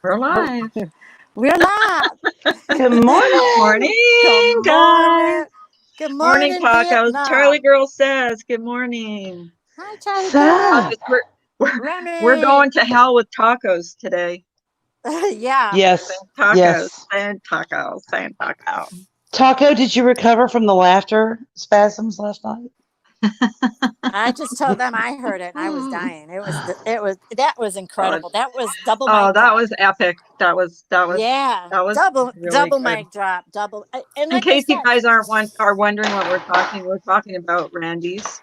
We're live. We're live. Good morning. Morning, guys. Good Morning, morning, tacos. Vietnam. Charlie Girl says, good morning. Hi, Charlie So- Girl. We're going to hell with tacos today. Yeah. Yes. Tacos. Yes. Saying tacos. Saying taco. Taco, did you recover from the laughter spasms last night? I just told them I heard it and I was dying. That was incredible. That was double mic Oh, that drop. was epic. That was Yeah. that was double really good. mic drop. Double. And In like case I you said, guys are wondering what we're talking about Randy's.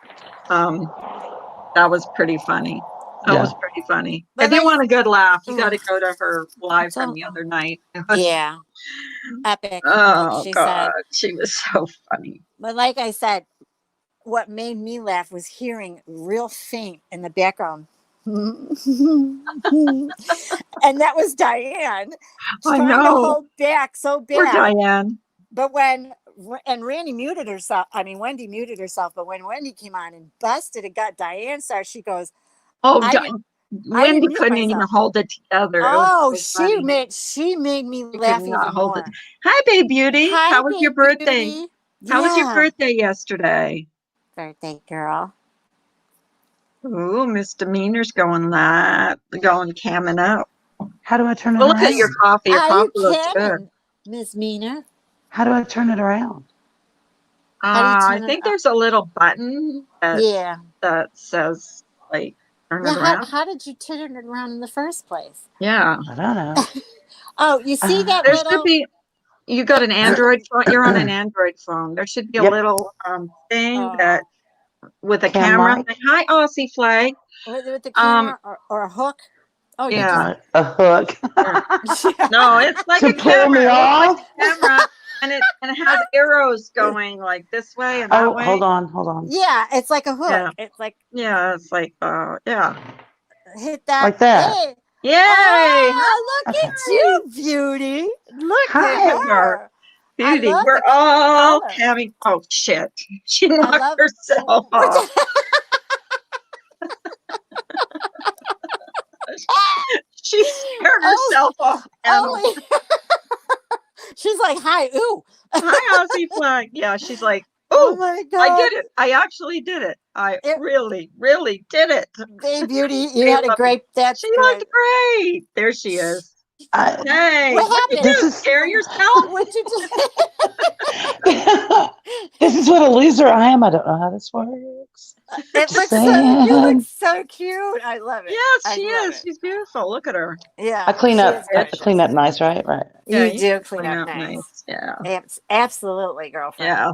That was pretty funny. That was pretty funny. But if you like- want a good laugh, you got to go to her live So- from the other night. It was- yeah. Epic. Oh like she God, said. she was so funny. But like I said, what made me laugh was hearing real faint in the background. And that was Diane I trying to know. hold back so Poor bad. Diane. But Randy muted herself. I mean, Wendy muted herself. But when Wendy came on and busted and got Diane started, she goes, Oh, I Wendy didn't mute couldn't even myself. hold it together. It "Oh, was so funny. she made me She laugh could even not hold more." it. Hi, Babe Beauty. Hi, How was your Babe birthday? Beauty. How was your Yeah. birthday yesterday? Birthday girl? Ooh, misdemeanors going camming up. How do I turn it Well, look around? at your coffee. Your Are coffee you looks good. kidding, Miss Mina? How do I turn it around? How do you I turn it think up? there's a little button Yeah. that says like turn it Yeah. around. How did you turn it around in the first place? Yeah. I don't know. Oh, you see that There little? should be. You got an Android phone. You're on an Android phone. There should be a Yep. little thing Oh. that with a Cam camera. mic? Hi, Aussie flag. With the camera or a hook? Oh, you Yeah. A hook. just- No, it's like To a pull camera. me It looks like off? a camera, and it has arrows going like this way and that Oh, way. hold on. Yeah, it's like a hook. Yeah. It's like Yeah, it's like yeah. hit that. Like that. Hey. Yay! Oh, look Okay. at you, beauty. Look Hi. at her. Beauty. love We're the all color. having. Oh shit! She knocked love- herself off. She scared herself off. Oh, she's like, hi, ooh. Hi, Aussie flag. Yeah, she's like, Oh oh, my God. I did it. I actually did it. I really, really did it. Hey, beauty, you had a great. That's She good. looked great. There she is. Hey, What what'd you happened? do? Scare yourself? What'd you do? This is what a loser I am. I don't know how this works. It Just looks so, saying. you look so cute. I love it. Yes, I she love is. it. She's beautiful. Look at her. Yeah. I clean she up. is I gorgeous. clean up nice, right? Yeah, You do clean up up nice. Yeah. Absolutely, girlfriend. Yeah.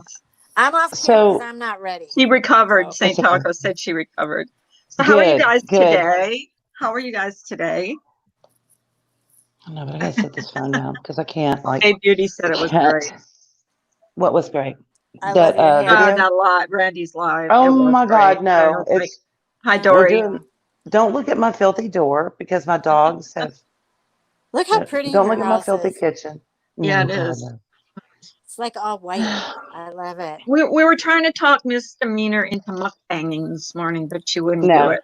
I'm off So- because I'm not ready. She recovered. So- St. That's okay. Taco said she recovered. So how are you Good, guys good. today? How are you guys today? I know, but I gotta set this phone down because I can't. Like, Hey, Beauty said it was can't. great. What was great? I That love your hair. video? Not live. Randy's live. Oh It was my great. God, no! Like, It's hi, We're Dory. don't look at my filthy door because my dogs have. Look how pretty Don't your look at my house filthy is. kitchen. Yeah, No, it God, is. no. It's like all white. I love it. We were trying to talk Misdemeanor into mukbanging this morning, but she wouldn't No. do it.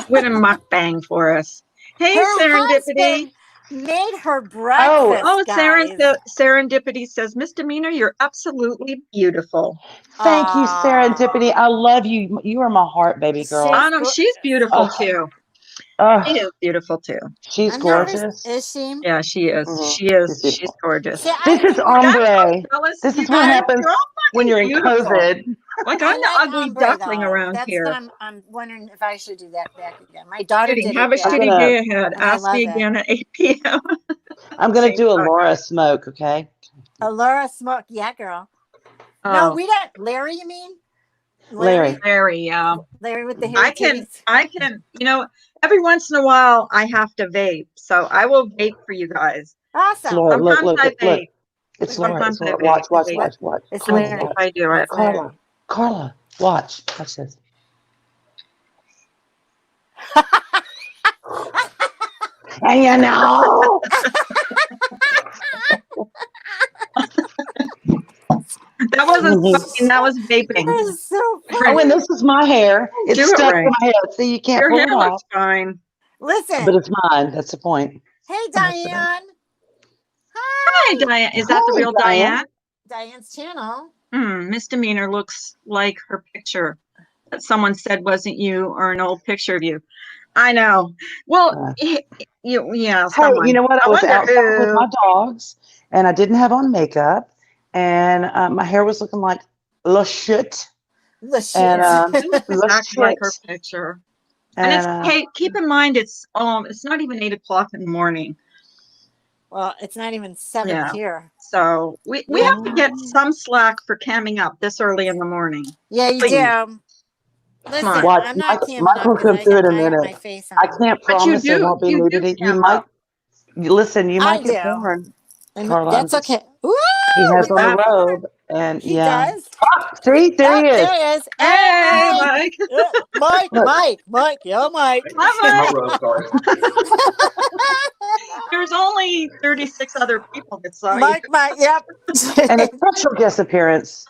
Wouldn't mukbang for us. Hey, Her Serendipity. husband made her breakfast. Oh, guys. Serendipity says, Misdemeanor, you're absolutely beautiful. Thank you, Aw. Serendipity. I love you. You are my heart, baby girl. She's I know she's beautiful Oh. too. Oh, She is beautiful too. she's I've never- gorgeous. Is she? Yeah, she is. Mhm. She is. She's She's beautiful. gorgeous. See, This is ombre. Fellas, This you is what guys, happens you're all when you're in beautiful. COVID. Like I I'm the like ugly ombre, duckling though. around That's here. what I'm wondering if I should do that back again. My daughter Judy, did have a it back. shitty gonna- day ahead. and I Ask love me it. again at 8 p.m. I'm gonna Same do a time. Laura smoke, okay? Laura Smoke. Yeah, girl. Oh, No, we don't. Larry, you mean? Larry. Larry, yeah. Larry with the hairy I can, titties. every once in a while I have to vape. So I will vape for you guys. Awesome. Laura, look, Sometimes I vape. look. It's Laura. Sometimes It's I Laura. vape. Watch. It's Carla, Larry. If I do it. It's Larry. Carla, watch. Watch this. And you know. That wasn't smoking, that was vaping. That is so Oh, funny. and this is my hair. It's Do it stuck right. to my head, so you can't Your pull hair it off. looks fine. Listen, But it's mine. That's the point. Hey, Diane. Hi, Diane. Is that the Hi, real Diane. Diane? Diane's channel. Misdemeanor looks like her picture that someone said wasn't you or an old picture of you. I know. Well, yeah, Hey, someone. you know what? I I was wonder outside with who. my dogs, and I didn't have on makeup, and my hair was looking like le shit, The shit. and It looks le exactly like her shit, picture. And it's and hey, keep in mind it's not even 8 o'clock in the morning. Well, it's not even 7 Yeah. here. So we have to get some slack for camming up this early in the morning. Yeah, you Please. do. Listen, watch. I'm not camming Michael up because could do it in a I have my minute. face I on. can't But you promise there do, won't be you do nudity. You cam might up. listen. You might I get do. porn, And Carla. that's okay. Woo! He has on Yeah. the robe, and He yeah. does. See, there he is. There he is. Hey, Mike. Mike. Yo, Mike. Hi, Mike. There's only 36 other people that saw you. Mike, yep. And a special guest appearance,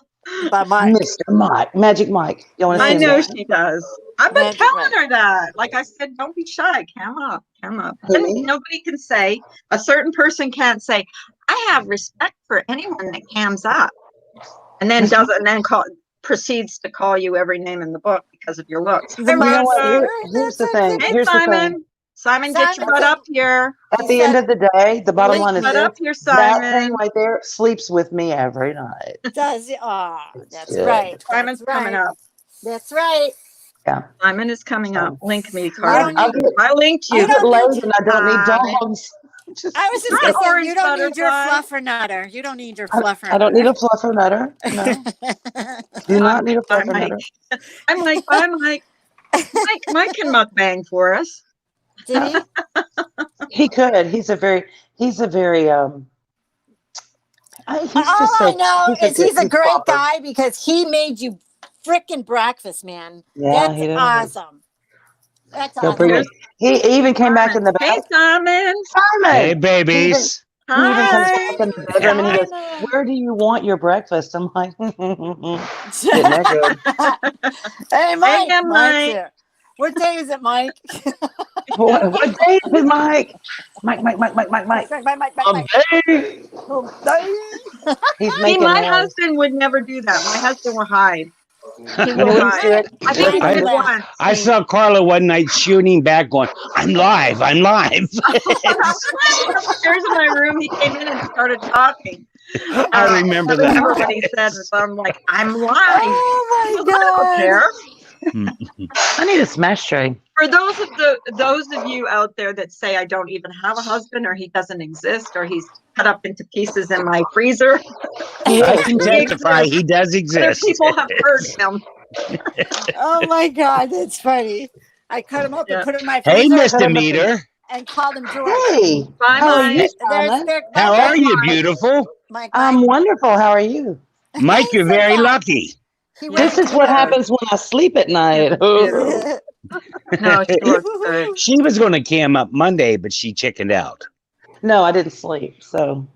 By Mike. Mr. Mike, Magic Mike. You want to I see him? know now? she does. I've been Magic telling Mike. her that. Like I said, don't be shy. Cam up. Who, And me? nobody can say, a certain person can't say, I have respect for anyone that cams up. And then proceeds to call you every name in the book because of your looks. The Hey, You know what? Rhonda. Here's the That's thing. okay. Hey, Here's the thing. Simon. Simon, get your Simon butt said- up here. At the end of the day, the bottom line is Butt this: up here, that thing Simon. right there sleeps with me every night. Does it? Oh, that's good. right. Simon's coming up. That's right. Yeah. Simon is coming up. Link me, You Carla. don't need- I linked I you. get don't need lazy and I don't need dogs. I was just Hi, going to say, Orange you don't need your Butterfly. fluffernutter. You don't need your I fluffernutter. don't need a fluffer nutter. No, do not need a Bye, fluffer Mike. nutter. I'm like, bye, Mike. Mike can mukbang for us. Did he? He could. He's a very. He's just All so. I know is he's a great proper. guy because he made you freaking breakfast, man. Yeah, That's he does. awesome. That's He'll awesome. bring it. He even came back in the Hey, back. Simon. Simon. Hey, babies. He even comes Hi. back in the bedroom and he goes, Simon. "Where do you want your breakfast?" I'm like, "Getting that good." Hey, Mike. Hey, Mike's Mike. here. What day is it, Mike? What day is it, Mike? Mike. Mike. Hey. He's See, making my noise. husband would never do that. My husband will hide. He You know will what hide. he said? I think he did Listen. once. I saw Carla one night shooting back going, I'm live. Upstairs in my room, he came in and started talking. I remember I that. remember what he said. I'm like, I'm live. Oh, my I don't God. care. I need a smash tray. For those of you out there that say I don't even have a husband, or he doesn't exist, or he's cut up into pieces in my freezer, I can He testify exists. he does other exist. people have heard him. Oh, my God. That's funny. I cut him up and Yeah. put him in my Hey, freezer Mr. Meter. and called him George. Hey, Bye, how are Mike. you, Simon? How are you, beautiful? Mike. I'm wonderful. How are you? Mike, you're He said very that. lucky. He This went is what Yeah. happens when I sleep at night. Yeah. No, she looks good. She was going to cam up Monday, but she chickened out. No, I didn't sleep. So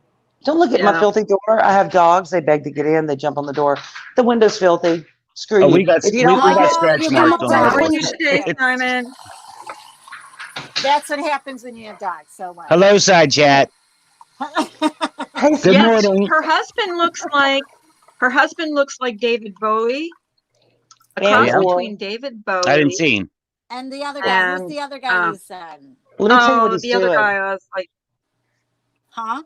don't look at my Yeah. filthy door. I have dogs. They beg to get in. They jump on the door. The window's filthy. Screw Oh, you. we got If you we, don't we like got it, scratch you marks got on How our are door. you today, Simon? That's what happens when you have dogs. So what? Hello, side chat. hey, Good Yes, morning. her husband looks like David Bowie. A cross And or- between David Bowie. I didn't see him. And the other guy. Who's And, the other guy you said? let me tell you what Oh, he's the other doing. guy, I was like, Huh?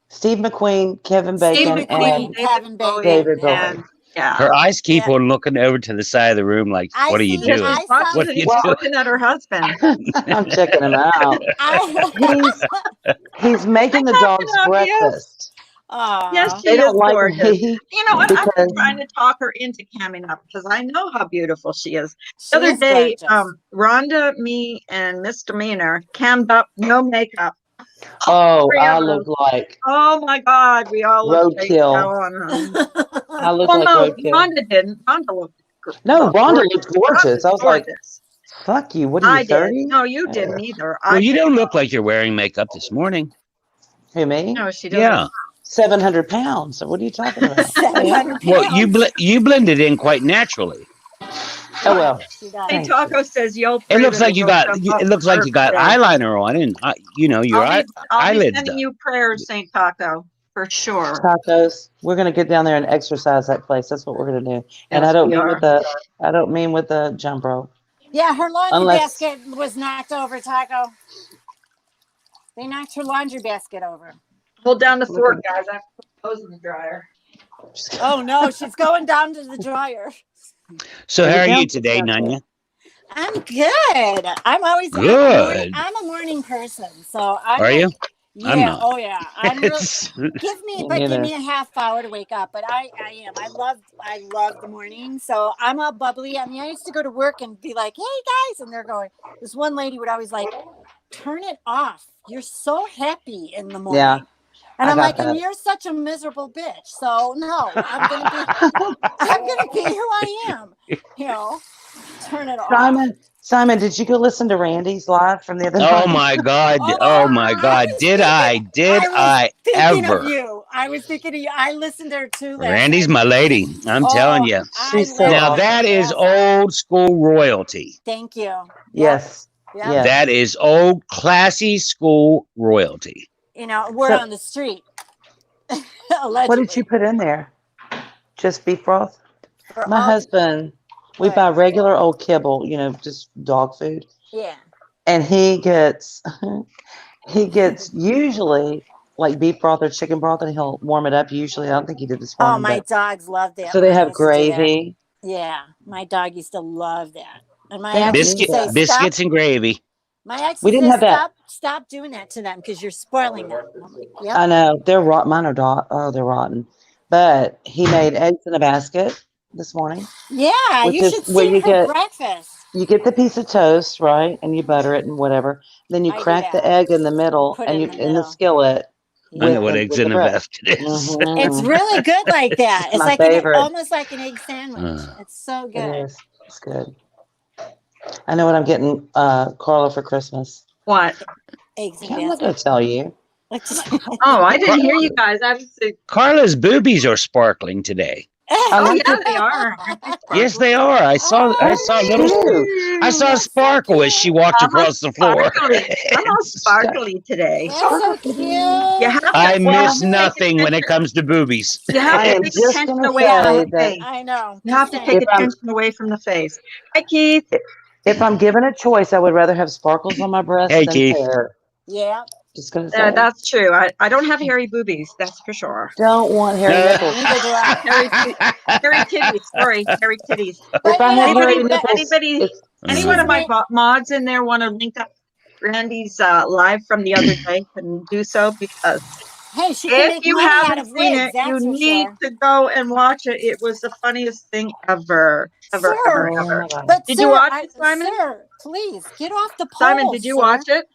Steve McQueen, Kevin Steve Bacon, McQueen, and Kevin Bacon. David Bowie. and yeah. Her eyes keep Yeah. on looking over to the side of the room like, I what are you see- Yes, doing? he's watching What are and you he's doing? looking at her husband. I'm checking him out. He's making the dogs obvious. breakfast. Yes, she They is don't like gorgeous. me You know what? I've because been trying to talk her into camming up because I know how beautiful she is. The other day, Rhonda, me, and Misdemeanor cammed up, no makeup. oh, Three I of look us. like Oh my God, we all look like roadkill. I look well, like no, roadkill. Rhonda didn't. Rhonda looked No, Rhonda gorgeous. looked gorgeous. I was like, gorgeous. fuck you. What are I you, did. 30? No, you didn't either. Well, you don't look like you're wearing makeup this morning. Who, me? No, she doesn't. Yeah. 700 pounds. So what are you talking about? 700 Well, pounds. you blended in quite naturally. Oh well. She does. Hey, Thank Taco says you'll It pray looks that like you it'll got. jump off It the looks like earth you got today. eyeliner on, and your I'll be eyelids sending done. you prayers, Saint Taco, for sure. Tacos. We're gonna get down there and exercise that place. That's what we're gonna do. And Yes, I don't we mean are. with the I don't mean with the jump rope. Yeah, her laundry Unless basket was knocked over, Taco. They knocked her laundry basket over. Hold down the Look fort, at- guys. I have to put those in the dryer. Oh no, she's going down to the dryer. So There how we are go. you today, Nanya? I'm good. Good. I'm a morning person, so I'm Are like, you? I'm yeah, not. oh yeah, I'm real. Give Me give neither. me a half hour to wake up, but I am. I love the morning, so I'm all bubbly. I mean, I used to go to work and be like, hey guys, and they're going. This one lady would always like, turn it off. You're so happy in the morning. Yeah. And I I'm got like, that. and you're such a miserable bitch. So no, I'm gonna be who I am. You know, turn it off. Simon, did you go listen to Randy's live from the other Oh night? my God. Oh, Oh my God. was Did thinking- Did was I thinking ever? of you. I was thinking of you. I listened to her too last Randy's night. my lady. I'm telling you. She's so Now awesome. that is old school royalty. Thank you. Yes. Yeah. Yes. That is old classy school royalty. You know, we're So- on the street. What did you put in there? Just beef broth? For My all- husband, we What? buy regular old kibble, just dog food. Yeah. And he gets usually like beef broth or chicken broth, and he'll warm it up. Usually, I don't think he did this Oh, morning. my but- dogs love that. so they Mine have used to do that. gravy. Yeah, my dog used to love that. And my They have ex used to say, Biscuits and gravy. My ex We would didn't say, have that. stop doing that to them because you're spoiling them. I'm like, yep. I know they're rotten. Mine are they're rotten. But he made eggs in a basket this morning. Yeah, which you is should where see you her get- breakfast. You get the piece of toast, right, and you butter it and whatever. Then you I do crack the that. egg in the middle, Put and it you in the in the middle. skillet. Yeah. I know what eggs in a bread. basket is. Mhm. It's really good like that. It's It's my like favorite. almost like an egg sandwich. It's so It good. is. It's good. I know what I'm getting Carla for Christmas. What? Eggs and I'm not basket. going to tell you. Oh, I didn't hear you guys. I was. Carla's boobies are sparkling today. Oh like yeah, it. they are. Yes, they are. I saw a little. I saw a That's so sparkle as she walked I'm across the floor. Sparkly. I'm all sparkly today. That's so cute. You have to I miss take nothing when it attention- comes to boobies. You have I to am take just attention gonna away say from the that- face. I know. You have to Just take If I'm- attention away from the face. Hi, Keith. If I'm given a choice, I would rather have sparkles on my breast Hey, than Keith. hair. Yeah. Just going to say. That's true. I don't have hairy boobies. That's for sure. Don't want hairy nipples. Neither do I. Hairy titties. Sorry, hairy titties. But If I you know, had hairy Anybody, nipples, anybody, it's- any one of my mods in there want to link up Randy's live from the other day can do so because hey, she can if make you money out haven't of seen wigs. it, That's you for need sure. to go and watch it. It was the funniest thing ever, ever, Sure. ever, Oh ever. my God. But Did sir, you watch it, Simon? Sir, please get off the pole. Simon, did you watch it?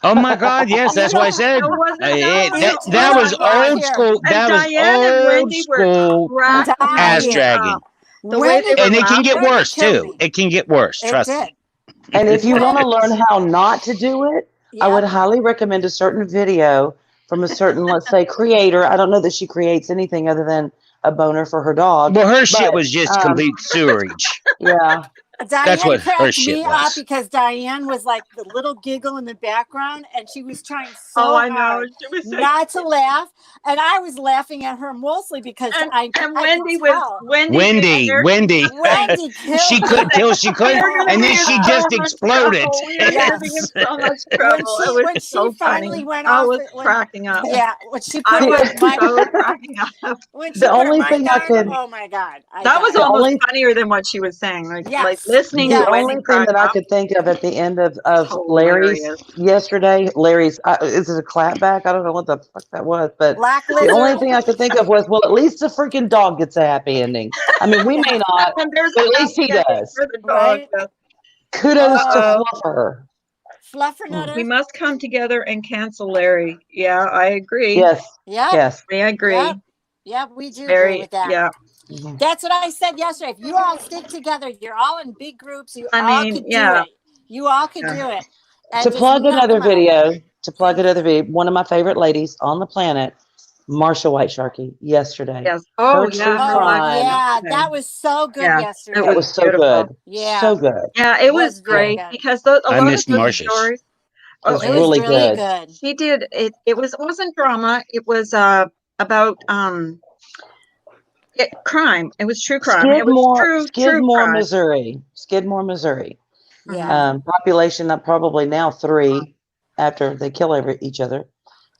Oh my God! Yes, that's why I said No, wasn't that was old school. And That was Diane and old Wendy were school cracking ass me dragging, up. The way they were and it can get Wendy worse killed too. me. It can get worse. It Trust did. me. And if you want to learn how not to do it, I would highly recommend a certain video from a certain, let's say, creator. I don't know that she creates anything other than a boner for her dog. Well, her shit But, was just complete sewerage. Yeah. Diane what her cracked shit me was. up because Diane was like the little giggle in the background, and she was trying so Oh, I know. hard She was saying, not to laugh, and I was laughing at her mostly because and I Wendy could was tell. Wendy Wendy. Wendy killed She me. couldn't till she couldn't, We were gonna and then be in she so just much exploded. trouble. We were gonna be in so much trouble. when It was she so finally funny. went I off was it, when- cracking up. Yeah, when she I put was her mic, so cracking up. when she The put her only mic thing I on, could- oh my God, That was The almost only- funnier than what she was saying. Like Yes. listening Yeah. to The Wendy only thing crack that I up. could think of at the end of Hilarious. Larry's yesterday, is it a clapback? I don't know what the fuck that was, but Black the Lizard. only thing I could think of was, well, at least the freaking dog gets a happy ending. I mean, we may not, And there's but at a least he happy ending does. for the dog. Right? Kudos to Uh-oh. Fluffer. Fluffernutter. We must come together and cancel Larry. Yeah, I agree. Yes, Yeah, yes. I agree. Yeah. Yeah, we do agree Very, with that. yeah. Mhm. That's what I said yesterday. If you all stick together, you're all in big groups. You I all mean, could yeah. do it. You all could Yeah. do it. And To just plug knock another them out. video, one of my favorite ladies on the planet Marsha White Sharkey yesterday. Yes. Oh, Her true yeah. Her Oh live crime. yeah, yesterday. that was so good Yeah, yesterday. it That was was so beautiful. good. Yeah. So good. Yeah, it Was was very great good. because a I lot of missed those Marsha's. stories. It was It was really really good. good. She did it. It wasn't drama. It was about crime. It was true crime. It was true Skidmore, crime. Missouri. Skidmore, Missouri. Yeah. Population of probably now 3 after they kill each other.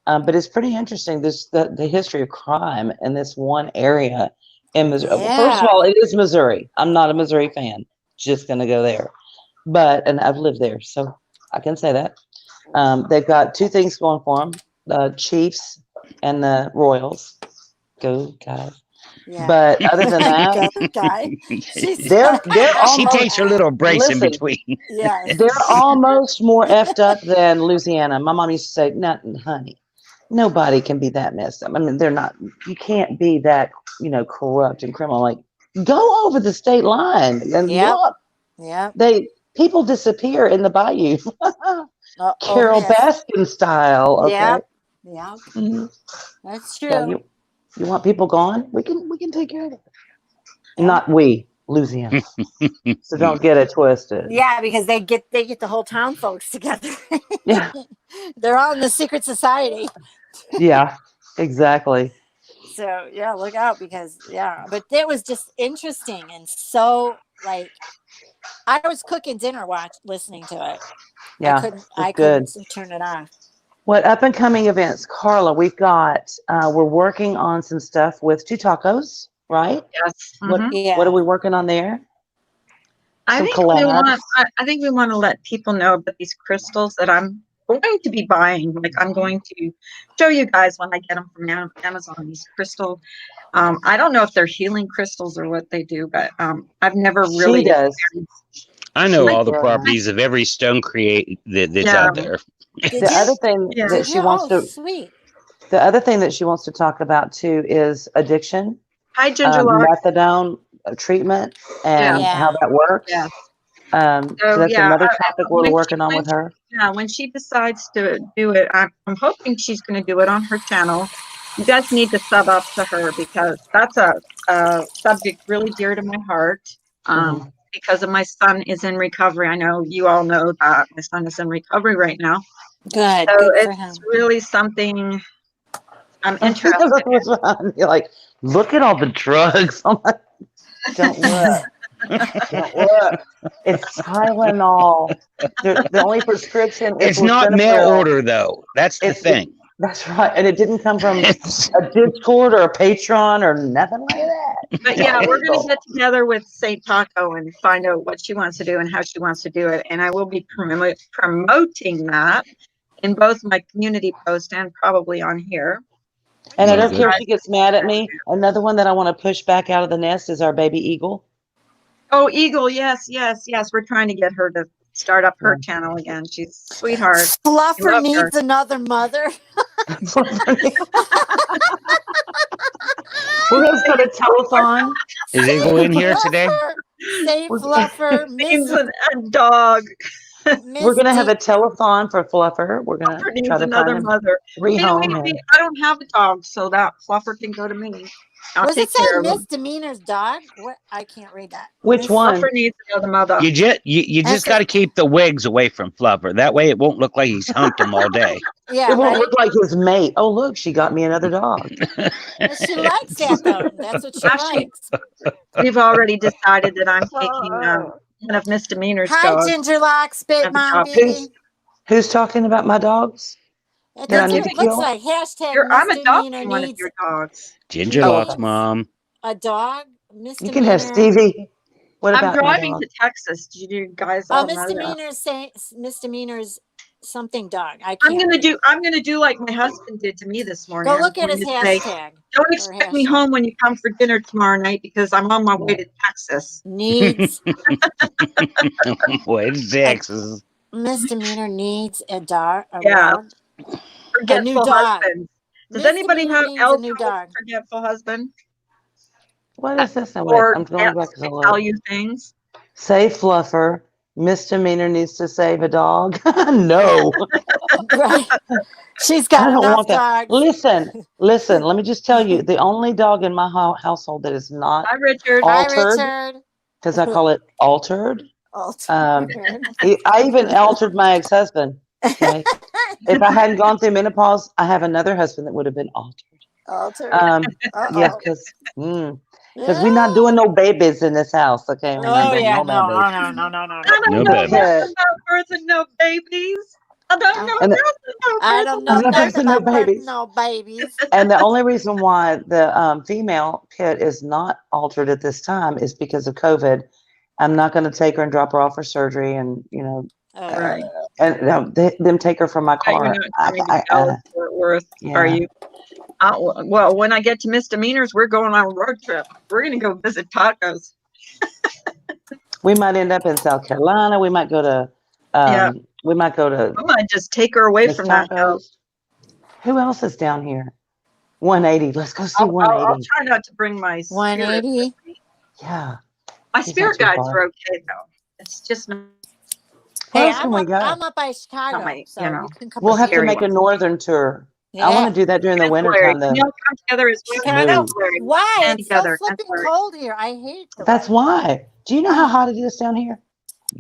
But it's pretty interesting. The history of crime in this one area in Missouri. Well, first of Yeah. all, it is Missouri. I'm not a Missouri fan. Just gonna go there. And I've lived there, so I can say that. They've got 2 things going for them: the Chiefs and the Royals. Go guys! Yeah. But other than that, Go, guy. She's they're She almost takes her little breaks in listen. between. yes. They're almost more effed up than Louisiana. My mom used to say, "Nothing, honey. Nobody can be that messed up. I mean, they're not. You can't be that, corrupt and criminal. Like, go over the state line and Yep. look. Yep. People disappear in the bayou, Carol Miss. Baskin style. Okay. Yep. Yep. Mhm. That's Yeah, true. you want people gone? We can take care of it. Yeah. Not we, Louisiana. So don't get it twisted. Yeah, because they get the whole town folks together. Yeah. They're all in the secret society. Yeah. Exactly. So yeah, look out because but it was just interesting and so like I was cooking dinner listening to it. Yeah. I It's good. couldn't turn it off. What up and coming events, Carla? We've got. We're working on some stuff with Two Tacos, right? Yes. What Yeah. What are we working on there? I Some think collabs. I think we want to let people know about these crystals that I'm going to be buying. Like I'm going to show you guys when I get them from Amazon. These crystal. I don't know if they're healing crystals or what they do, but I've never really. She does. I know all the does. properties of every stone that's Yeah. out there. Did The you? other thing Yeah. that Did she you? wants Oh, to. sweet. The other thing that she wants to talk about too is addiction, Hi, Ginger Locks. methadone treatment, and Yeah. how that works. Yeah. So So that's yeah, another topic we're working on when with her. when she decides to do it, I'm hoping she's going to do it on her channel. You guys need to sub up to her because that's a subject really dear to my heart. Mhm. Because of my son is in recovery. I know you all know that my son is in recovery right now. Good. So Good for it's him. really something I'm interested in. You're like, look at all the drugs. I'm like, don't look. Don't look. It's Tylenol. The only prescription is It's not mail lisinopril. order though. That's the thing. That's right. And it didn't come from It's- a Discord or a Patreon or nothing like that. But yeah, we're going to get together with Saint Taco and find out what she wants to do and how she wants to do it. And I will be promoting that in both my community post and probably on here. And I Very don't care if good. she gets mad at me. Another one that I want to push back out of the nest is our baby eagle. Oh, Eagle. Yes, yes, yes. We're trying to get her to start up her channel again. She's a sweetheart. Fluffer love needs her. another mother. We're going to start a telethon. Is Eagle in here today? Save Fluffer. Needs Miss, a dog. We're going to have Miss a telethon for Fluffer. We're going Fluffer to needs try to another find him, mother. rehome him. I don't have a dog, so that Fluffer can go to me. I'll Was take it saying care of him. misdemeanor's dog? What? I can't read that. Which one? Fluffer needs another mother. You just got to keep the wigs away from Flubber. That way, it won't look like he's humped him all day. Yeah, It won't right. look like his mate. Oh, look, she got me another dog. But she likes that though. That's what she Actually, likes. We've already decided that I'm taking one of Misdemeanor's Hi, dogs. Ginger Locks, big Have a mom, dog. baby. Who's talking about my dogs? It That I doesn't need to it looks kill? like hashtag I'm misdemeanor adopting one of needs your dogs. Ginger Oh, Locks, okay. Mom. a dog. You can have Misdemeanor. Stevie. What I'm about my driving dog? to Texas. Do you guys all know that? Misdemeanor's something dog. I I'm can't. gonna do like my husband did to me this morning. Go I'm look at going his to say, hashtag. don't expect me hashtag. home when you come for dinner tomorrow night because I'm on my way to Texas. Needs Boy, it's Texas. misdemeanor needs a dog. Yeah. Dog. Forgetful dog. husband. Does anybody Misdemeanor have needs a else new have a dog. forgetful husband? What is this? Now, wait, Or I'm going back to the tell look. you things? Save Fluffer. Misdemeanor needs to save a dog. No. Right. She's I got don't enough want that. dogs. Listen. Let me just tell you, the only dog in my household that is not Hi, Richard. Hi, altered, Richard. because I call it altered. Altered. I even altered my ex-husband. Okay. If I hadn't gone through menopause, I have another husband that would have been altered. Altered. Yeah, Uh-oh. because Yeah. we're not doing no babies in this house. Okay, we're not Oh doing yeah, no no, babies. oh, no. I No don't know babies. nothing about birthing no babies. I don't know Oh. And the, nothing about I don't birthing know no I'm not nothing birthing no about birthing babies. no babies. And the only reason why the female pit is not altered at this time is because of COVID. I'm not going to take her and drop her off for surgery, and Right. and them take her from my Yeah, you're car. not coming to Dallas, Fort Worth, are Yeah, you? Well, when I get to misdemeanors, we're going on a road trip. We're going to go visit tacos. we might end up in South Carolina. We might go to Yeah, we might go to I might just take her away Miss from that house. Tacos. Who else is down here? 180. Let's go see I'll 180. try not to bring my spirit with 180. me. Yeah, My he's not spirit too guides far. are okay though. It's just not Where Hey, else can we go? I'm up by Chicago, my, so you can come We'll up have to here. make a northern tour. I want Yeah. to do that during the winter February. time, Can though. y'all come together as well? Chicago. February. Why? Stand It's so together. flipping February. cold here. I hate the That's weather. why. Do you know how hot it is down here?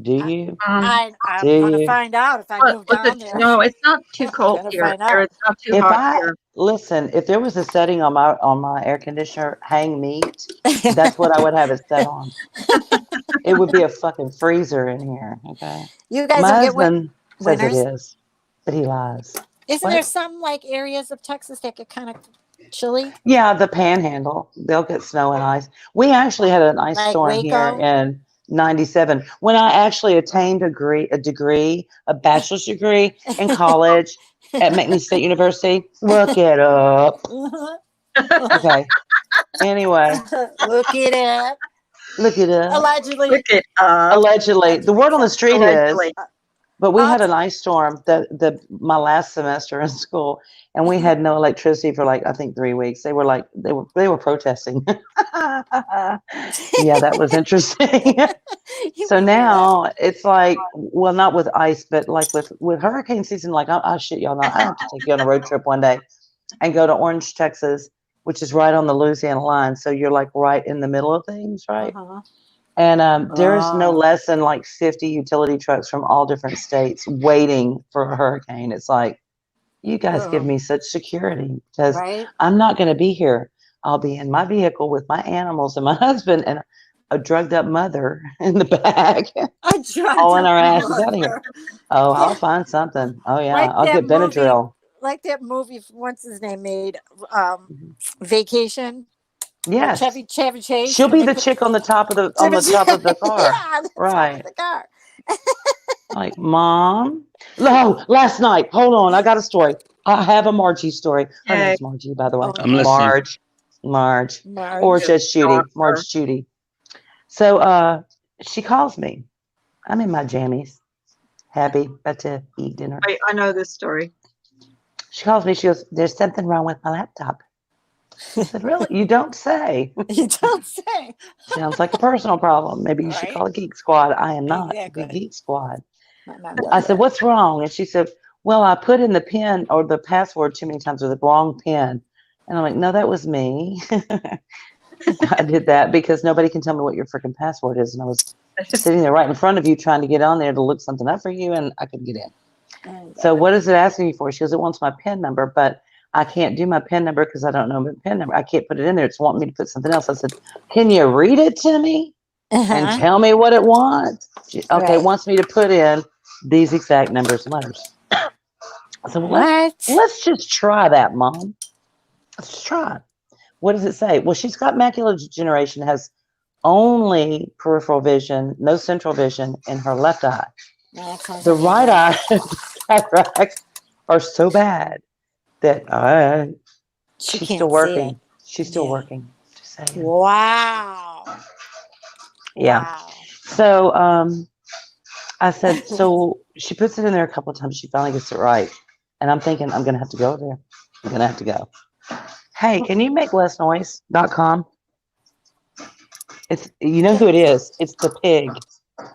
Do you? I'm Do gonna you? find out if I But move down there. no, it's not too I'm cold gonna here. find out. It's not too If hot I here. listen, if there was a setting on my air conditioner, hang meat, that's what I would have it set on. It would be a fucking freezer in here. Okay. You guys My don't get husband says it winters? is, but he lies. Isn't What? there some like areas of Texas that get kind of chilly? Yeah, the panhandle. They'll get snow and ice. We actually had an ice Like storm here Waco? in 97 when I actually attained a bachelor's degree in college at McNeese State University. Look it up. Okay. Anyway, Look it up. look it up. Allegedly. Look it up. Allegedly. The word on the street is, Allegedly. but we I'll had an ice storm my last semester in school, and we had no electricity for like I think 3 weeks. They were protesting. Yeah, that was interesting. You So made me laugh. now it's like, well, not with ice, but like with hurricane season. Like I shit y'all not. I have to take you on a road trip one day and go to Orange, Texas, which is right on the Louisiana line. So you're like right in the middle of things, right? Uh-huh. And there's no Oh. less than like 50 utility trucks from all different states waiting for a hurricane. It's like, you guys give me such security because Right? I'm not going to be here. I'll be in my vehicle with my animals and my husband and a drugged up mother in the back, I tried hauling to our asses out of mother. here. Oh, I'll find something. Oh yeah, Like I'll that get movie. Benadryl. Like that movie, what's his name made? Vacation. With Yes, Chevy Chase. she'll and be they the put- chick on the top of the Chevy top of the Chase. car. Yeah, the top Right. of the car. Like, Mom. No, last night. Hold on, I got a story. I have a Margie story. Her Yay. name's Margie, by the way. Oh, I'm listening. Marge. Marge. Or just Judy. Stalker. Marge Judy. So she calls me. I'm in my jammies. Happy, about to eat dinner. I know this story. She calls me, she goes, there's something wrong with my laptop. I said, really? You don't say. You don't say. Sounds like a personal problem. Maybe you should Right. call a Geek Squad. I am not Exactly. the Geek Squad. My mom does I said, that. what's wrong? And she said, well, I put in the PIN or the password too many times with the wrong PIN. And I'm like, no, that was me. I did that because nobody can tell me what your freaking password is. And I was sitting there right in front of you trying to get on there to look something up for you, and I couldn't get in. And, So what is it asking me for? She goes, it wants my PIN number, but I can't do my PIN number because I don't know my PIN number. I can't put it in there. It's wanting me to put something else. I said, can you read it to me and uh-huh. tell me what it wants? Okay, it Right. wants me to put in these exact numbers and letters. I said, well, What? let's just try that, Mom. Let's just try it. What does it say? Well, she's got macular degeneration, has only peripheral vision, no central vision in her left eye. That sounds The like right that. eye cataracts are so bad that She she's can't still see working. it. She's still Yeah. working. Just saying. Wow. Yeah. Wow. So I said, so she puts it in there a couple of times. She finally gets it right. And I'm thinking, I'm going to have to go there. I'm going to have to go. Hey, can you make less noise.com? It's, you know who it is. It's the pig.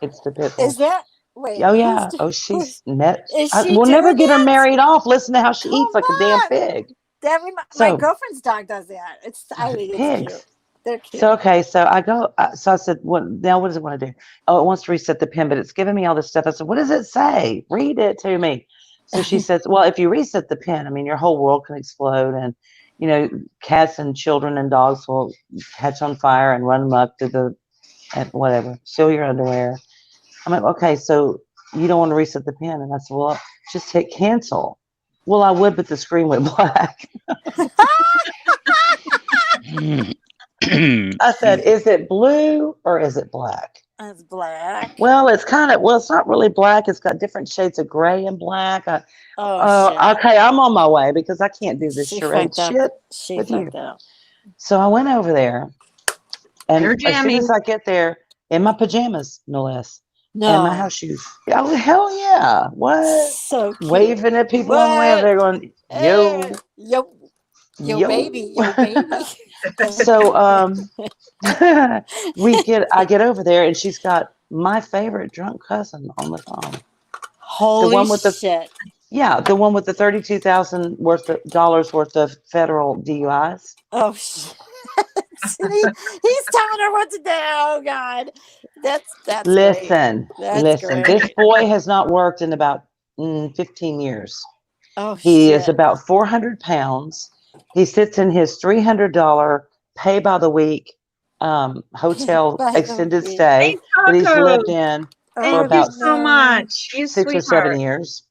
It's the pit bull. Is that Wait, Oh who's yeah. Oh, she's net. is she We'll never doing get her that? married off. Listen to how she eats Come like a damn on. pig. My So girlfriend's dog does that. I think it's cute. pigs. They're cute. So okay, so I go. So I said, "What now? What does it want to do?" Oh, it wants to reset the pin, but it's giving me all this stuff. I said, "What does it say? Read it to me." So she says, "Well, if you reset the pin, I mean, your whole world can explode, and cats and children and dogs will catch on fire and run amok to the and whatever. Steal your underwear." I'm like, "Okay, so you don't want to reset the pin?" And I said, "Well, just hit cancel." Well, I would, but the screen went black. I said, "Is it blue or is it black?" It's black. Well, it's not really black. It's got different shades of gray and black. Oh shit. Okay, I'm on my way because I can't do this She charade fucked up. shit She with you. fucked up. So I went over there, and Her as soon as jammies. I get there, in my pajamas, no less, and my No. house shoes. Oh, hell yeah. What? So cute. Waving at people on the way over What? there going, yo, Yo. Yo, yo. baby. Yo, baby. So I get over there and she's got my favorite drunk cousin on the phone. Holy one with the- shit. Yeah, the one with the $32,000 worth of federal DUIs. Oh shit. He's telling her what to do. Oh God. That's Listen, great. That's listen. great. This boy has not worked in about 15 years. Oh He shit. is about 400 pounds. He sits in his $300 pay by the week hotel By the extended week. stay Hey, that he's Taco. lived in for Thank you about so much. You 6 or 7 sweetheart. years.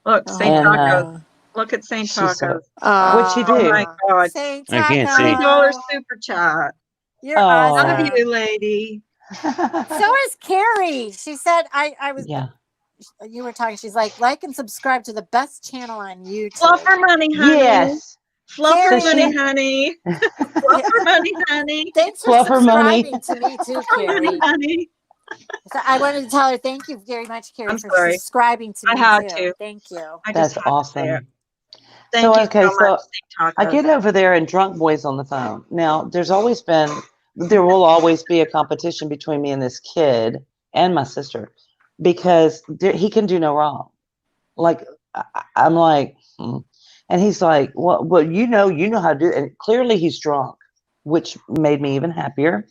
Look, St. And Tacos. Look at St. she's Tacos. What'd she Oh do? my God. Saint I can't Taco. see. $20 super chat. You're Oh. Love awesome. you, lady. So is Carrie. She said, I was, Yeah. you were talking. She's like and subscribe to the best channel on YouTube. Fluff for money, honey. Yes. Fluff for Carrie. money, honey. Fluff for money, honey. Thanks for Fluff her money. subscribing to me too, Fluff for money, Carrie. honey. So I wanted to tell her thank you very much, Carrie, I'm for sorry. subscribing to I me had too. to. Thank you. I That's just had to say it. awesome. Thank you so much, St. I Tacos. get over there and drunk boys on the phone. Now, there will always be a competition between me and this kid and my sister because he can do no wrong. Like, I'm like, and he's like, well, you know how to do it. And clearly he's drunk, which made me even happier.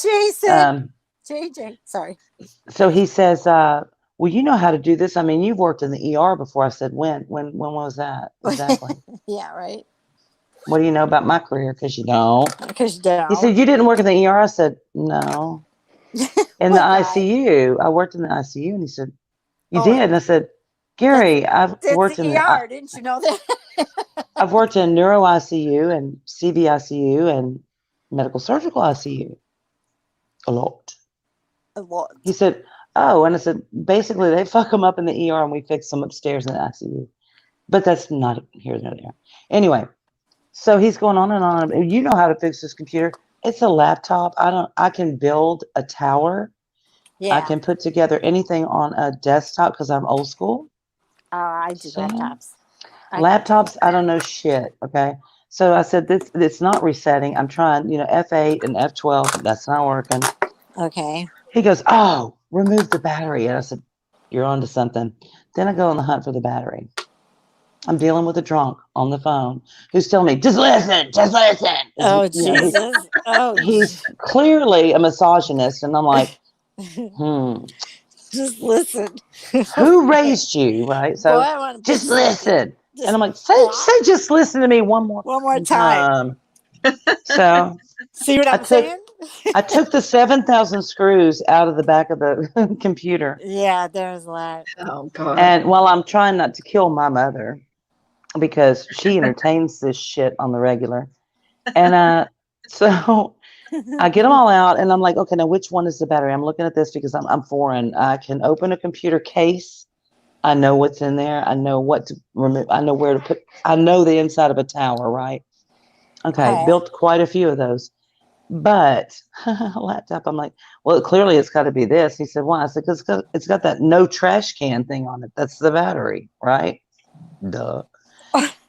Jason. JJ. Sorry. So he says, well, you know how to do this. I mean, you've worked in the ER before. I said, when was that? Exactly. Yeah, right. What do you know about my career? Because you don't. Because you don't. He said, you didn't work in the ER? I said, no. In the My God. ICU. I worked in the ICU. And he said, you Oh, did? And I said, Gary, I've That's worked the in ER. Didn't you know that? I've worked in neuro ICU and CV ICU and medical surgical ICU. A lot. A lot. He said, oh, and I said, basically they fuck them up in the ER and we fix them upstairs in the ICU. But that's not here nor there. Anyway, so he's going on and on. You know how to fix this computer. It's a laptop. I can build a tower. Yeah. I can put together anything on a desktop because I'm old school. I do So, laptops. Laptops, I don't know shit. Okay. So I said, it's not resetting. I'm trying, F8 and F12. That's not working. Okay. He goes, oh, remove the battery. And I said, you're onto something. Then I go on the hunt for the battery. I'm dealing with a drunk on the phone who's telling me, just listen. Oh, Jesus. He's clearly a misogynist. And I'm like, Just listen. who raised you? Right. So Boy, I want to just listen. And I'm like, say, just listen to me one more time. So see what I'm saying? I took the 7,000 screws out of the back of the computer. Yeah, there's a lot. Oh, God. And while I'm trying not to kill my mother because she entertains this shit on the regular. And so I get them all out and I'm like, okay, now which one is the battery? I'm looking at this because I'm foreign. I can open a computer case. I know what's in there. I know what to remove. I know where to put. I know the inside of a tower, right? Okay, built quite a few of those. But laptop, I'm like, well, clearly it's got to be this. He said, why? I said, because it's got that no trash can thing on it. That's the battery, right? Duh.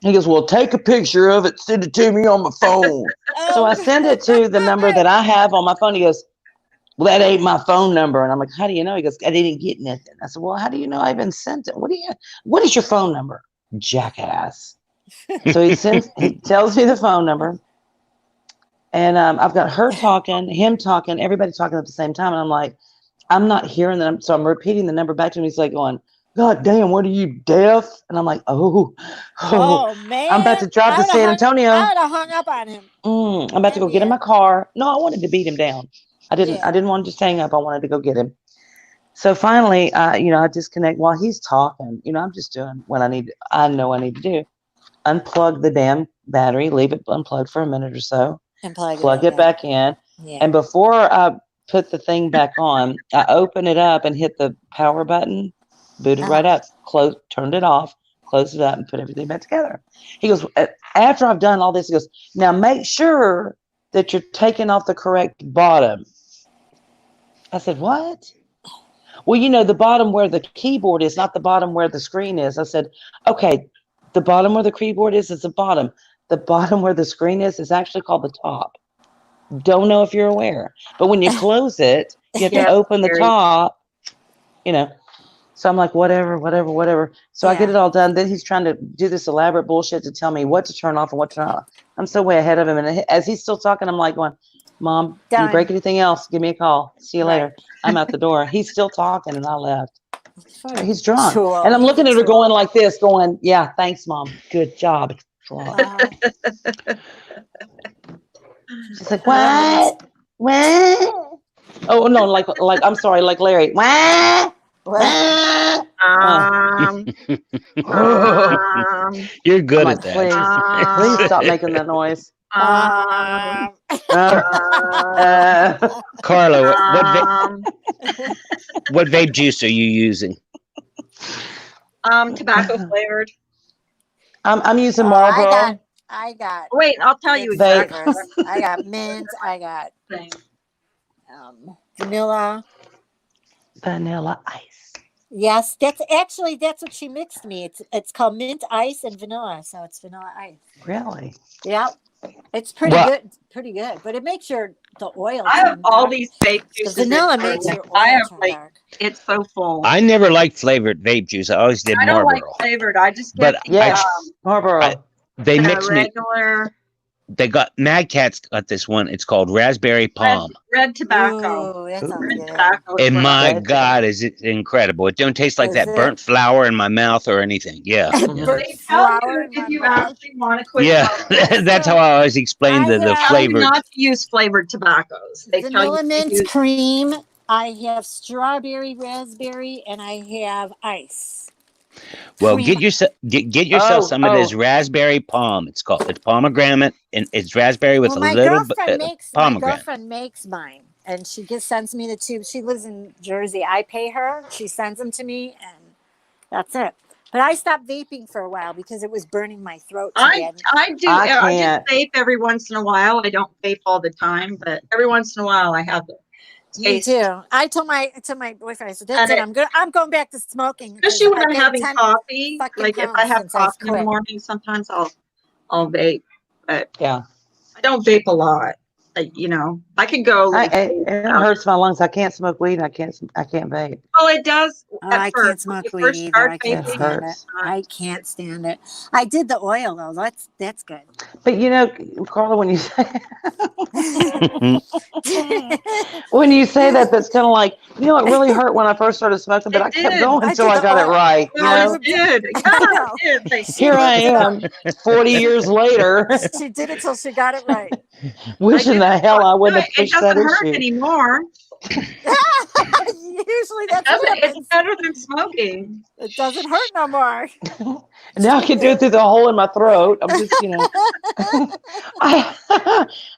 He goes, well, take a picture of it, send it to me on my phone. So I send it to the number that I have on my phone. He goes, well, that ain't my phone number. And I'm like, how do you know? He goes, I didn't get nothing. I said, well, how do you know I even sent it? What is your phone number? Jackass. So he tells me the phone number. And I've got her talking, him talking, everybody talking at the same time. And I'm like, I'm not hearing them. So I'm repeating the number back to him. He's like going, God damn, what are you, deaf? And I'm like, oh, man. I'm about to drive to San Antonio. I would have hung up on him. I'm about to go get in my car. No, I wanted to beat him down. I didn't want to just hang up. I wanted to go get him. So finally, I disconnect while he's talking. I'm just doing what I know I need to do. Unplug the damn battery, leave it unplugged for a minute or so, and plug it back in. Yeah. And before I put the thing back on, I open it up and hit the power button, booted right up, turned it off, closed it up, and put everything back together. He goes, after I've done all this, he goes, now make sure that you're taking off the correct bottom. I said, what? Well, the bottom where the keyboard is, not the bottom where the screen is. I said, okay, the bottom where the keyboard is the bottom. The bottom where the screen is actually called the top. Don't know if you're aware. But when you close it, you have to open the top, So I'm like, whatever. So I get it all done. Then he's trying to do this elaborate bullshit to tell me what to turn off and what to turn off. I'm so way ahead of him. And as he's still talking, I'm like going, Mom, if you break anything else, give me a call. See you later. I'm out the door. He's still talking and I left. He's drunk. Cool. And I'm looking at her going like this, going, yeah, thanks, Mom. Good job. She's like, what? What? Oh, no, like I'm sorry, like Larry. What? You're good at that. Please stop making that noise. Carla, what vape juice are you using? Tobacco flavored. I'm using Marlboro. I got. Wait, I'll tell you exactly. I got mint. I got vanilla. Vanilla ice. Yes, that's what she mixed me. It's called mint ice and vanilla, so it's vanilla ice. Really? Yeah, it's pretty good. Pretty good, but it makes the oil. I have all these vape juices. The vanilla makes your oil turn dark. It's so full. I never liked flavored vape juice. I always did Marlboro. I don't like flavored. I just get Marlboro. They mix regular. They got Mad Cat's got this one. It's called Raspberry Palm. Red tobacco. Ooh, that sounds good. Tobacco and my God, is it incredible! It don't taste like that burnt flour in my mouth or anything. Yeah. Burnt flour if you actually want to quit. Yeah, that's how I always explain the flavor. Not to use flavored tobaccos. They vanilla mint cream. I have strawberry, raspberry, and I have ice. Well, get yourself some of this raspberry palm. It's pomegranate, and it's raspberry with a little pomegranate. My girlfriend makes mine, and she just sends me the tube. She lives in Jersey. I pay her. She sends them to me, and that's it. But I stopped vaping for a while because it was burning my throat. I do. I just vape every once in a while. I don't vape all the time, but every once in a while I have it. Me too. I told my boyfriend, I said, that's it. I'm going back to smoking. Especially when I'm having coffee. Like if I have coffee in the morning, sometimes I'll vape. But yeah, I don't vape a lot. I could go. It hurts my lungs. I can't smoke weed. I can't vape. Oh, it does. I can't smoke weed either. I can't stand it. I can't stand it. I did the oil though. That's good. But Carla, when you say that's kind of like it really hurt when I first started smoking, but I kept going until I got it right. It did. It did. Here I am, 40 years later. She did it till she got it right. Wishing the hell I wouldn't have pushed that issue. It doesn't hurt anymore. Usually it's better than smoking. It doesn't hurt no more. Now I can do it through the hole in my throat. I'm just, I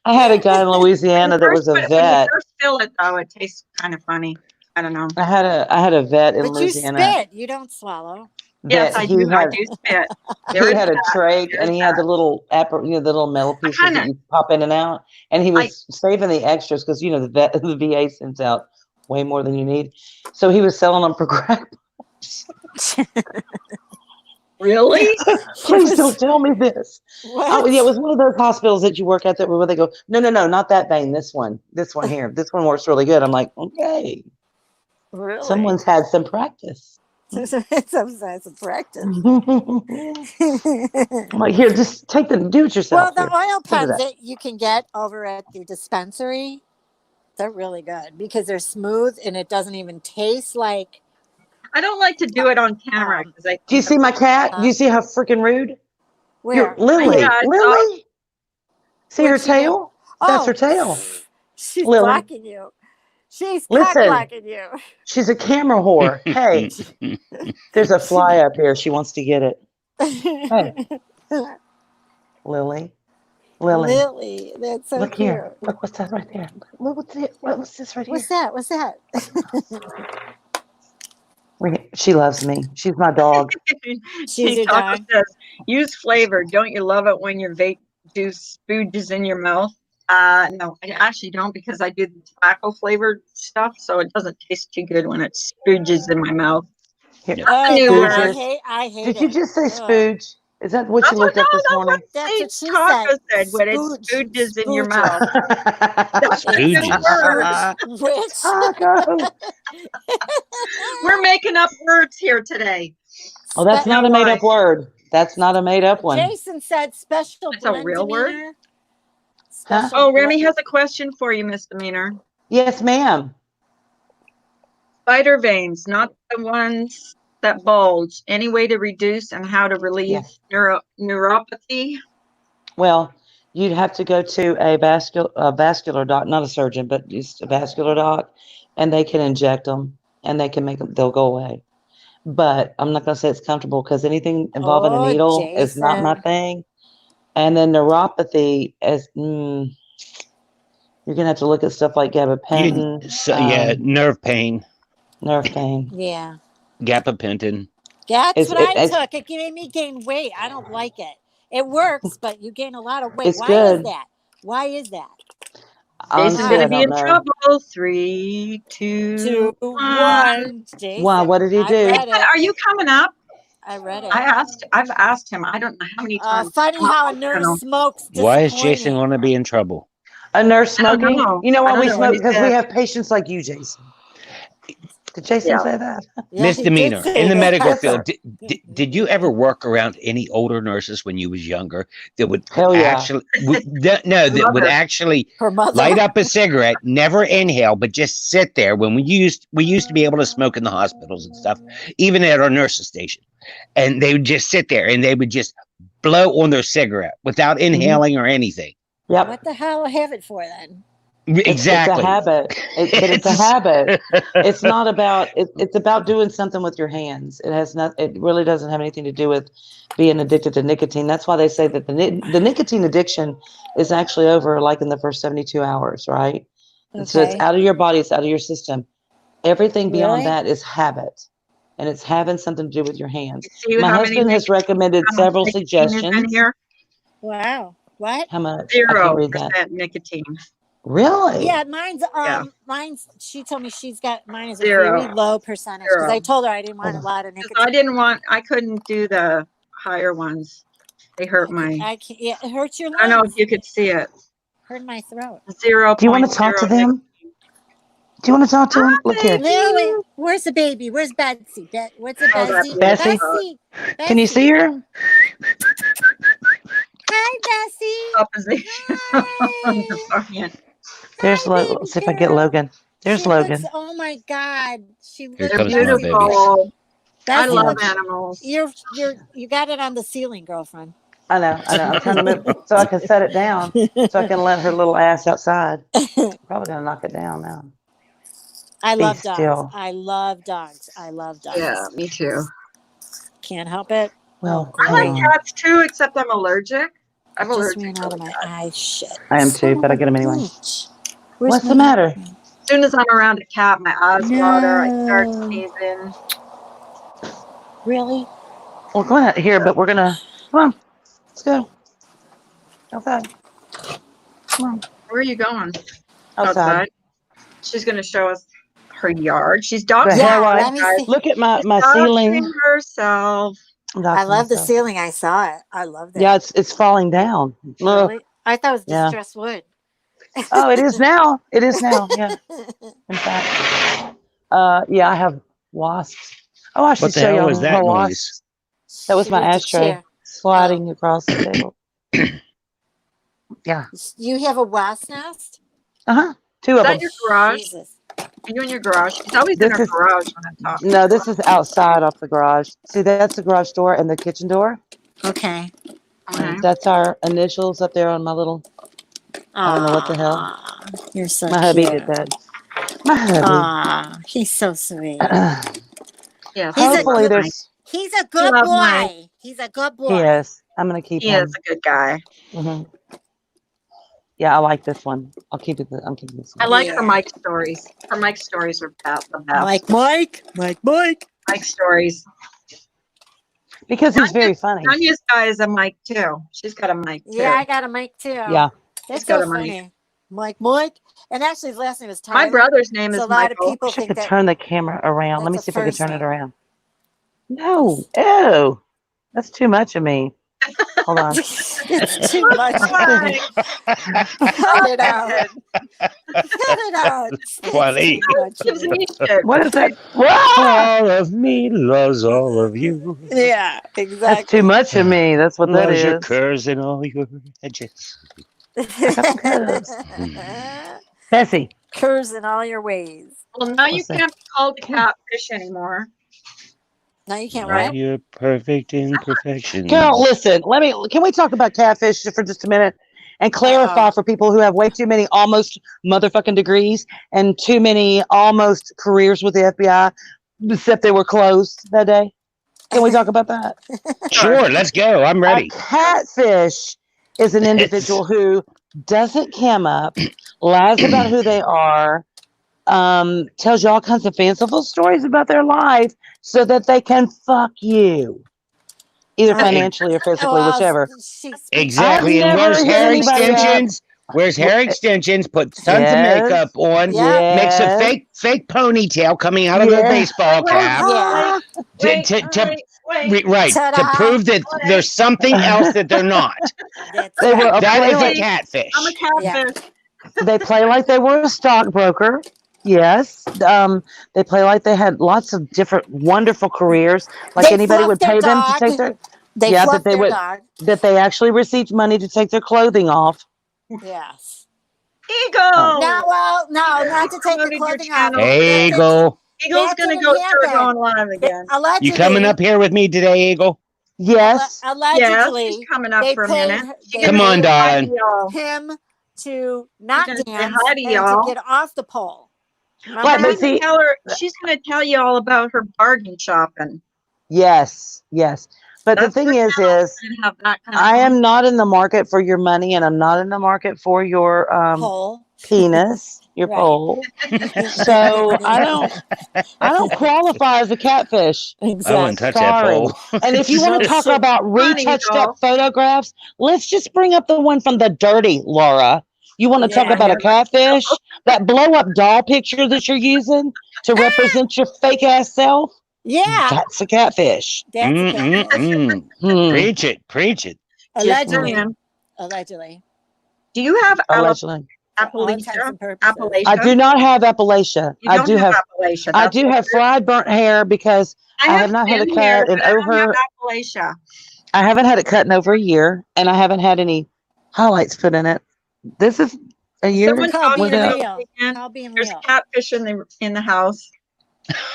had a guy in Louisiana that was a vet. When you first feel it though, it tastes kind of funny. I don't know. I had a vet in Louisiana. But you spit. You don't swallow. Yes, I do. I do spit. He had a trach, and he had the little the little metal pieces that you pop in and out. And he was saving the extras because the VA sends out way more than you need. So he was selling them for crack. Really? Please don't tell me this. What? Oh, yeah, it was one of those hospitals that you work at that where they go, no, not that vein. This one here. This one works really good. I'm like, okay, Really? someone's had some practice. Sometimes a practice. I'm like, here, just do it yourself. Well, the Here. oil Look at pens that. that you can get over at the dispensary, they're really good because they're smooth and it doesn't even taste like. I don't like to do it on camera because I Do you think see my cat? Do you see how freaking rude? Where? Lily. Yeah, I saw- Lily? See her What'd she do? tail? That's her tail. She's Lily. blocking you. She's cock Listen. blocking you. She's a camera whore. Hey, there's a fly up here. She wants to get it. Hey, Lily. Lily, that's so Look cute. here. Look what's that right there. Look what's this right What's here. that? What's that? She loves me. She's my dog. She's your Taco dog. says, use flavor. Don't you love it when your vape juice spooges in your mouth? No, I actually don't because I do the tobacco flavored stuff, so it doesn't taste too good when it spooges in my mouth. Here. Oh New God, word. I hate Did it. you just say Ugh. spooge? Is that what Oh, you looked up this morning? That's what she Taco said. said when it Spooge. spooges in your Spooges. mouth. That's a new Spooges. word. Which Taco. We're making up words here today. Oh, that's not a made up word. That's not a made up one. Jason said special That's a blend real word? demeanor. Huh? Oh, Remy has a question for you, Misdemeanor. Yes, ma'am. Spider veins, not the ones that bulge. Any way to reduce and how to relieve neuropathy? Well, you'd have to go to a vascular doc, not a surgeon, but just a vascular doc, and they can inject them and they can make them, they'll go away. But I'm not going to say it's comfortable because anything involving a needle is not my thing. And then neuropathy is, you're going to have to look at stuff like gabapentin. Nerve pain. Nerve pain. Yeah. Gabapentin. That's what I took. It made me gain weight. I don't like it. It works, but you gain a lot of weight. Why is that? Jason's going to be in trouble. 3, 2, 1. Jason, why? What did he do? Are you coming up? I read it. I've asked him. I don't know how many times. Funny how a nurse smokes. Why is Jason going to be in trouble? A nurse smoking? You know why we smoke? Because we have patients like you, Jason. Did Jason say that? Misdemeanor in the medical field. Did you ever work around any older nurses when you was younger that would actually light up a cigarette, never inhale, but just sit there when we used to be able to smoke in the hospitals and stuff, even at our nurses station, and they would just sit there and they would just blow on their cigarette without inhaling or anything. Yep. What the hell have it for then? It's Exactly. a habit. It's a habit. It's not about. It's about doing something with your hands. It has not. It really doesn't have anything to do with being addicted to nicotine. That's why they say that the nicotine addiction is actually over like in the first 72 hours, right? Okay. So it's out of your body. It's out of your system. Everything beyond that is habit, and it's having something to do with your hands. My husband has recommended several suggestions. Wow. What? How much? 0% nicotine. Really? Yeah, mine's. She told me mine is a very low percentage because I told her I didn't want a lot of nicotine. I couldn't do the higher ones. They hurt it hurts your lungs. I don't know if you could see it. Hurt my throat. 0. Do you want to talk to them? Do you want to talk to them? Look here. Lily, where's the baby? Where's Betsy? What's a Betsy? Bessie? Can you see her? Hi, Bessie. Hi. There's Logan. Let's see if I get Logan. There's Logan. Oh my God, they're beautiful. I love animals. You got it on the ceiling, girlfriend. I know. I'm trying to move so I can set it down so I can let her little ass outside. Probably gonna knock it down now. I love dogs. I love dogs. Yeah, me too. Can't help it. Well, I like cats too, except I'm allergic. I'm allergic. Ran out of my eyes. Shit. I am too, but I get them anyway. What's the matter? As soon as I'm around a cat, my eyes water. I start sneezing. Really? Well, go ahead here, but we're gonna come on. Let's go. Outside. Come on. Where are you going? Outside. She's gonna show us her yard. She's dog Look at my ceiling. herself. I love the ceiling. I saw it. I love that. Yeah, it's falling down. Ugh. Really? I thought it was Yeah. distressed wood. Oh, it is now. It is now. Yeah. In fact, yeah, I have wasps. Oh, I should What the show hell y'all was that my noise? wasps. That was She my moved the ashtray chair. sliding across the table. Yeah. You have a wasp nest? Uh-huh. 2 Is of that them. your garage? Jesus. Are you in your garage? She's always in This her is garage when I'm talking. no, this is outside off the garage. See, that's the garage door and the kitchen door. Okay. Okay. And that's our initials up there on my little. I don't know what the hell. Aw, you're so My hubby cute. did that. My hubby. Aw, he's so sweet. Yes. He's a Hopefully good, there's. he's a good love boy. Mike. He's a good He boy. is. I'm gonna keep He him. is a good guy. Hmm. Yeah, I like this one. I'll keep it. I'm keeping this I one. like Yeah. her Mike stories. Her Mike stories are about the best. Mike. Mike stories. Because he's very funny. Tanya's guy is a Mike too. She's got a Mike too. Yeah, I got a Mike too. Yeah. That's She's got so a Mike. funny. Mike. And actually his last name is Tyler. My brother's name So is a lot of Michael. people Wish I think could that turn the camera around. Let me that's see a if I can first turn it name. around. No. Ew. That's too much of me. Hold on. It's too much. Mike. Cut it out. Cut it out. Funny. It's too much Gives of me. me shit. What is that? Whoa! All of me loves all of you. Yeah, That's exactly. too much of me. That's what that Loves your is. curves and all your edges. I got some curves. Bessie. Curves in all your ways. Well, now you What's that? can't be called a catfish anymore. No, you can't All write. your perfect imperfections. Carol, listen. Can we talk about catfish for just a minute and clarify for people who have way too many almost motherfucking degrees and too many almost careers with the FBI, except they were closed that day? Can we talk about that? Sure, let's go. I'm A ready. catfish is an individual who doesn't cam up, lies about who they are, tells you all kinds of fanciful stories about their life so that they can fuck you, either financially or physically, whichever. Exactly. I've And never wears hit hair anybody up. extensions. Wears hair extensions. Puts tons of Yes. makeup on. Yeah. Makes a Yes. fake ponytail coming out of Yeah. a baseball cap. Yeah. Wait, Right. To Ta-da. prove that there's something else that they're not. That's They were a That play is a like, catfish. I'm a catfish. they play like they were a stockbroker. Yes. They play like they had lots of different wonderful careers. Like They anybody fluff would their pay them to dog. take their They Yeah, fluff that they their would- dog. that they actually received money to take their clothing off. Yes. Eagle. No, not to take the Promoted your clothing off. channel. Hey, Eagle. Eagle's that gonna didn't go start happen. going live again. Allegedly, You coming up here with me today, Eagle? Yes. Yes, Allegedly, she's coming up they for a paid minute. her- She's they Come gonna on, say hi to darling. y'all. him to not gonna say dance hi to and y'all. to get off the pole. Right, Remember? but see, She's gonna tell you all about her bargain shopping. yes. But That's the thing her is, channel. Gonna have that kind of I am not in the market for your money, and I'm not in the market for your Pole. penis, your Right. pole. So I don't qualify as a catfish. I wouldn't touch that Sorry. pole. And if you want to talk So about funny, retouched though. up photographs, let's just bring up the one from the dirty Laura. You want to talk Yeah. about a catfish? That blow up doll picture that you're using to represent your fake ass self? Yeah, That's a catfish. that's a catfish. Hmm. Preach it. Allegedly. saying. Allegedly. Do you have Allegedly. All intents Appalachia? and purposes. Appalachia? I do not have Appalachia. You I don't do have Appalachia. I That's do what have it is. fried burnt hair because I have not had a thin hair, cut in but I don't have over Appalachia. I haven't had it cut in over a year, and I haven't had any highlights put in it. This is a year. Someone Call told being me ago. this real. weekend, Call being there's real. catfish in the house.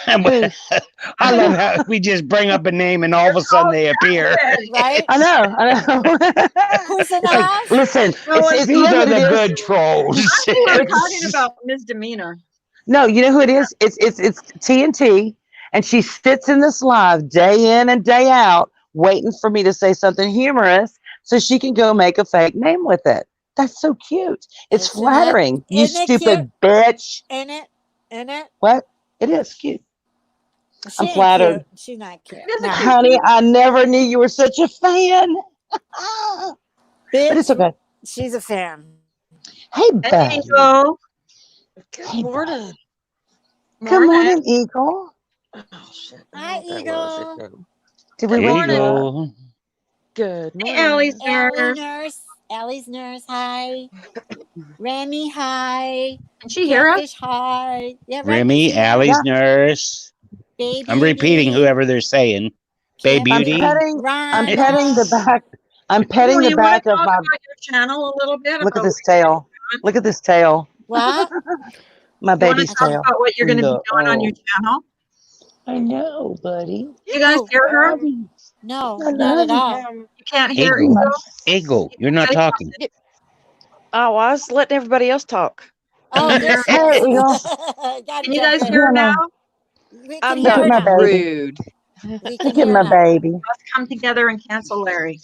I love how we just bring up a name and all of a sudden they appear. Right? I know. Who's in the Like, house? listen, No, it's These you know are what it the is? good trolls. I'm talking about misdemeanor. No, you know who it is? It's TNT, and she sits in this live day in and day out, waiting for me to say something humorous so she can go make a fake name with it. That's so cute. It's Isn't it? flattering. You Isn't it stupid cute? bitch. In it? What? It is cute. She I'm ain't flattered. cute. She's not cute. It is a No. cute Honey, I never knew you were such a fan. But it's Bitch, okay. she's a fan. Hey, Hey, buddy. Eagle. Hey, Good morning. buddy. Good morning, Eagle. Oh, shit. Hi, Eagle. Did we Good wake morning. you up? Eagle. Good Hey, morning. Allie's Allie nurse. nurse. Allie's nurse. Hi. Remy. Hi. Can she hear us? Catfish. Hi. Yeah, Remy's Remy, here. Allie's nurse. Baby. I'm repeating whoever they're saying. Bay Catfish, Beauty. I'm Ron, petting the Ron. back. I'm petting Well, the you want back to of talk my. about your channel a little bit? Look at About this tail. Look at this tail. What? My you want to baby's talk tail. about what you're going to be No. doing on your channel? I know, buddy. You guys Oh, hear her? no, I not at love all. You can't hear Eagle. Eagle? Eagle, you're not Say talking. something. Oh, I was letting everybody else talk. Oh, there she Hey, is. Eagle. Gotta Can you jump guys in. hear her Yeah, now? We can I'm hear Look her at my now. baby. rude. We can Look at hear my her now. baby. Let's come together and cancel Larry.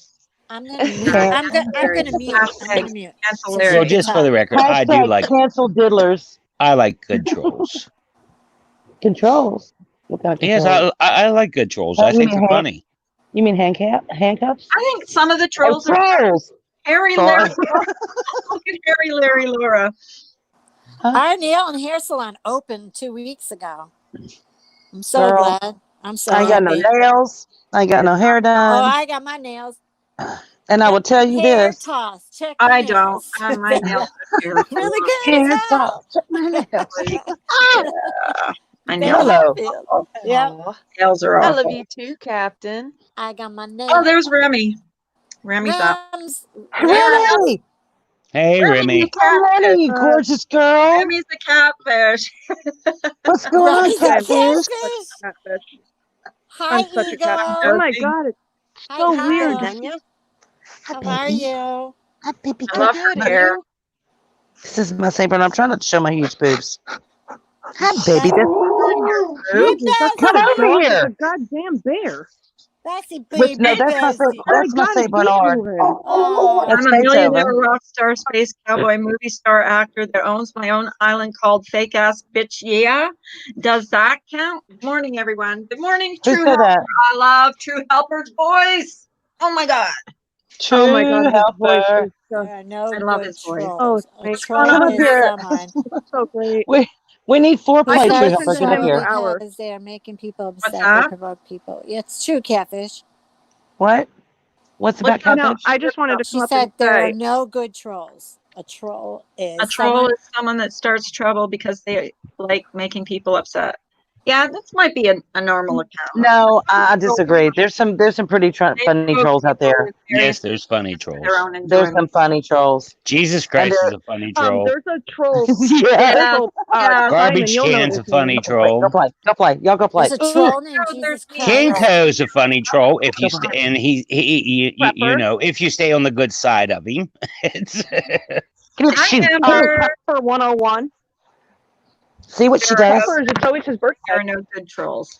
I'm gonna mute. Can't. I'm gonna mute. I'm gonna mute. Cancel So she Larry. Well, can just for the talk. record, I do Hashtag like cancel diddlers. good trolls. Controls. What kind of Yes, controls? I like good trolls. Oh, I you think mean they're funny. You mean handcuffs? I think some of the Oh, trolls are trolls. Harry Sorry. Larry. Look at Harry Larry Laura. Our nail and hair salon opened 2 weeks ago. I'm so Girl, glad. I'm so I ain't got no happy. nails. I ain't got no hair Oh, done. I got my nails. And I will tell you Hair this. toss. Check my I nails. don't. My nails are beautiful. Really good Hair as hell. toss. My nails. Yeah. My They nails, Hello. feel. Yep. Aw. nails are I awful. love you too, Captain. I got my nails. Oh, there's Remy. Remy's up. Rams. Remy. Hey, Remy's Remy. the Oh, Lenny, catfish. you gorgeous girl. Remy's the catfish. What's going on, Remy's a catfish? catfish. Catfish. Hi, I'm such a cat. Eagle. Oh my god, it's Hi, so Eagle. weird. Danya. How are you? Hi, baby. I love Good. her And hair. you? This is my saber, and I'm trying not to show my huge boobs. Hi, baby. Hi, Jesus, that's Come not a over dog, here. it's a goddamn bear. Bessie, Which, no, baby, that's my Bessie. Oh my That's my god, Saint it's Bernard. Beethoven. Oh, That's I'm a millionaire Beethoven. rock star space cowboy movie star actor that owns my own island called Fake Ass Bitch. Yeah. Does that count? Good morning, everyone. Good morning, Who True said Helper. that? I love True Helper's voice. Oh my God. True Oh my god, his voice helper. is just there are no I love good his voice. trolls. A thank troll Come up is here. someone so great. We need who foreplay, I could True starts listen Helper. to Get up him trouble here. for hours. because they are making people What's upset. They that? provoke people. It's true, catfish. What? What's about What's up? No, catfish? I just wanted to She come up and said there are say, no good trolls. A troll A is troll someone. is someone that starts trouble because they like making people upset. Yeah, this might be a normal account. No, I disagree. There's some pretty They funny provoke trolls out people there. with various Yes, there's funny for trolls. their own There's enjoyment. some funny trolls. Jesus Christ is a funny troll. there's a troll. Yeah. Yeah, Troll, yeah. Garbage Simon, you'll know Can's this a funny name. Go troll. play. Go play. Y'all go play. There's a troll named No, there's Jesus me. Christ. Kinko's a funny troll if you Come stay, and you Pepper. know, if you stay on the good side of him. It's Give me Hi, shoot. Amber. Pepper 101. See what she There are does? Pepper, it's always his birthday. There are no good trolls.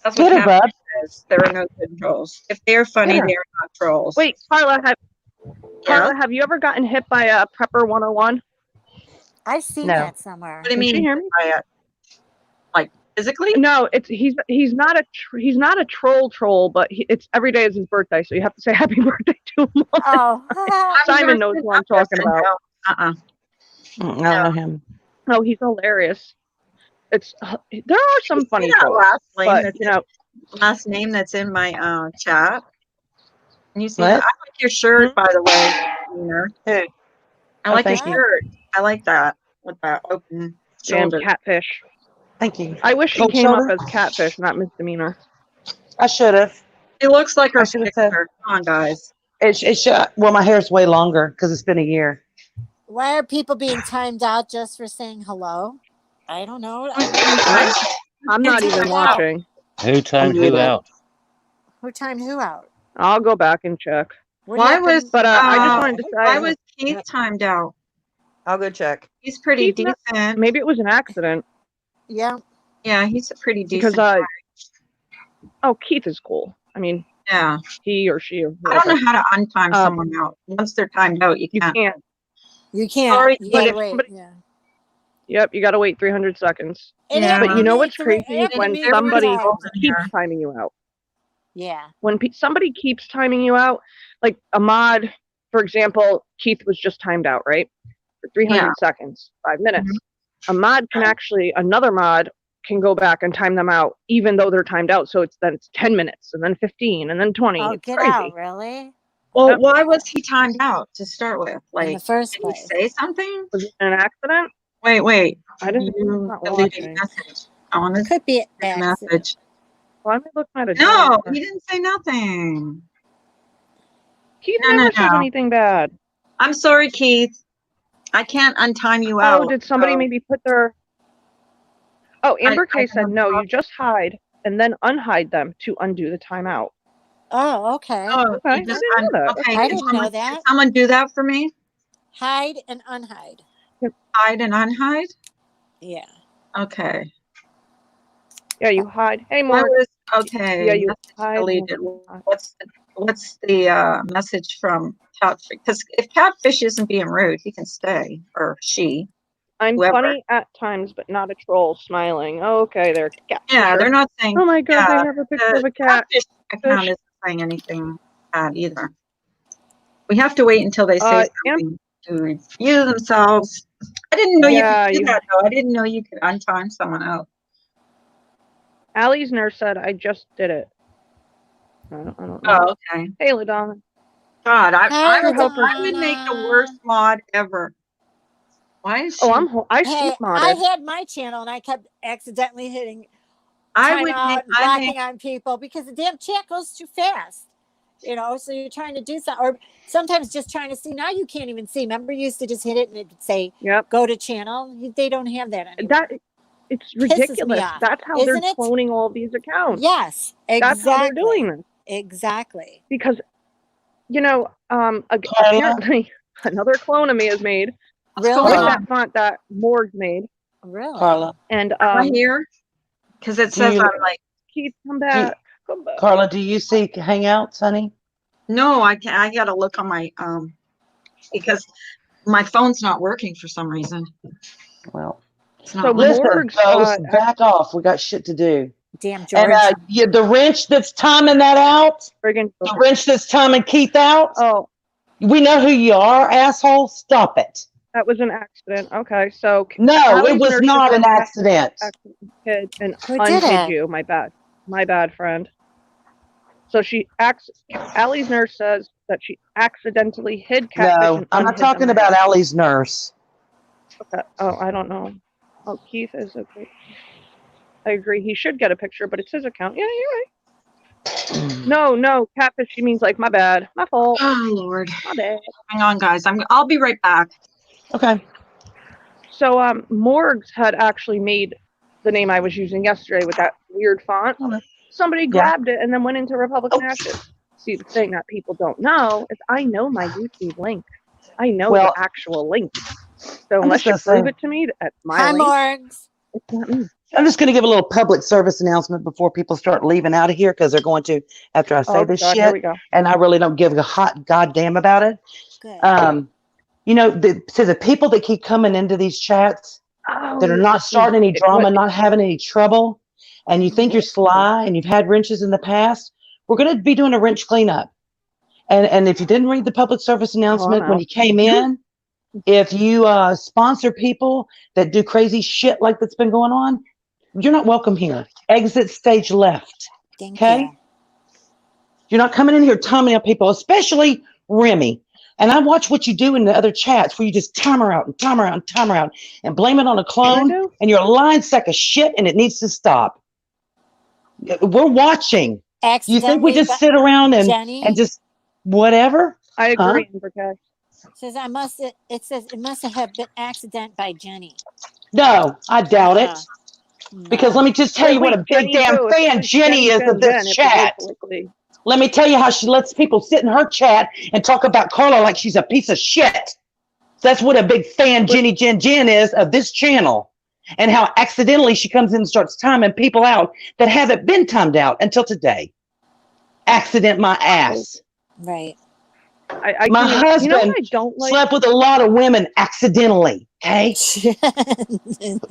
That's what Get her, bud. Catfish says. There are no good trolls. If they're funny, Get her. they're not trolls. Wait, Carla, Yeah? have you ever gotten hit by a Prepper 101? I've seen No. that somewhere. What do you Can she mean? hear me? By it? Like physically? No, he's not a troll, but it's every day is his birthday, so you have to say happy birthday to him. Oh, I've Simon never knows seen who I'm that talking person, about. no. I don't know him. No, he's hilarious. There are some funny that trolls, but last name that's in my chat. Can you see What? that? I like your shirt, by the way, Wiener. Who? I like your thank you. shirt. I like that with that open damn shoulder. catfish. Thank you. I wish he Cold came shoulder? up as catfish, not misdemeanor. I should have. It looks like her I should have said. picture. Come on, guys. It should. Well, my hair's way longer because it's been a year. why are people being timed out just for saying hello? I don't know. I'm not even watching. who timed who muted. out? Who timed who out? I'll go back and check. What Why happened? was But I just wanted to why say, was Keith timed out? I'll go check. He's pretty Keith, decent. maybe it was an accident Yeah. Yeah, he's a pretty decent. because Keith is cool. I mean, yeah. he or she or I don't whoever. know how to untime someone out. Once they're timed out, you You can't. can't. You can't. Sorry, You but gotta if wait. somebody- Yeah. Yep, you got to wait 300 seconds. Yeah. But you know what's Three- crazy is when three somebody times. keeps timing you out. Yeah. When somebody keeps timing you out, like a mod, for example, Keith was just timed out, right? For 300 seconds, 5 minutes. Mhm. A mod can another mod can go back and time them out, even though they're timed out. So it's 10 minutes and then 15 and then 20. Oh, It's get crazy. out, really? Well, Yep. why was he timed out to start with? In the Like, first did he place. say something? Was it an accident? Wait. I didn't. You Not deleted watching. a message. I want to Could be see the accident. message. Well, I'm looking at a No, dog. he didn't say nothing. Keith No, never says no. anything bad. I'm sorry, Keith. I can't untime you Oh, out. did somebody so maybe put their? Oh, Amber I K said don't no. know. You just hide and then unhide them to undo the timeout. Oh, okay. Oh, Okay, I you just didn't know that. okay. I can didn't know that. Can someone do that for me? Hide and unhide. Hide and unhide. Yeah. Okay. Yeah, you hide. Hey, Where Mark. was okay? Yeah, you message hide. deleted. What's the message from Catfish? Because if Catfish isn't being rude, he can stay, or she. I'm whoever. funny at times, but not a troll. Smiling. Oh, okay, there. Cat Yeah, picture. they're not saying. Oh my God, yeah, they have a picture the of a cat. Catfish account isn't saying anything bad either. We have to wait until they say something to review themselves. I didn't know Yeah, you could do you- that though. I didn't know you could untime someone out. Allie's nurse said I just did it. I don't know. Oh, okay. Hey, LaDonna. God, Hi, I would LaDonna. make the worst mod ever. Why is she? Oh, I Hey, sleep modded. I had my channel and I kept accidentally hitting I time would out make. and blocking on people because the damn chat goes too fast. You know, so you're trying to do something, or sometimes just trying to see. Now you can't even see. Remember, you used to just hit it and it'd say, Yep. "Go to channel." They don't have that anymore. That it's Pisses me ridiculous. off, That's how isn't they're it? cloning all of these accounts. Yes, exactly. That's how they're doing this. Exactly. Because, apparently another clone of me is made. Really? With that font that Morg made. Really? Carla, And Am I here? Because it says you- I'm like. Keith, come back. Come back. Carla, do you see Hangouts, honey? No, I can't. I gotta look on my because my phone's not working for some reason. Well, It's So not. listen, Morg's, folks, back off. We got shit to do. Damn George. And the wrench that's timing that out, friggin' the wrench that's timing Keith out, Oh, we know who you are, asshole. Stop it. that was an accident. Okay, so No, Allie's it was nurse not said an Cat accident. hid and Who did undid it? you. My bad, friend. So Allie's nurse says that she accidentally hid Catfish. No, and I'm not unhid talking them. about Allie's nurse. Okay. Oh, I don't know. Oh, Keith is okay. I agree. He should get a picture, but it's his account. Yeah, you're right. No, Catfish. She means like my bad, my fault, Oh Lord. my bad. Hang on, guys. I'll be right back. Okay. So Morgs had actually made the name I was using yesterday with that weird font. Okay. Somebody Yeah. grabbed it and then went into Republican Oh. Ashes. See, the thing that people don't know is I know my YouTube link. I know Well, the actual link. So I'm unless just you gonna prove say- it to me, that's my Hi, link. Morgs. It's not me. I'm just going to give a little public service announcement before people start leaving out of here because they're going to after I say Oh, this God, shit. here we go. And I really don't give a hot goddamn about it. Good. So the people that keep coming into these chats that are Oh, not starting any drama, what- not having any trouble, and you think you're sly and you've had wrenches in the past, we're going to be doing a wrench cleanup. And if you didn't read the public service announcement when out. you came in, if you sponsor people that do crazy shit like that's been going on, you're not welcome here. Exit stage left. Thank Okay? you. You're not coming in here timing out people, especially Remy. And I watch what you do in the other chats where you just time her out and time her out and time her out and blame it on a clone. do? And you're a lying sack of shit and it needs to stop. We're watching. You think we just sit around Jenny? and just whatever? I agree, Huh? Amber Cash. Says it says it must have been accident by Jenny. No, I doubt it. No. Because let me just tell you what a big Jenny damn too. If it fan was Jenny is Jen, of this it chat. was likely. Let me tell you how she lets people sit in her chat and talk about Carla like she's a piece of shit. That's what a big fan Jenny Jen is of this channel. And how accidentally she comes in and starts timing people out that haven't been timed out until today. Accident my ass. Right. I My can't- husband you know what I don't like? slept with a lot of women accidentally. Okay?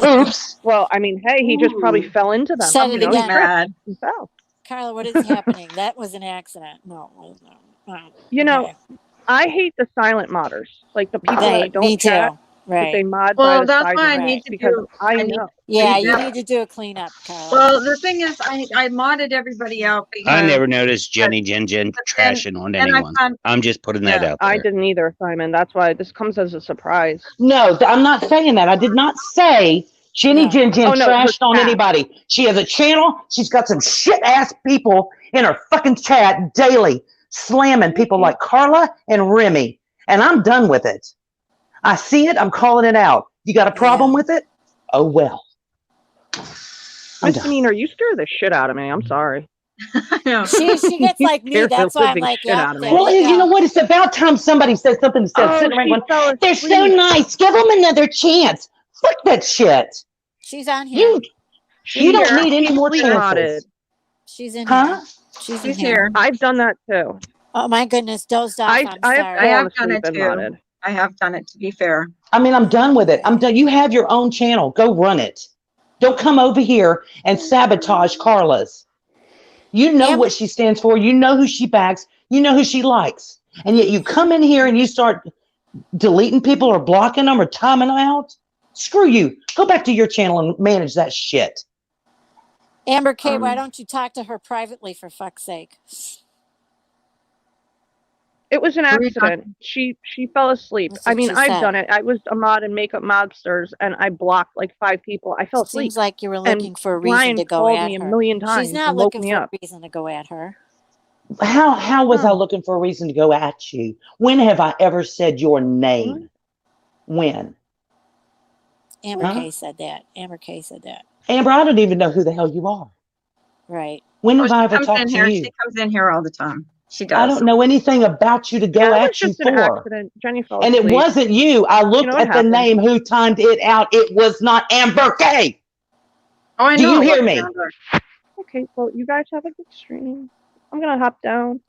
Oops. Well, I mean, hey, he just probably fell into them. Said it You know, he again. tripped Mad. and fell. Carla, what is happening? That was an accident. No. You know, Okay. I hate the silent modders, like the people Right, that don't me chat. too. But they Right. mod by Well, the that's side why I line need to because do. I I need. know. Yeah, need you to- need to do a cleanup, Carla. Well, the thing is, I modded everybody out I because never noticed Jenny Jen Jen but then- trashing on then I anyone. found I'm just putting that out I there. didn't either, Simon. That's why this comes as a surprise. No, I'm not saying that. I did not say Jenny No. Jen Jen Oh, no, her trashed on cat. anybody. She has a channel. She's got some shit ass people in her fucking chat daily slamming people like Carla and Remy. And I'm done with it. I see it. I'm calling it out. You got a problem Yeah. with it? Oh, well. I'm done. Misdemeanor, you scare the shit out of me. I'm sorry. I know. She gets like me. Scared the That's why I'm living like, shit yeah, out of me. there Well, you you know go. what? It's about time somebody said something instead of Oh, sitting around she going, fell they're so asleep. nice. Give them another chance. Fuck that shit. She's on here. You She's don't here. need any She's more sleep chances. modded. She's in Huh? here. She's in He's here. here. I've done that too. Oh my goodness, dozed off. I I'm have I sorry. have fallen done asleep it and too. modded. I have done it. To be fair, I mean, I'm done with it. I'm done. You have your own channel. Go run it. Don't come over here and sabotage Carla's. You know Amber- what she stands for. You know who she backs. You know who she likes. And yet you come in here and you start deleting people or blocking them or timing them out. Screw you. Go back to your channel and manage that shit. Amber K, why Um, don't you talk to her privately for fuck's sake? It was an Were you talking- accident. She fell asleep. That's I what mean, she I've said. done it. I was a mod in Makeup Mobsters, and I blocked like 5 people. I fell asleep. Seems like you were And looking for a reason Brian to go called at me a her. million times She's not and woke looking me for up. a reason to go at her. How was I Huh. looking for a reason to go at you? When have I ever said your name? When? Amber Huh? K said that. Amber K said that. Amber, I don't even know who the hell you are. Right. When oh, have she I ever comes talked in to here. you? She comes in here all the time. She does. I don't know anything about you to go Yeah, it was at you just an for. accident. Jenny fell And asleep. it wasn't you. I looked know, it at the happens. name who timed it out. It was not Amber K. Oh, I Do know. you it hear wasn't me? Amber. Okay, well, you guys have a good stream. I'm gonna hop down.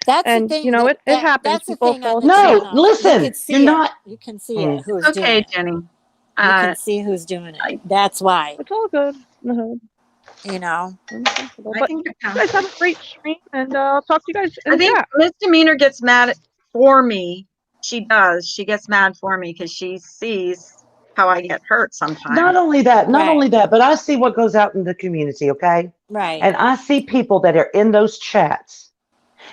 That's And, the thing. you know, that, it happens. That's the People thing fall on the No, channel. listen, You can see you're it. not. You can see it. Who's It's doing okay, it. Jenny. You can see who's doing it. That's why. It's all good in the hood. You know. I'm comfortable. I But think you you're guys have a great stream, and I'll talk to you guys in I think chat. Misdemeanor gets mad for me. She does. She gets mad for me because she sees how I get hurt sometimes. Not only that, Right. but I see what goes out in the community, okay? Right. And I see people that are in those chats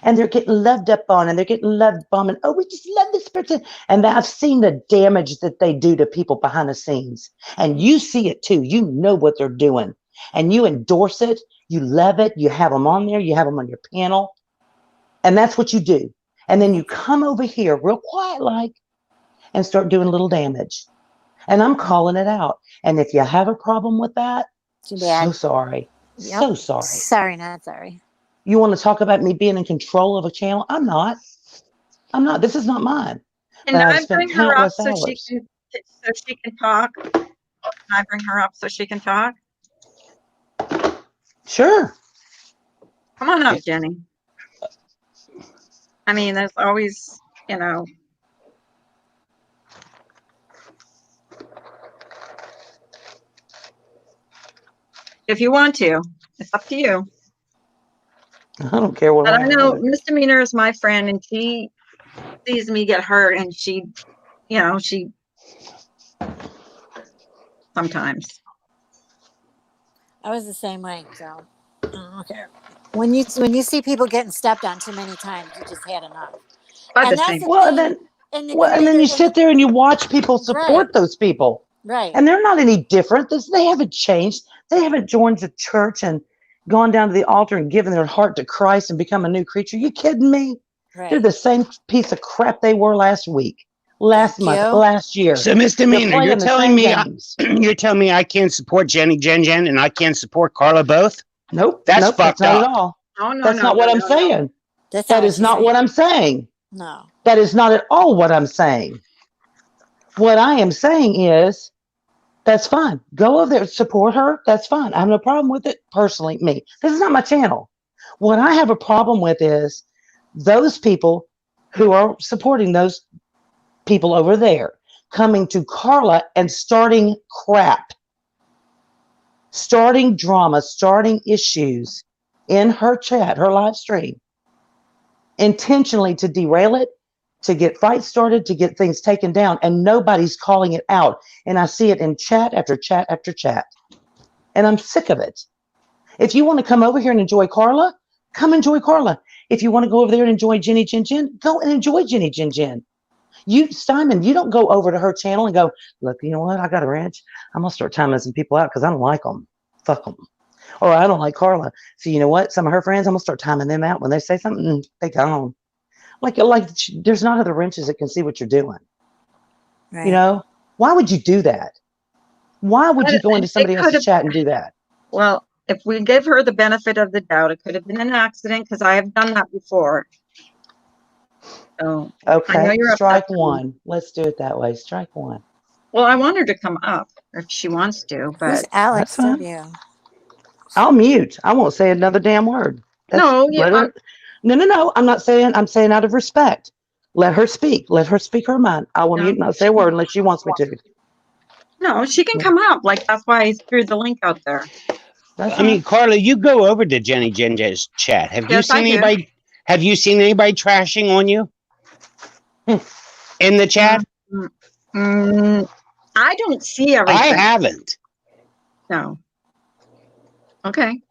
and they're getting loved up on and they're getting loved bombing. Oh, we just love this person. And I've seen the damage that they do to people behind the scenes. And you see it too. You know what they're doing. And you endorse it. You love it. You have them on there. You have them on your panel. And that's what you do. And then you come over here real quiet like and start doing a little damage. And I'm calling it out. And if you have a problem with that, Too bad. so sorry. Yep. So sorry. Sorry, not sorry. You want to talk about me being in control of a channel? I'm not. I'm not. This is not mine. And But I've I spent bring her up countless so hours. she can talk. Can I bring her up so she can talk? Sure. Come on up, Jenny. I mean, there's always, if you want to, it's up to you. I don't care what But I know want. Misdemeanor is my friend and she sees me get hurt and she sometimes. I was the same way. So okay. When you see people getting stepped on too many times, you just had enough. But And the that's same. the Well, and thing. then, in the well, and then you creator- sit there and you watch people support Right. those people. Right. And they're not any different. They haven't changed. They haven't joined the church and gone down to the altar and given their heart to Christ and become a new creature. You kidding me? Right. They're the same piece of crap they were last week, last Thank month, you. last year. So Misdemeanor, playing you're the telling same me games. you're telling me I can't support Jenny Jen Jen and I can't support Carla both? Nope. That's nope, fucked not up. at all. Oh, no, That's no, not no, what no, I'm no. saying. That's That not is not what I'm saying. No. That is not at all what I'm saying. What I am saying is, that's fine. Go over there, support her. That's fine. I have no problem with it personally. Me. This is not my channel. What I have a problem with is those people who are supporting those people over there coming to Carla and starting crap, starting drama, starting issues in her chat, her live stream, intentionally to derail it to get fights started, to get things taken down, and nobody's calling it out. And I see it in chat after chat after chat. And I'm sick of it. If you want to come over here and enjoy Carla, come enjoy Carla. If you want to go over there and enjoy Jenny Jen Jen, go and enjoy Jenny Jen Jen. You, Simon, you don't go over to her channel and go, look, you know what? I got a wrench. I'm going to start timing some people out because I don't like them. Fuck them. Or I don't like Carla. So you know what? Some of her friends, I'm going to start timing them out. When they say something, they gone. Like there's not other wrenches that can see what you're doing. Right. You know? Why would you do that? Why would you go into somebody else's chat and do that? Well, if we give her the benefit of the doubt, it could have been an accident because I have done that before. So I know Okay, you're strike upset. one. Let's do it that way. Strike one. Well, I want her to come up if she wants to, Who's but Alex That's fine. W? I'll mute. I won't say another damn word. no, Let her. No. I'm not saying. I'm saying out of respect. Let her speak. Let her speak her mind. I will No, mute and not say a word unless she wants me to. no, she can come up. Like that's why I threw the link out there. That's I mean, Carla, you go over to Jenny Jen's chat. Have you Yes, I seen do. anybody? Have you seen anybody trashing on you in the chat? I don't see everything. I haven't. No. Okay.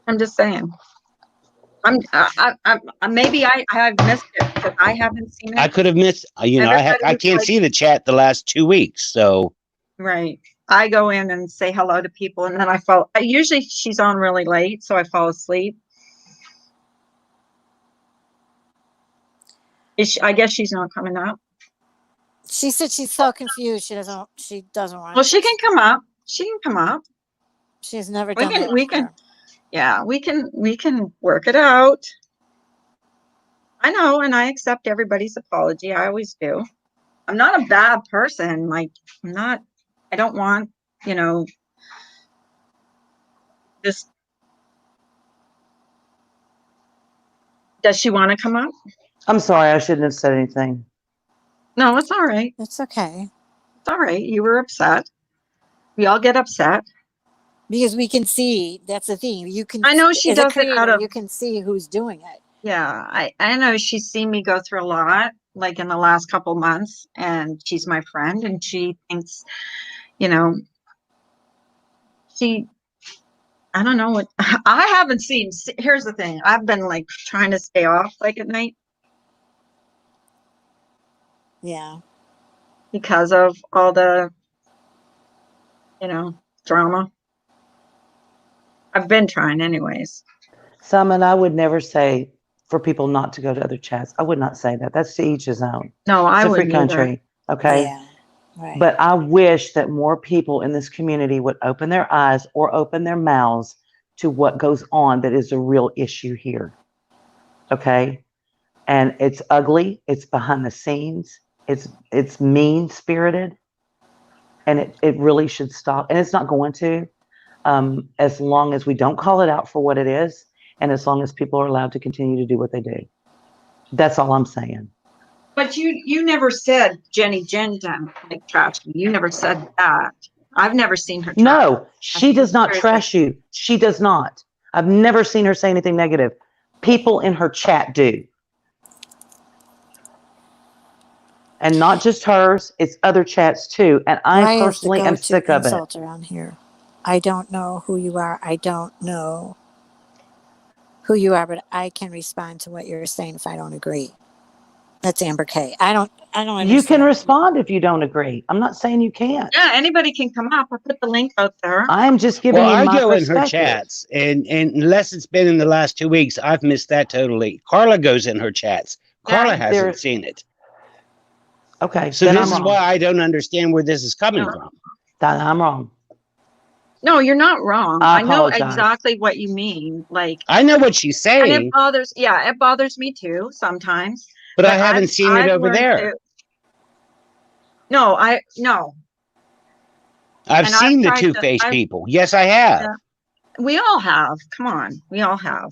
I'm just saying. Maybe I have missed it because I haven't seen it. I could have missed. You know, I Everybody's can't like- see the chat the last 2 weeks. So Right. I go in and say hello to people, and then usually she's on really late, so I fall asleep. I guess she's not coming up. She said she's so confused. She doesn't want. Well, she can come up. She can come up. She's never We done can- that. we can- before. Yeah, we can work it out. I know, and I accept everybody's apology. I always do. I'm not a bad person. Like, I don't want, this. Does she want to come up? I'm sorry. I shouldn't have said anything. No, it's all right. It's okay. It's all right. You were upset. We all get upset. Because we can see, that's the thing. You can. I know she as a does it out creator, of. You can see who's doing it. Yeah, I know she's seen me go through a lot, like in the last couple months, and she's my friend, and she thinks, I don't know what, I haven't seen, here's the thing, I've been like trying to stay off like at night Yeah. because of all the, drama. I've been trying anyways. Simon, I would never say for people not to go to other chats. I would not say that. That's to each his own. No, I It's a wouldn't free either. country. Okay. Yeah. Right. But I wish that more people in this community would open their eyes or open their mouths to what goes on that is a real issue here. Okay. And it's ugly. It's behind the scenes. It's mean spirited. And it really should stop. And it's not going to, as long as we don't call it out for what it is. And as long as people are allowed to continue to do what they do. That's all I'm saying. But you never said Jenny Jen like trash me. You never said that. I've never seen her trash. No, she does not trash you. She does not. I've never seen her say anything negative. People in her chat do. And not just hers, it's other chats too. And I personally am sick of it. Around here. I don't know who you are. I don't know who you are, but I can respond to what you're saying if I don't agree. That's Amber K. I don't understand. You can respond if you don't agree. I'm not saying you can't. Yeah, anybody can come up. I put the link out there. I'm just giving you I my go in her perspective. chats, and unless it's been in the last 2 weeks, I've missed that totally. Carla goes in her chats. Carla hasn't seen it. Okay. So this is why I don't understand where this is coming from. I'm wrong. No, you're not wrong. I know apologize. exactly what you mean. Like, I know what she's and saying, it bothers me too sometimes. but I haven't seen it over there. No. I've and seen the tried two-faced people. Yes, I have. Yeah. We all have. Come on. We all have.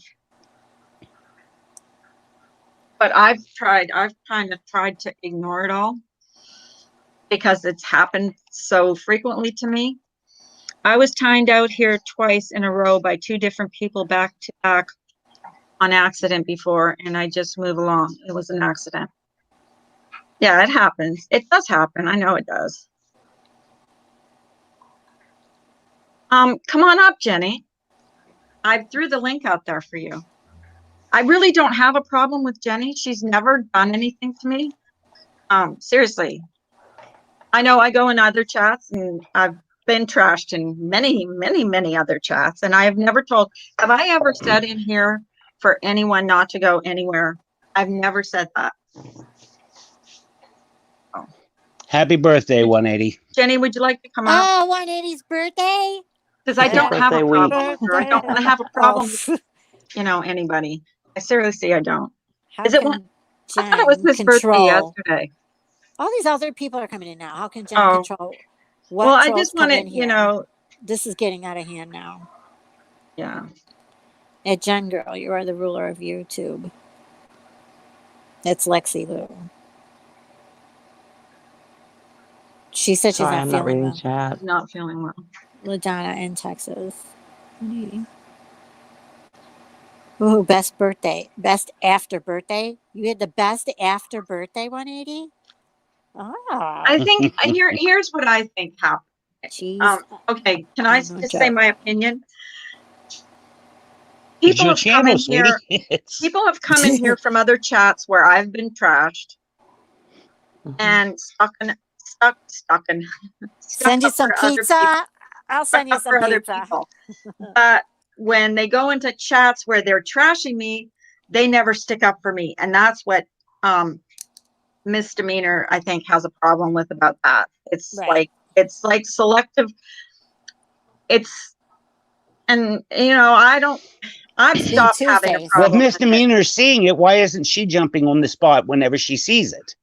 But I've kind of tried to ignore it all because it's happened so frequently to me. I was timed out here twice in a row by two different people back to back on accident before, and I just move along. It was an accident. Yeah, it happens. It does happen. I know it does. Come on up, Jenny. I threw the link out there for you. I really don't have a problem with Jenny. She's never done anything to me. Seriously. I know I go in other chats, and I've been trashed in many, many, many other chats, and I have never have I ever said in here for anyone not to go anywhere? I've never said that. Oh. Happy birthday, 180. Jenny, would you like to come up? Oh, 180's birthday. Because I don't have a Birthday week. problem with her. I don't want to have a problem with, anybody. I seriously, I don't. How Is it can one? I thought it was Jen his birthday control? yesterday. All these other people are coming in now. How can Jen Oh. control? What Well, I trolls just come want in to, here? This is getting out of hand now. yeah. Hey, Jen girl, you are the ruler of YouTube. It's Lexi Lou. She said she's Sorry, not I'm not feeling reading well. chat. Not feeling well. LaDonna in Texas. 180. Ooh, best birthday. Best after birthday. You had the best after birthday 180? Ah. I think here's what I think happened. Cheese. Okay, can I no just joke. say my opinion? It's People your have come channel, in sweetie. here. People have come in here from other chats where I've been trashed and stuck Send you up some for other pizza. people. I'll send you Up some for other pizza. people. But when they go into chats where they're trashing me, they never stick up for me, and that's what misdemeanor I think has a problem with about that. It's Right. like selective. I've stopped having a Two-Face. Well, if problem with it. misdemeanor's seeing it, why isn't she jumping on the spot whenever she sees it?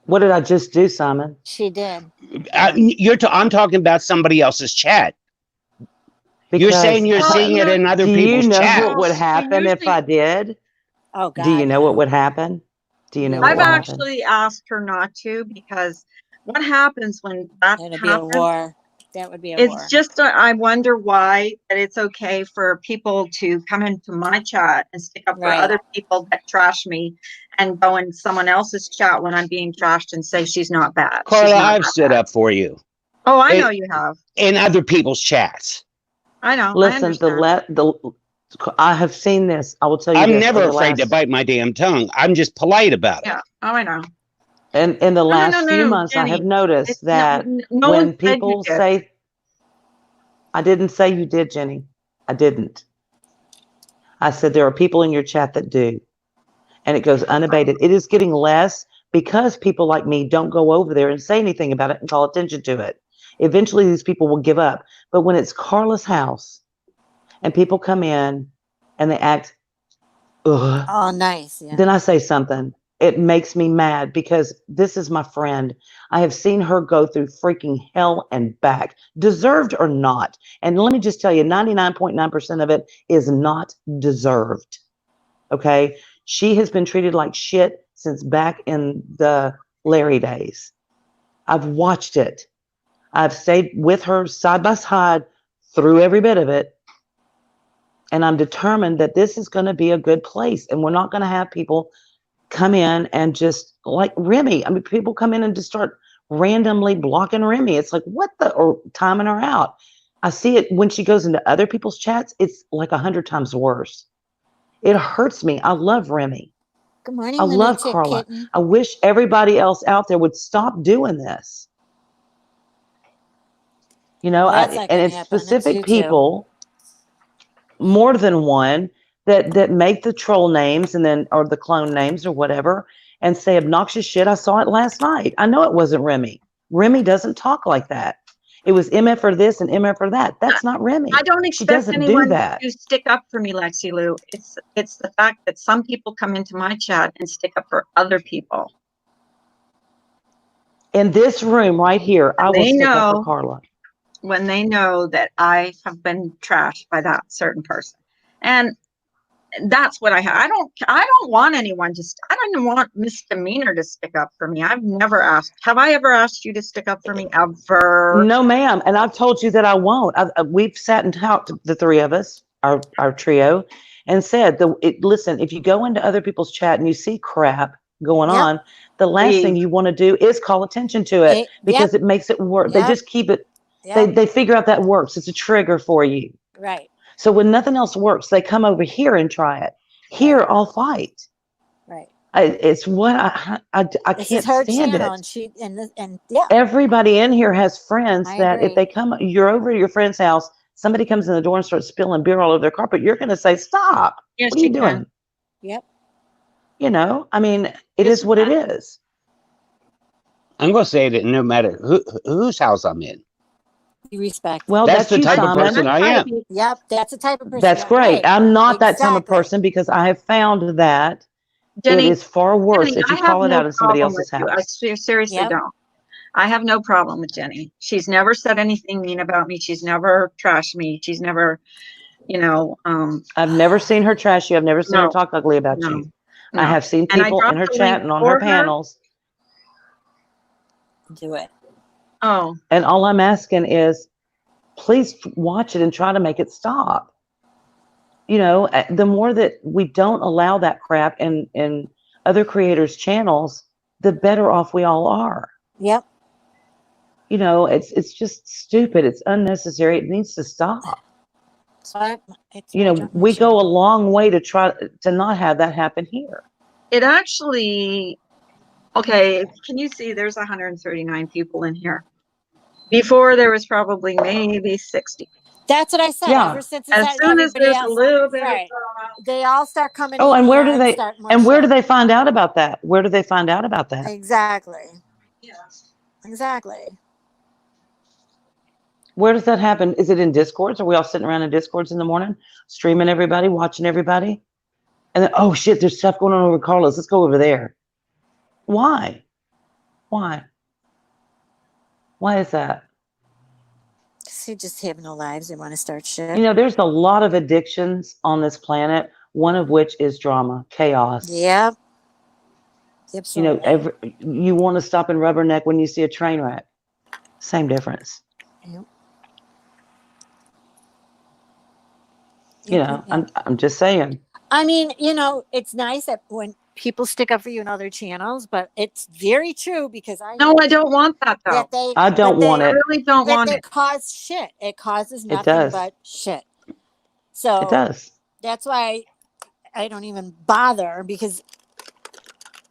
What did I just do, Simon? She did. I'm talking about somebody else's chat. You're Because saying you're Well, seeing it in other do you people's know chats. what would happen if usually- I did? Oh God. Do you know yeah. what would happen? Do you know Yeah. what I've would happen? actually asked her not to, because what happens when that That'd be a happens? war. That would be a war. It's just I wonder why that it's okay for people to come into my chat and stick up for Right. other people that trash me, and go in someone else's chat when I'm being trashed and say she's not bad. She's Carla, not I've that stood bad. up for you Oh, I know you have. in other people's chats. I know. I Listen, understand. I have seen this. I will tell you I'm this. never over the afraid to last- bite my damn tongue. I'm just polite about it. Yeah. Oh, I know. And in the last few no, months, I have Jenny. noticed that No one when said you people did. say, I didn't say you did, Jenny. I didn't. I said there are people in your chat that do, and it goes unabated. It is getting less because people like me don't go over there and say anything about it and call attention to it. Eventually, these people will give up. But when it's Carla's house and people come in and they act, ugh, Oh, nice. Yeah. then I say something. It makes me mad because this is my friend. I have seen her go through freaking hell and back, deserved or not. And let me just tell you, 99.9% of it is not deserved. Okay? She has been treated like shit since back in the Larry days. I've watched it. I've stayed with her side by side through every bit of it. And I'm determined that this is going to be a good place. And we're not going to have people come in and just like Remy. I mean, people come in and just start randomly blocking Remy. It's like, what the, or timing her out. I see it when she goes into other people's chats. It's like 100 times worse. It hurts me. I love Remy. Good morning, I love lunatic Carla. kitten. I wish everybody else out there would stop doing this. You know, Well, that's not and gonna it's happen. It's specific you two. people, more than one, that make the troll names and then, or the clone names or whatever, and say obnoxious shit. I saw it last night. I know it wasn't Remy. Remy doesn't talk like that. It was MF for this and MF for that. That's not Remy. I don't She expect doesn't do anyone that. to stick up for me, Lexi Lou. It's the fact that some people come into my chat and stick up for other people. In this room right here, I will They stick up for know Carla. when they know that I have been trashed by that certain person. And that's what I have. I don't want anyone to, I don't want misdemeanor to stick up for me. I've never asked. Have I ever asked you to stick up for me ever? No, ma'am. And I've told you that I won't. We've sat and talked, the three of us. our trio, and said, listen, if you go into other people's chat and you see crap going Yep. on, the last thing Leave. you want to do is call attention to it, because it makes it work. They Yep. just keep it. Yep. They figure out that works. It's a trigger for you. Right. So when nothing else works, they come over here and try it. Here, Right. I'll fight. Right. It's what I This can't is her stand channel, it. and yeah, Everybody in here has friends I that if agree. they come, you're over at your friend's house, somebody comes in the door and starts spilling beer all over their carpet, you're going to say, stop. Yes, What are you you doing? can. Yep. You know, I mean, it Yes, is what it is. I'm going to say that no matter whose house I'm in, You respect. Well, that's the you, type of Simon. person I am. Yep. That's the type of person. That's you are. great. Right. I'm not that type of Exactly. person, because I have found that Jenny, it is far worse Jenny, if you I have call it no out in somebody problem else's with you. I house. seriously Yep. don't. I have no problem with Jenny. She's never said anything mean about me. She's never trashed me. She's never, I've never seen her trash you. I've never seen her no, talk ugly about no, you. no. I have seen And I people in dropped her the chat link and on for her panels. Do it. Oh, And all I'm asking is, please watch it and try to make it stop. You know, the more that we don't allow that crap in other creators' channels, the better off we all are. Yep. You know, it's just stupid. It's unnecessary. It needs to stop. So it's You know, we go a long way to try to not have that happen here. it actually, okay, can you see there's 139 people in here? Before there was probably maybe 60. That's what I said. Yeah. Ever since As soon as everybody there's a else, little bit right? of drama, They all start coming Oh, in and where here do they start more and where do shit. they find out about that? Where do they find out about that? Exactly. yeah. Exactly. Where does that happen? Is it in Discords? Are we all sitting around in Discords in the morning, streaming everybody, watching everybody? And then, oh shit, there's stuff going on over Carlos. Let's go over there. Why? Why? Why is that? They just have no lives. They want to start shit. You know, there's a lot of addictions on this planet, one of which is drama, chaos. Yep. You know, Absolutely. you want to stop and rubberneck when you see a train wreck. Same difference. Yep. You know, I'm just saying. I mean, you know, it's nice that when people stick up for you in other channels, but it's very true because No, I don't want that though. I don't want I it. really don't want they it. cause shit. It causes It nothing does. but shit. So It does. that's why I don't even bother, because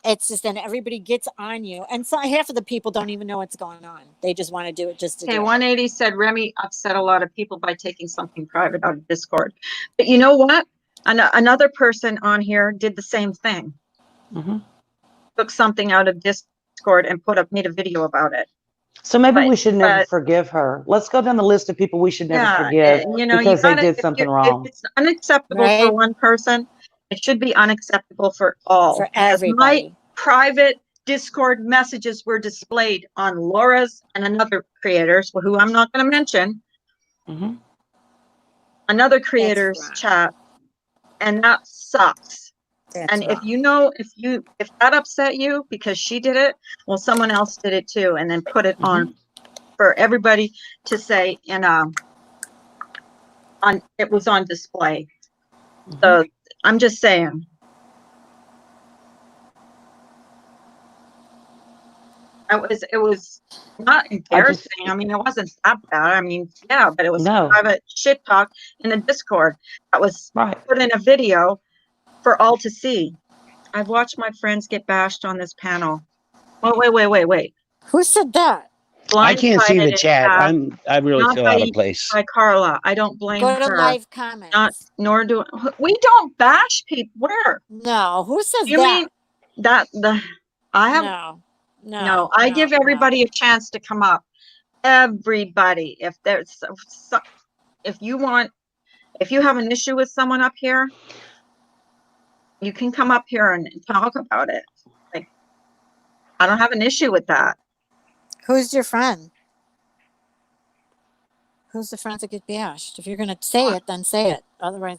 it's just then everybody gets on you, and so half of the people don't even know what's going on. They just want to do it just to Okay, do it. 180 said Remy upset a lot of people by taking something private out of Discord. But you know what? Another person on here did the same thing. Mm-hmm. Took something out of Discord and made a video about it. So maybe we should never forgive her. Let's go down the list of people we should never forgive because they did something wrong. If it's unacceptable for one person, it should be unacceptable for all. For everybody. My private Discord messages were displayed on Laura's and another creator's, who I'm not going to mention, another creator's chat, and that sucks. And if you know, if that upset you because she did it, well, someone else did it too, and then put it on for everybody to say it was on display. So I'm just saying. It was not embarrassing. I mean, it wasn't that bad. I mean, yeah, but it was private shit talk in the Discord that was put in a video for all to see. I've watched my friends get bashed on this panel. Oh, wait. Who said that? I can't see the chat. I really feel out of place. By Carla. I don't blame her. Go to live comments. Nor do we don't bash people. Where? No. Who says you that? Mean I have no. I give everybody a chance to come up. Everybody. If there's if you have an issue with someone up here, you can come up here and talk about it. Like, I don't have an issue with that. Who's your friend? Who's the friend that get bashed? If you're going to say it, then say it. Otherwise.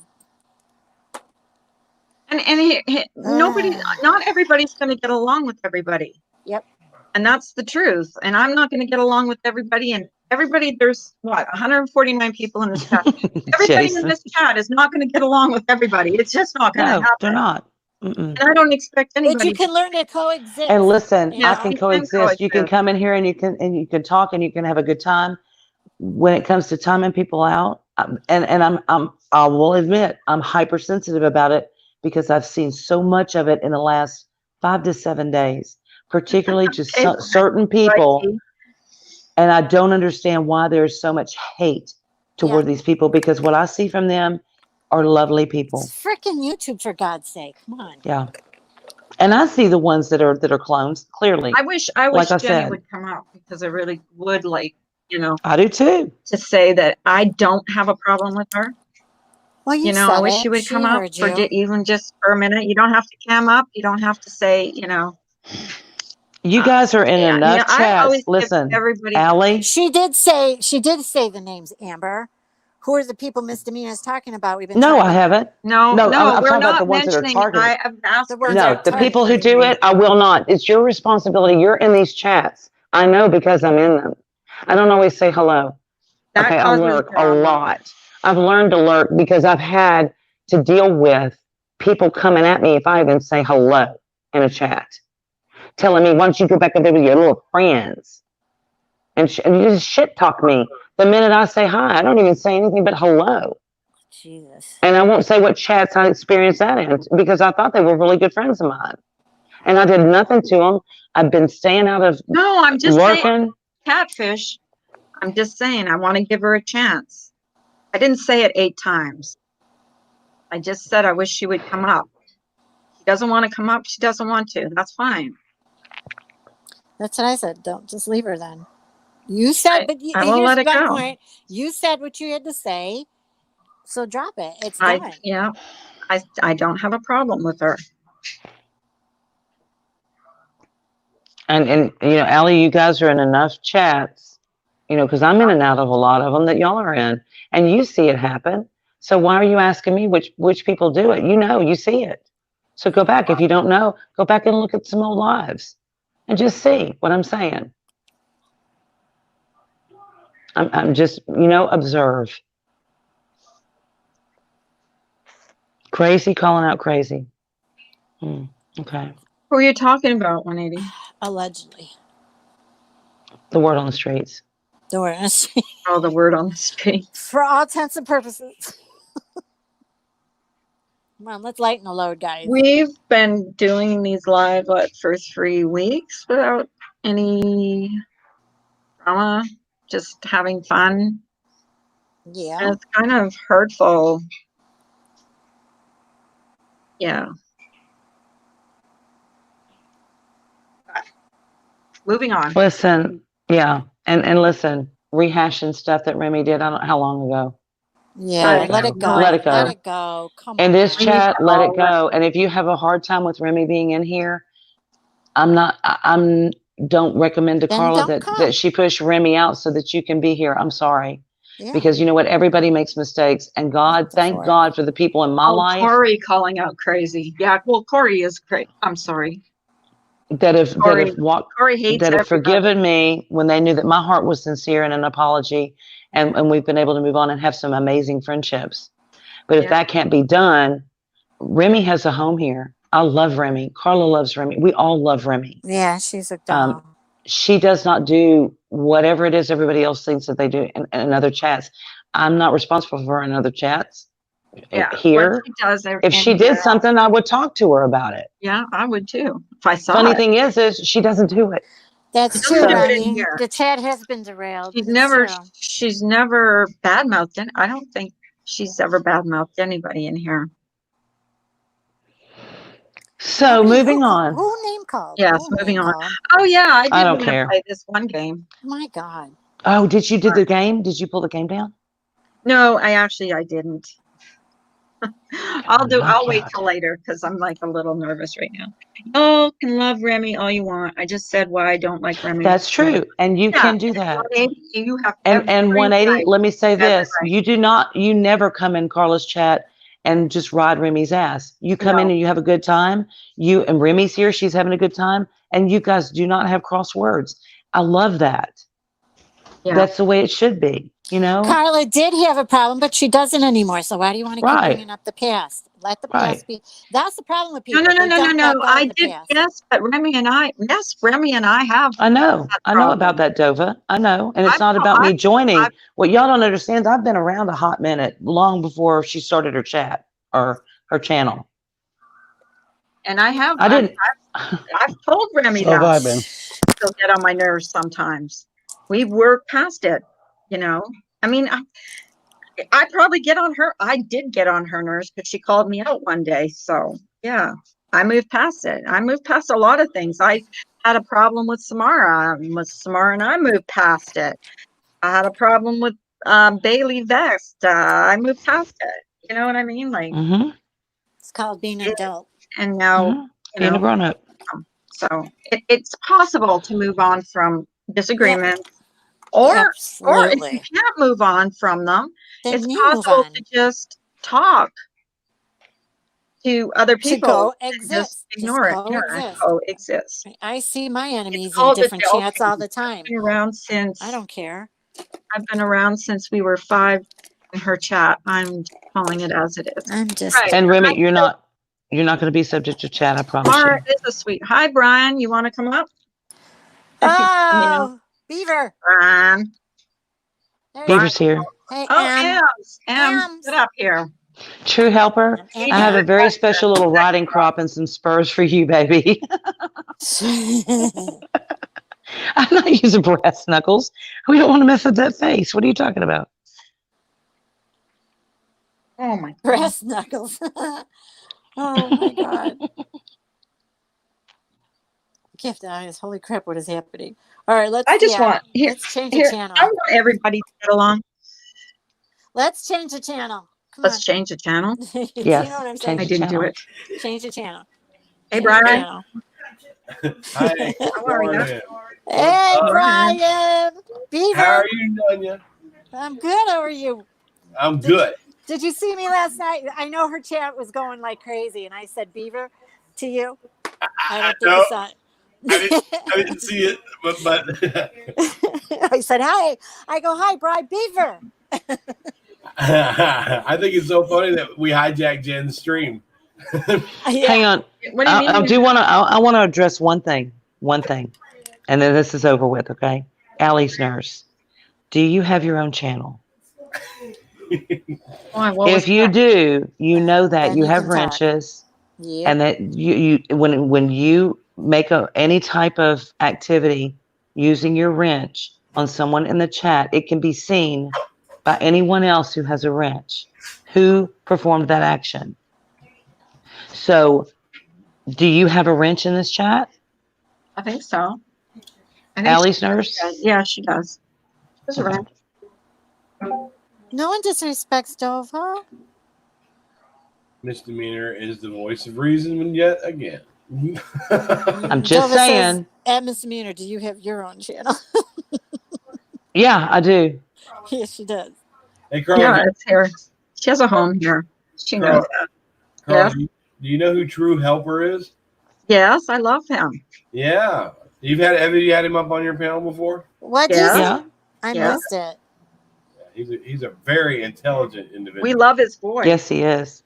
Not everybody's going to get along with everybody. Yep. And that's the truth. And I'm not going to get along with everybody. And everybody, there's what, 149 people in this chat. Everybody in Jason. this chat is not going to get along with everybody. It's just not going to No, happen. they're not. Mm-mm. And I don't expect But you anybody. can learn to coexist. And listen, Yeah, I can we can coexist. You can coexist. come in here and you can talk and you can have a good time. When it comes to timing people out, I will admit I'm hypersensitive about it because I've seen so much of it in the last 5 to 7 days, particularly to Okay, certain people. Right. And I don't understand why there's so much hate toward these people, because what I see from them are lovely people. It's freaking YouTube, for God's sake. Come on. Yeah. And I see the ones that are clones, clearly. I wish Like I Jenny said. would come out, because I really would like, I do too. to say that I don't have a problem with her. Well, you I said wish it. she would come up heard for you. even just for a minute. You don't have to cam up. You don't have to say, You guys are in yeah, enough I chats. always give Listen, everybody. Allie, She did say the names, Amber. Who are the people Misdemeanors talking about? We've been no, talking I haven't. No, I'm we're talking about not the ones that are mentioning. targeted. I've asked The ones No, that the are people who targeted. do it, I will not. It's your responsibility. You're in these chats. I know because I'm in them. I don't always say hello. That Okay, I causes lurk a drama. lot. I've learned to lurk because I've had to deal with people coming at me if I even say hello in a chat, telling me, why don't you go back up there with your little friends? And you just shit talk me. The minute I say hi, I don't even say anything but hello. Jesus. And I won't say what chats I experienced that in, because I thought they were really good friends of mine. And I did nothing to them. I've been staying out of No, I'm just saying, lurking. catfish. I'm just saying, I want to give her a chance. I didn't say it 8 times. I just said I wish she would come up. She doesn't want to come up. She doesn't want to. That's fine. That's what I said. Don't just leave her then. You said, but I will here's let it my go. point. You said what you had to say, so drop it. It's done. I don't have a problem with her. And Allie, you guys are in enough chats, because I'm in and out of a lot of them that y'all are in, and you see it happen. So why are you asking me which people do it? You see it. So go back. If you don't know, go back and look at some old lives and just see what I'm saying. I'm just, observe. Crazy calling out crazy. Okay. Who are you talking about, 180? Allegedly. The word on the streets. The word on the street. Oh, the word on the street. For all intents and purposes. Come on, let's lighten the load, guys. We've been doing these live, for 3 weeks without any drama, just having fun. Yeah. And it's kind of hurtful. Yeah. Moving on. Listen, yeah. And listen, rehashing stuff that Remy did, I don't know how long ago. Yeah, let it go. Let it go. Let it go. Come In on. this We need chat, to let all it go. And if you have a hard time with Remy being in here, don't recommend to Then Carla don't come. that she push Remy out so that you can be here. I'm sorry. Yeah. Because you know what? Everybody makes mistakes. And thank God for the people in my life Corey calling out crazy. Yeah, well, Corey is crazy. I'm sorry. that have Corey hates that have everybody. forgiven me when they knew that my heart was sincere and an apology, and we've been able to move on and have some amazing friendships. But if that can't be done, Remy has a home here. I love Remy. Carla loves Remy. We all love Remy. Yeah, she's a doll. She does not do whatever it is everybody else thinks that they do in other chats. I'm not responsible for her in other chats. Here, if she did something, I would talk to her about it. Yeah, I would too if I saw Funny it. thing is she doesn't do it. That's true, Ronnie. The chat has been derailed. She's It's never badmouthed it. I don't think she's ever badmouthed anybody in here. So moving on. Who name called? Yes, moving on. Oh yeah, I don't did care. play this one game. My God. Oh, did you do the game? Did you pull the game down? No, I didn't. I'll wait till later because I'm like a little nervous right now. You can love Remy all you want. I just said why I don't like Remy. That's true. And you can do that. 180, you have and 180, let me say this. right. You never come in Carla's chat and just ride Remy's ass. You come in and you have a good time. And Remy's here, she's having a good time. And you guys do not have cross words. I love that. Yeah. That's the way it should be, you know? Carla did have a problem, but she doesn't anymore. So why do you want to keep Right. bringing up the past? Let the Right. past be. That's the problem with No, people. no, no, They no, no, don't no. let go I of the did, past. yes, but Remy and I have I know. that I know problem. about that, Dova. I know. And it's I've not pro- about me I've- joining. I've- What y'all don't understand, I've been around a hot minute, long before she started her chat or her channel. And I have, I didn't. I've told Remy So have I that been. she'll get on my nerves sometimes. We've worked past it, you know. I mean, I probably get on her. I did get on her nerves because she called me out one day. So yeah, I moved past it. I moved past a lot of things. I had a problem with Samara. Samara and I moved past it. I had a problem with Bailey Vest. I moved past it. You know what I mean? Like, Mm-hmm. It's called being an adult. and now, Mm-hmm. you Being a know, grown up. so it's possible to move on from disagreements. Or if Absolutely. you can't move on from them, Then it's you move possible on. to just talk to other To people and coexist. just ignore it. Yeah, coexist. coexist. I see my enemies in called different adulting. chats all the time. I've been around since I don't care. I've been around since we were 5 in her chat. I'm calling it as it is. I'm just Right. And Remy, you're not going to be subject to chat. I promise you. Mara is a sweet. Hi, Brian. You want to come up? Let me know. Oh, Beaver. Brian. There's Beaver's here. Hey, Oh, Ams. Ams. Get up here. True helper. Am- I have a Am- very special little riding crop and some spurs for you, baby. I'm not using brass knuckles. We don't want to mess up that face. What are you talking about? Oh my God. Brass knuckles. Oh my God. Gift eyes. Holy crap, what is happening? All right, let's I just yeah, want here. let's change Here, the channel. I want everybody to get along. Let's change the channel. Come Let's change the channel. on. Do Yes, you know what I'm change saying? I the didn't do channel. it. Change the channel. Hey, Change Brian. the channel. Hi, How are you? Brian. Hey, up? Brian. Beaver. How are you, Dunya? I'm good. How are you? I'm good. Did you see me last night? I know her chat was going like crazy, and I said Beaver to you. I don't think No, you saw it. I didn't see it, but I said hi. I go hi, Brian Beaver. I think it's so funny that we hijacked Jen's stream. Hang on. What do you mean? I want to address one thing, and then this is over with. Okay. Allie's nurse. Do you have your own channel? Why, what was If you that? do, you know that Then you you have can talk. wrenches, Yeah. and that you when you make any type of activity using your wrench on someone in the chat, it can be seen by anyone else who has a wrench who performed that action. So, do you have a wrench in this chat, I think so. I think Allie's nurse? yeah, she does. She's a wrench. No one disrespects Dova. Misdemeanor is the voice of reason yet again. I'm just Dova saying. Says, at Misdemeanor, do you have your own channel? Yeah, I do. Yes, she does. Hey, Carl. Yeah, it's here. She has a home here. She knows that. Carl, Yeah. do you know who True Helper is? Yes, I love him. Yeah. Have you had him up on your panel before? What Yeah. do you say? Yeah. I Yeah. missed it. He's a very intelligent individual. We love his voice. Yes, he is.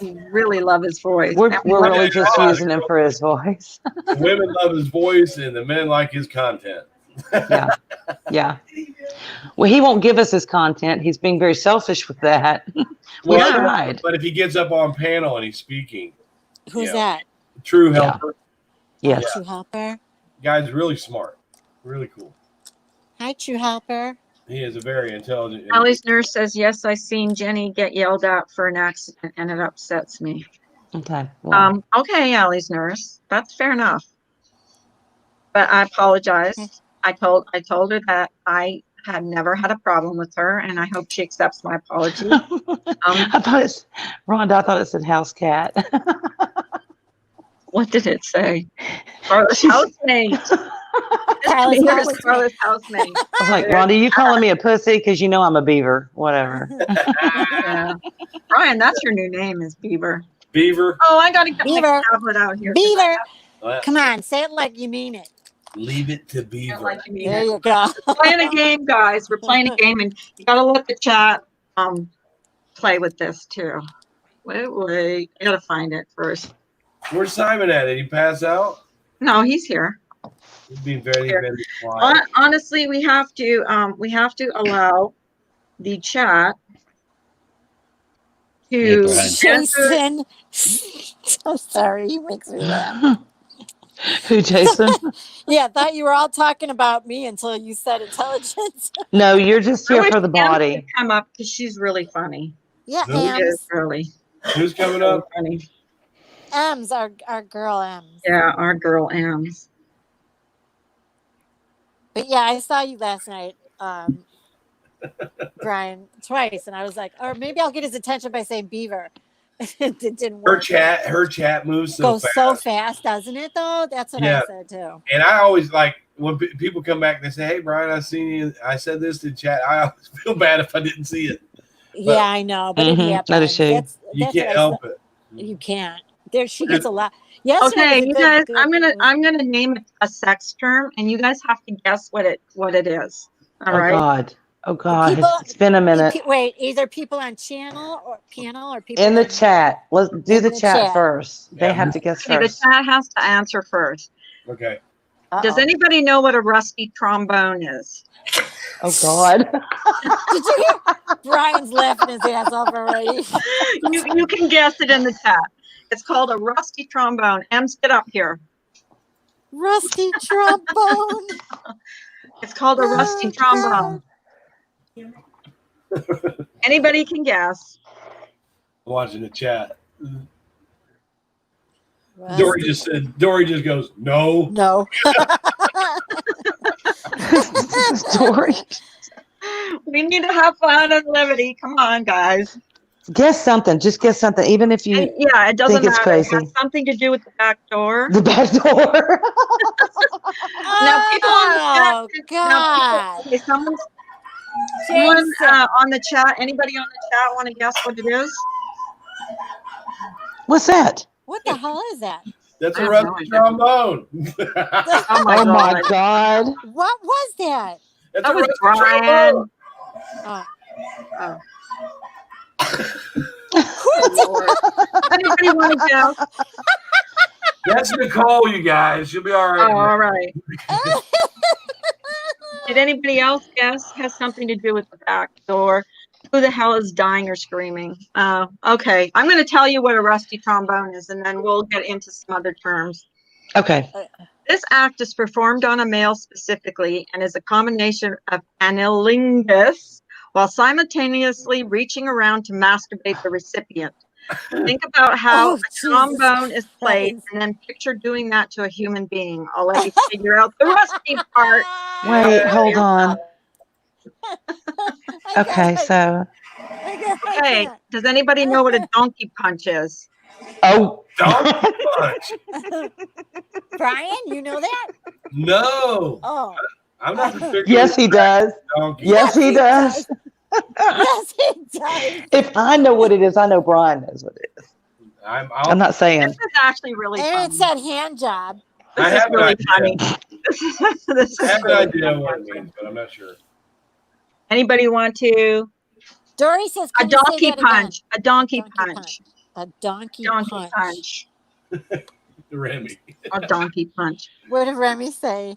We really love his voice. We're And we really love just using him for his voice. The women love his voice, and the men like his content. Yeah. Yeah. Well, he won't give us his content. He's being very selfish with that. We Well, tried. but if he gets up on panel and he's speaking, Who's Yeah. that? True Yeah. Helper, Yes. True Helper. guy's really smart, really cool. Hi, True Helper. He is a very intelligent. Allie's nurse says, yes, I seen Jenny get yelled at for an accident and it upsets me. Okay. Well, Okay, Allie's nurse. That's fair enough. But I apologize. I told her that I had never had a problem with her and I hope she accepts my apology. I thought Rhonda, I thought it said house cat. What did it say? Carla's housemate. Carla's Here's housemate. Carla's housemate. I was like, Rhonda, you calling me a pussy because you know I'm a beaver. Whatever. Yeah. Brian, that's your new name is Beaver. Beaver. Oh, I gotta get Beaver. my tablet out here. Beaver. Well, Come on, say it like you mean it. Leave it to Beaver. Like you mean There it. you go. We're playing a game, guys. We're playing a game, and you gotta let the chat play with this too. Wait. I gotta find it first. Where's Simon at? Did he pass out? No, he's here. He's being very, very quiet. Honestly, we have to allow the chat Hey, to Brian. answer. Jason. So sorry. He makes me laugh. Who, Jason? Yeah, I thought you were all talking about me until you said intelligence. No, you're just I here wish for the Em body. could come up because she's really funny. Yeah, Who She Ems. is really Who's coming really up? funny. Ems, our girl Ems. Yeah, our girl Ems. But yeah, I saw you last night, Brian, twice, and I was like, or maybe I'll get his attention by saying Beaver. It didn't Her work. chat moves so Goes fast. so fast, doesn't it? Though that's what Yeah. I said too. And I always like when people come back and they say, "Hey, Brian, I seen you. I said this to chat." I always feel bad if I didn't see it. Yeah, I know, but it Mhm, happens. that is true. That's You what can't I help said. it. You can't. There, she gets a lot. Yesterday Okay, was a you good- guys, good- I'm gonna name a sex term, and you guys have to guess what it is. All Oh right. God. Oh God. People- It's been a minute. Wait, either people on panel or people In the in- chat. Let's do In the the chat chat. first. They Yeah. have to guess Okay, the first. chat has to answer first. Okay. Does anybody know what a rusty trombone is? Oh God. Did you hear Brian's laughing his ass off already? You can guess it in the chat. It's called a rusty trombone. Ems, get up here. Rusty trombone. It's called a rusty Oh, trombone. Anybody can guess. I'm watching the chat. Rusty- Dory just goes, no. No. Dory. We need to have fun and levity. Come on, guys. Guess something. Just guess something. Even if you And yeah, it doesn't think it's matter. It crazy. has something to do with the back door. The back door. Now, people on the chat. Oh God. Okay, someone Jason. on the chat. Anybody on the chat want to guess what it is? What's that? What the hell is that? That's I a have rusty no idea. trombone. Oh my Oh my God. God. What was that? That's That a was rusty Brian. trombone. Oh. Oh. Lord. Anybody want to guess? That's Nicole, you guys. She'll be all Oh, right. all right. Did anybody else guess? Has something to do with the back door. Who the hell is dying or screaming? Okay, I'm going to tell you what a rusty trombone is, and then we'll get into some other terms. Okay. This act is performed on a male specifically and is a combination of anilingus while simultaneously reaching around to masturbate the recipient. Think about how Oh, a Jesus trombone is played Christ. and then picture doing that to a human being. I'll let you figure out the rusty part. Wait, hold on. I Okay, guess so I Hey, can't. does anybody know what a donkey punch is? oh Donkey punch. Brian, you know that? No. Oh. I'm not particularly yes he does. donkey. Yes he does. Yes, he does. If I know what it is, I know Brian knows what it is. I'm not saying. This is actually really And it funny. said hand job. This I is have an really idea. funny. This is I have an really idea funny, what it actually. means, but I'm not sure. Anybody want to? Dory says, A can you say donkey that again? punch. A donkey Donkey punch. A donkey, Donkey punch. punch. Remy. A donkey punch. What did Remy say?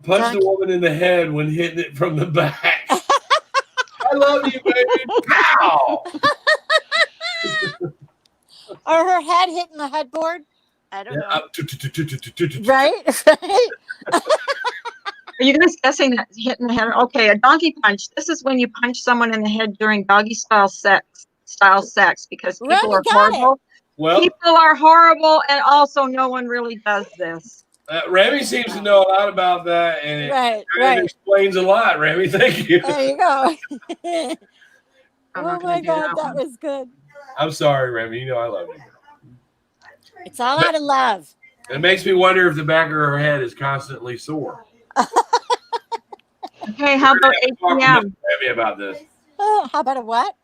Punch Donkey. the woman in the head when hitting it from the back. I love you, baby. Pow! Or her head hitting the headboard? I don't know. Right? Right? Right? Are you guys guessing that hitting the head? Okay, a donkey punch. This is when you punch someone in the head during doggy style sex because people Remy are got it. horrible. Well, People are horrible, and also no one really does this. Remy seems to know a lot about that, and it Right, kind of right. explains a lot, Remy. Thank you. There you go. I'm Oh not gonna my do God, that that one. was good. I'm sorry, Remy. You know I love you. It's all out of love. It makes me wonder if the back of her head is constantly sore. Okay, how about Talk to 8 p.m.? Remy about this. Oh, how about a what?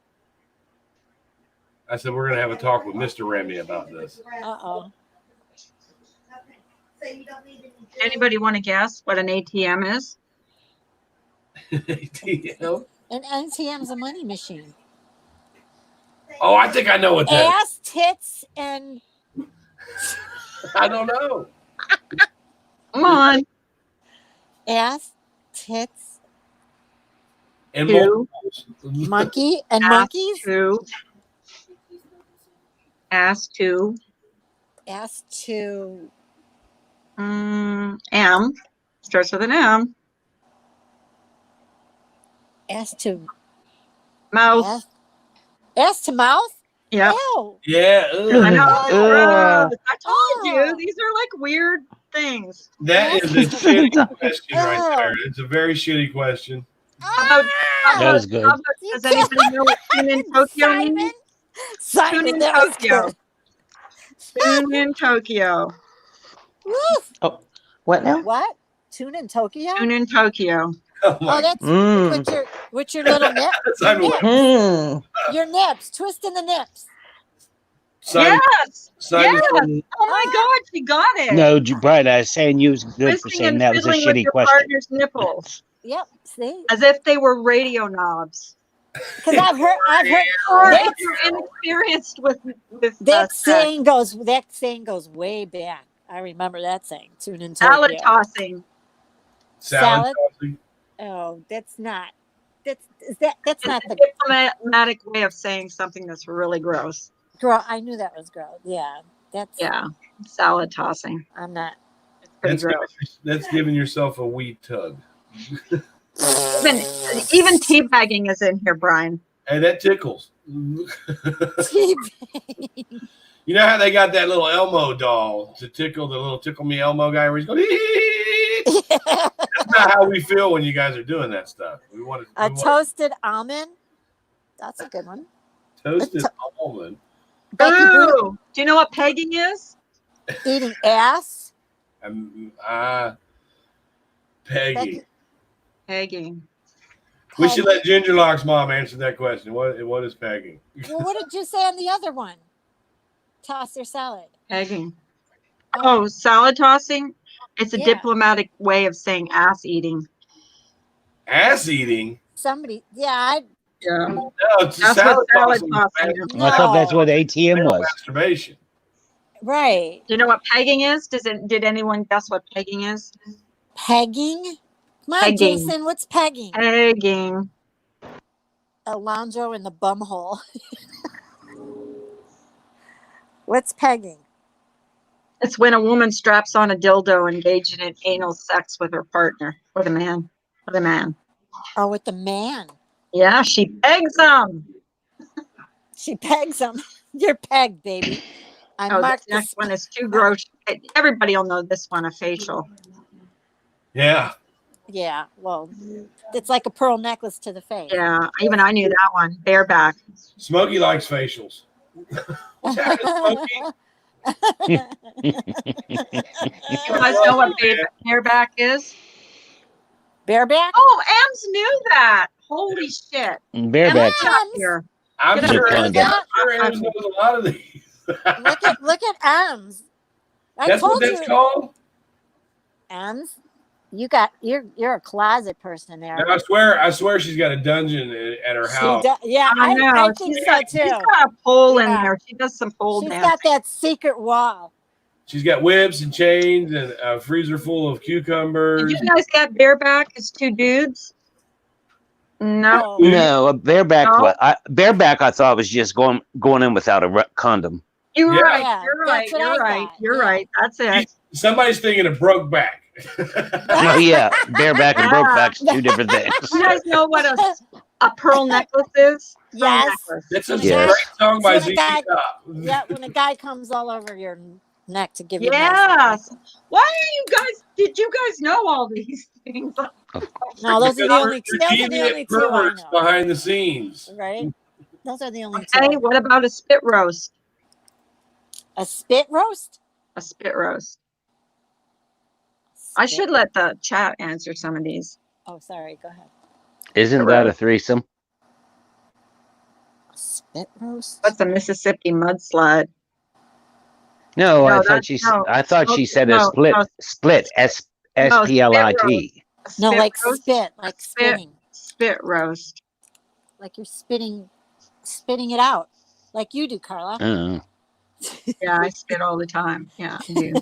I said we're gonna have a talk with Mr. Remy about this. Uh-oh. Anybody want to guess what an ATM is? ATM? An ATM's a money machine. Oh, I think I know what that is. Ass, tits, and I don't know. Come on. ass, tits, And Two. multiples. monkey, and Ass monkeys. to. Ass to. Ass to M. Starts with an M. ass to Mouth. ass to mouth. Yeah. Ew. Yeah. I know. Ugh. Gross. I told you. Oh. These are like weird things. That is a shitty question right there. It's a very shitty question. How about, That was good. does anybody know what tune in Tokyo Simon. means? Simon, Tune in that was Tokyo. good. Tune in Tokyo. Woof. Oh, what now? What? Tune in Tokyo? Tune in Tokyo. Oh Oh, my that's Mm. with your little nip. Simon, Your nips. Hmm. Your nips. Twisting the nips. Simon, Yes. Simon, Yes. Oh my God, she got it. No, Brian, I was saying you was good for Twisting saying and that was a fiddling with shitty your question. partner's nipples, Yep. See? as if they were radio knobs. Because I've heard Or if That's- you're inexperienced with that sex. saying goes way back. I remember that saying. Tune in Salad Tokyo. tossing. salad. Oh, that's not. That's It's not a the diplomatic way of saying something that's really gross. girl. I knew that was gross. Yeah, that's. Yeah, salad tossing. I'm not. It's pretty That's gross. that's giving yourself a wee tug. Even teabagging is in here, Brian. Hey, that tickles. You know how they got that little Elmo doll to tickle the little tickle me Elmo guy where he's going, that's not how we feel when you guys are doing that stuff. We want to Toasted almond. That's a good one. toasted almond. Becky Boo Ooh, do you know what pegging is? eating ass. Peggy. Becky- Pegging. We should let Ginger Lock's mom answer that question. What is pegging? Well, what did you say on the other one? Toss your salad. Pegging. Oh, salad tossing? It's a Yeah. diplomatic way of saying ass eating. Ass eating? Somebody, yeah, Yeah. No, it's That's salad what salad tossing. tossing is. I thought that's what ATM Male was. masturbation. right. Do you know what pegging is? Did anyone guess what pegging is? Pegging. Come on, Pegging. Jason. What's pegging? Pegging. Alonzo in the bum hole. What's pegging? It's when a woman straps on a dildo engaging in anal sex with her partner, with a man. With a man. Oh, with the man. Yeah, she pegs them. She pegs him. You're pegged, baby. I Oh, this marked the next one is too gross. Everybody will know this one, a facial. Yeah. Yeah, well, it's like a pearl necklace to the face. Yeah, even I knew that one. Bareback. Smokey likes facials. What's happening, Smokey? You guys know what bareback is? Bareback? Oh, Ems knew that. Holy shit. Bareback. Ems got here. I'm Get sure up. Ems knows a lot of these. Look at Ems. That's what that's called? Ems, you're a closet person there. No, I swear she's got a dungeon at her house. Yeah, I know. I think She's so got, too. she's got a pole in Yeah. there. She does some pole She's dancing. got that secret wall. She's got whips and chains and a freezer full of cucumbers. Did you guys get bareback as two dudes? No. Oh, No, a bareback. No. Bareback. I thought was just going in without a condom. You're Yeah. right. Yeah, You're that's right. what I You're right. thought. You're Yeah. right. That's it. Somebody's thinking of broke back. Oh yeah, bareback and brokeback's two different things. You guys know what a pearl necklace is? Pearl Yes. necklace. That's a Yes. great song by So the ZZ guy- Top. Yeah, when a guy comes all over your neck to give you Yes. Why are you guys? Did you guys know all these things? No, those are the Because only two. you're Those are the deviant only two I perverts know. behind the scenes. Right? Those are the only Hey, two. what about a spit roast? A spit roast? A spit roast. I should let the chat answer some of these. Oh, sorry. Go ahead. Isn't that a threesome? A spit roast? What's a Mississippi mudslide? No, I No, thought she. no, I thought she said a no, split. no, Split. no, SPLIT. No, like roast, spit, like spitting, spit roast. like you're spitting it out, like you do, Carla. Oh. Yeah, I spit all the time. Yeah, I do.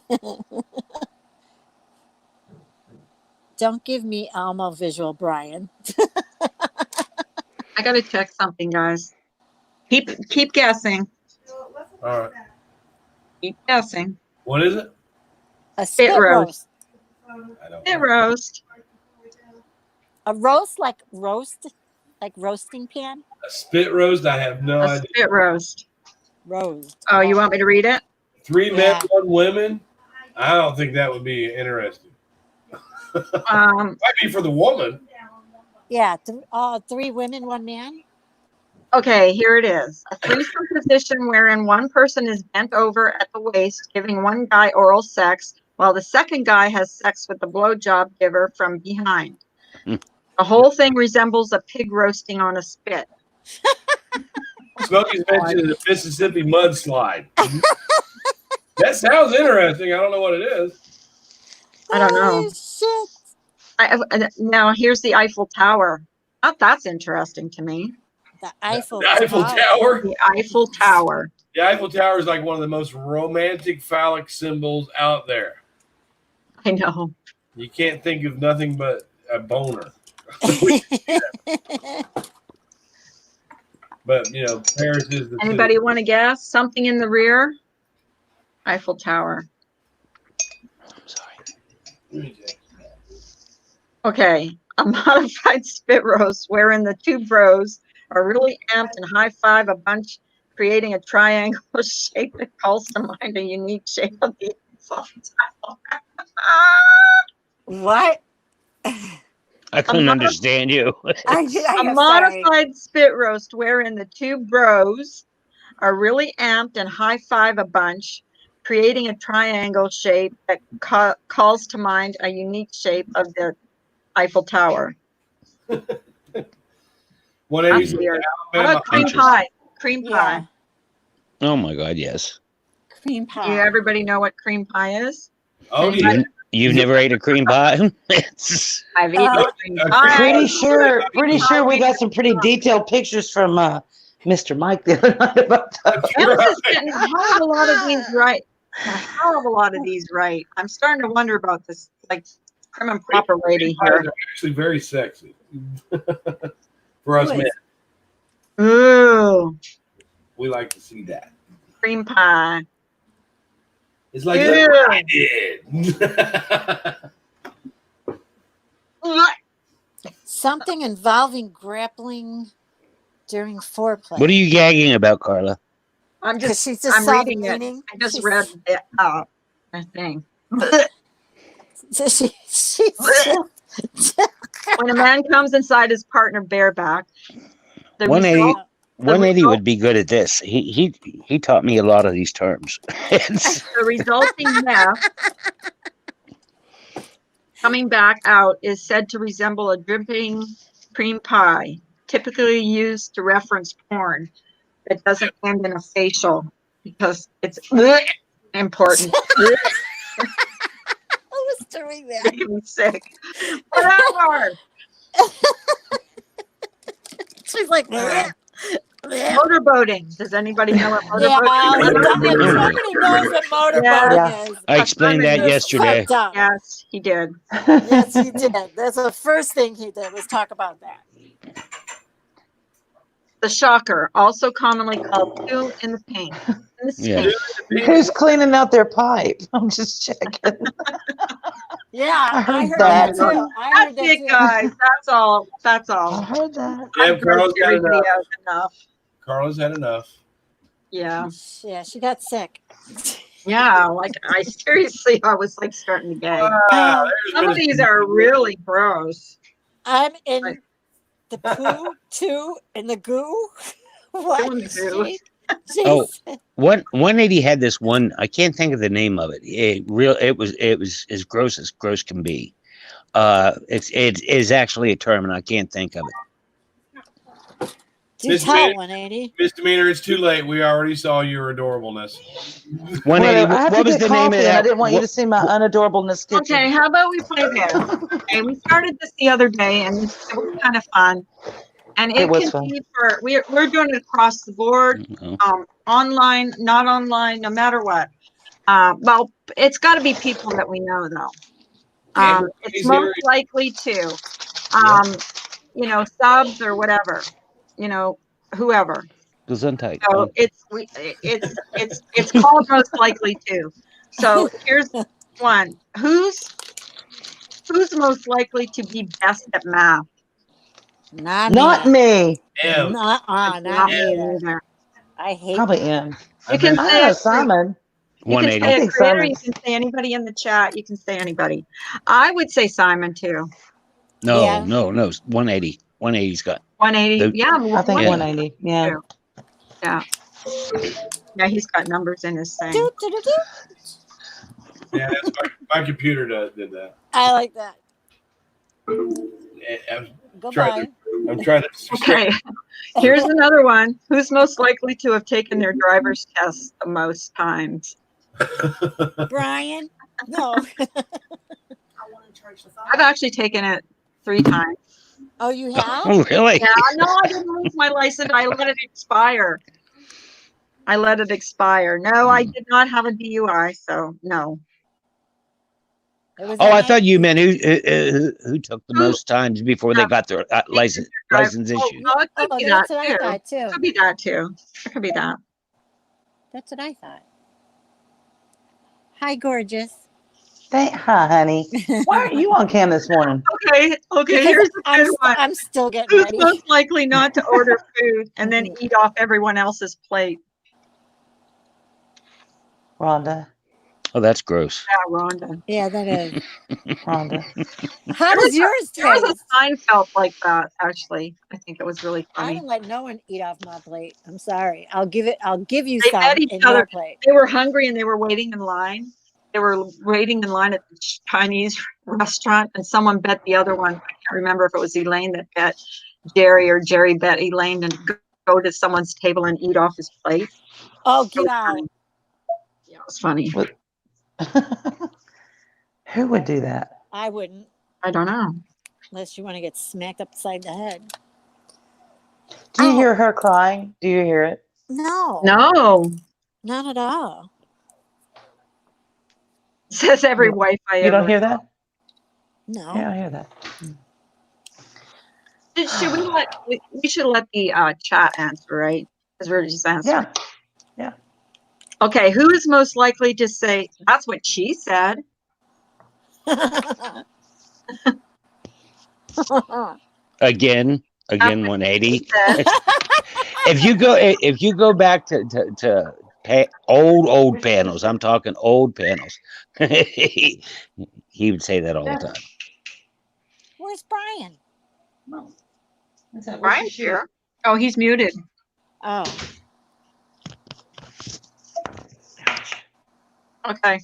Don't give me Elmo visual, Brian. I gotta check something, guys. Keep guessing. All right. Keep guessing. What is it? A Spit roast. I don't Spit know. roast. A roast, like roasting pan. A spit roast? I have no A idea. spit roast. Roast. Oh, you want me to read it? 3 men, Yeah. 1 woman? I don't think that would be interesting. Might be for the woman. Yeah, 3 women, 1 man. Okay, here it is. A threesome position wherein one person is bent over at the waist, giving one guy oral sex, while the second guy has sex with the blowjob giver from behind. The whole thing resembles a pig roasting on a spit. Smokey's mentioned the Mississippi mudslide. That sounds interesting. I don't know what it is. I don't know. Oh, shit. Now, here's the Eiffel Tower. Oh, that's interesting to me. The Eiffel, The Eiffel Tower. The Eiffel Tower. The Eiffel Tower is like one of the most romantic phallic symbols out there. I know. You can't think of nothing but a boner. But, you know, Paris is the Anybody want to guess? Something in the rear? Eiffel Tower. Sorry. Okay. A modified spit roast wherein the 2 bros are really amped and high five a bunch, creating a triangle shape that calls to mind a unique shape of the Eiffel Tower. What? I couldn't understand you. A modified spit roast wherein the 2 bros are really amped and high five a bunch, creating a triangle shape that calls to mind a unique shape of the Eiffel Tower. 180 Weird. How Alabama. about cream pie? Cream pie. Oh my God, yes. Cream Do pie. everybody know what cream pie is? Oh, yeah. You've never ate a cream pie? It's I've eaten cream pie. Pretty sure we got some pretty detailed pictures from Mr. Mike the other night about that. Emma's is getting a hell of a lot of these right. A hell of a lot of these right. I'm starting to wonder about this, like, prim and proper lady here. They're actually very sexy for us men. Ooh, We like to see that. cream pie. It's like Ew. what I did. Something involving grappling during foreplay. what are you gagging about, Carla? I'm Because just, she's just I'm saw the reading it. meaning. I just She's- read it out. I think. She When a man comes inside his partner bareback, the 180 result, 180 would be good at this. He taught me a lot of these terms. It's- the resulting mess coming back out is said to resemble a dripping cream pie, typically used to reference porn that doesn't end in a facial because it's important. Who was doing that? Making me sick. Whatever. She's like, Motorboating. Does anybody know what yeah, motorboating is? somebody knows what motorboating is. I explained that yesterday. Fucked up. Yes, he did. Yes, he did. That's the first thing he did was talk about that. The shocker, also commonly called two in the paint. In the Yeah. sink. Who's cleaning out their pipe? I'm just checking. Yeah, I heard that that. too. I heard That's that it, too. guys. That's all. That's I all. heard that. Yeah, I've Carla's grossed got everybody enough. out enough. Carla's had enough. Yeah. Yeah, she got sick. Yeah. Like I seriously, I was like starting to gag. Ah, there's Some of been a- these are really gross. I'm in Right. the poo too, in the goo. What? Doing goo. Oh. Jeez. 180 had this one. I can't think of the name of it. It was as gross can be. It is actually a term, and I can't think of it. Do Miss tell, Manny. 180. Misdemeanor, it's too late. We already saw your adorableness. 180. I have to What was get the name coffee, of and I that? didn't want you to see my unadorableness kitchen. Okay, how about we play this? Okay, we started this the other day, and it was kind of fun. And It it was can fun. be for we're doing it across the board, online, not online, no matter what. Well, it's got to be people that we know, though. It's most likely to, subs or whatever, whoever. Gesundheit. So it's called most likely to. So here's one. Who's most likely to be best at math? Not me. M. Not me either. either. I hate Probably that. am. You can I say know it. Simon. You can 180. say I a think creator. Simon. You can say anybody in the chat. You can say anybody. I would say Simon too. No, Yeah. no, no. 180. 180's got 180. Yeah, I think 180. 180. Yeah. Yeah. Yeah, he's got numbers in his thing. Do, do, do, do. Yeah, that's my computer did that. I like that. I'm Goodbye. trying to. Okay. Here's another one. Who's most likely to have taken their driver's test the most times? Brian? No. I've actually taken it 3 times. Oh, you have? Oh, really? Yeah, no, I didn't lose my license. I let it expire. No, I did not have a DUI, so no. Oh, I thought you meant who took the most times before they got their license issued. Oh, it could be that that's what I too. thought too. It could be that too. It could be that. That's what I thought. Hi, gorgeous. Hi, honey. Why aren't you on cam this morning? Okay. Because Here's a good one. I'm still getting Who's ready. most likely not to order food and then eat off everyone else's plate? Rhonda. Oh, that's gross. Yeah, Rhonda. Yeah, that is. Rhonda. How does yours There was taste? a Seinfeld like that, actually. I think it was really I funny. don't let no one eat off my plate. I'm sorry. I'll give you They some met each in other. your plate. They were hungry and they were waiting in line. They were waiting in line at the Chinese restaurant, and someone bet the other one. I can't remember if it was Elaine that bet Jerry or Jerry bet Elaine and go to someone's table and eat off his plate. Oh, get out. Yeah, it was funny. Who would do that? I wouldn't, I don't know. unless you want to get smacked upside the head. Do you hear her crying? Do you hear it? No. No, Not at all. says every wife I You ever. don't hear that? No. Yeah, I hear that. Should we should let the chat answer, right? Because we're just answering. Yeah. Okay, who is most likely to say that's what she said? Again, 180. If you go back to old panels, I'm talking old panels. He would say that all the time. Where's Brian? Brian's here. Oh, he's muted. Oh. Okay.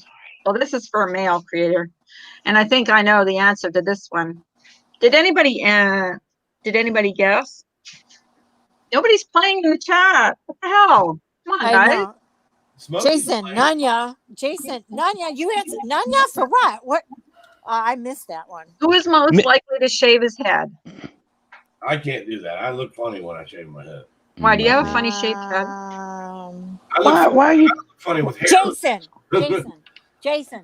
Well, this is for a male creator, and I think I know the answer to this one. Did anybody guess? Nobody's playing in the chat. What the hell? Come on, I guys. know. Jason, Nanya, you answered Nanya for what? What? I missed that one. Who is most likely to shave his head? I can't do that. I look funny when I shave my head. Why, do you have a funny shaped head? Why are you? Funny with hair. Jason.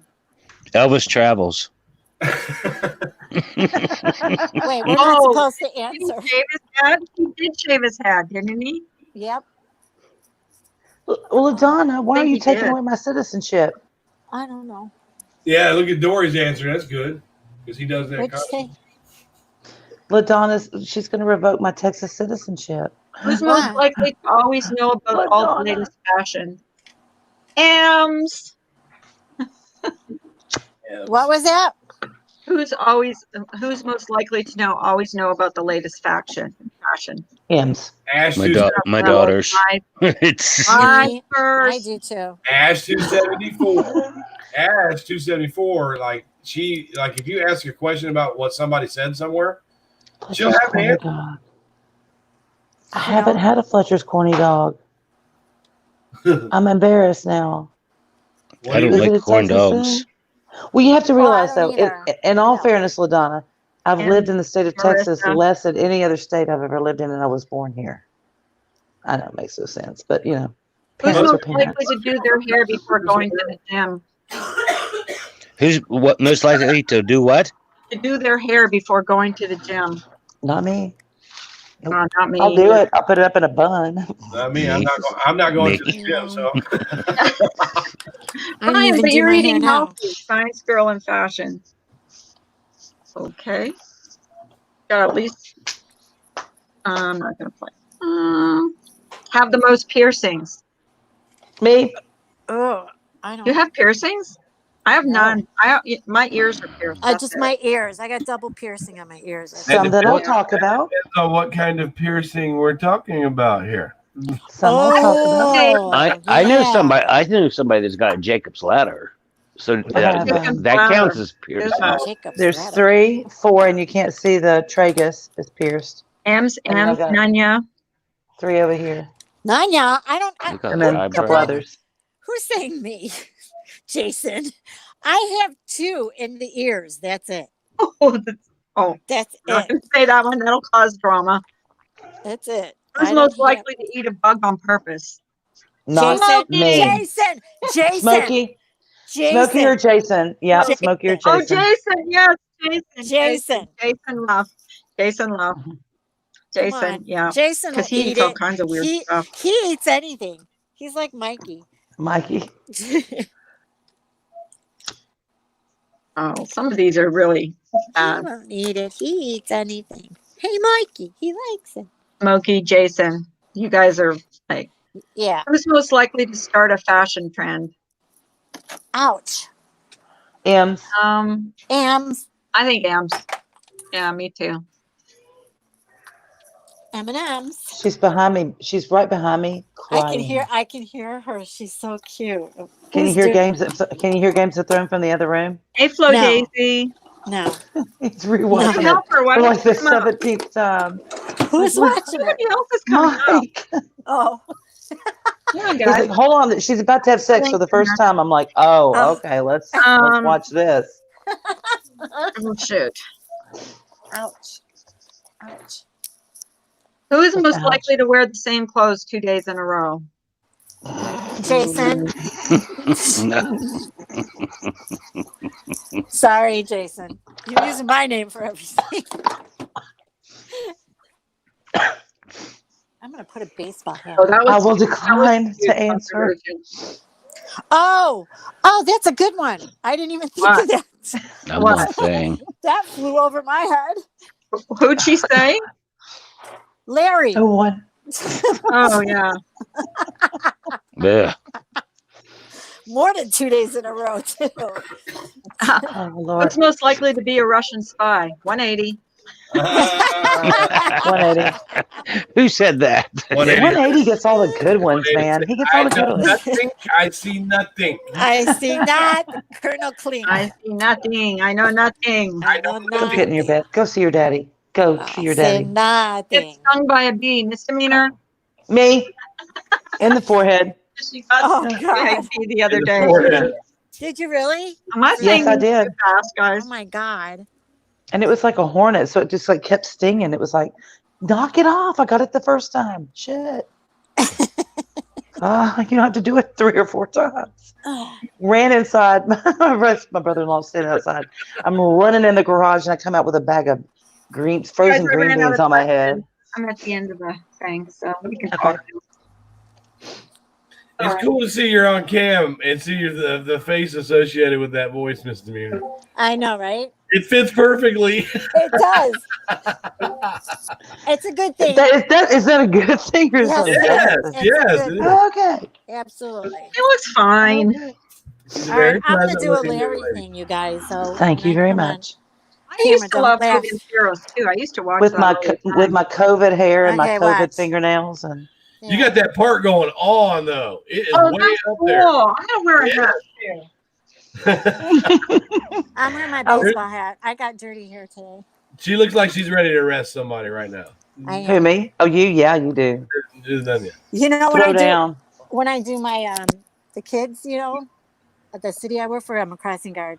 Elvis Travels. Wait, we're not supposed to Did he answer. shave his head? He did shave his head, didn't he? Yep. Well, Donna, why are you taking did. away my citizenship? I don't know. Yeah, look at Dory's answer. That's good because he does that. What'd you say? LaDonna's, she's going to revoke my Texas citizenship. Who's most likely to always know about all the latest fashion? M's. What was that? Who's most likely to always know about the latest fashion? M's. Ash My daughters. It's I do too. Ash 274. Ash 274. Like if you ask a question about what somebody said somewhere, she'll have an answer. I haven't had a Fletcher's corny dog. I'm embarrassed now. I don't Is like it a corn Texas dogs. thing? Well, you have to realize, don't though, either. in all No. fairness, LaDonna, I've And lived in the state of Texas Marissa. less than any other state I've ever lived in, and I was born here. I know it makes no sense, but Who's parents are most parents. likely to do their hair before going to the gym? Who's what most likely to do what? To do their hair before going to the gym. Not me. No, not me. I'll do it. I'll put it up in a bun. Not me. Me. I'm not going to the Me. gym. So I don't Fine, even but do you're my hair eating now. healthy. Science girl in fashion. Okay. Got at least. I'm not gonna play. Have the most piercings. Me? Oh, I don't. You have piercings? I have No. none. My ears are pierced. That's Just it. my ears. I got double piercing on my ears. Some that I'll talk about. depends on what kind of piercing we're talking about here. Some I'll talk about. I know somebody. I know somebody that's got a Jacob's ladder. So have, that counts as piercing. There's 3, 4, and you can't see the tragus is pierced. M's, And then I've got Nanya. 3 over here. Nanya, And then a couple others. Who's saying me? Jason. I have 2 in the ears. That's it. That's it. I can say that one. That'll cause drama. That's it. Who's most likely to eat a bug on purpose? Not me. Jason. Smokey. Smokey or Jason? Yeah, Smokey or Jason. Oh, Jason. Yes, Jason. Jason Love. Jason Love. Jason. Yeah. Jason because he eats all kinds of weird stuff. He eats anything. He's like Mikey. Oh, some of these are really He won't eat it. He eats anything. Hey, Mikey. He likes it. Smokey, Jason. You guys are like, yeah. Who's most likely to start a fashion trend? Ouch. M's. M's. I think M's. Yeah, me too. M&M's. She's behind me. She's right behind me. Crying. I can hear her. She's so cute. Can you hear games? Can you hear games that thrown from the other room? Hey, Flo Daisy. No. He's rewatching Help her. it for like the 17th time. Who's watching it? Somebody else is coming Mike. Oh. Yeah, He's like, hold on. She's about to have sex for the first time. I'm like, okay, let's watch this. Oh, shoot. Ouch. Ouch. Who is most likely to wear the same clothes 2 days in a row? Jason. Sorry, Jason. You're using my name for everything. I'm going to put a baseball hat. I will decline to answer. Oh, that's a good one. I didn't even think of that. I'm not saying. That flew over my head. Who'd she say? Larry. Oh, one. Oh, yeah. Yeah. More than 2 days in a row, too. Oh, Lord. What's most likely to be a Russian spy? 180. 180. Who said that? 180 gets all the good ones, man. He gets all the good ones. I see nothing. I see not Colonel Clean. I see nothing. I know nothing. I know Go nothing. get in your bed. Go see your daddy. Go see your daddy. Nothing. Get stung by a bee. Misdemeanor. Me. In the forehead. She got stung by a bee the other day. Did you really? Am I saying Yes, I did. too fast, guys? Oh my God. And it was like a hornet, so it just like kept stinging. It was like, knock it off. I got it the first time. Shit. You don't have to do it 3 or 4 times. Ran inside. My brother-in-law standing outside. I'm running in the garage, and I come out with a bag of frozen green beans on my head. I'm at the end of the thing, so we can talk. It's cool to see you're on cam and see the face associated with that voice misdemeanor. I know, right? It fits perfectly. It does. It's a good thing. Is that a good thing or something? Yes. Okay. Absolutely. It looks fine. All right, I'm going to do a Larry thing, you guys. So thank you very much. I used to love Hogan's Heroes too. I used to watch with that my all the time. with my COVID hair and my Okay, COVID watch. fingernails and. You got that part going on though. It is way that's up cool. there. I'm gonna wear a hat too. I'm wearing my baseball hat. I got dirty hair today. She looks like she's ready to arrest somebody right now. I Who, am. me? Oh, you? Yeah, you do. Just done yet. You know Throw down. when I do my the kids, at the city I work for, I'm a crossing guard,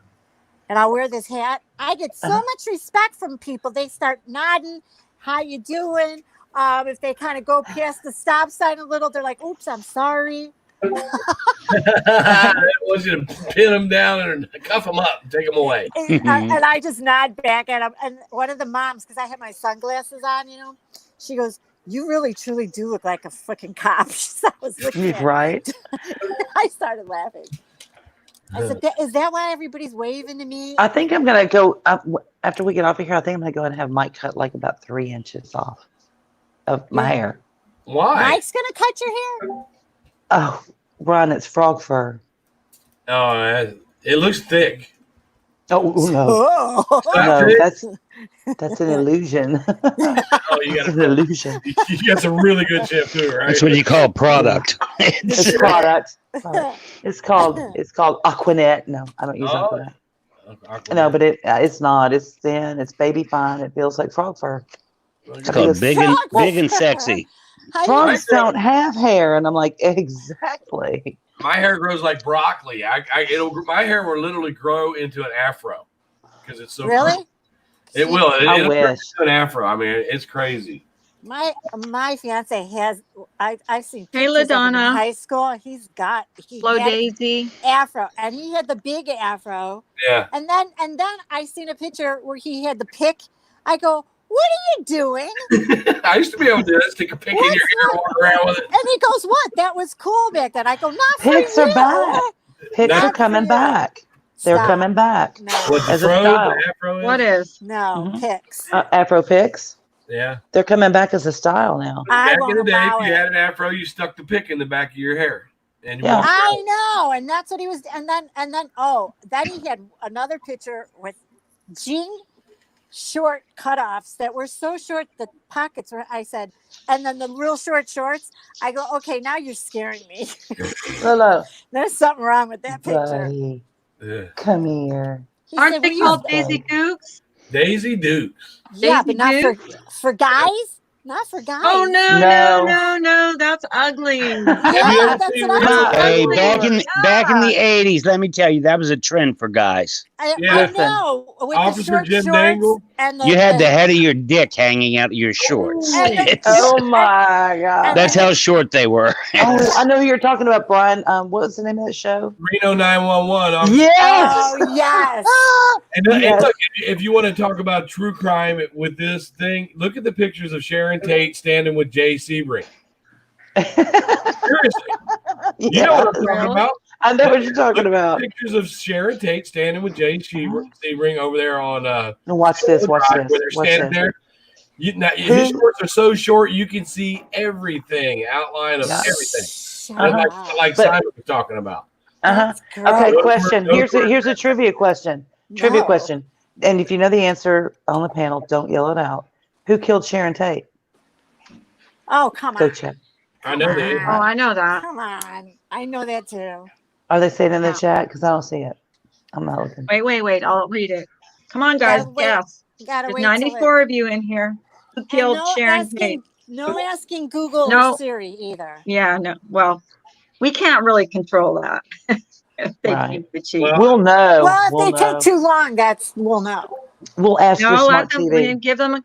and I'll wear this hat. I get so much respect from people. They start nodding, "How you doing?" If they kind of go past the stop sign a little, they're like, "Oops, I'm sorry." I want you to pin them down and cuff them up and take them away. And I just nod back at them. And one of the moms, because I have my sunglasses on, she goes, "You really, truly do look like a freaking cop." So I was looking at Right. I started laughing. I said, "Is that why everybody's waving to me?" I think I'm gonna go after we get off of here. I think I'm gonna go and have Mike cut like about 3 inches off of my hair. Why? Mike's gonna cut your hair. Oh, Ron, it's frog fur. Oh, it looks thick. Oh no, Oh. no, that's an illusion. Oh, you It's got an illusion. you got some really good shampoo, right? That's what you call product. It's product. It's called Aquanet. No, I don't use Aquanet. No, but it's not. It's thin. It's baby fine. It feels like frog fur. It's called big and sexy. Frogs don't have hair, and I'm like, exactly. My hair grows like broccoli. My hair will literally grow into an afro because it's so Really? cool. It will. I wish. Into an afro. I mean, it's crazy. My fiance has. I've seen Hey, pictures of him in LaDonna. high school. He Slow had Daisy. afro, and he had the big afro. Yeah. And then I seen a picture where he had the pick. I go, "What are you doing?" I used to be able to do that. Stick a pick in your ear, walk around with it. And he goes, "What? That was cool back then." I go, "Not for Picks you." are back. Picks Not are coming for you. back. They're Stop. coming back. No, What the As a fro, style. the afro is? What is? no, Mhm. picks. Afro picks. Yeah. They're coming back as a style now. I Back in won't the day, allow if you it. had an afro, you stuck the pick in the back of your hair. And you Yeah. walked around. I know, and that's what he was. And then then he had another picture with jean short cutoffs that were so short the pockets were. I said, and then the real short shorts. I go, "Okay, now you're scaring me." Lolo, There's something wrong with that picture. buddy, Yeah. come here. He Aren't said, they "We called used- Daisy Dukes? Daisy Dukes. Yeah, Daisy but not Dukes? for guys. Not for guys. Oh no, No. no, no, no! That's ugly. Have you Yeah, ever that's seen what I Rachel told Hey, you. back in the 80s, let me tell you, that was a trend for guys. I Listen. know. With the Officer short Jim shorts Dangle? and You had the head of your dick hanging out of your shorts. And the- It's- Oh my God. That's how short they were. Oh, I know who you're talking about, Brian. What was the name of that show? Reno 911. Yes. Oh yes. And Yes. look, if you want to talk about true crime with this thing, look at the pictures of Sharon Tate standing with Jay Sebring. Seriously. You know what I'm talking Really? about? I know what you're talking about. Pictures of Sharon Tate standing with Jay Sebring over there on And watch this. Watch Drive, this. where they're Watch standing this. there. His shorts are so short you can see everything, outline of Yeah. everything. Shut Like up. Simon was talking about. Uh-huh. That's gross. Okay, Those question. were- Here's a trivia question. Trivia No. question. And if you know the answer on the panel, don't yell it out. Who killed Sharon Tate? Oh, come Go on. check. I know that. Oh, I know that. Come on. I know that too. Are they saying in the Yeah. chat? Because I don't see it. I'm not looking. Wait. I'll read it. Come on, guys. wait. Guess. Gotta There's wait till it- 94 of you in here. Who And killed no Sharon Tate? asking Google No. or Siri either. Yeah, no. Well, we can't really control that. If they Right. keep the cheat. Well, We'll know. Well, if we'll they know. take too long, we'll know. We'll ask your No, smart let them TV. give them a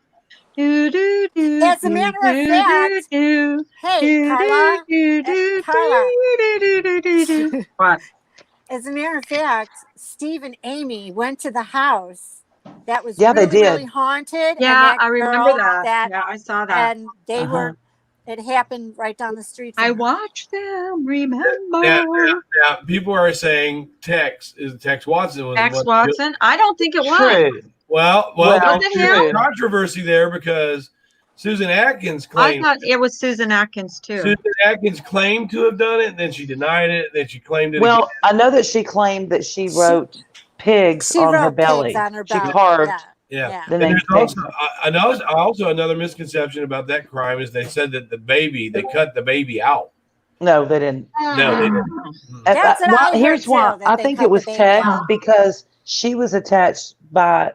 do do do. As a matter of fact- do Hey, Carla. Carla. do. What? As a matter of fact, Steve and Amy went to the house that was Yeah, they really, did. really haunted. Yeah, and I remember girl that. Yeah, I saw that. And they Uh-huh. were. It happened right down the street. I from her. watched them. Remember. Now, people are saying Tex Watson was the X one- Watson. I don't think it was. True. Well, Was it there's him? controversy there because Susan Atkins I claimed thought it was Susan Atkins too. Susan Atkins claimed to have done it, and then she denied it, then she claimed it Well, again. I know that she claimed that she wrote pigs She on her wrote belly. pigs on her She belly. carved Yeah. Yeah. the And name there's pig. also another misconception about that crime is they said that they cut the baby out. No, they didn't. No, they didn't. That's what I heard Here's too, why. that I they think cut it was the baby Tex out. because she was attached by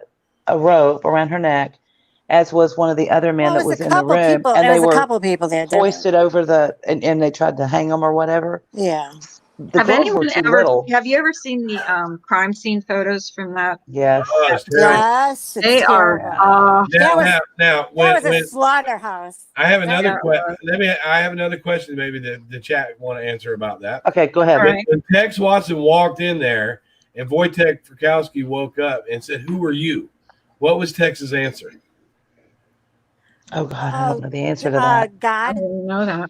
a rope around her neck, as was one of the other men Well, that it was was a in the couple room, people. and It they was a were couple people there. Didn't it? hoisted over and they tried to hang them or whatever. Yeah. The Have girls were anyone too ever? little. Have you ever seen the crime scene photos from that? Yes. Oh, it's terrible. Yes, it's They are. terrible. Now, That was- now, That when, was a when slaughterhouse. I have another Yeah, it question, was. I have another question. Maybe the chat want to answer about that. Okay, go ahead. All right. When Tex Watson walked in there and Wojtek Frykowski woke up and said, "Who are you?" What was Tex's answer? Oh God, I don't know the answer to that. I God. didn't know that.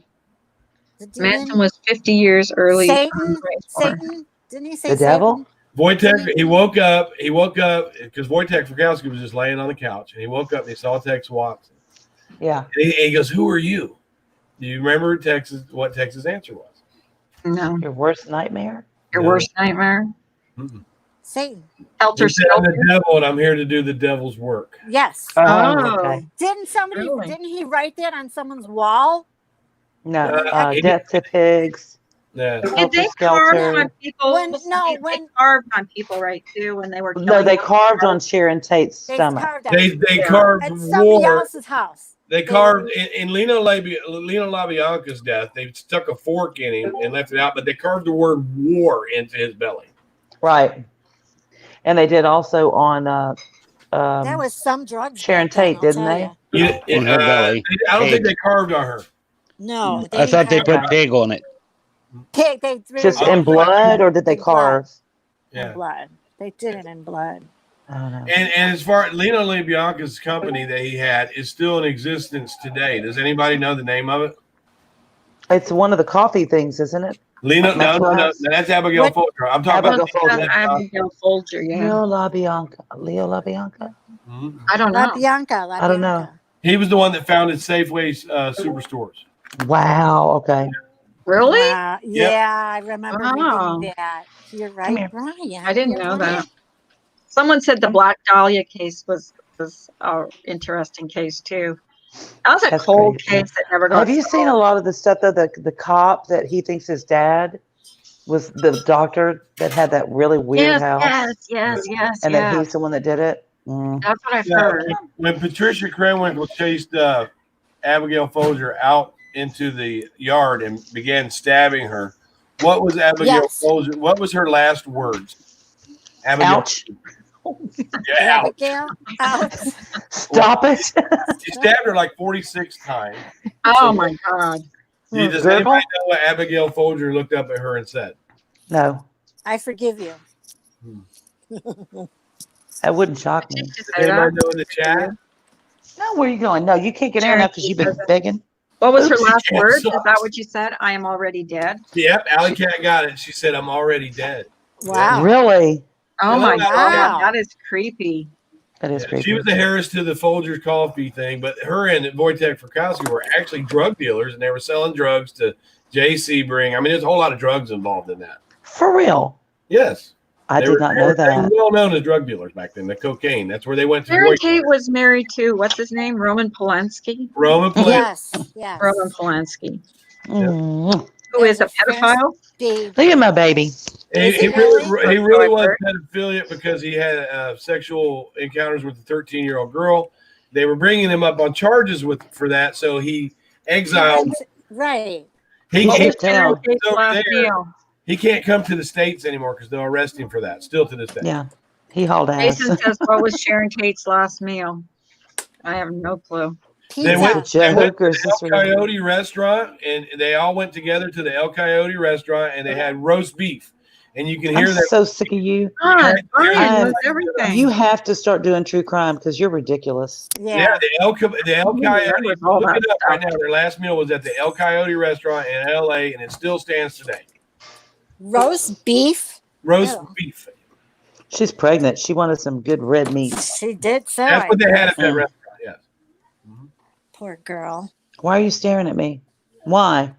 The demon. Manson was 50 years early. Satan. Right before. Satan. Didn't he say The devil? Satan? Wojtek, he woke up because Wojtek Frykowski was just laying on the couch, and he woke up and he saw Tex Watson. Yeah. And he goes, "Who are you?" Do you remember what Tex's answer was? No, Your worst nightmare? your No. worst nightmare. Mm-mm. Satan. Helter He said, "I'm Skelter. the devil, and I'm here to do the devil's work." Yes. Oh, Okay. Didn't somebody? Really? Didn't he write that on someone's wall? No. He- Death to pigs. Yeah. Did Helter they carve Skelter. on people? When- They carved on people, right? Too, when they were. No, killing they them. carved on Sharon Tate's They stomach. carved out They Yeah. carved at somebody war. else's house. They carved in Lino LaBianca's death. They stuck a fork in him and left it out, but they carved the word "war" into his belly. Right. And they did also on That was some drugs. Sharon back then, Tate, I'll didn't tell they? ya. On her belly. I don't think Pig. they carved on her. No, I thought they didn't put pig on it. pig. They Just Oh, in blood, or did they in blood. carve? Yeah. In blood. They did it in blood. I don't know. And as far as Lino LaBianca's company that he had is still in existence today. Does anybody know the name of it? It's one of the coffee things, isn't it? Lino, no, that's Abigail What? Folger. I'm talking Abigail about Folger. Abigail Folger. Yeah. Leo LaBianca? Mhm. I don't La know. Bianca. I don't know. He was the one that founded Safeway superstores. Wow. Okay. Really? Wow. Yeah, I remember Wow. reading that. You're Come right, here. Brian. I didn't You're know right. that. Someone said the Black Dahlia case was an interesting case too. That was a That's cold crazy. case that never got Have you seen a lot of the stuff though? The cop that he thinks his dad was the doctor that had that really weird house, yes. and that he's the one that did it. Mm. That's what I've Yeah, heard. when Patricia Krenwinkel chased Abigail Folger out into the yard and began stabbing her, what was Abigail Yes. Folger? What was her last words? Abigail. Ouch! Yeah, ouch. Abigail. Ouch. Stop it! She stabbed her like 46 times. Oh my God. Does Gerbil? anybody know what Abigail Folger looked up at her and said? No, I forgive you. that wouldn't shock me. Did you Does say that? anybody know in the chat? No, where are you going? No, you can't get in now because you've been begging. What was her Oops, last yeah, word? Is sorry. that what you said? I am already dead. Yep, Alley Cat got it. She said, "I'm already dead." Wow. Really? Oh my Wow. God. That is creepy. That is Yeah, creepy. she was the Harris to the Folgers coffee thing, but her and Wojtek Frykowski were actually drug dealers, and they were selling drugs to J.C. Bring. I mean, there's a whole lot of drugs involved in that. For real? Yes, I They did were- not they know were- They that. were well known as drug dealers back then. The cocaine. That's where they went to. Sharon Voice. Tate was married to, what's his name? Roman Polanski? Roman Polanski. Yes. Yes. Roman Polanski. Mm. Who is a As a friend. pedophile? Babe. Look at my baby. He Is he really was really? pedophilia because he had sexual encounters with a 13-year-old girl. They were bringing him up on charges for that, so he exiled. Right. He What can't, was Sharon Tate's over last there. meal. he can't come to the States anymore because they'll arrest him for that. Still to this day. Yeah, he hauled ass. Jason says, what was Sharon Tate's last meal? I have no clue. They Pizza. went, Joke they went to or is the this El real? Coyote restaurant, and they all went together to the El Coyote restaurant, and they had roast beef. And you can hear I'm that. so sick of you. God, Brian I'm- knows everything. You have to start doing true crime because you're ridiculous. Yeah, the El Coyote. remembers all Look that it up stuff. right now. Their last meal was at the El Coyote restaurant in L.A., and it still stands today. Roast beef. Roast Ew. beef. She's pregnant. She wanted some good red meat. She did say. That's what they had at that Mm. restaurant. Yes. Poor girl. Why are you staring at me? Why?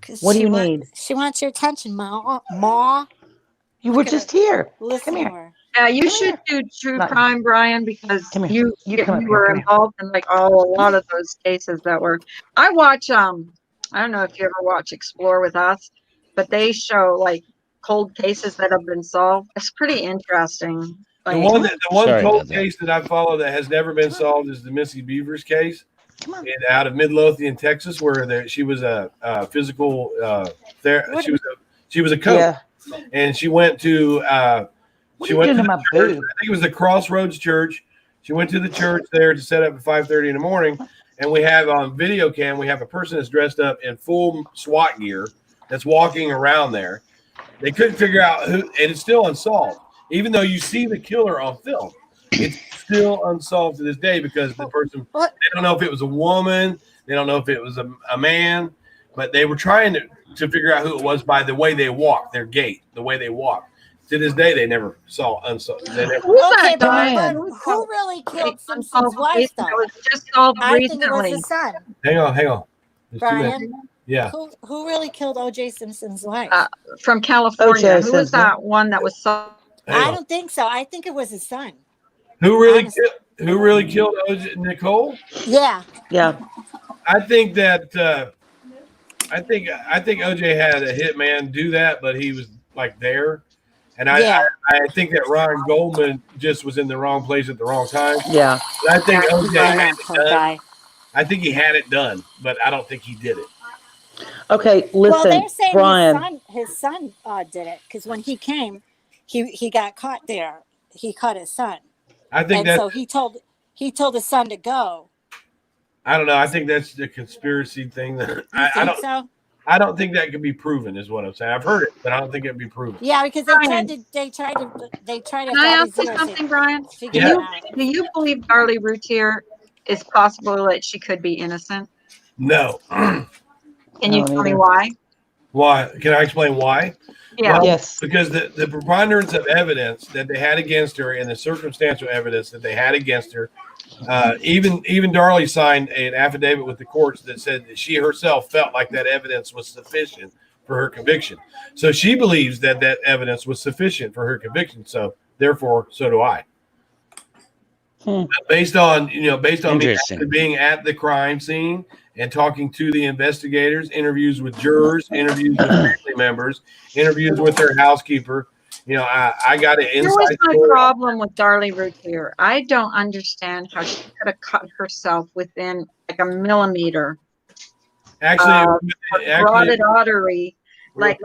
'Cause What do she you want- need? She wants your attention, Ma. Ma. You were just here. Listen Come to here. her. Yeah, you Come should do true Not- crime, Brian, because Come here. you You come up you here, were come here. involved in like a lot of those cases that were. I watch I don't know if you ever watch Explore with Us, but they show like cold cases that have been solved. It's pretty interesting. The Like, one Sorry cold about that. case that I follow that has never been solved is the Missy Beavers case. Come on. And out of Midlothian, Texas, where she was a physical she was a coach, Yeah. and she went to What she are you went doing to to the my church. boob? I think it was the Crossroads Church. She went to the church there to set up at 5:30 in the morning, and we have on video cam we have a person that's dressed up in full SWAT gear that's walking around there. They couldn't figure out who, and it's still unsolved, even though you see the killer on film. It's still unsolved to this day because the person, they don't know if it was a woman, they don't know if it was a man, but they were trying to figure out who it was by the way they walk, their gait, the way they walk. To this day, they never saw unsolved. They never, who's Okay, that guy? but Diane. who really killed Simpson's Unsolved wife, case though? that was just solved I think it was recently. his son, hang on. There's too many. Brian. Yeah. Who really killed O.J. Simpson's wife? From California. O.J. Who was Simpson. that one that was solved? Hang I on. don't think so. I think it was his son. Who really honestly. killed OJ, Nicole? Yeah. Yeah. I think that I think OJ had a hitman do that, but he was like there, and I think that Ron Goldman just was in the wrong place at the wrong time. Yeah. I think OJ I had know, it poor done. guy. I think he had it done, but I don't think he did it. Okay, Well, listen, they're saying Brian. his son did it because when he came, he got caught there. He caught his son, I think and that so he told his son to go. I don't know. I think that's the conspiracy thing. That You I think don't. so? I don't think that can be proven. Is what I'm saying. I've heard it, but I don't think it can be proven. Yeah, because Brian. They tried to. Can I ask you something, Brian? Figure Yeah. it out. Do you believe Darlie Routier is possible that she could be innocent? No. Can you don't tell me either. why? Why? Can I explain why? Yeah. Well, Yes. Because the preponderance of evidence that they had against her and the circumstantial evidence that they had against her, even Darlie signed an affidavit with the courts that said that she herself felt like that evidence was sufficient for her conviction. So she believes that that evidence was sufficient for her conviction. So therefore, so do I. Based on me Interesting. being at the crime scene and talking to the investigators, interviews with jurors, interviews with family members, interviews with their housekeeper. I got an Here was inside my story. problem with Darlie Routier. I don't understand how she could have cut herself within like a millimeter Actually, carotid artery. Like,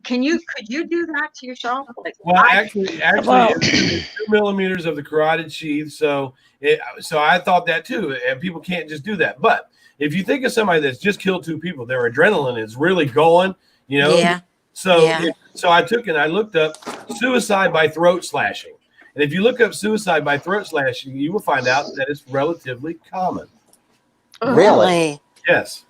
could you do that to yourself? Like, actually, it's 2 millimeters of the carotid sheath. So I thought that too. And people can't just do that. But if you think of somebody that's just killed 2 people, their adrenaline is really going. Yeah. So Yeah. so I looked up suicide by throat slashing, and if you look up suicide by throat slashing, you will find out that it's relatively common. Really? Yes,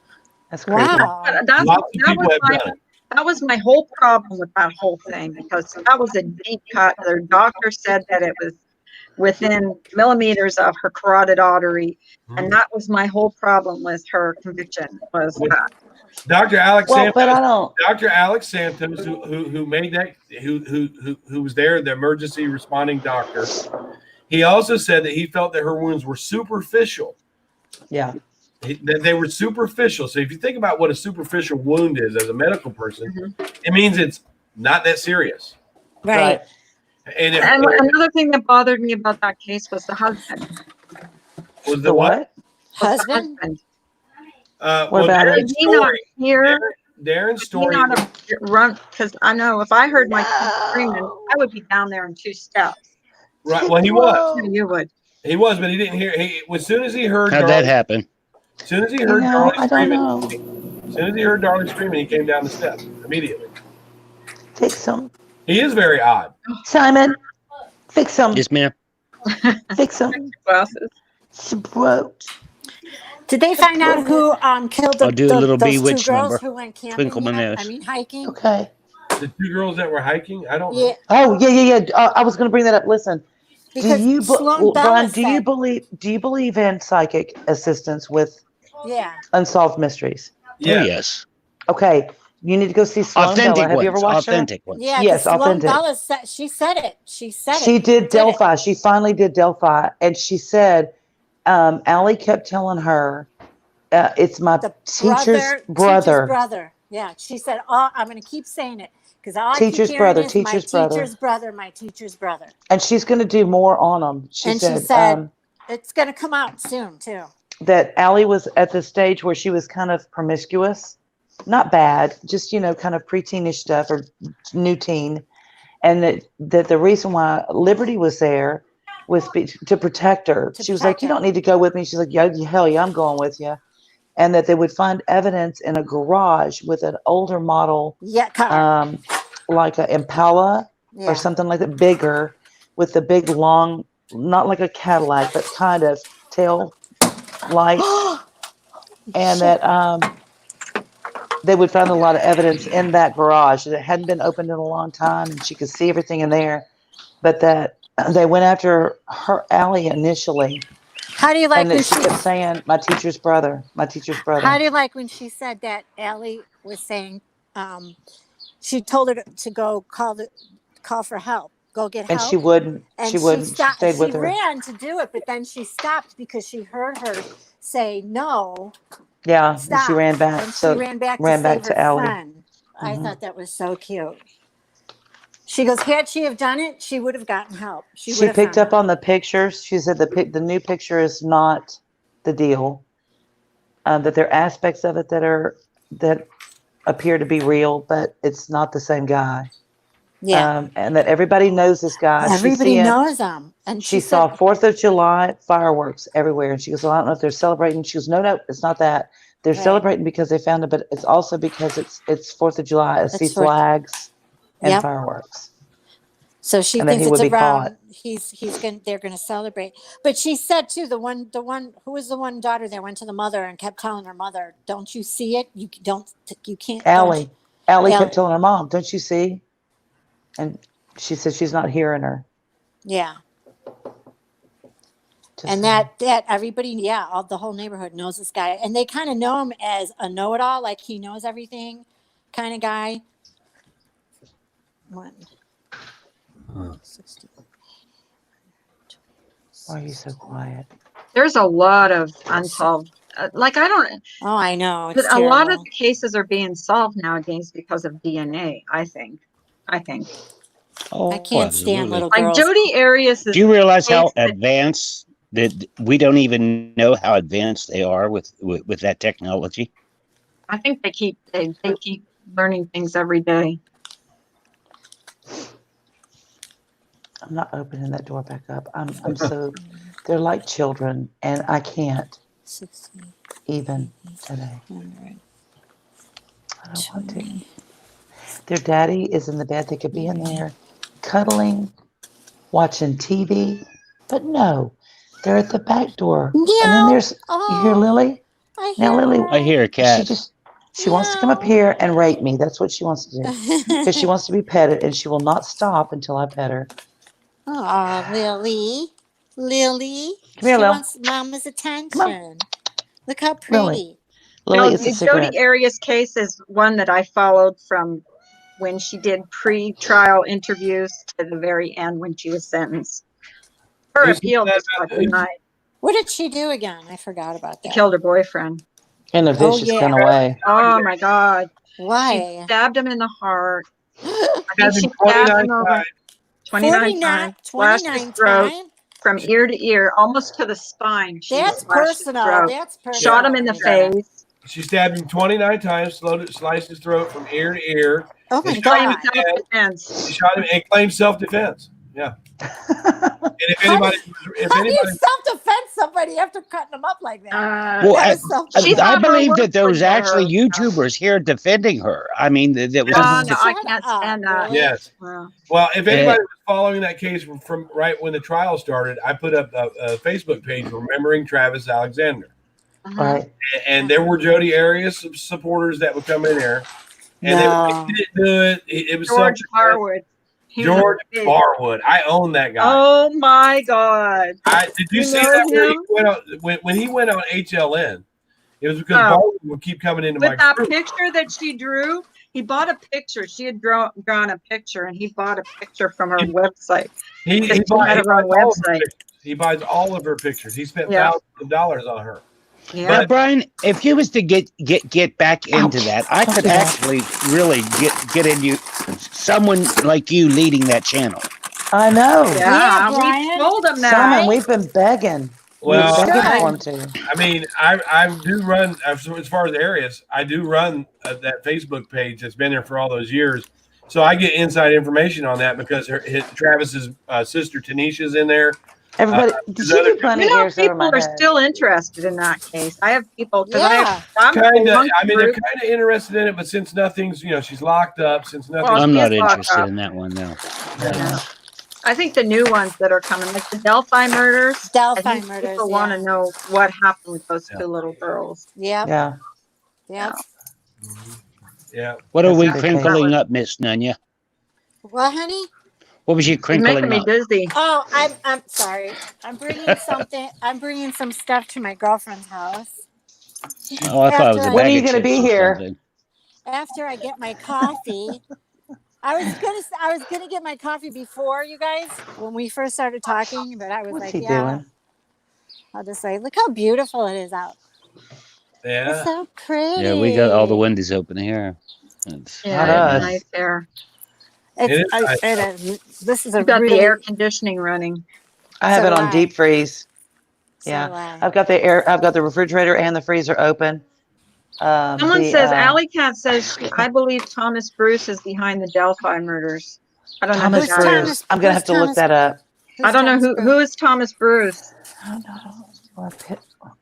That's crazy. Wow. lots of people have done it. that was my whole problem with that whole thing, because that was a deep cut. Their doctor said that it was within millimeters of her carotid artery, and that was my whole problem with her conviction was that. Dr. Alex Well, Santos, but I don't. Dr. Alex Santos, who made that, who was there, the emergency responding doctor. He also said that he felt that her wounds were superficial. Yeah. That they were superficial. So if you think about what a superficial wound is as a medical person, it means it's not that serious. Right. And Another thing that bothered me about that case was the husband. was The what? Husband? What about Darren's Did he not story, hear? Darren's Did he story. not have run? Because I know if I heard my kid screaming, I would be down there in 2 steps. Right. Well, he was. Yeah, you would. He was, but he didn't hear. As soon as he heard, How'd that happen? As soon as he heard I Darlie don't screaming, know. as soon as he heard Darlie screaming, he came down the steps immediately. Take some. He is very odd. Simon, fix some. Yes, ma'am. Fix some. Glasses. Throat. Did they find out who killed I'll do a little those 2 bewitched girls number. who went camping? Twinkle my nose. Hiking. Okay. The 2 girls that were hiking, I don't Yeah, know. Oh, yeah. I was going to bring that up. Listen. because Do you, Sloan Bella Brian? said, Do you believe in psychic assistance with yeah. unsolved mysteries? Yeah. Oh, yes. Okay, you need to go see Sloan Authentic Bella. Have you ever ones. watched Authentic ones. Yeah, Yes, Sloan authentic. Bella said, she said it. She said She it. did Delphi. She finally did Delphi, and she said, Allie kept telling her, "It's my The teacher's teacher's brother." brother. Yeah, she said, "Oh, I'm going to keep saying it Because all I Teacher's keep hearing brother, is teacher's my brother. teacher's brother, my teacher's brother. And she's going to do more on them. She And said, she said it's going to come out soon too. that Allie was at the stage where she was kind of promiscuous, not bad, just, you know, kind of preteenish stuff or new teen. And that the reason why Liberty was there was to protect her. To She was protect like, you her. don't need to go with me. She's like, yeah, hell yeah, I'm going with you. And that they would find evidence in a garage with an older model, Yeah, car. like an Impala Yeah. or something like that, bigger, with the big long, not like a Cadillac, but kind of tail lights. And Shit. that they would find a lot of evidence in that garage that hadn't been opened in a long time, and she could see everything in there. But that they went after her, Allie, initially, How do you like and when that she kept saying, "My teacher's brother, my teacher's brother." How do you like when she said that Allie was saying she told her to go call for help, go get And help. she wouldn't. And She wouldn't. She stopped. stayed She with her. ran to do it, but then she stopped because she heard her say no. Yeah, and Stop. she ran back. And So she ran back ran to back save to her Allie. friend. I Mhm. thought that was so cute. She goes, had she have done it, she would have gotten help. She would She have picked found up on the pictures. She said the new picture is not the deal. That there are aspects of it that appear to be real, but it's not the same guy. Yeah. And that everybody knows this guy. Everybody knows them. And She she saw said, 4th of July fireworks everywhere. And she goes, well, I don't know if they're celebrating. She goes, no, it's not that. They're Right. celebrating because they found it, but it's also because it's 4th of July. I see It's 4th. flags and Yep. fireworks. So she And then thinks he it's would be around. caught. They're gonna celebrate. But she said too, the one who was the one daughter that went to the mother and kept telling her mother, "Don't you see it? You can't." Allie Allie. kept telling her mom, don't you see? And she said she's not hearing her. Yeah. Just And saying. that everybody, all the whole neighborhood knows this guy, and they kind of know him as a know-it-all, like he knows everything, kind of guy. One. 60. Why are you so quiet? There's a lot of unsolved. Like I don't. Oh, I know. But It's a lot of terrible. the cases are being solved nowadays because of DNA. I think. Oh, I can't stand absolutely. little Like girls. Jodi Arias is. Do you realize how case that- advanced that we don't even know how advanced they are with that technology? I think they keep learning things every day. I'm not opening that door back up. I'm so, they're like children, and I can't 60, even today. 100, I don't want to. Their daddy is in the bed. They could be in there cuddling, watching TV, but no, they're at the back door. And then there's, you hear Lily? I Now, hear Lily, her. I hear a cat. she wants to come up here and rape me. That's what she wants to do. Because she wants to be petted, and she will not stop until I pet her. Oh, Lily. Come here, She Lil. wants mama's attention. Look how Lily. pretty. Lily, No, it's a the cigarette. Jodi Arias case is one that I followed from when she did pre-trial interviews to the very end when she was sentenced. Her Isn't appeal that just got denied. What did she do again? I forgot about She that. killed her boyfriend. In a vicious yeah. kind of way. Oh my God. She Why? stabbed him in the heart. I Stabbed think she him stabbed 29 him over times. 29 times. Slashed his throat times? from ear to ear, almost to the spine. She That's slashed his personal. throat. That's personal. Shot him in the face. She stabbed him 29 times, sliced his throat from ear to ear. Oh my And Claimed God. self-defense. She shot him and claimed self-defense. Yeah. And if How anybody, How do you self-defend somebody after cutting them up like that? Well, That I, was so She I thought her believe words that there would was hurt actually her. YouTubers here defending her. I mean, that was. Oh, no, I Shut can't up, stand that. really? Yes. Wow. Well, if anybody was following that case from right when the trial started, I put up a Facebook page remembering Travis Alexander, Right. and there were Jodi Arias supporters that would come in there, and No. they didn't do it. It was George self-defense. Harwood. He was George a big- Barwood. I own that guy. Oh my God. Did you You see know that when he him? went on, when he went on HLN? It was because Oh. Barwood would keep coming into my With that group. picture that she drew, he bought a picture. She had drawn a picture, and he bought a picture from her website. He She buys had her own all of her website. pictures. He buys all of her pictures. He spent Yeah. thousands of dollars on her. Yeah. Now, Brian, if you was to get back into that, I could actually really get into someone like you leading that channel. I know. Yeah, we Brian. told them that. Simon, we've been begging. Well, We're begging should. for him to. I mean, I do run as far as areas. I do run that Facebook page that's been there for all those years, so I get inside information on that because Travis's sister Tanisha's in there. Everybody, did you do plenty ears over my People are head? still interested in that case. I have people because Yeah. I'm Kind of. one I mean, they're group. kind of interested in it, but since nothing's, she's locked up. Since nothing, Well, I'm she not is locked interested up. in that one now. Yeah. I think the new ones that are coming, like the Delphi murders. I Delphi think murders. people want to know what happened with those two little girls. Yep. Yeah. Yep. yeah. What are That's we a big crinkling up, Miss Nunya? What, honey? What was you You're crinkling making me up? dizzy. Oh, I'm sorry. I'm bringing something. I'm bringing some stuff to my girlfriend's house. Oh, I thought it was a After When are bag you of gonna chips be or here? something. After I get my coffee, I was gonna get my coffee before you guys when we first started talking, but I was What's like, he yeah, doing? I'll just say, look how beautiful it is out. It's Yeah. so pretty. Yeah, we got all the windows open here. It's Yeah, Not it's us. nice there. It is This is a You got really the air conditioning running. I have So it do on I. deep freeze. so Yeah. do I. I've got the refrigerator and the freezer open. Someone says, Alley Cat says, I believe Thomas Bruce is behind the Delphi murders. I don't know Thomas who that is. Bruce. I'm gonna have to look that up. I don't know who is Thomas Bruce. I don't know.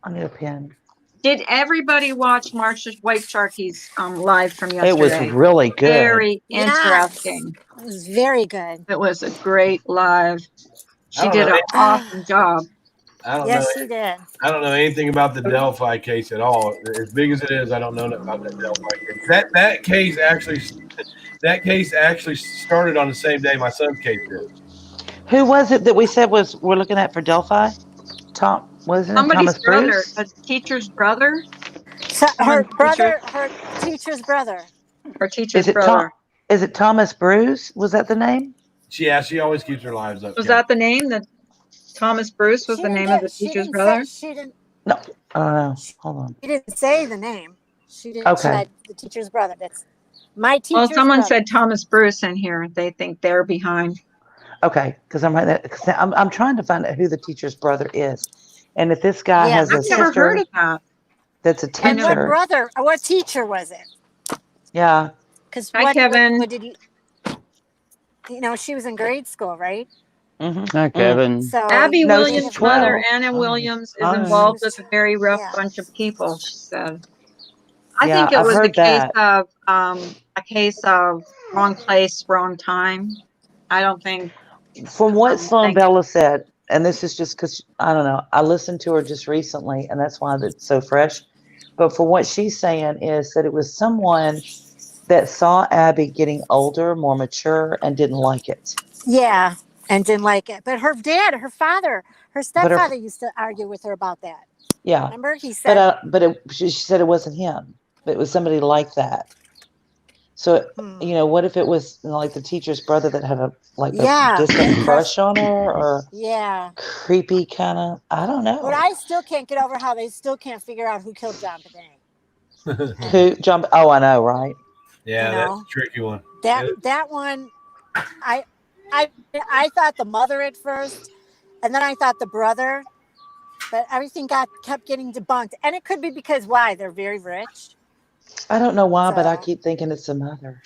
I need a pen. Did everybody watch Marsha White Sharky's live from It was yesterday? really good. Very Yes. interesting. It was very good. It was a great live. She don't did know an awesome job. I don't Yes, know. she did. I don't know anything about the Delphi case at all. As big as it is, I don't know about that Delphi case. That case actually started on the same day my son's case did. Who was it that we said we're looking at for Delphi? Wasn't it Somebody's Thomas brother, Bruce? a teacher's brother, So her Someone brother, her teacher's brother. or teacher's Is it brother. Is it Thomas Bruce? Was that the name? She always keeps her lives up. Was that the name? That Thomas Bruce was She the didn't name get- of the she teacher's didn't brother? Say, she didn't. No. I don't know. Hold on. She didn't say the name. She didn't. Okay. Said the teacher's brother. That's my teacher's Well, someone brother. said Thomas Bruce in here. They think they're behind. Okay, because I'm trying to find out who the teacher's brother is, and if this guy Yeah, has a I've never heard sister of that. that's a And what teacher. brother? What teacher was it? Yeah. Because Hi, Kevin. what did you know, she was in grade school, right? Mm-hmm. Hi, Kevin. So Abby No, Williams' she's mother, 12. Anna Oh. Williams, is Oh. involved with a very rough Yeah. bunch of people, she said. I Yeah, think it I've was heard a case of wrong place, wrong time. I don't think. From what I'm Sloan thinking- Bella said, and this is just because I don't know, I listened to her just recently, and that's why it's so fresh. But from what she's saying is that it was someone that saw Abby getting older, more mature, and didn't like it. yeah, and didn't like it. But her dad, her father, her stepfather used to argue with her about that. Yeah, Remember, he said, she said it wasn't him. It was somebody like that. So what if it was like the teacher's brother that had just a crush on her, or yeah, creepy kind of? I don't know. But I still can't get over how they still can't figure out who killed John Benet. Who John? Oh, I know, right? Yeah, You that's know? a tricky one. That one, I thought the mother at first, and then I thought the brother, but everything kept getting debunked, and it could be because why? They're very rich. I don't know why, but I So- keep thinking it's the mother.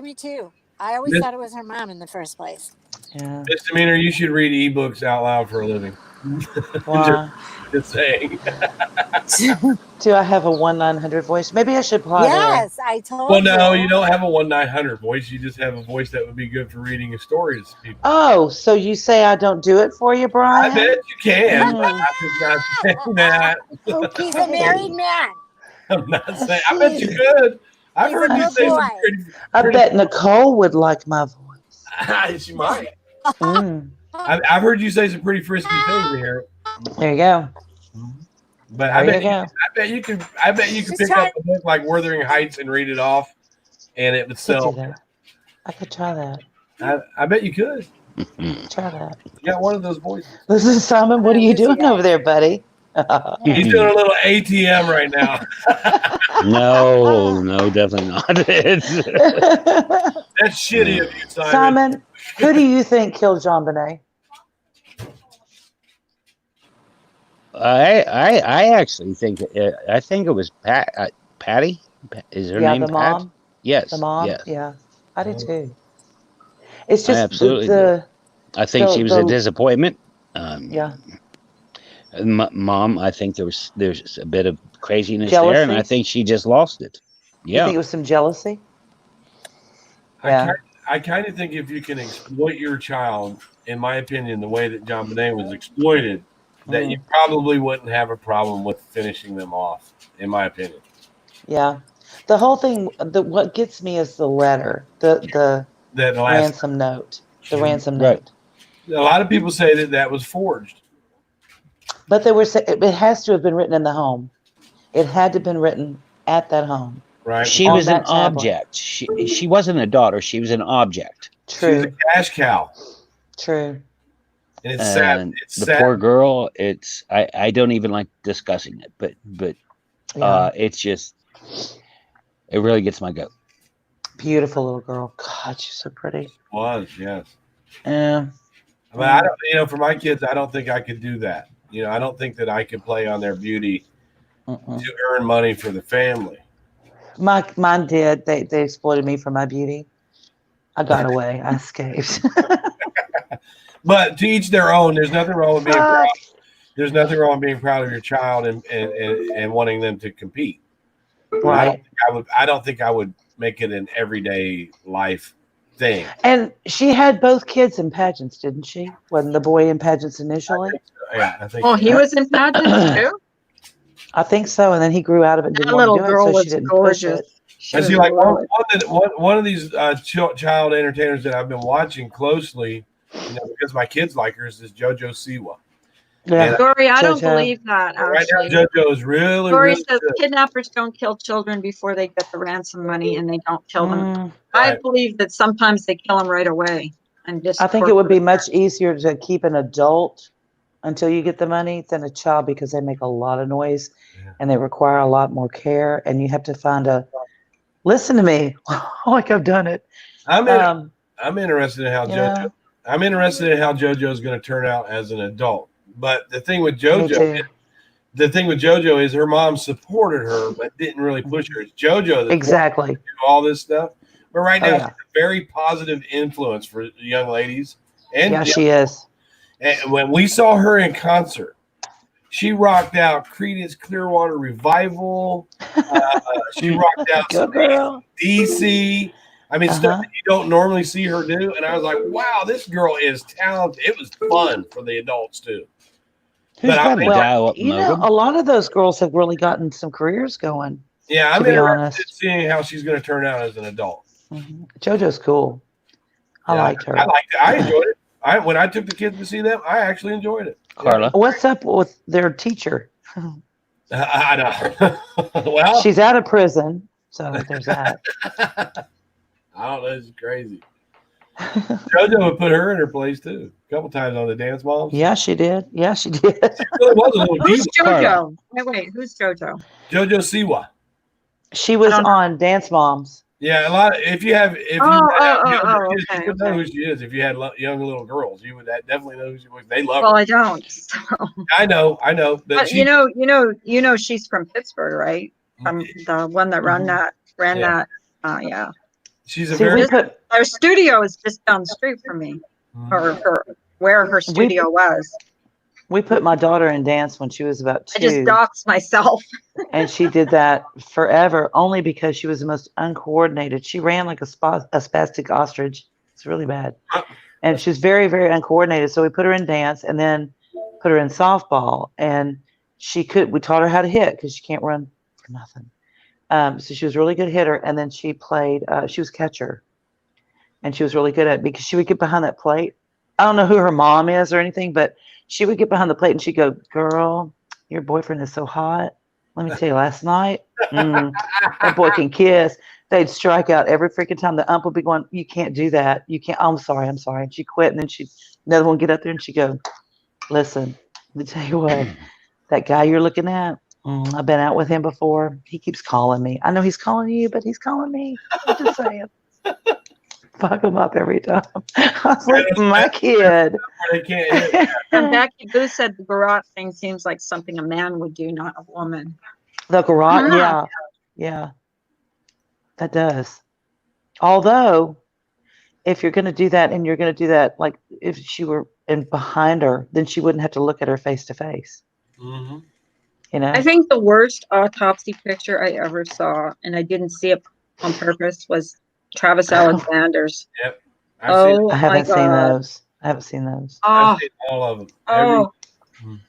Me too. I always This- thought it was her mom in the first place. Yeah. Misdemeanor, you should read ebooks out loud for a living. Why? Just saying. Do I have a 1-900 voice? Maybe I should apply there. Yes, I told Well, you. no, you don't have a 1-900 voice. You just have a voice that would be good for reading a story to people. Oh, so you say I don't do it for you, Brian? I bet you can. Mm. I'm just not saying that. He's a married man. I'm not saying. I bet you could. I've He's heard a you good say some boy. pretty. I bet Nicole would like my voice. She might. Mm. I've heard you say some pretty frisky things here. There you go. But I There bet you you, go. I bet you could She's pick up a book like Wuthering Heights and read it off, and it would I could do sell. that. I could try that. I bet you could. Try that. You got one of those voices. Listen, Simon, what are you doing over there, buddy? He's doing a little ATM right now. No, definitely not. It's, That's shitty of you, Simon. Simon, who do you think killed John Bonet? I actually think I think it was Patty. Is her Yeah, name the Pat? mom. Yes. The mom. Yes. Yeah, I do too. It's I just absolutely do. the I think she was a the disappointment. yeah, Mom, I think there's a bit of craziness there, and I jealousy. think she just lost it. You Yeah. think it was some jealousy? Yeah. I kind of think if you can exploit your child, in my opinion, the way that John Bonet was exploited, that you probably wouldn't have a problem with finishing them off, in my opinion. Yeah. The whole thing, what gets me is the letter, the That last, ransom note, the ransom Right. note. a lot of people say that was forged. But they were it has to have been written in the home. It had to have been written at that home. Right. She On was an that tablet. object. She wasn't a daughter. She was an object. She was a True. cash cow. True. And it's sad. And It's the sad. poor girl. It's I don't even like discussing it, but Yeah. it's just it really gets my goat. Beautiful little girl. God, she's so pretty. Was, yes. Yeah. I mean, I don't, for my kids, I don't think I could do that. I don't think that I could play on their beauty to earn money for the family. Mine did. They exploited me for my beauty. I got away. I escaped. But to each their own. There's nothing wrong with being proud. There's nothing wrong with being proud of your child and wanting them to compete. Right. I don't think I would make it an everyday life thing. And she had both kids in pageants, didn't she? Wasn't the boy in pageants initially? I think. Oh, he was in pageants too. I think so. And then he grew out of it. And That didn't want little to do girl it, so was she didn't gorgeous. push it. She I was see, like lovely. one of these child entertainers that I've been watching closely, because my kids like her, is this JoJo Siwa. Yeah. Dory, I don't JoJo. believe that. Right Actually, now, JoJo is really, Dory really says good. kidnappers don't kill children before they get the ransom money, and they don't kill them. Mm, I Right. believe that sometimes they kill them right away, and just. I think it would be much easier to keep an adult until you get the money than a child because they make a lot of noise and they require a lot more care. And you have to find listen to me, like I've done it. I'm interested in how Yeah. I'm interested in how JoJo is going to turn out as an adult. But the thing with Me JoJo, too. is her mom supported her, but didn't really push her. It's JoJo that Exactly. do all this stuff. But right now, Oh, she's a very positive influence for young ladies. And Yeah, she is. and when we saw her in concert, she rocked out Creedence Clearwater Revival. She rocked out Go some girl. DC. I mean, stuff that you don't normally see her do. And I was like, wow, this girl is talented. It was fun for the adults, too. Who's But got a Well, dial-up you know, modem? a lot of those girls have really gotten some careers going. Yeah, To I'm be interested honest. in seeing how she's going to turn out as an adult. JoJo's cool. I Yeah, liked her. I liked it. I enjoyed it. When I took the kids to see them, I actually enjoyed it. Carla. What's up with their teacher? I know. Well, She's out of prison, so there's that. I don't know. It's crazy. JoJo would put her in her place too, a couple times on the Dance Moms. Yeah, she did. Yeah, she did. She really was a little Who's diva. JoJo? Wait, who's JoJo? JoJo Siwa. She was I don't know. on Dance Moms. Yeah, a lot. If you have younger kids, okay, you would know who she is. If you had young little girls, you would definitely know who she was. They love Well, her. I don't. So. I know. But she, you know, she's from Pittsburgh, right? From the one that ran that. Yeah. she's a See, very. we put Her studio is just down the street from me, or where her studio was. we put my daughter in dance when she was about I just 2, doxed myself. and she did that forever only because she was the most uncoordinated. She ran like a spastic ostrich. It's really bad, and she's very, very uncoordinated. So we put her in dance, and then put her in softball, and we taught her how to hit because she can't run for nothing. So she was a really good hitter, and then she played. She was catcher, and she was really good at it because she would get behind that plate. I don't know who her mom is or anything, but she would get behind the plate and she'd go, "Girl, your boyfriend is so hot. Let me tell you, last night, that boy can kiss." They'd strike out every freaking time. The ump would be going, "You can't do that. You can't. I'm sorry. I'm sorry." And she quit, and then another one get up there and she'd go, "Listen, let me tell you what. That guy you're looking at, I've been out with him before. He keeps calling me. I know he's calling you, but he's calling me. I'm just saying. Fuck him up every time. I was like, my kid. They can't hit. And Becky Boo said the garage thing seems like something a man would do, not a woman. The garage, Ah. yeah, that does. Although, if you're going to do that, and you're going to do that, like if she were in behind her, then she wouldn't have to look at her face to face. Mhm. You know, I think the worst autopsy picture I ever saw, and I didn't see it on purpose, was Travis Alexander's. I've seen, Oh I my haven't seen God. those. I haven't seen those. Oh, I've seen all of them. oh. Mhm.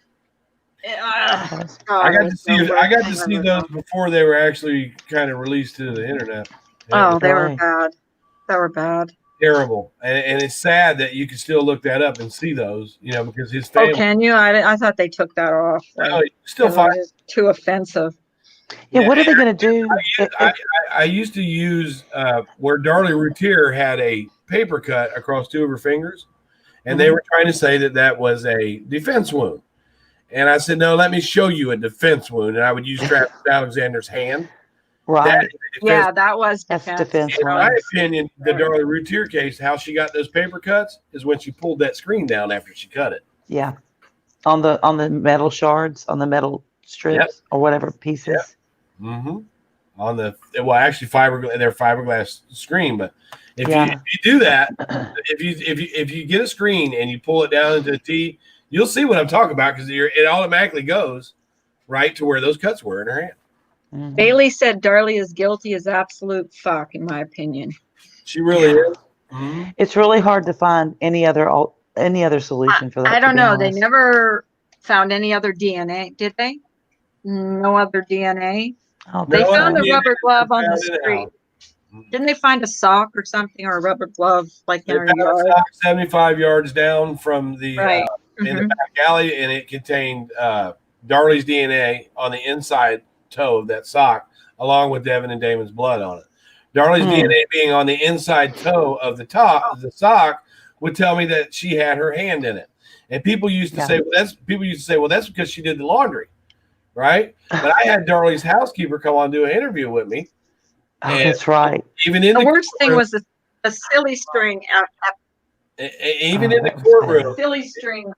Haven't- I got to it's see. the I got worst to thing see ever. those before they were actually kind of released to the internet. Oh, they were Really? bad. They were bad. Terrible, and it's sad that you can still look that up and see those. You know, because his Oh, family. can you? I thought they took that off. Like, No, you still you know, find. it's too offensive. Yeah, what are they going to do? I used to use where Darlie Routier had a paper cut across two of her fingers, and they were trying to say that that was a defense wound. And I said, no, let me show you a defense wound. And I would use Travis Alexander's hand. That Right. is a defense. Yeah, that was That's defense. defense In my wounds. opinion, the Darlie Routier case, how she got those paper cuts is when she pulled that screen down after she cut it. Yeah. On the metal shards, on the metal strips or whatever pieces. Mm-hmm. On the actually they're fiberglass screen, but if Yeah. you do that, if you get a screen and you pull it down into a T, you'll see what I'm talking about because it automatically goes right to where those cuts were in her hand. Mhm. Bailey said Darlie is guilty as absolute fuck, in my opinion. She really is. Mhm. It's really hard to find any other solution for that. I don't to be know. They honest. never found any other DNA, did they? No other DNA. I don't They think No so. found a DNA rubber glove on the found in the street. house. Didn't they find a sock or something, or a rubber glove like They in her found a yard? sock 75 yards down from the Right. in the Mhm. back alley, and it contained Darlie's DNA on the inside toe of that sock, along with Devin and Damon's blood on it. Darlie's DNA being on the inside toe of the top of the sock would tell me that she had her hand in it. And people used to say, well, that's because she did the laundry, right? But I had Darlie's housekeeper come on and do an interview with me. Oh, And that's right. even in The the worst thing courtroom- was the silly string. even Oh, in the that was courtroom, Silly string.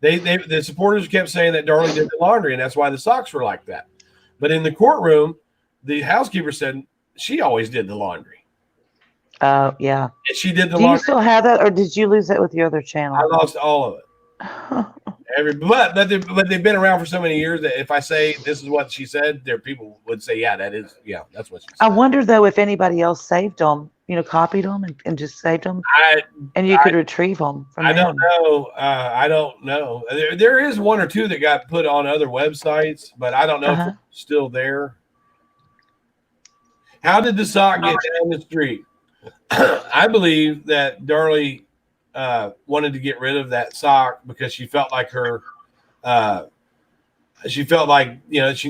the supporters kept saying that Darlie did the laundry, and that's why the socks were like that. But in the courtroom, the housekeeper said she always did the laundry, Oh, yeah. and she did the Do you laundry. still have that, or did you lose that with your other channel? I lost all of it. But they've been around for so many years that if I say this is what she said, there people would say, that's what she I said. wonder though if anybody else saved them, copied them and just saved them, and you could retrieve them from I don't them. know. I don't know. There is one or two that got put on other websites, but I don't know if they're still there. How did the sock get down the street? I believe that Darlie wanted to get rid of that sock because she felt like she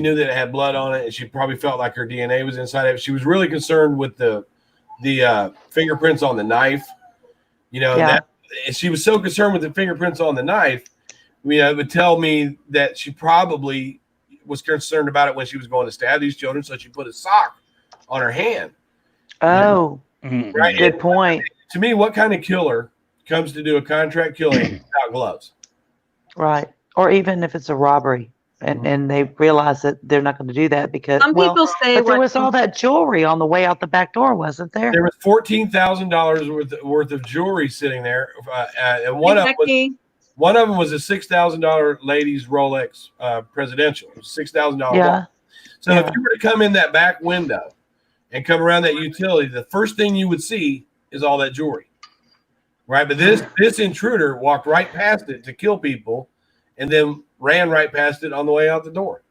knew that it had blood on it, and she probably felt like her DNA was inside of it. She was really concerned with the fingerprints on the knife. She was so concerned with the fingerprints on the knife, it would tell me that she probably was concerned about it when she was going to stab these children, so she put a sock on her hand. Oh, Right. good point. To me, what kind of killer comes to do a contract killing without gloves? Right. Or even if it's a robbery and they realize that they're not going to do that because Some people say but there was all that jewelry on the way out the back door, wasn't there? There was $14,000 worth of jewelry sitting there, and one of them was a $6,000 ladies Rolex presidential, $6,000. Yeah. So if you were to come in that back window and come around that utility, the first thing you would see is all that jewelry, right? But this intruder walked right past it to kill people, and then ran right past it on the way out the door.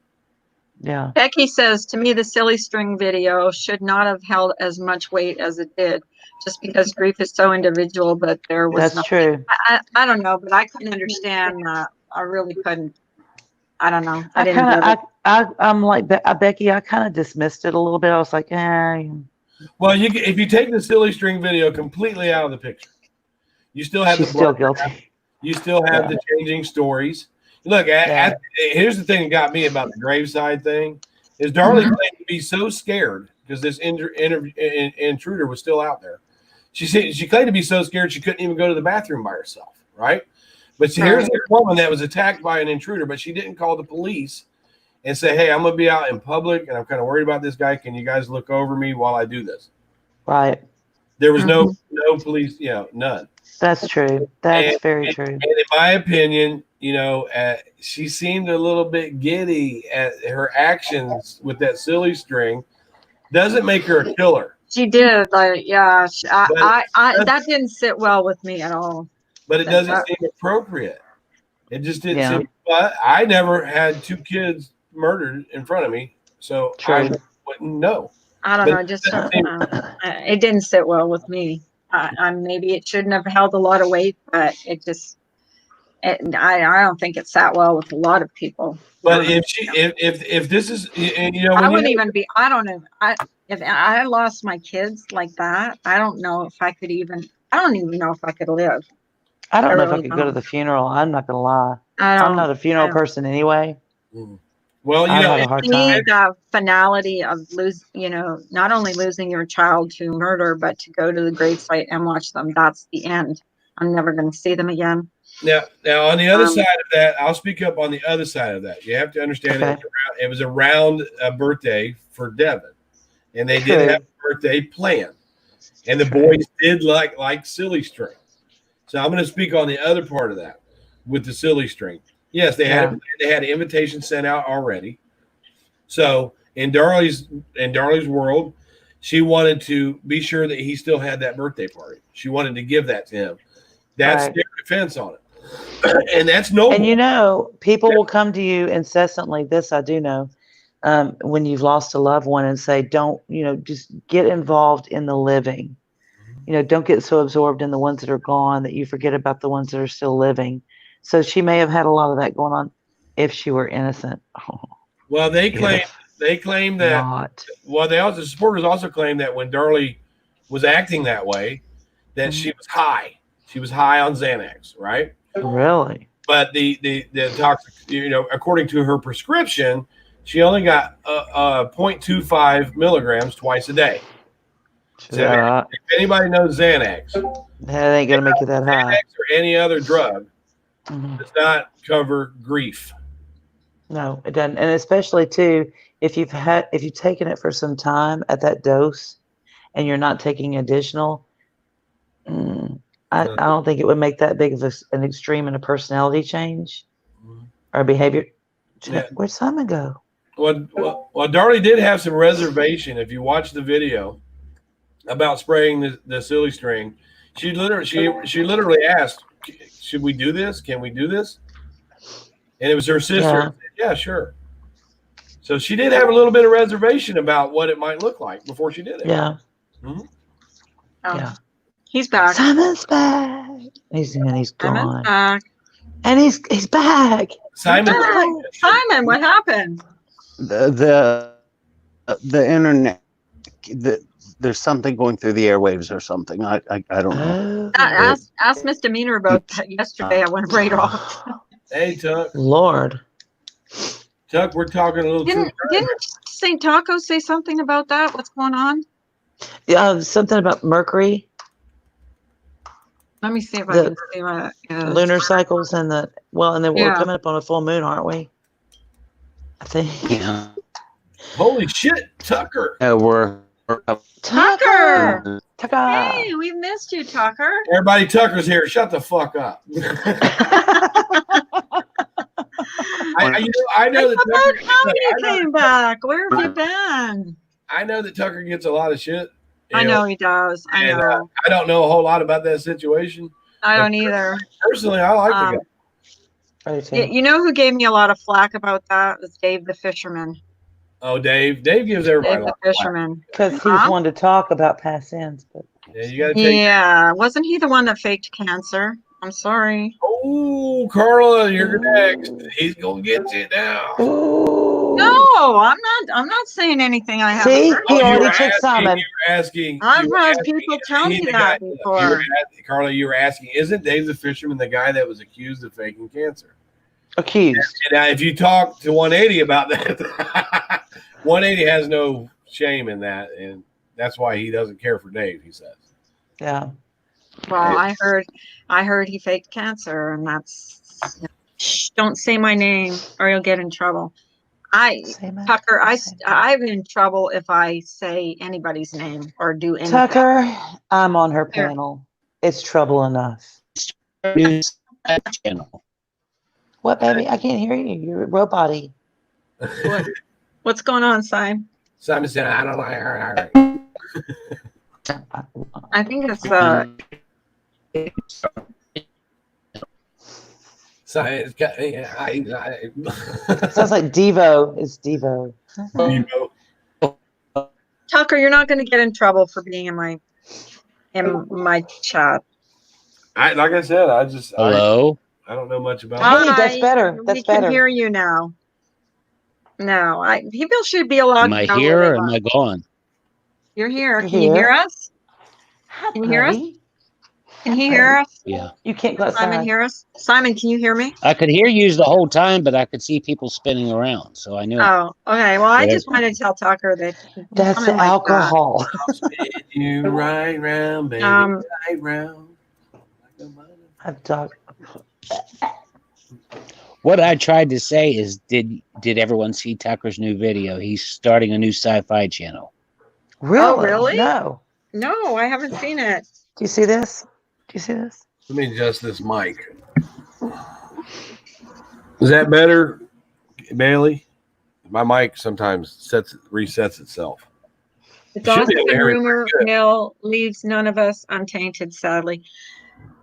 Yeah. Becky says, to me, the silly string video should not have held as much weight as it did, just because grief is so individual, but there was That's true. I don't know, but I couldn't understand. I really couldn't. I don't know. I didn't get it. I'm like Becky. I kind of dismissed it a little bit. I was like, Well, if you take the silly string video completely out of the picture, you still have she's the blood. still guilty. You still have the changing stories. Look, Yeah. here's the thing that got me about the graveside thing is Darlie claimed to be so scared because this intruder was still out there. She said she claimed to be so scared she couldn't even go to the bathroom by herself, right? But here's a woman that was attacked by an intruder, but she didn't call the police and say, "Hey, I'm gonna be out in public and I'm kind of worried about this guy. Can you guys look over me while I do this?" Right. There was no police, none. That's true. That's very true. And in my opinion, she seemed a little bit giddy at her actions with that silly string. Doesn't make her a killer. She did, that didn't sit well with me at all. But it doesn't seem appropriate. It just didn't seem. But I never had 2 kids murdered in front of me, so I wouldn't know. I don't know. Just it didn't sit well with me. Maybe it shouldn't have held a lot of weight, but I don't think it sat well with a lot of people. But if this is, I wouldn't even be. I don't know. If I lost my kids like that, I don't know if I could even. I don't even know if I could live. I don't know if I could go to the funeral. I'm not gonna lie. I'm not a funeral person anyway. Well, I had a hard time. The finality of not only losing your child to murder, but to go to the gravesite and watch them. That's the end. I'm never going to see them again. Now on the other side of that, I'll speak up on the other side of that. You have to understand it was around a birthday for Devin, and they did have a birthday plan, and the boys did like silly string. So I'm going to speak on the other part of that with the silly string. Yes, they had an invitation sent out already. So in Darlie's world, she wanted to be sure that he still had that birthday party. She wanted to give that to him. That's their defense on it, and that's noble. And people will come to you incessantly. This I do know. When you've lost a loved one, and say, "Don't just get involved in the living. Don't get so absorbed in the ones that are gone that you forget about the ones that are still living." So she may have had a lot of that going on if she were innocent. Well, they claim that. Well, the supporters also claim that when Darlie was acting that way, that she was high. She was high on Xanax, right? Really? But the toxic, according to her prescription, she only got 0.25 milligrams twice a day. So if anybody knows Xanax, that ain't gonna make you that high. Xanax or any other drug does not cover grief. No, it doesn't. And especially too, if you've taken it for some time at that dose, and you're not taking additional, I don't think it would make that big of an extreme in a personality change or behavior. Where'd Simon go? Well, Darlie did have some reservation. If you watch the video about spraying the silly string, she literally asked, "Should we do this? Can we do this?" And it was her sister. Yeah, sure. So she did have a little bit of reservation about what it might look like before she did it. Yeah. Yeah. He's back. Simon's back. He's gone. Simon's back. And he's back. Simon, what happened? The internet. There's something going through the airwaves or something. I don't know. Ask Misdemeanor about that yesterday. I went right off. Hey, Tuck. Lord. Tuck, we're talking a little. Didn't St. Taco say something about that? What's going on? Yeah, something about Mercury. Let me see if I can see what it is. Lunar cycles and then we're coming up on a full moon, aren't we? I think. Yeah. Holy shit, Tucker. We're Tucker. Tucker. Hey, we missed you, Tucker. Everybody, Tucker's here. Shut the fuck up. I know that Tucker. How you came back? Where have you been? I know that Tucker gets a lot of shit. I know he does. I know. I don't know a whole lot about that situation. I don't either. Personally, I like the guy. You know who gave me a lot of flack about that? Was Dave the Fisherman. Oh, Dave. Dave gives everybody Dave the Fisherman. Because he's one to talk about past sins. But yeah, you gotta take wasn't he the one that faked cancer? I'm sorry. Oh, Carla, you're next. He's gonna get you now. Ooh. No, I'm not saying anything I haven't. See, heard. he already took Simon. You were asking. I've had people tell me that before. Carla, you were asking, isn't Dave the Fisherman the guy that was accused of faking cancer? Accused. Now, if you talk to 180 about that, 180 has no shame in that, and that's why he doesn't care for Dave. He says. Yeah. Well, I heard he faked cancer, and that's shh, don't say my name or you'll get in trouble. Tucker, I'm in trouble if I say anybody's name or do anything. Tucker, I'm on her Here. panel. It's trouble enough. News channel. What, baby? I can't hear you. You're robot-y. What's going on, Simon? Simon said, "I don't know." I think it's Sounds Sounds like Devo. It's Devo. Tucker. You're not going to get in trouble for being in my chat. Like I said, Hello. I don't know much about Hey, that's better. That's we can better. hear you now. No, people should be allowed. Am I to know here where or they am are. I gone? You're here. You're Can you hear here. us? Can you hear us? Can he hear us? Yeah. You can't go Simon, outside. hear us? Simon, can you hear me? I could hear you the whole time, but I could see people spinning around. So I knew. Oh, okay. Well, I Yeah. just wanted to tell Tucker that That's something like alcohol. you right round, baby, Um, right round. I've talked. What I tried to say is, did everyone see Tucker's new video? He's starting a new sci-fi channel. Really? Oh, really? No. No, I haven't seen it. Do you see this? Do you see this? Let me adjust this mic. Is that better, Bailey? My mic sometimes resets itself. The You should be gossip able to and hear me rumor pretty good. mill leaves none of us untainted, sadly.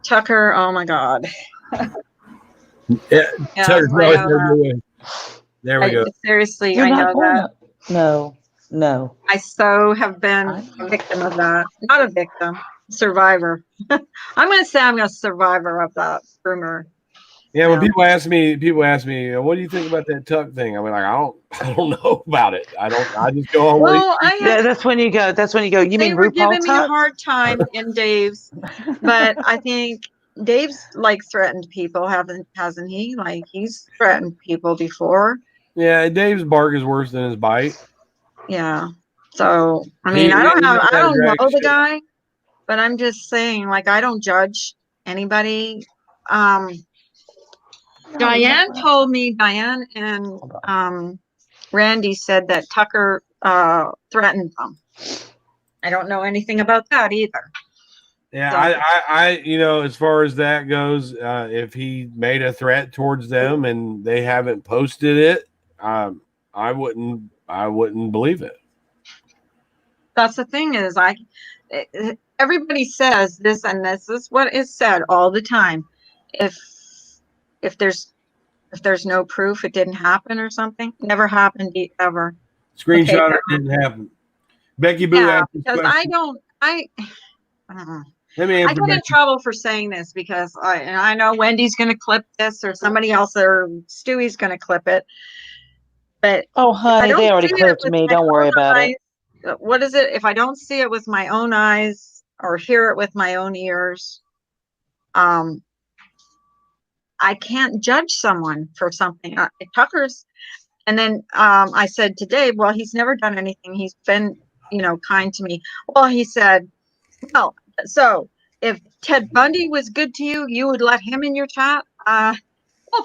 Tucker, oh my God. Yeah, Yeah, Tucker's I always know been that. the way. There we go. Seriously, You're I not know going that. up. No. No. I so have been a victim of that. Not a victim, survivor. I'm going to say I'm a survivor of that rumor. Yeah, when Yeah. people ask me, what do you think about that Tuck thing? I mean, like, I don't know about it. I just go on. Well, Yeah, that's when you go. That's when you go. You they mean were RuPaul giving me a Tuck? hard time in Dave's, but I think Dave's like threatened people, hasn't he? Like he's threatened people before. Yeah, Dave's bark is worse than his bite. Yeah. So I mean, I don't know the guy, but I'm just saying, like, I don't judge anybody. Diane told me, Diane and Randy said that Tucker threatened them. I don't know anything about that either. Yeah, So- I as far as that goes, if he made a threat towards them and they haven't posted it, I wouldn't believe it. That's the thing is, everybody says this, and this is what is said all the time. If there's no proof, it didn't happen or something. Never happened ever. Screenshot Okay, it didn't happen. Becky Boo Yeah, asked this because question. Let me I answer get in Becky. trouble for saying this because I know Wendy's going to clip this or somebody else or Stewie's going to clip it. But Oh, I honey, don't they already see it clipped with me. my Don't worry own about it. eyes. What is it? If I don't see it with my own eyes or hear it with my own ears, I can't judge someone for something. Tucker's, and then I said to Dave, well, he's never done anything. He's been, kind to me. Well, he said, well, so if Ted Bundy was good to you, you would let him in your chat? Well,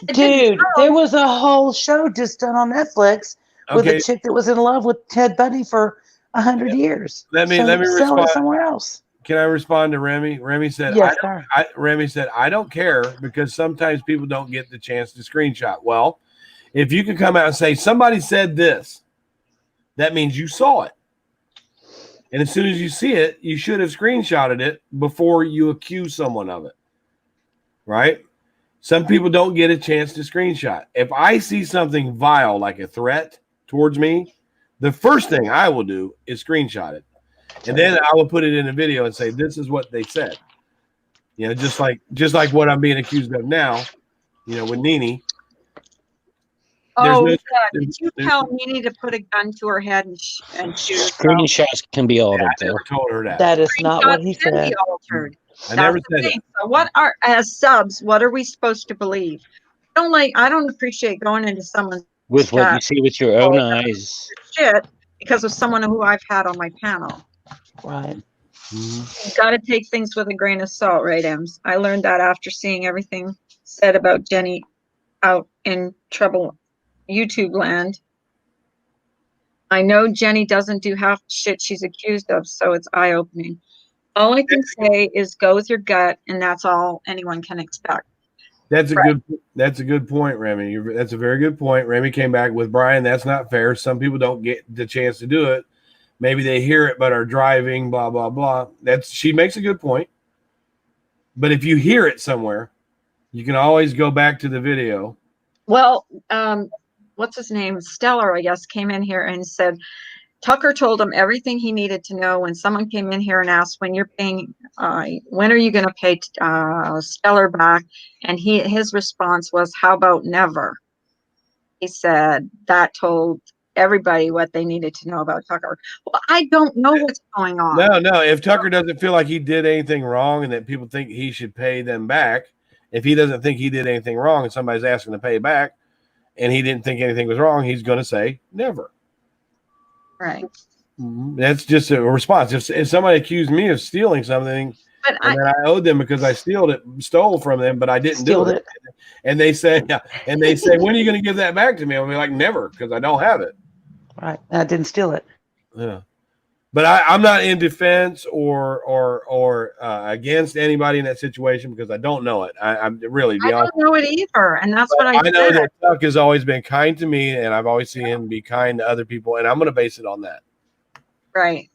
if it didn't Dude, show- there was a whole show just done on Netflix with Okay. a chick that was in love with Ted Bundy for 100 years. Let me So sell respond. it somewhere else. Can I respond to Remy? Remy said, Yes, sir. Remy said, I don't care because sometimes people don't get the chance to screenshot. Well, if you could come out and say, somebody said this, that means you saw it. And as soon as you see it, you should have screenshotted it before you accuse someone of it. Right? Some people don't get a chance to screenshot. If I see something vile, like a threat towards me, the first thing I will do is screenshot it. And then I will put it in a video and say, this is what they said. Just like what I'm being accused of now, with Nene. Oh, yeah. Did you tell Nene to put a gun to her head and shoot herself? Screenshots can be altered, I though. never told her that. That is not what he Screenshots can said. be altered. I never That's the said thing. that. So what are, as subs, what are we supposed to believe? I don't appreciate going into someone's With what you chat see with your own eyes. shit because of someone who I've had on my panel. Right. You got to take things with a grain of salt, right, Ems? I learned that after seeing everything said about Jenny out in trouble YouTube land. I know Jenny doesn't do half the shit she's accused of, so it's eye-opening. All I can say is go with your gut, and that's all anyone can expect. That's a good point, Remy. That's a very good point. Remy came back with Brian. That's not fair. Some people don't get the chance to do it. Maybe they hear it but are driving, blah, blah, blah. She makes a good point. But if you hear it somewhere, you can always go back to the video. Well, what's his name? Stellar, I guess, came in here and said Tucker told him everything he needed to know when someone came in here and asked when you're paying, when are you going to pay Stellar back? And his response was, how about never? He said that told everybody what they needed to know about Tucker. Well, I don't know what's going on. No. If Tucker doesn't feel like he did anything wrong and that people think he should pay them back, if he doesn't think he did anything wrong and somebody's asking to pay back and he didn't think anything was wrong, he's going to say never. Right. That's just a response. If somebody accused me of stealing something and then I owed them because I stole from them, but I didn't do it. And they say, when are you going to give that back to me? I'll be like, never, because I don't have it. Right. I didn't steal it. Yeah. But I'm not in defense or against anybody in that situation because I don't know it. I'm really I don't know it either, and that's what I said. I know that Tuck has always been kind to me, and I've always seen him be kind to other people, and I'm going to base it on that. Right.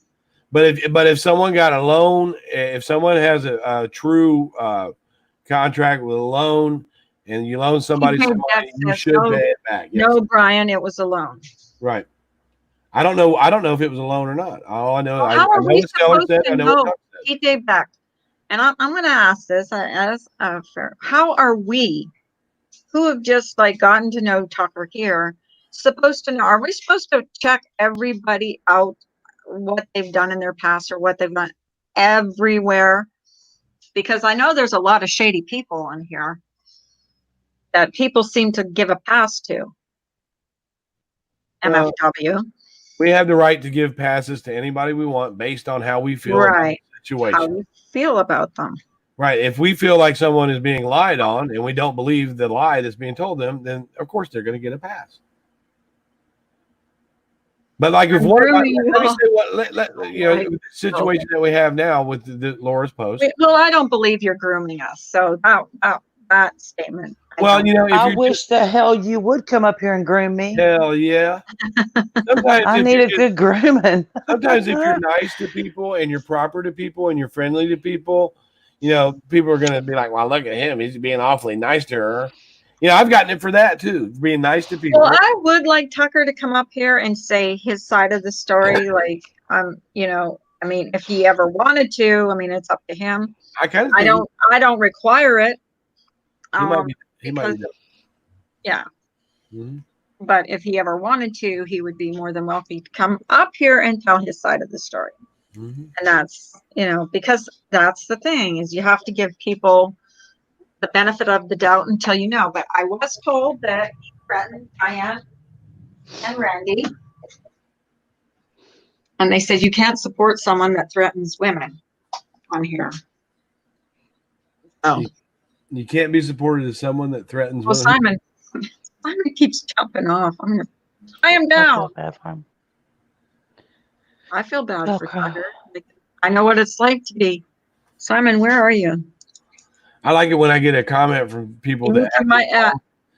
But if someone got a loan, if someone has a true contract with a loan, and you loan somebody some money, you should pay it back. Yes. No, Brian, it was a loan. Right. I don't know if it was a loan or not. All I know, well, I know what Stellar said. I know what Tuck said. TJ Beck, and I'm going to ask this as fair. How are we, who have just gotten to know Tucker here, supposed to know? Are we supposed to check everybody out, what they've done in their past or what they've done everywhere? Because I know there's a lot of shady people on here that people seem to give a pass to. MFW. We have the right to give passes to anybody we want based on how we feel about the situation. How we feel about them. Right. If we feel like someone is being lied on and we don't believe the lie that's being told them, then of course they're going to get a pass. But if the situation that we have now with the Laura's post. Well, I don't believe you're grooming us. So that statement. Well, I wish the hell you would come up here and groom me. Hell yeah. Sometimes I need a good grooming. Sometimes if you're nice to people and you're proper to people and you're friendly to people, people are going to be like, well, look at him. He's being awfully nice to her. I've gotten it for that too, being nice to people. Well, I would like Tucker to come up here and say his side of the story. I mean, if he ever wanted to, it's up to him. I don't require it. He might yeah. Mm-hmm. But if he ever wanted to, he would be more than welcome to come up here and tell his side of the story. Mm-hmm. And that's, because that's the thing is you have to give people the benefit of the doubt until you know. But I was told that he threatened Diane and Randy. And they said you can't support someone that threatens women on here. Oh. You can't be supported as someone that threatens women. Simon keeps jumping off. I am down. I feel bad for Tucker. I know what it's like to be. Simon, where are you? I like it when I get a comment from people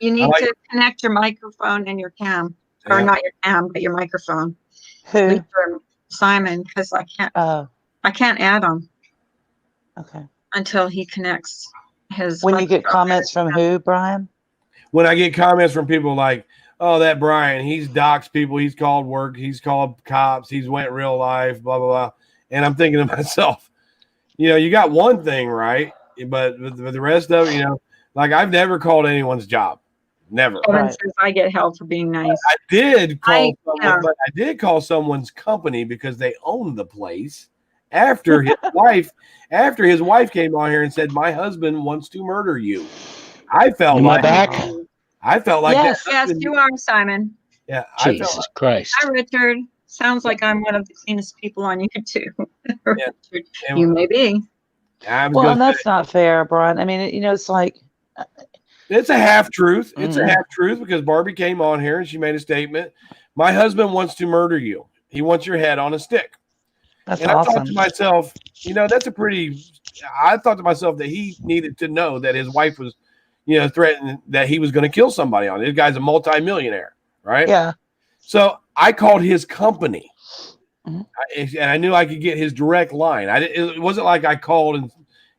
you need to connect your microphone and your cam. Or not your cam, but your microphone. Who? Simon, because I can't add him. Okay. Until he connects his. When you get comments from who, Brian? When I get comments from people like, oh, that Brian, he's doxed people, he's called work, he's called cops, he's went real life, blah, blah, blah. And I'm thinking to myself, you got one thing right, but the rest of it, I've never called anyone's job. Never. Kevin says I get hell for being nice. I did call someone's company because they owned the place after his wife came on here and said, my husband wants to murder you. I felt back. I felt like Yes. that. Yes, you are, Simon. Yeah, I felt Jesus Christ. Hi, Richard. Sounds like I'm one of the cleanest people on YouTube. Richard, and you may be. I was Well, going and to say that's not fair, Brian. I mean, it's like, it's a half truth. It's a Mhm. half truth because Barbie came on here and she made a statement. My husband wants to murder you. He wants your head on a stick. that's And I thought awesome. to myself, that's a pretty. I thought to myself that he needed to know that his wife was, threatening that he was going to kill somebody on it. This guy's a multimillionaire, right? Yeah. So I called his company, Mhm. and I knew I could get his direct line. It wasn't like I called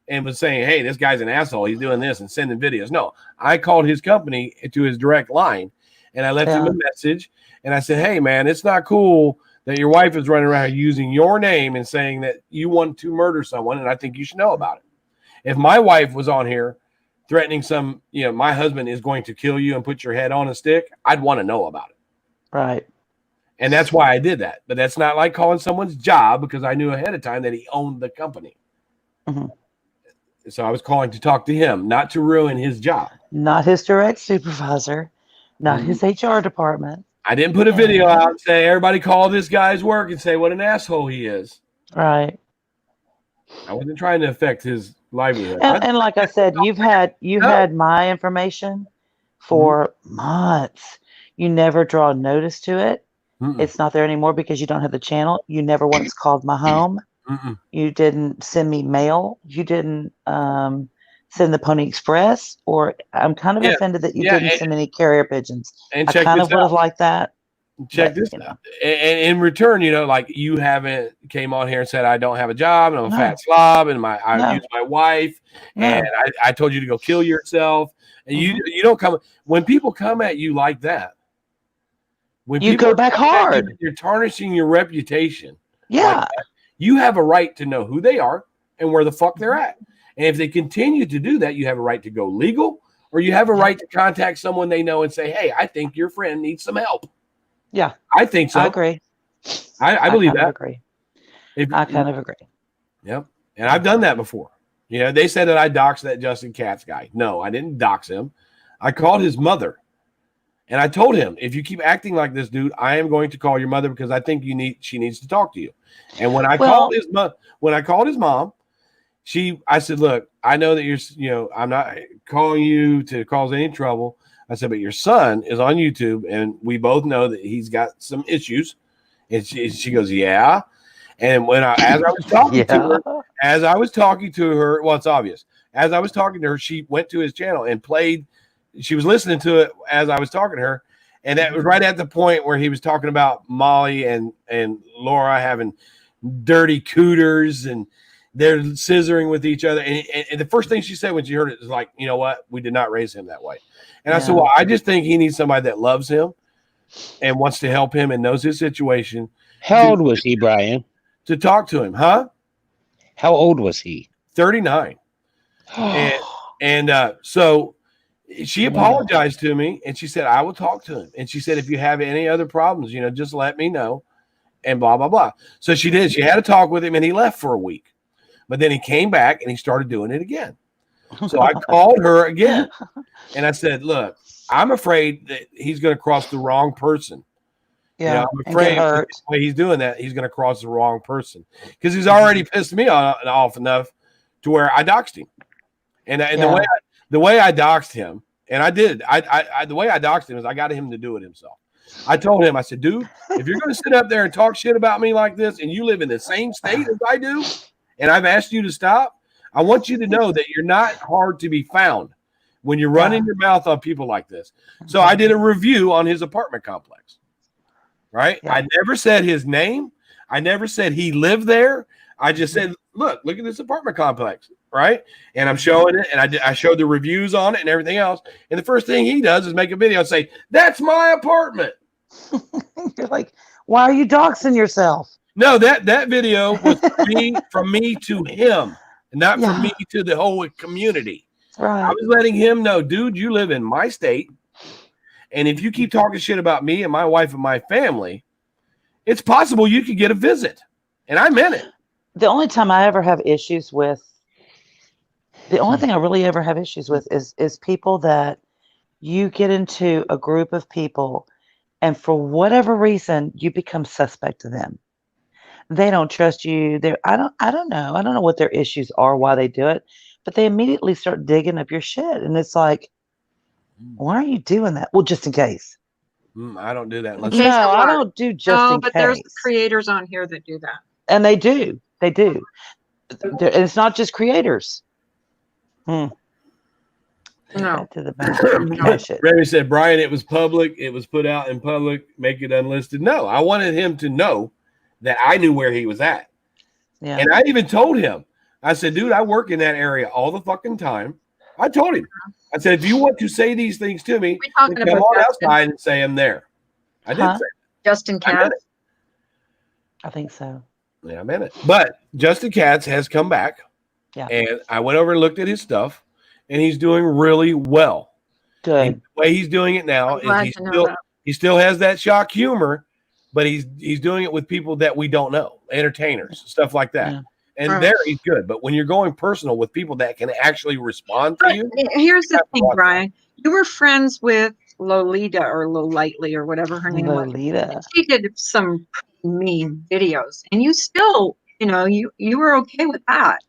and was saying, "Hey, this guy's an asshole. He's doing this and sending videos." No, I called his company to his direct line, and I left him a message, and I said, "Hey, man, it's not cool that your wife is running around using your name and saying that you want to murder someone, and I think you should know about it. If my wife was on here threatening my husband is going to kill you and put your head on a stick, I'd want to know about it." Right. And that's why I did that. But that's not like calling someone's job because I knew ahead of time that he owned the company. Mhm. So I was calling to talk to him, not to ruin his job. Not his direct supervisor, not Mhm. his HR department. I didn't put a video out and say, everybody call this guy's work and say what an asshole he is. Right. I wasn't trying to affect his livelihood. And like I said, you had my information for months. You never draw notice to it. Mm-mm. It's not there anymore because you don't have the channel. You never once called my home. Mm-mm. You didn't send me mail. You didn't send the Pony Express. Or I'm kind of offended that you didn't send any carrier pigeons. And I check kind this of would have out. liked that. Check but, this out. And in return, like you haven't came on here and said I don't have a job and I'm a fat slob and I use my wife and I told you to go kill yourself. And you don't come when people come at you like that. When you people go back hard. You're tarnishing your reputation. Yeah. Like you have a right to know who they are and where the fuck they're at. And if they continue to do that, you have a right to go legal or you have a right to contact someone they know and say, hey, I think your friend needs some help. Yeah. I think so. I agree. I believe that. Agree. I kind of agree. Yep. And I've done that before. They said that I doxed that Justin Katz guy. No, I didn't dox him. I called his mother. And I told him, if you keep acting like this, dude, I am going to call your mother because I think she needs to talk to you. And when I called his mom, I said, look, I know that I'm not calling you to cause any trouble. I said, but your son is on YouTube and we both know that he's got some issues. And she goes, yeah. And as I was talking to her, well, it's obvious. As I was talking to her, she went to his channel and played. She was listening to it as I was talking to her. And that was right at the point where he was talking about Molly and Laura having dirty cooters and they're scissoring with each other. And the first thing she said when she heard it was like, you know what? We did not raise him that way. And I said, well, I just think he needs somebody that loves him and wants to help him and knows his situation. How old was he, Brian? To talk to him, huh? How old was he? 39. So she apologized to me and she said, I will talk to him. And she said, if you have any other problems, just let me know and blah, blah, blah. So she did. She had a talk with him and he left for a week. But then he came back and he started doing it again. So I called her again and I said, look, I'm afraid that he's going to cross the wrong person. Yeah, I'm afraid the way he's doing that, he's going to cross the wrong person because he's already pissed me off enough to where I doxed him. And the way I doxed him, and I did, the way I doxed him is I got him to do it himself. I told him, I said, dude, if you're going to sit up there and talk shit about me like this and you live in the same state as I do, and I've asked you to stop, I want you to know that you're not hard to be found when you're running your mouth on people like this. So I did a review on his apartment complex, right? Yeah. I never said his name. I never said he lived there. I just said, look at this apartment complex, right? And I'm showing it, and I showed the reviews on it and everything else. And the first thing he does is make a video and say, that's my apartment. You're like, why are you doxing yourself? No, that video was from me to him, and not from me to the whole community. Right. I was letting him know, dude, you live in my state, and if you keep talking shit about me and my wife and my family, it's possible you could get a visit. And I meant it. The only time I ever have issues with, the only thing I really ever have issues with is people that you get into a group of people, and for whatever reason, you become suspect to them. They don't trust you. I don't know. I don't know what their issues are, why they do it, but they immediately start digging up your shit. And it's like, why are you doing that? Well, just in case. I don't do that unless case No, of I what? don't do just No, in but there's case. creators on here that do that. And they do. They do. And it's not just creators. No. Back to the banter. Push it. Remy said, Brian, it was public. It was put out in public. Make it unlisted. No, I wanted him to know that I knew where he was at. Yeah. And I even told him, I said, dude, I work in that area all the fucking time. I told him, I said, if you want to say these things to me, talking then come about on Justin? outside and say I'm there. I did Huh? say Justin I meant Katz. it. I think so. Yeah, I meant it. But Justin Katz has come back. Yeah. And I went over and looked at his stuff, and he's doing really well. And Good. the way he's doing it now I'm glad is to know that. he still has that shock humor, but he's doing it with people that we don't know, entertainers, stuff like that. Yeah. And Right. there he's good. But when you're going personal with people that can actually respond to But you, here's the have to thing, watch Brian. You were friends with Lolita or Lolightly or whatever her name was. Lolita. She did some mean videos, and you still, you were okay with that.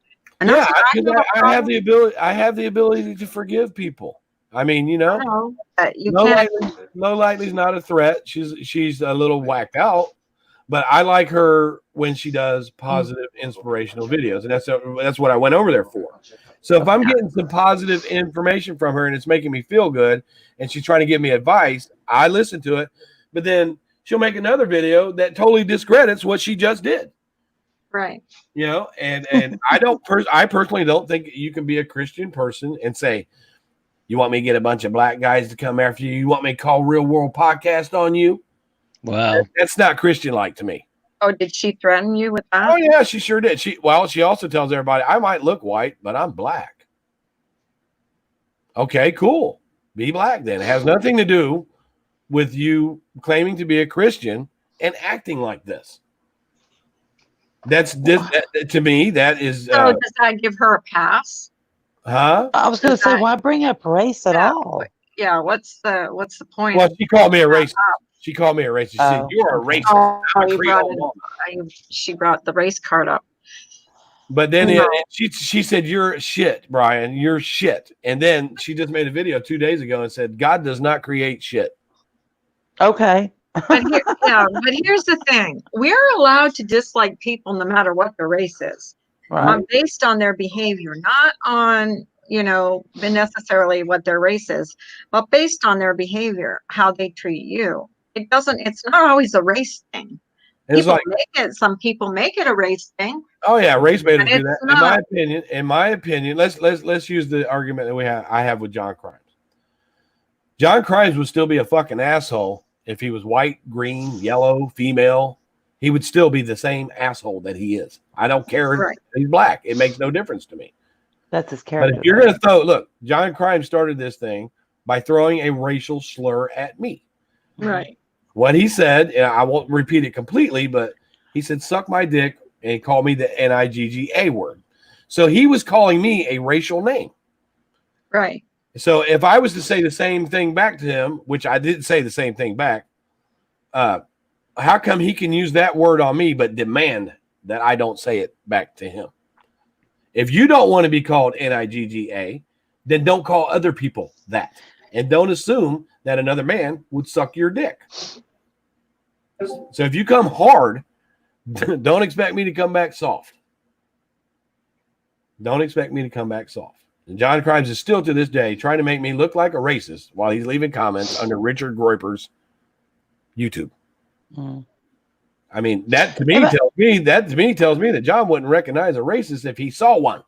And yeah, that's what I because have a I have problem the ability. I have the ability to forgive people. I mean, with. But you Low can't. Lightly's not a threat. She's a little whacked out, but I like her when she does positive, inspirational videos, and that's what I went over there for. So if I'm getting some positive information from her and it's making me feel good, and she's trying to give me advice, I listen to it. But then she'll make another video that totally discredits what she just did. Right. And I personally don't think you can be a Christian person and say, you want me to get a bunch of black guys to come after you? You want me to call Real World Podcast on you? Wow. That's not Christian-like to me. Oh, did she threaten you with that? Oh, yeah, she sure did. She also tells everybody, I might look white, but I'm black. Okay, cool. Be black then. It has nothing to do with you claiming to be a Christian and acting like this. To me, that is... So does that give her a pass? Huh? I was going to say, why bring up race at all? Yeah. What's the point? Well, she called me a racist. She called me a racist. She said, you're a racist. Oh, I'm a you Creole brought woman. she brought the race card up. But then No. she said, you're shit, Brian. You're shit. And then she just made a video 2 days ago and said, God does not create shit. Okay. But here's the thing: we're allowed to dislike people no matter what their race is, Right. based on their behavior, not on necessarily what their race is, but based on their behavior, how they treat you. It's not always a race thing. It's Some people make it a race thing. oh yeah, race baiters But do that. it's In my opinion, let's use the argument that I have with John Crimes. John Crimes would still be a fucking asshole if he was white, green, yellow, female. He would still be the same asshole that he is. I don't care Right. if he's black. It makes no difference to me. That's his But character. if you're going to look, John Crimes started this thing by throwing a racial slur at me. Right. What he said, and I won't repeat it completely, but he said, suck my dick, and he called me the NIGGA word. So he was calling me a racial name. Right. So if I was to say the same thing back to him, which I didn't say the same thing back, how come he can use that word on me but demand that I don't say it back to him? If you don't want to be called NIGGA, then don't call other people that. And don't assume that another man would suck your dick. So if you come hard, don't expect me to come back soft. Don't expect me to come back soft. And John Crimes is still to this day trying to make me look like a racist while he's leaving comments under Richard Groiper's YouTube. Mm. I mean, that to me tells me that John wouldn't recognize a racist if he saw one.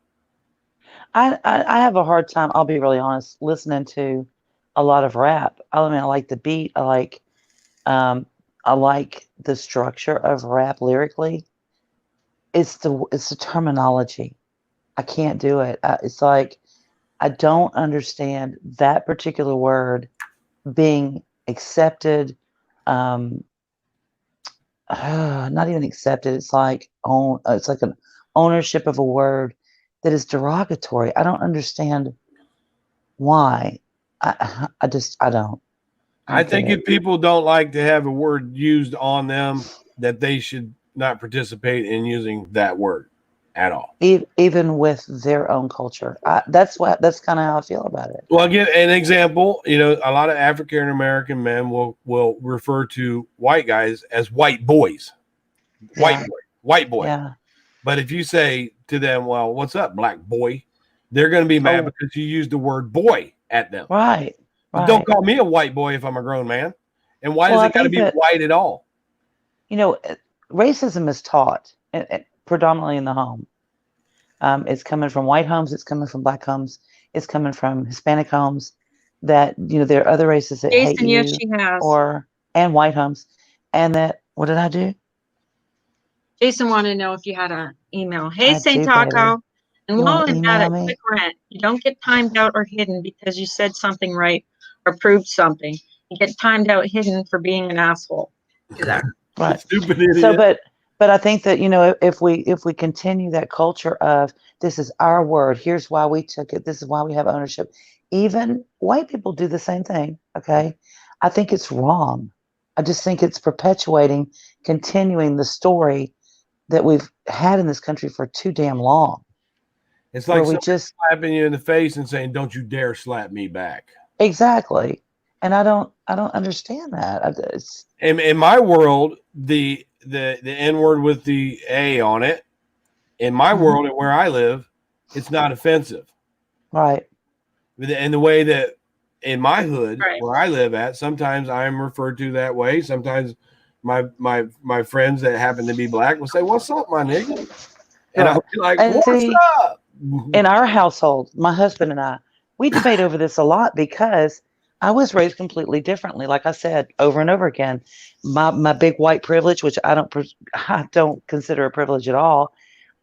I have a hard time, I'll be really honest, listening to a lot of rap. I like the beat. I like the structure of rap lyrically. It's the terminology. I can't do it. It's like I don't understand that particular word being accepted. Not even accepted. It's like an ownership of a word that is derogatory. I don't understand why. I don't. I get think it. if people don't like to have a word used on them, that they should not participate in using that word at all. Even with their own culture, that's kind of how I feel about it. Well, I'll give an example. You know, a lot of African American men will refer to white guys as white boys, white Yeah. boy, white boy. Yeah. But if you say to them, "Well, what's up, black boy?" they're going to be mad Oh. because you used the word boy at them. Right. But don't call me a white boy if I'm a grown man. And why Well, does I it got to think be that, white at all? you know, racism is taught predominantly in the home. It's coming from white homes. It's coming from black homes. It's coming from Hispanic homes. That, you know, there are other races that hate Jason, you, yes, she has. and white homes, and that. What did I do? Jason wanted to know if you had an email. Hey, I Saint do, baby. Taco. And You while want to I'm at email it, me? quick rant. You don't get timed out or hidden because you said something right or proved something. You get timed out, hidden for being an asshole. Do that. Right. Stupid idiot. So, but I think that, you know, if we continue that culture of this is our word, here's why we took it, this is why we have ownership. Even white people do the same thing. Okay, I think it's wrong. I just think it's perpetuating, continuing the story that we've had in this country for too damn long. It's Where like we somebody just slapping you in the face and saying, "Don't you dare slap me back." exactly, and I don't understand that. It's In my world, the N word with the A on it, in my Mhm. world and where I live, it's not offensive. right. And the way that in my hood Right. where I live at, sometimes I'm referred to that way. Sometimes my friends that happen to be black will say, "What's up, my nigga?" And I'll be like, And "What's see, up?" in our household, my husband and I, we debate over this a lot because I was raised completely differently. Like I said over and over again, my big white privilege, which I don't consider a privilege at all.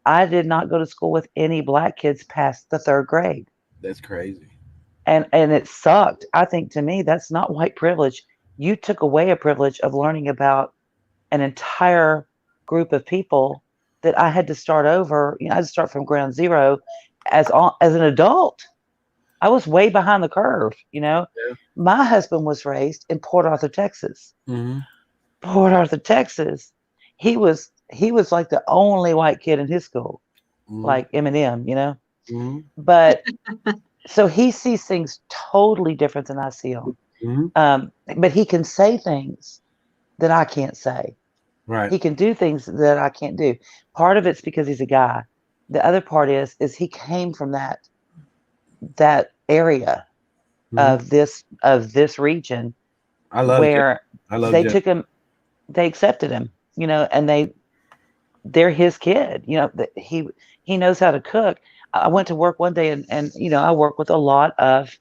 I did not go to school with any black kids past the 3rd grade, That's crazy. and it sucked. I think to me that's not white privilege. You took away a privilege of learning about an entire group of people that I had to start over. You know, I had to start from ground zero as an adult. I was way behind the curve, you know. Yeah. My husband was raised in Port Arthur, Texas. Mm-hmm. Port Arthur, Texas. He was like the only white kid in his school, Mm-hmm. like Eminem, you know. Mm-hmm. But so he sees things totally different than I see them. Mm-hmm. But he can say things that I can't say. Right. He can do things that I can't do. Part of it's because he's a guy. The other part is he came from that area Mm-hmm. of this region I love where I love they Jeff. took him, they accepted him, you know, and they're his kid, you know, that he knows how to cook. I went to work one day and you know, I work with a lot of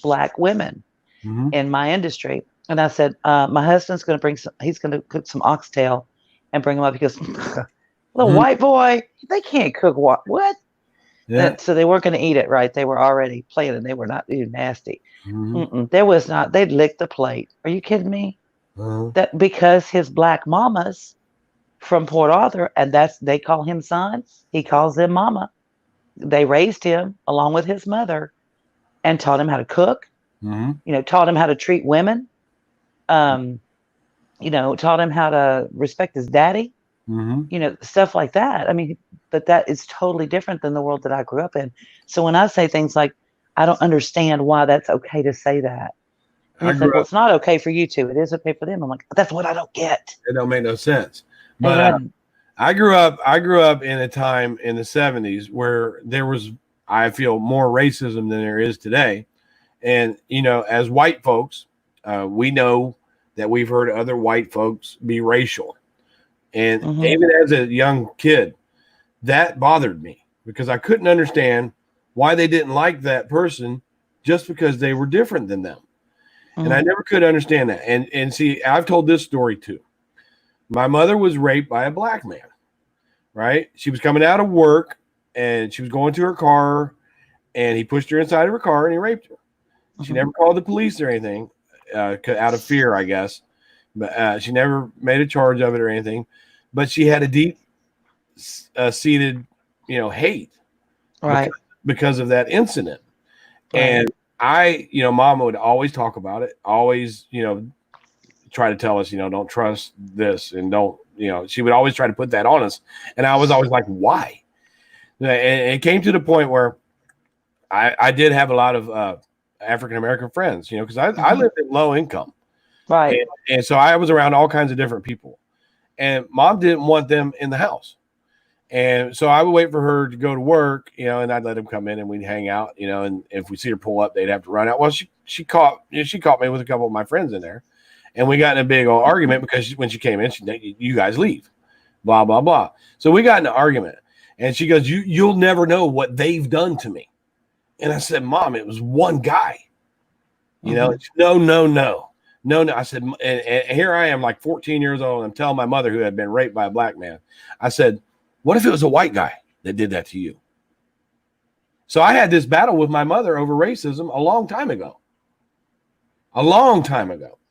black women Mm-hmm. in my industry. And I said, my husband's going to he's going to cook some oxtail and bring him up. He goes, little Mm-hmm. white boy, they can't cook what? Yeah. So they weren't going to eat it, right? They were already planning. They were not nasty. Mm-hmm. There was not, they'd lick the plate. Are you kidding me? Uh-huh. That because his black mamas from Port Arthur, and they call him son, he calls them mama. They raised him along with his mother and taught him how to cook, Mm-hmm. you know, taught him how to treat women, you know, taught him how to respect his daddy, Mm-hmm. you know, stuff like that. I mean, but that is totally different than the world that I grew up in. So when I say things like, I don't understand why that's okay to say that. And I it's like, grew well, up. it's not okay for you to. It is okay for them. I'm like, that's what I don't get. It don't make no sense. And But when I grew up in a time in the 70s where there was, I feel, more racism than there is today. And, you know, as white folks, we know that we've heard other white folks be racial. And Mhm. even as a young kid, that bothered me because I couldn't understand why they didn't like that person just because they were different than them. And I Mhm. never could understand that. And see, I've told this story too. My mother was raped by a black man, right? She was coming out of work and she was going to her car and he pushed her inside of her car and he raped her. She Mhm. never called the police or anything out of fear, I guess. But she never made a charge of it or anything. But she had a deep seated, you know, hate Right. because of that incident. Right. And Mom would always talk about it, always, try to tell us, don't trust this and don't, she would always try to put that on us. And I was always like, why? And it came to the point where I did have a lot of African-American friends, because I lived in low income. Right. And so I was around all kinds of different people. And Mom didn't want them in the house. And so I would wait for her to go to work, and I'd let them come in and we'd hang out, and if we see her pull up, they'd have to run out. Well, she caught me with a couple of my friends in there, and we got in a big old argument because when she came in, you guys leave, blah, blah, blah. So we got in an argument, and she goes, you'll never know what they've done to me. And I said, Mom, it was one guy, no. I said, and here I am like 14 years old. And I'm telling my mother, who had been raped by a black man, I said, what if it was a white guy that did that to you? So I had this battle with my mother over racism a long time ago.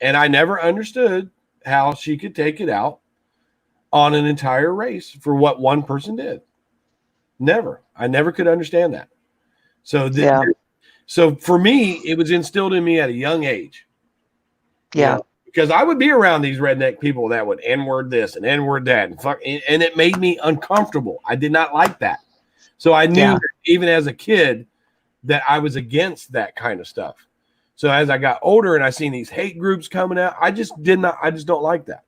And I never understood how she could take it out on an entire race for what one person did. Never. I never could understand that. So, so for me, it was instilled in me at a young age. Yeah. Because I would be around these redneck people that would N-word this and N-word that and it made me uncomfortable. I did not like that. So I knew even as a kid that I was against that kind of stuff. So as I got older and I seen these hate groups coming out, I just don't like that.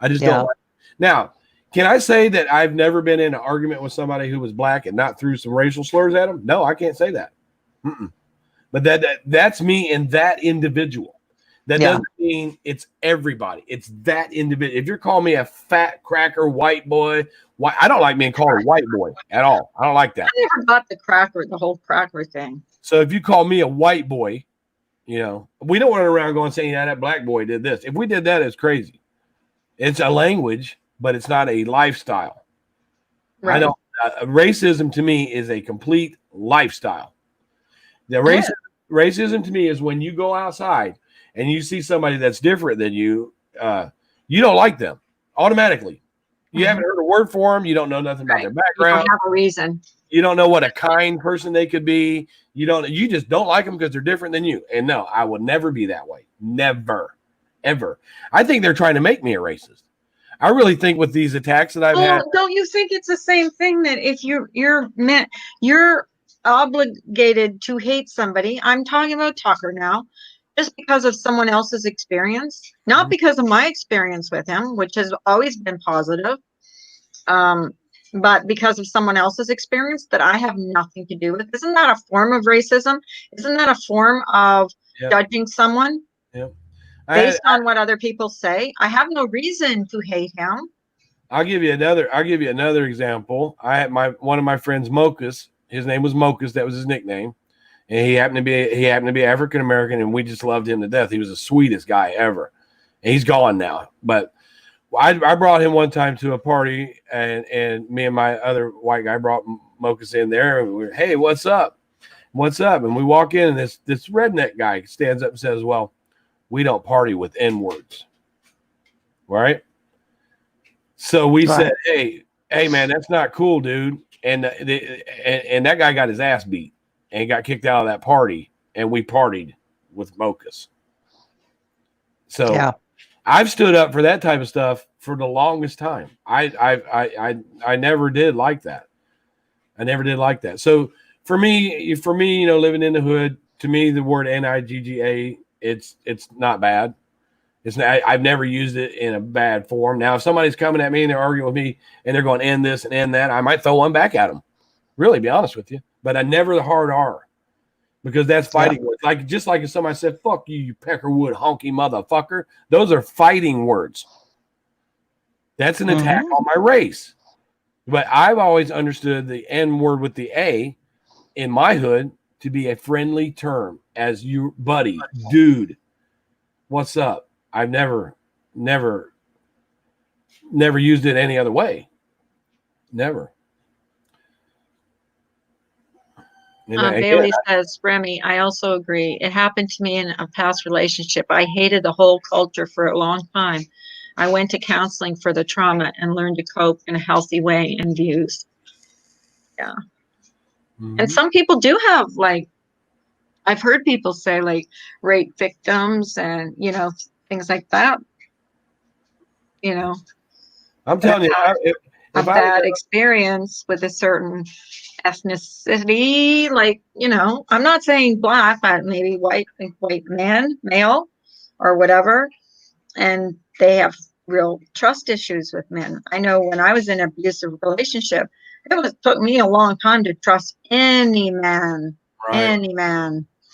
I just don't like it. Now, can I say that I've never been in an argument with somebody who was black and not threw some racial slurs at them? No, I can't say that. But that's me and that individual. That doesn't mean it's everybody. It's that individual. If you're calling me a fat cracker white boy, I don't like being called a white boy at all. I don't like that. I never got the whole cracker thing. So if you call me a white boy, we don't run around going saying, yeah, that black boy did this. If we did that, it's crazy. It's a language, but it's not a lifestyle. Right. Racism to me is a complete lifestyle. Racism to me is when you go outside and you see somebody that's different than you, you don't like them automatically. You haven't heard a word for them. You don't know nothing about their background. You don't have a reason. You don't know what a kind person they could be. You just don't like them because they're different than you. And no, I will never be that way. Never, ever. I think they're trying to make me a racist. I really think with these attacks that I've had. Don't you think it's the same thing that if you're obligated to hate somebody? I'm talking about Tucker now. Just because of someone else's experience, not because of my experience with him, which has always been positive, but because of someone else's experience that I have nothing to do with. Isn't that a form of racism? Isn't that a form of judging someone based on what other people say? I have no reason to hate him. I'll give you another example. I had one of my friends, Mocus. His name was Mocus. That was his nickname. And he happened to be African American, and we just loved him to death. He was the sweetest guy ever. And he's gone now. But I brought him one time to a party, and me and my other white guy brought Mocus in there, and we were, hey, what's up? What's up? And we walk in, and this redneck guy stands up and says, well, we don't party with N-words. Right? So we said, hey, man, that's not cool, dude. And that guy got his ass beat and got kicked out of that party, and we partied with Mocus. So I've stood up for that type of stuff for the longest time. I never did like that. I never did like that. So for me, living in the hood, to me, the word NIGGA, it's not bad. It's not, I've never used it in a bad form. Now, if somebody's coming at me and they're arguing with me and they're going end this and end that, I might throw one back at them. Really, be honest with you. But I never the hard R, because that's fighting words. Just like if somebody said, fuck you, you peckerwood honky motherfucker. Those are fighting words. That's an attack on my race. But I've always understood the N word with the A in my hood to be a friendly term, as you buddy, dude, what's up? I've never used it any other way. Never. Bailey says, Remy, I also agree. It happened to me in a past relationship. I hated the whole culture for a long time. I went to counseling for the trauma and learned to cope in a healthy way and views. Yeah. And some people do have I've heard people say like rape victims and, things like that, you know, I'm telling you, a if I bad experience with a certain ethnicity, like, I'm not saying black, but maybe white man, male, or whatever, and they have real trust issues with men. I know when I was in an abusive relationship, took me a long time to trust any man, right.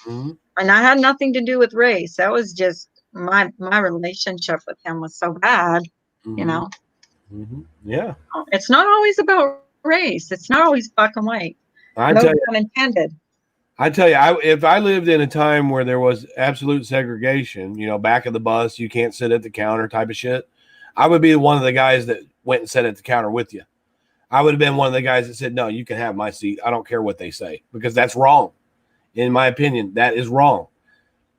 and I had nothing to do with race. That was just my relationship with him was so bad, Yeah, It's not always about race. It's not always black and white. I No tell you, pun intended. if I lived in a time where there was absolute segregation, back of the bus, you can't sit at the counter type of shit, I would be one of the guys that went and sat at the counter with you. I would have been one of the guys that said, no, you can have my seat. I don't care what they say, because that's wrong. In my opinion, that is wrong.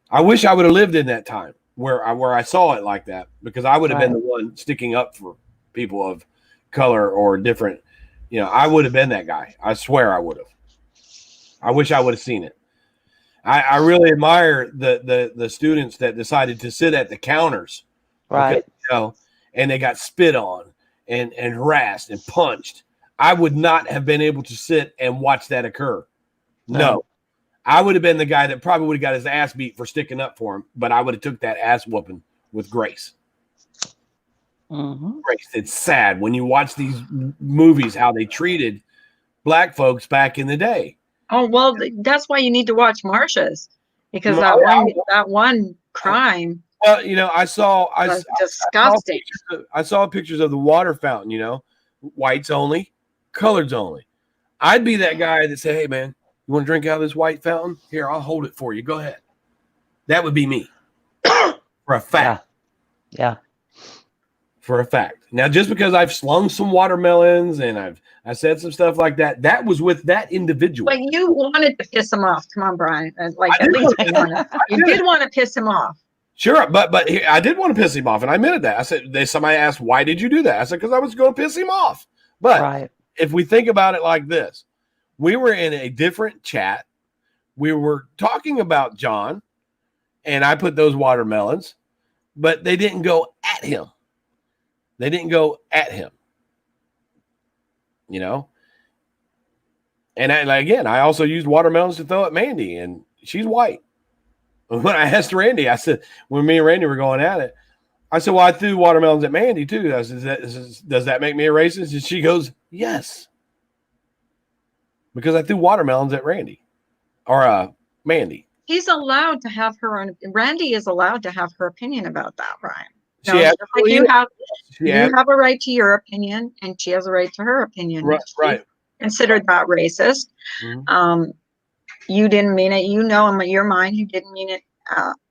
I wish I would have lived in that time where I saw it like that, because I would have been the one sticking up for people of color or different. I would have been that guy. I swear I would have. I wish I would have seen it. I really admire the students that decided to sit at the counters, Right. because, and they got spit on and harassed and punched. I would not have been able to sit and watch that occur. No. I would have been the guy that probably would have got his ass beat for sticking up for him, but I would have took that ass whooping with grace. Grace. It's sad when you watch these movies how they treated black folks back in the day. Oh, well, that's why you need to watch Marsha's, because that one crime. Well, I saw disgusting. I saw pictures of the water fountain, whites only, coloreds only. I'd be that guy that say, hey man, you want to drink out of this white fountain? Here, I'll hold it for you. Go ahead. That would be me. For a fact. Yeah. For a fact. Now, just because I've slung some watermelons and I said some stuff like that, that was with that individual. But you wanted to piss him off. Come on, Brian. At least you did want to piss him off. Sure, but I did want to piss him off, and I admitted that. I said, somebody asked, why did you do that? I said, because I was going to piss him off. But if we think about it like this, we were in a different chat. We were talking about John, and I put those watermelons, but they didn't go at him. They didn't go at him, And I also used watermelons to throw at Mandy, and she's white. When I asked Randy, I said, when me and Randy were going at it, I said, well, I threw watermelons at Mandy too. I said, does that make me a racist? And she goes, yes. Because I threw watermelons at Randy or Mandy. He's allowed to have her own. Randy is allowed to have her opinion about that, Brian. You have a right to your opinion, and she has a right to her opinion. Right. Considered that racist. You didn't mean it. In your mind, you didn't mean it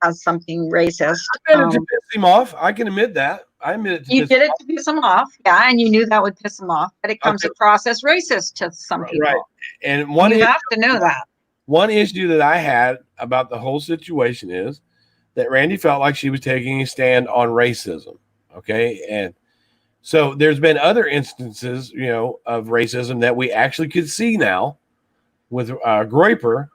as something racist. I meant it to piss him off. I can admit that. I admit it. You did it to piss him off, and you knew that would piss him off. But it comes across as racist to some people. Right. And you have to know that. One issue that I had about the whole situation is that Randy felt like she was taking a stand on racism. Okay. And so there's been other instances, of racism that we actually could see now with Groiper.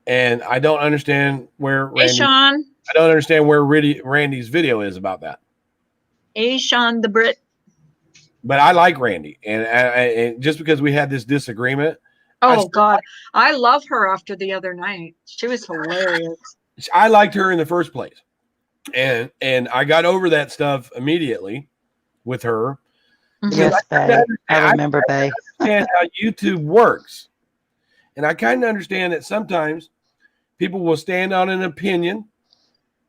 And I don't understand where Sean. I don't understand where Randy's video is about that. Sean the Brit. But I like Randy. And just because we had this disagreement. Oh, God. I love her after the other night. She was hilarious. I liked her in the first place. And I got over that stuff immediately with her. Yes, Bay. I remember, Bay. I understand how YouTube works. And I kind of understand that sometimes people will stand on an opinion.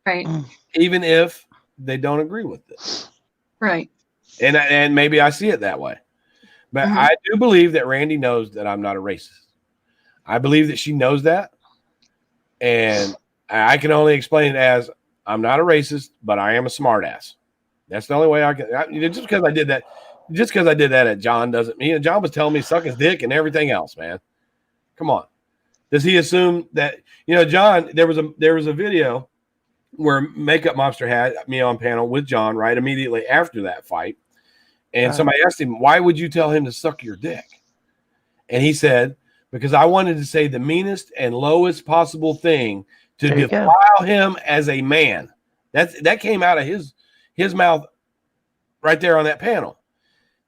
Right. Even if they don't agree with it. Right. And maybe I see it that way. But I do believe that Randy knows that I'm not a racist. I believe that she knows that. And I can only explain it as I'm not a racist, but I am a smartass. That's the only way I can. Just because I did that at John doesn't mean. John was telling me suck his dick and everything else, man. Come on. Does he assume that, John, there was a video where Makeup Mobster had me on panel with John right immediately after that fight. And somebody asked him, why would you tell him to suck your dick? And he said, because I wanted to say the meanest and lowest possible thing to There you go. defile him as a man. That came out of his mouth right there on that panel.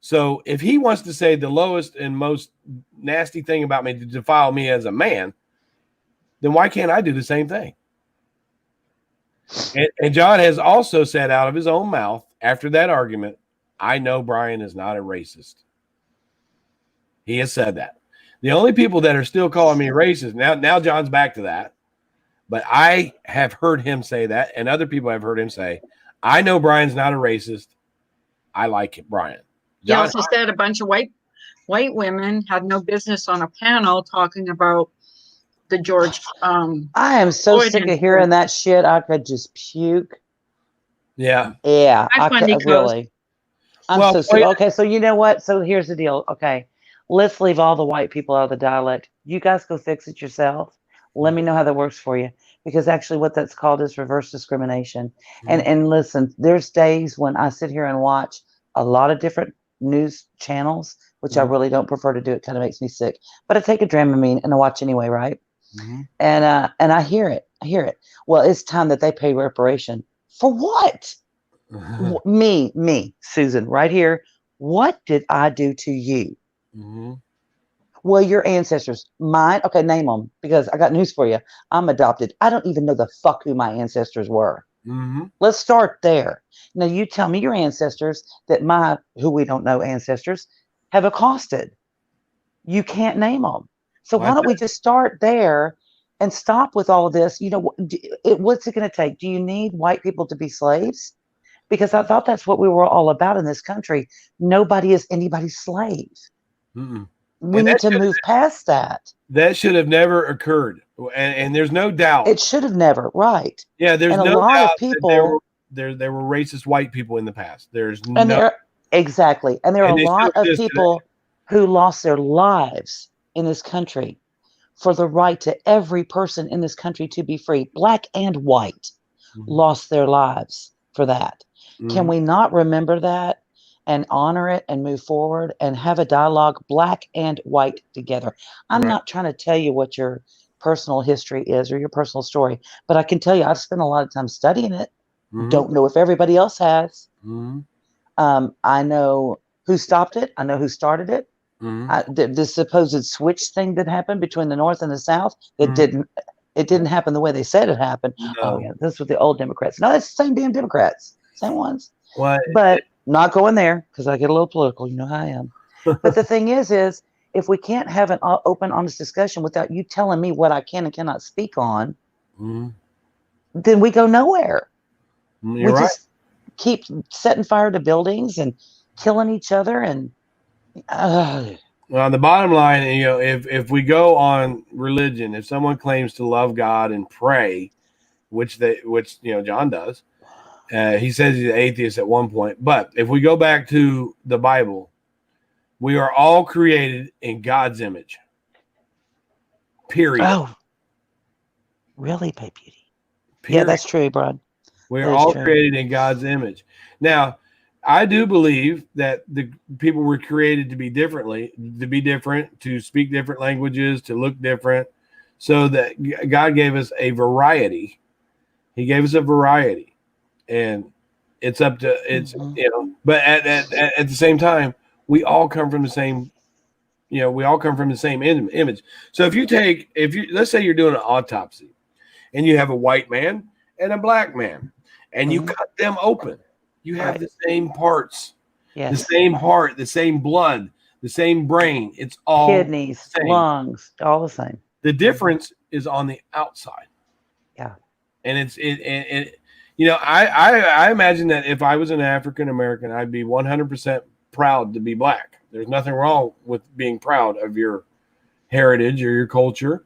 So if he wants to say the lowest and most nasty thing about me to defile me as a man, then why can't I do the same thing? And John has also said out of his own mouth after that argument, I know Brian is not a racist. He has said that. The only people that are still calling me racist, now John's back to that, but I have heard him say that, and other people have heard him say, I know Brian's not a racist. I like it, Brian. He John, also said a bunch of white women had no business on a panel talking about the George. I am so Floyd sick of incident. hearing that shit. I could just puke. yeah. Yeah, Hi, I could Funny Coast. really. I'm Well, so sick. Okay, so you know what? So here's the deal. Okay, let's leave all the white people out of the dialect. You guys go fix it yourself. Let me know how that works for you. Because actually what that's called is reverse discrimination. And listen, there's days when I sit here and watch a lot of different news channels, which I really don't prefer to do. It kind of makes me sick. But I take a Dramamine and I watch anyway, right? And I hear it. Well, it's time that they pay reparation. For what? Me, Susan, right here. What did I do to you? Well, your ancestors, mine. Okay, name them, because I got news for you. I'm adopted. I don't even know the fuck who my ancestors were. Let's start there. Now, you tell me your ancestors that who we don't know ancestors have accosted. You can't name them. So why don't we just start there and stop with all of this? You know, what's it going to take? Do you need white people to be slaves? Because I thought that's what we were all about in this country. Nobody is anybody's slave. We need to move past that. That should have never occurred. And there's no doubt. It should have never, right. Yeah, there's and no a lot doubt of people, that there were racist white people in the past. Exactly. And there are And a they lot still of exist people who lost their lives in this country for the right to every person in this country to be free. Black and white lost their lives for that. Can we not remember that and honor it and move forward and have a dialogue, black and white together? I'm not trying to tell you what your personal history is or your personal story, but I can tell you I've spent a lot of time studying it. Don't know if everybody else has. I know who stopped it. I know who started it. The supposed switch thing that happened between the North and the South, it didn't happen the way they said it happened. No. Oh yeah, this was the old Democrats. No, it's the same damn Democrats, same ones. What? But not going there because I get a little political. You know how I am. But the thing is if we can't have an open, honest discussion without you telling me what I can and cannot speak on, then we go nowhere. You're right. Just keep setting fire to buildings and killing each other. And well, the bottom line, you know, if we go on religion, if someone claims to love God and pray, which you know John does, he says he's an atheist at one point. But if we go back to the Bible, we are all created in God's image. Period. Oh, really, Babe Beauty? Period. Yeah, that's true, Brad. We are all created in God's image. Now, I do believe that the people were created to be different, to speak different languages, to look different, so that God gave us a variety. He gave us a variety, and it's up to you know. But at the same time, we all come from the same. You know, we all come from the same image. So if you let's say you're doing an autopsy, and you have a white man and a black man, and you cut them open. You have the same parts, the same heart, the same blood, the same brain. It's all kidneys, lungs, all the same. The difference is on the outside. Yeah. And it's you know, I imagine that if I was an African American, I'd be 100% proud to be black. There's nothing wrong with being proud of your heritage or your culture,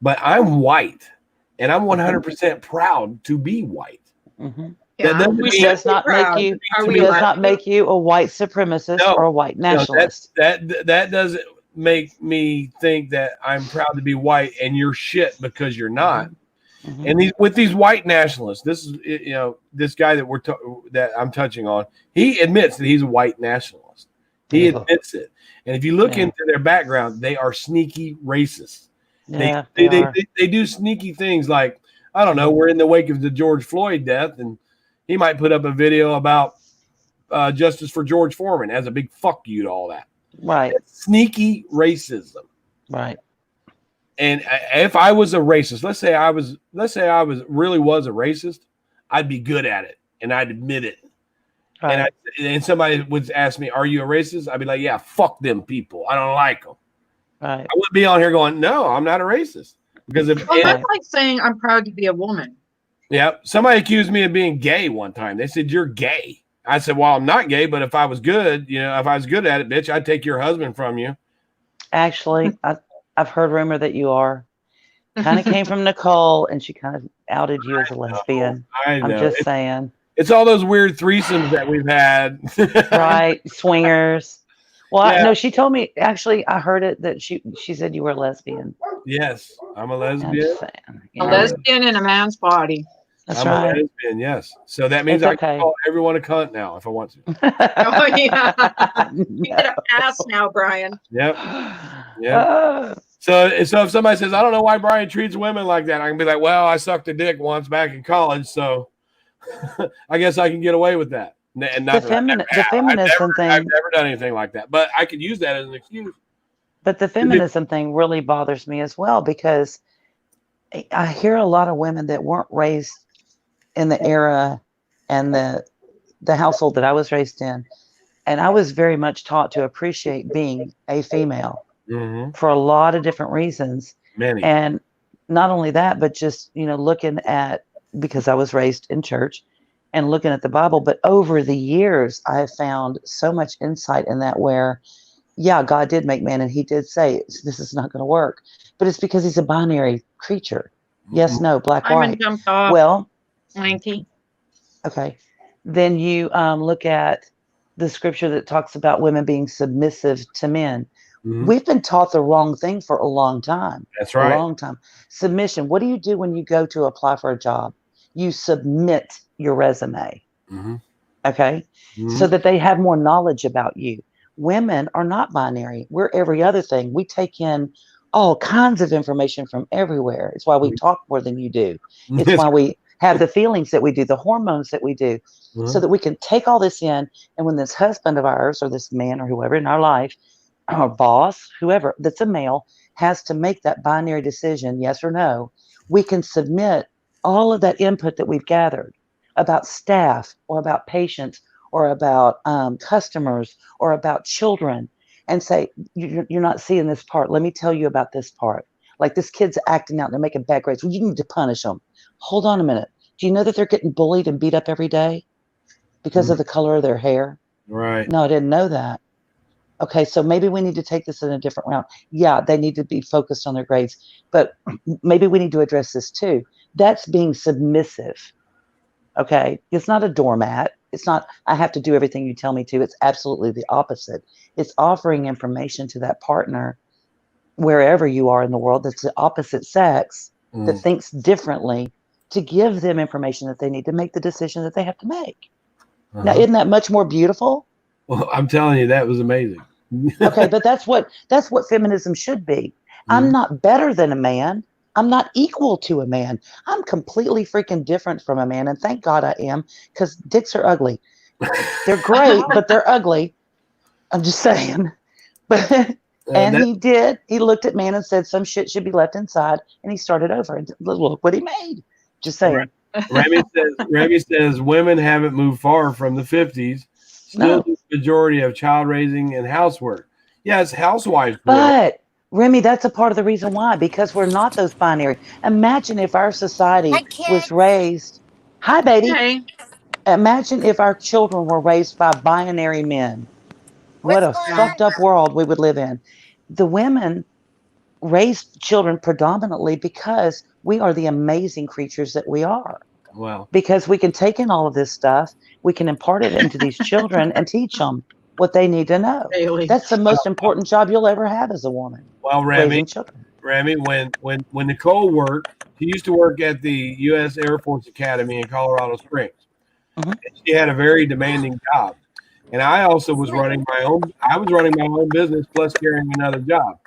but I'm white, and I'm 100% proud to be white. Yeah, That does not make you a white supremacist or a white nationalist. That doesn't make me think that I'm proud to be white and you're shit because you're not. And with these white nationalists, this is, you know, this guy that that I'm touching on, he admits that he's a white nationalist. He Ugh. admits it. And if you look Yeah. into their background, they are sneaky racists. Yeah, They do sneaky things like, I don't know, we're in the wake of the George Floyd death, and he might put up a video about justice for George Foreman as a big fuck you to all that. right, It's sneaky racism. right. And if I was a racist, let's say I was really was a racist, I'd be good at it and I'd admit it. Right. And somebody would ask me, "Are you a racist?" I'd be like, "Yeah, fuck them people. I don't like them." Right. I wouldn't be on here going, "No, I'm not a racist," because if Well, that's like saying I'm proud to be a woman. yeah, somebody accused me of being gay one time. They said, "You're gay." I said, "Well, I'm not gay, but if I was good, if I was good at it, bitch, I'd take your husband from you." Actually, I've heard rumor that you are. Kind of came from Nicole, and she kind of outed you as a lesbian. I know. I'm just saying. It's all those weird threesomes that we've had. Right, swingers. Well, Yeah. no, she told me. Actually, I heard it that she said you were a lesbian. Yes, I'm a I'm lesbian. just saying. A lesbian in a man's body. That's I'm a right. lesbian, yes. So that means It's I okay. can call everyone a cunt now if I want to. Oh, yeah. You No. get a pass now, Brian. Yep. Yeah. So if somebody says, I don't know why Brian treats women like that, I can be like, well, I sucked a dick once back in college, so I guess I can get away with that. And not The feminism thing. I've never done anything like that, but I could use that as an excuse. But the feminism thing really bothers me as well, because I hear a lot of women that weren't raised in the era and the household that I was raised in. And I was very much taught to appreciate being a female for a lot of different reasons. Many. And not only that, but just, looking at, because I was raised in church and looking at the Bible, but over the years, I have found so much insight in that where, yeah, God did make man and he did say, this is not going to work, but it's because he's a binary creature. Yes, no, black, Simon white. jumped off. Well, Lanky. okay. Then you look at the scripture that talks about women being submissive to men. We've been taught the wrong thing for a long time. That's right. A long time. Submission. What do you do when you go to apply for a job? You submit your resume. Okay. So that they have more knowledge about you. Women are not binary. We're every other thing. We take in all kinds of information from everywhere. It's why we talk more than you do. It's why we have the feelings that we do, the hormones that we do, so that we can take all this in. And when this husband of ours or this man or whoever in our life, our boss, whoever that's a male, has to make that binary decision, yes or no, we can submit all of that input that we've gathered about staff or about patients or about customers or about children and say, you're not seeing this part. Let me tell you about this part. Like this kid's acting out, they're making bad grades. Well, you need to punish them. Hold on a minute. Do you know that they're getting bullied and beat up every day because of the color of their hair? Right. No, I didn't know that. Okay, so maybe we need to take this in a different route. Yeah, they need to be focused on their grades, but maybe we need to address this too. That's being submissive. Okay, it's not a doormat. It's not, I have to do everything you tell me to. It's absolutely the opposite. It's offering information to that partner, wherever you are in the world, that's the opposite sex, that thinks differently, to give them information that they need to make the decision that they have to make. Now, isn't that much more beautiful? Well, I'm telling you, that was amazing. Okay, but that's what feminism should be. I'm not better than a man. I'm not equal to a man. I'm completely freaking different from a man. And thank God I am, because dicks are ugly. They're great, but they're ugly. I'm just saying. But he looked at man and said some shit should be left inside, and he started over. And look what he made. Just saying. Remy says women haven't moved far from the 50s. Still the majority of child raising and housework. Yes, housewives. But Remy, that's a part of the reason why, because we're not those binary. Imagine if our society was raised. Hi, baby. Hey. Imagine if our children were raised by binary men. What a fucked up world we would live in. The women raised children predominantly because we are the amazing creatures that we are. Wow. Because we can take in all of this stuff, we can impart it into these children and teach them what they need to know. Really? That's the most important job you'll ever have as a woman. Well, raising children. Remy, when Nicole worked, she used to work at the U.S. Air Force Academy in Colorado Springs. And she had a very demanding job. And I also was running my own. I was running my own business plus carrying another job.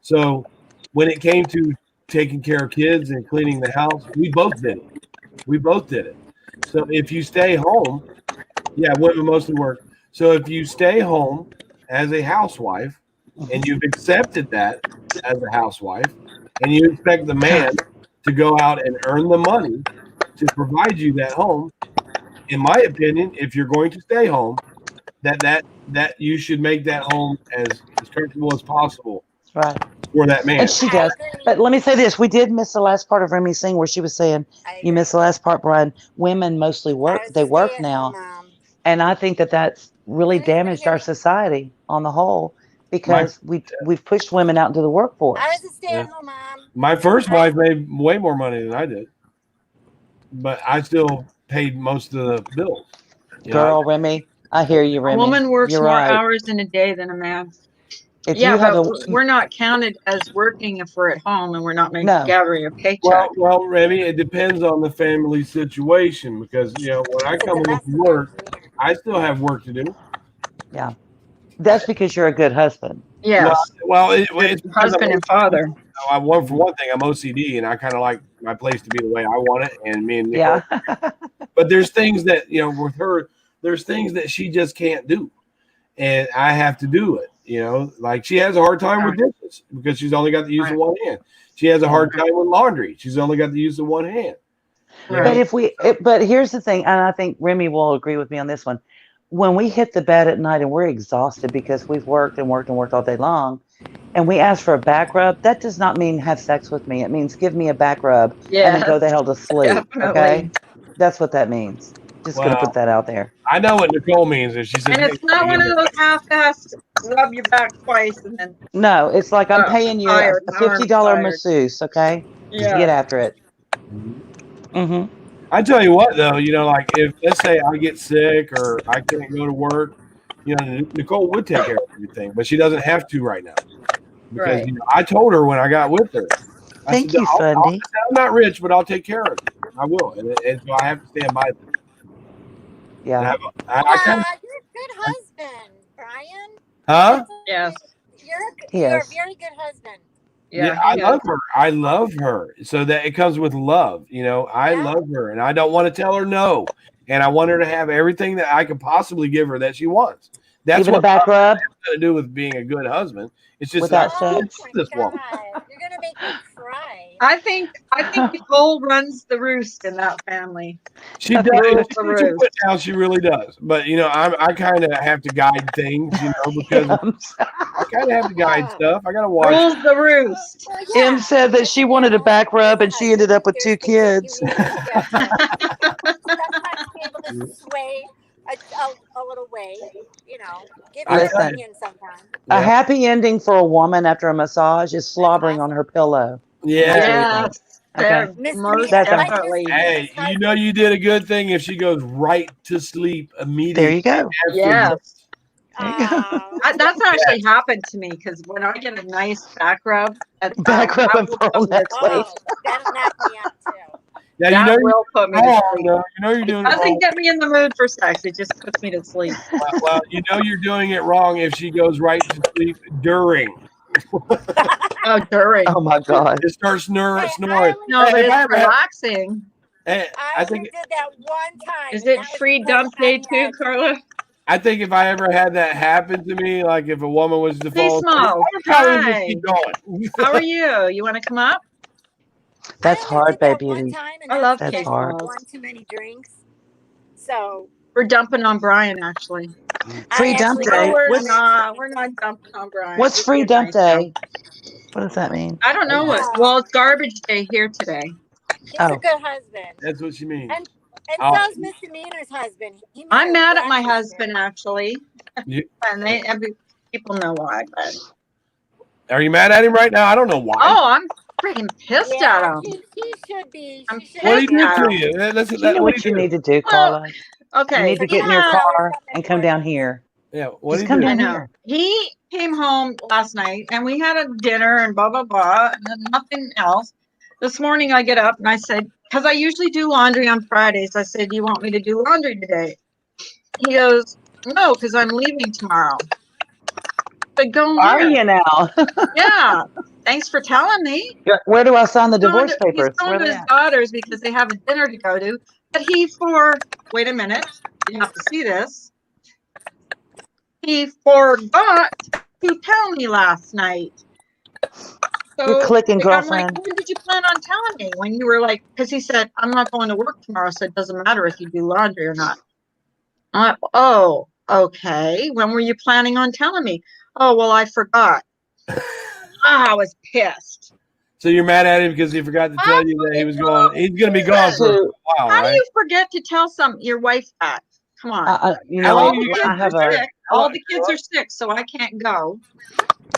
So when it came to taking care of kids and cleaning the house, we both did it. We both did it. So if you stay home, yeah, women mostly work. So if you stay home as a housewife and you've accepted that as a housewife and you expect the man to go out and earn the money to provide you that home, in my opinion, if you're going to stay home, that you should make that home as comfortable as possible Right. for that man. And she does. But let me say this. We did miss the last part of Remy's thing where she was saying, you missed the last part, Brian. Women mostly work. They work now. And I think that that's really damaged our society on the whole because we've pushed women out into the workforce. I was a stay-at-home mom. My first wife made way more money than I did, but I still paid most of the bills. Girl, Remy, I hear you, A Remy. woman works You're more right. hours in a day than a man. If Yeah, you have but we're not counted as working if we're at home and we're not making No. gathering a paycheck. Well, Remy, it depends on the family situation because when I come home from work, I still have work to do. Yeah, that's because you're a good husband. Yes. No, well, it's Good because husband and father. for one thing, I'm OCD, and I kind of like my place to be the way I want it, and me and Nicole. Yeah. But there's things that with her, there's things that she just can't do, and I have to do it. Like she has a hard time with dishes because she's only got the use of one hand. She has a hard time with laundry. She's only got the use of one hand. But but here's the thing, and I think Remy will agree with me on this one. When we hit the bed at night and we're exhausted because we've worked and worked and worked all day long, and we ask for a back rub, that does not mean have sex with me. It means give me a back rub and then go the hell to sleep. Definitely. Okay, that's what that means. Just gonna put that out there. I know what Nicole means if she says. And it's not one of those half-assed rub your back twice and then. No, it's like I'm paying you a $50 masseuse. Okay, Yeah. get after it. Mm-hmm. I tell you what, though, like if let's say I get sick or I can't go to work, Nicole would take care of everything, but she doesn't have to right now because I told her when I got with her. Thank you, Fundy. I'm not rich, but I'll take care of it. I will, and so I have to stand by them. Yeah. You're a good husband, Brian. Huh? Yes. You're a very good husband. Yeah, I love her. I love her. So that it comes with love. I love her and I don't want to tell her no. And I want her to have everything that I could possibly give her that she wants. That's Even what a back rub to do with being a good husband. It's just without sex. This woman. You're gonna make me cry. I think Nicole runs the roost in that family. She does. Now she really does. But I kind of have to guide things, because I kind of have to guide stuff. I gotta watch. Rules the roost. Em said that she wanted a back rub and she ended up with 2 kids. Sometimes be able to sway a little way, give your opinion sometimes. A happy ending for a woman after a massage is slobbering on her pillow. Yeah. Okay. Most definitely. Hey, you did a good thing if she goes right to sleep immediately. There you go. Yes. That's actually happened to me because when I get a nice back rub, and pearl necklace. That'll knock me out too. Yeah, that will put me to sleep. You're doing it doesn't get me in the mood for sex. It just puts me to sleep. Well, you're doing it wrong if she goes right to sleep during. During. Oh my God! It starts snoring. No, but it's relaxing. I think did that one time. Is it free dump day too, Carla? I think if I ever had that happen to me, like if a woman was to fall asleep, I would probably just keep going. How are you? You want to come up? That's hard, baby. I love that's cake hard. One too many drinks. So we're dumping on Brian actually. Free dump day. We're not dumping on Brian. What's free dump day? What does that mean? I don't know what. Well, it's garbage day here today. He's a good husband. That's what she means. And so's Misdemeanor's husband. I'm mad at my husband actually. And people know why. But are you mad at him right now? I don't know why. Oh, I'm freaking pissed at him. He should be. What do you do to you? You know what you need to do, Carla? Okay. You need to get in your car and come down here. Yeah. What do you come do? down here. He came home last night and we had a dinner and blah, blah, blah, and then nothing else. This morning I get up and I said, because I usually do laundry on Fridays, I said, do you want me to do laundry today? He goes, No, because I'm leaving tomorrow. But go Are where? you now? Yeah. Thanks for telling me. Where do I sign the He's going divorce to, he's papers? going Where to they his at? daughter's because they have a dinner to go to. But wait a minute. You have to see this. He forgot to tell me last night. You're So clicking, I'm like, girlfriend. when did you plan on telling me? When you were like, because he said, I'm not going to work tomorrow, so it doesn't matter if you do laundry or not. I'm like, oh, okay. When were you planning on telling me? Oh, well, I forgot. I was pissed. So you're mad at him because he forgot to tell you that he was going. He's going to be gone for a So, while, How do right? you forget to tell your wife that? Come on. you How know, long All you the guys kids I have are a. sick. All the kids are sick, so I can't go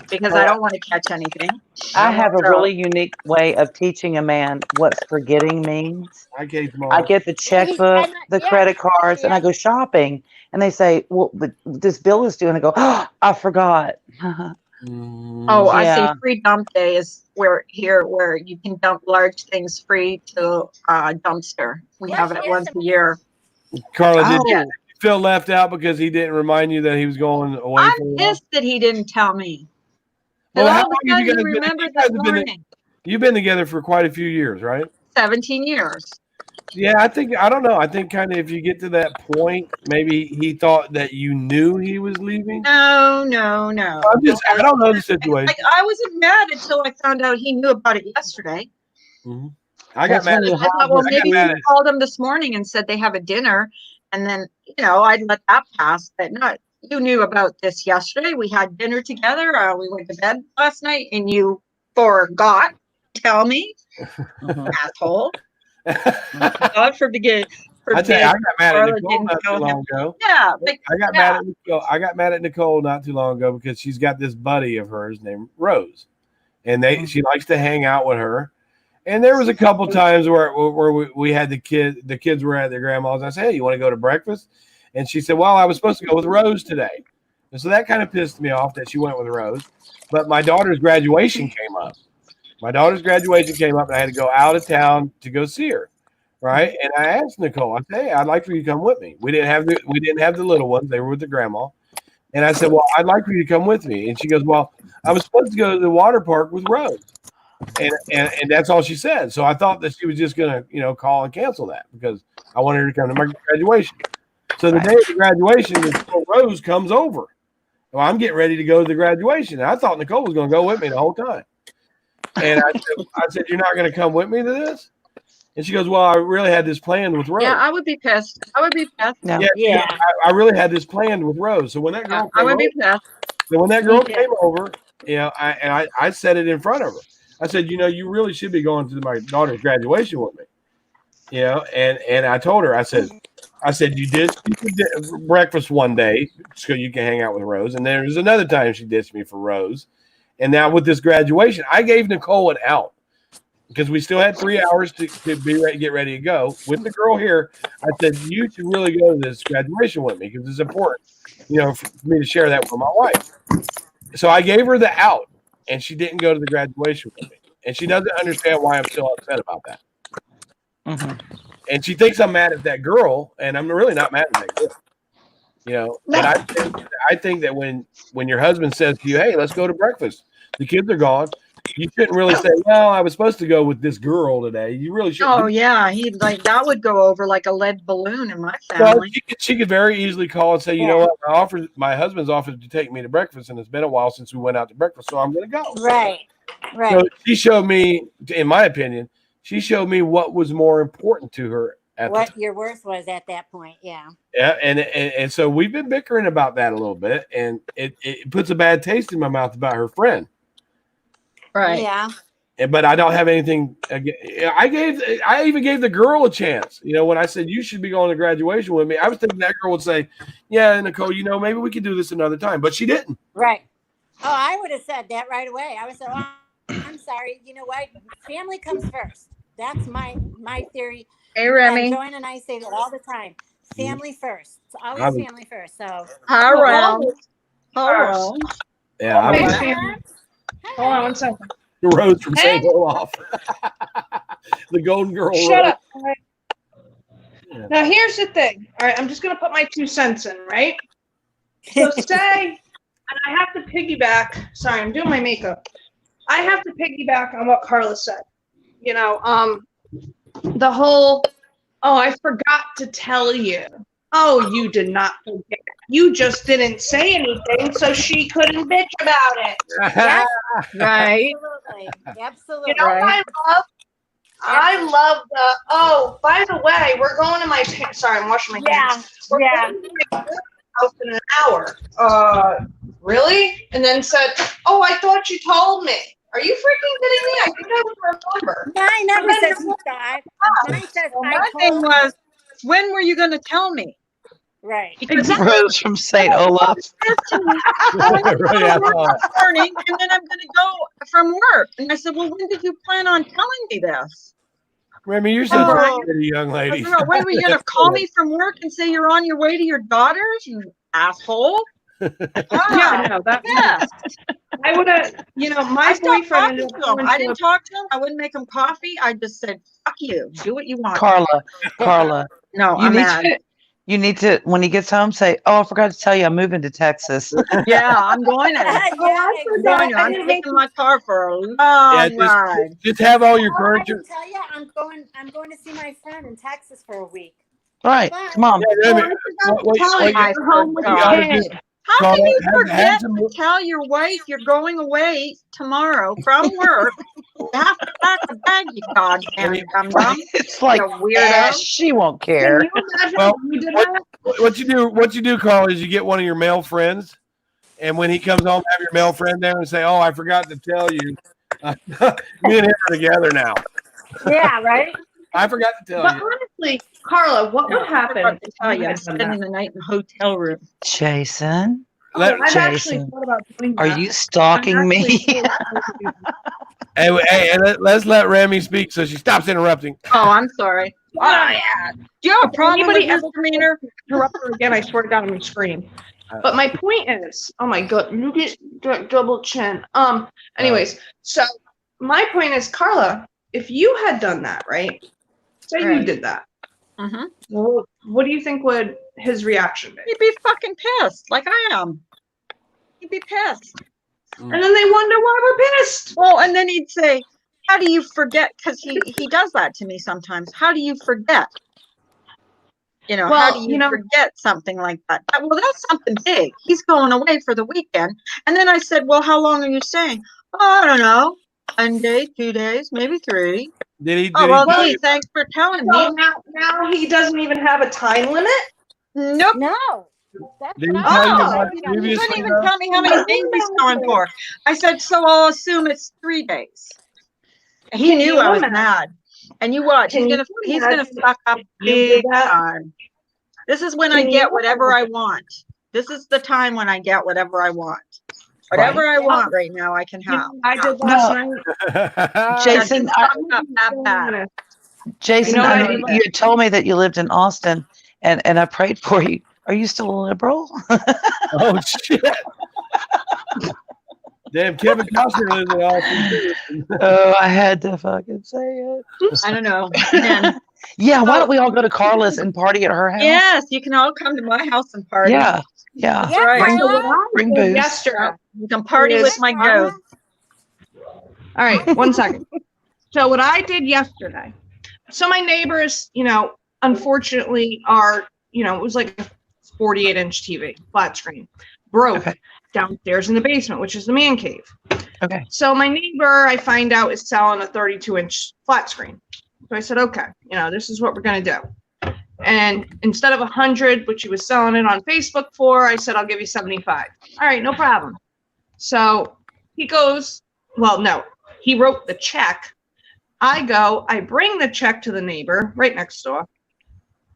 because I don't want to catch anything. I have a So- really unique way of teaching a man what forgetting means. I gave them I all. get the checkbook, the credit cards, and I go shopping. And they say, "Well, but this bill is due," and I go, "Oh, I forgot." Oh, I see. Yeah. Free dump day is where you can dump large things free to dumpster. We have it once a year. Carla, did Oh, you feel left out because he didn't remind you that he was going away I'm for a while? pissed that he didn't tell me. Well, All how of long a have you sudden, guys he been? remembered You guys this have been. morning. You've been together for quite a few years, right? 17 years. Yeah, I don't know. I think kind of if you get to that point, maybe he thought that you knew he was leaving. No. I don't know the situation. I wasn't mad until I found out he knew about it yesterday. Mm-hmm. I got that's mad. when you I thought, have well, this. maybe mad he at- called him this morning and said they have a dinner, and then I'd let that pass. But no, you knew about this yesterday. We had dinner together. We went to bed last night, and you forgot to tell me, asshole. God forbid. I tell you, I got mad at Carla Nicole didn't not too tell him. long ago. Yeah, but I got mad at Nicole. I got mad at Nicole not too long ago because she's got this buddy of hers named Rose, and she likes to hang out with her. And there was a couple times where we had the kids were at their grandma's. And I said, "Hey, you want to go to breakfast?" And she said, "Well, I was supposed to go with Rose today." And so that kind of pissed me off that she went with Rose. But my daughter's graduation came up. And I had to go out of town to go see her. Right. And I asked Nicole, I said, "Hey, I'd like for you to come with me." We didn't have the little ones. They were with the grandma. And I said, "Well, I'd like for you to come with me." And she goes, "Well, I was supposed to go to the water park with Rose." And that's all she said. So I thought that she was just gonna, call and cancel that because I wanted her to come to my graduation. So the day of the graduation, Nicole Rose comes over. Well, I'm getting ready to go to the graduation. And I thought Nicole was gonna go with me the whole time. And I said, "You're not gonna come with me to this?" And she goes, "Well, I really had this planned with Rose." yeah, I would be pissed. No. Yeah. I really had this planned with Rose. So when that girl I would be pissed. came over, I said it in front of her. I said, "You really should be going to my daughter's graduation with me." And I told her, I said, you did breakfast one day so you can hang out with Rose, and there was another time she ditched me for Rose, and now with this graduation, I gave Nicole an out. Because we still had 3 hours to get ready to go. With the girl here, I said, "You should really go to this graduation with me because it's important, for me to share that with my wife." So I gave her the out, and she didn't go to the graduation with me. And she doesn't understand why I'm so upset about that. Mm-hmm. And she thinks I'm mad at that girl, and I'm really not mad at that girl. But I think that when your husband says to you, "Hey, let's go to breakfast," the kids are gone. You shouldn't really say, "Well, I was supposed to go with this girl today." You really shouldn't. Oh yeah, that would go over like a lead balloon in my Well, family. she could very easily call and say, "You know what? My husband's offered to take me to breakfast, and it's been a while since we went out to breakfast, so I'm going to go." Right. So she showed me, in my opinion, what was more important to her at What your worth was at that point. Yeah. Yeah, and so we've been bickering about that a little bit, and it puts a bad taste in my mouth about her friend. Right. Yeah. But I don't have anything. I even gave the girl a chance. When I said you should be going to graduation with me, I was thinking that girl would say, "Yeah, Nicole, maybe we could do this another time," but she didn't. Right. Oh, I would have said that right away. I would say, "Oh, I'm sorry. You know what? Family comes first." That's my theory. Hey, Remy. Joanne and I say that all the time. Family first. It's always family first. So. Around. Yeah, Thanks, Sam. Hold on one second. the Rose from St. Olaf, the Golden Girl. Shut Rose. up. All right. Now here's the thing. All right, I'm just gonna put my 2 cents in, right? So say, and I have to piggyback. Sorry, I'm doing my makeup. I have to piggyback on what Carla said. You know, the whole, oh, I forgot to tell you. Oh, you did not forget. You just didn't say anything, so she couldn't bitch about it. Yes, Right. absolutely. You know what I love? I love the, oh, by the way, we're going to my parents. Sorry, I'm washing my hands. We're going to my parents' house in an hour. Really? And then said, oh, I thought you told me. Are you freaking kidding me? I think I would remember. Mine never says he thought. Mine says Well, I my thing told was, when were you going to tell me? Right. Because Rose from St. Olaf. said to me, "Oh, I'm Right, going I to work saw this morning, and then I'm going to go from work." And I said, "Well, when did you plan on telling me this?" Remy, you're such Oh. a pretty young I lady. said, "Oh, when were you going to call me from work and say you're on your way to your daughter's, you asshole?" Yeah, no, that. Yes. I would have, you know, my I stopped boyfriend. talking to him. I didn't talk to him. I wouldn't make him coffee. I just said, "Fuck you. Do what you want." Carla, No, you I'm need mad. you need to, when he gets home, say, "Oh, I forgot to tell you, I'm moving to Texas." Yeah, I'm going to. Yeah, I'm going to. I'm taking my car for a long ride. Just have all your I furniture. can tell you, I'm going to see my friend in Texas for a week. Right. But Come on. Yeah, Remy, what you I home with forgot. a gotta do- kid. How can you Have forget some- to tell your wife you're going away tomorrow from work? You have to pack a bag, you goddamn dum-dum. It's like, You weirdo. she won't Can care. you imagine Well, if you did that? What you do, Carl, is you get one of your male friends, and when he comes home, have your male friend there and say, "Oh, I forgot to tell you, me and him are together now. yeah, right. I forgot to tell But you." honestly, Carla, what No, would I happen forgot to if tell you you, I'm had done spending that? the night in a hotel room. Jason, Let- I've actually Jason, thought about doing are that. you I'm stalking me? actually really going to do that. hey, let's let Remy speak so she stops interrupting. Oh, I'm sorry. Oh, yeah. Do you have a problem with Anybody ever misdemeanor? interrupt her again? I swear to God, I'm gonna scream. But my point is, oh my God, you get double chin. Anyways, so my point is, Carla, if you had done that, right? Say you Right. did that. Mm-hmm. Well, what do you think would his reaction be? He'd be fucking pissed, like I am. He'd be pissed. And then they wonder why we're pissed. Well, and then he'd say, "How do you forget?" Because he does that to me sometimes. How do you forget? You know, how Well, do you forget something like that? Well, that's something big. He's going away for the weekend. And then I said, "Well, how long are you staying?" "Oh, I don't know. 1 day, 2 days, maybe 3. Did he? Oh, well, tell gee, you? thanks for telling So me. now he doesn't even have a time limit. Nope. No. That's Did he what tell you Oh, about he previously? couldn't even tell me how many days he's going for. I said, "So I'll assume it's 3 days." And he Can knew you I was imagine? mad. And you watch, Can he's you gonna imagine fuck up if you did big that? time. This is when Can I you get whatever I imagine? want. This is the time when I get whatever I want. Whatever I want right now, I can You know have. what I did last night. Jason, Bad. Jason, You know what I I know did? you had told me that you lived in Austin, and I prayed for you. Are you still a liberal? Oh shit! Damn, Kevin Costner lives in Austin. Oh, I had to fucking say it. I don't know. Man. Yeah, why don't we all go to Carla's and party at her house? Yes, you can all come to my house and party. Yeah. That's Yeah, right. So what I Bring did booze. yesterday. You can party with my ghost. All right, 1 second. So what I did yesterday. So my neighbors, unfortunately are, it was like a 48-inch TV, flat screen, broke downstairs in the basement, which is the man cave. Okay. So my neighbor, I find out, is selling a 32-inch flat screen. So I said, okay, this is what we're going to do. And instead of 100, which he was selling it on Facebook for, I said, I'll give you 75. All right, no problem. So he goes, well, no, he wrote the check. I bring the check to the neighbor right next door.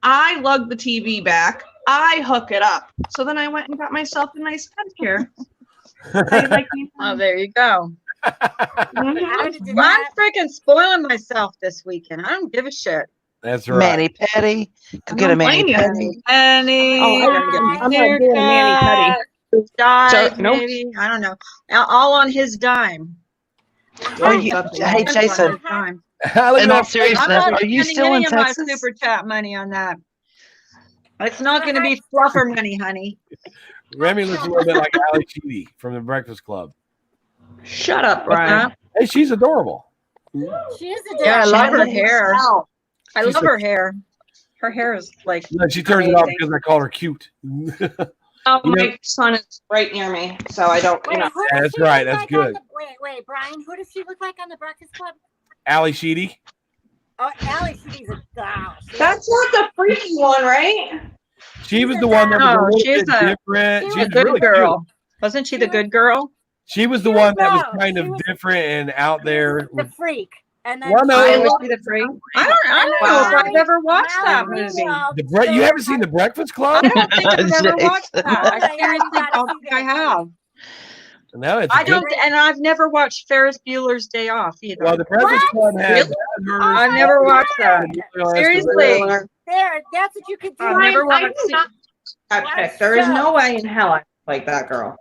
I lug the TV back. I hook it up. So then I went and got myself a nice pet chair. Oh, there you go. How did you I'm freaking spoiling myself this weekend. I don't give a shit. That's right. Mani Petty. Go get a Mani blame Petty. you. Penny. I'm not doing Mani Petty. Dive, So, nope. maybe. I don't know. All on his dime. Are you, hey, Jason, Look at in all that. seriousness, I'm not are you spending still in any of my Texas? super chat money on that. It's not going to be fluffer money, honey. Remy looks a little bit like Ali Sheedy from the Breakfast Club. Shut up, What's Brian. that? Hey, she's adorable. She is a Yeah, I love her Shannon hair. herself. I She's love a- her hair. Her hair is like No, she turns it off amazing. because I called her cute. Oh, You know- my son is right near me, so I don't, Wait, who Yeah, does that's she right, look that's like on good. wait, Brian, who does she look like on the Breakfast Club? Ali Sheedy. Oh, Allie, she's a doll. That's not the freaky one, right? She was the one that was No, a little she's bit a- different. she She was a was good really girl. cute. Wasn't she the good girl? She was the She one was that was no, kind she of was- different and out there. The freak. And then Well, no, I it was was- she the freak. I don't know if I've ever watched that movie. you haven't seen the Breakfast Club? I don't think I've ever watched Jason. that. I Oh my God, seriously you gotta don't see think I that. have. No, it's I good. don't, and I've never watched Ferris Bueller's Day Off either. Well, the Breakfast Club had Oh I've my never watched that. God. Seriously, There, that's what you could do. I've never I watched do not that Watch chick. There is shows. no way in hell I like that girl.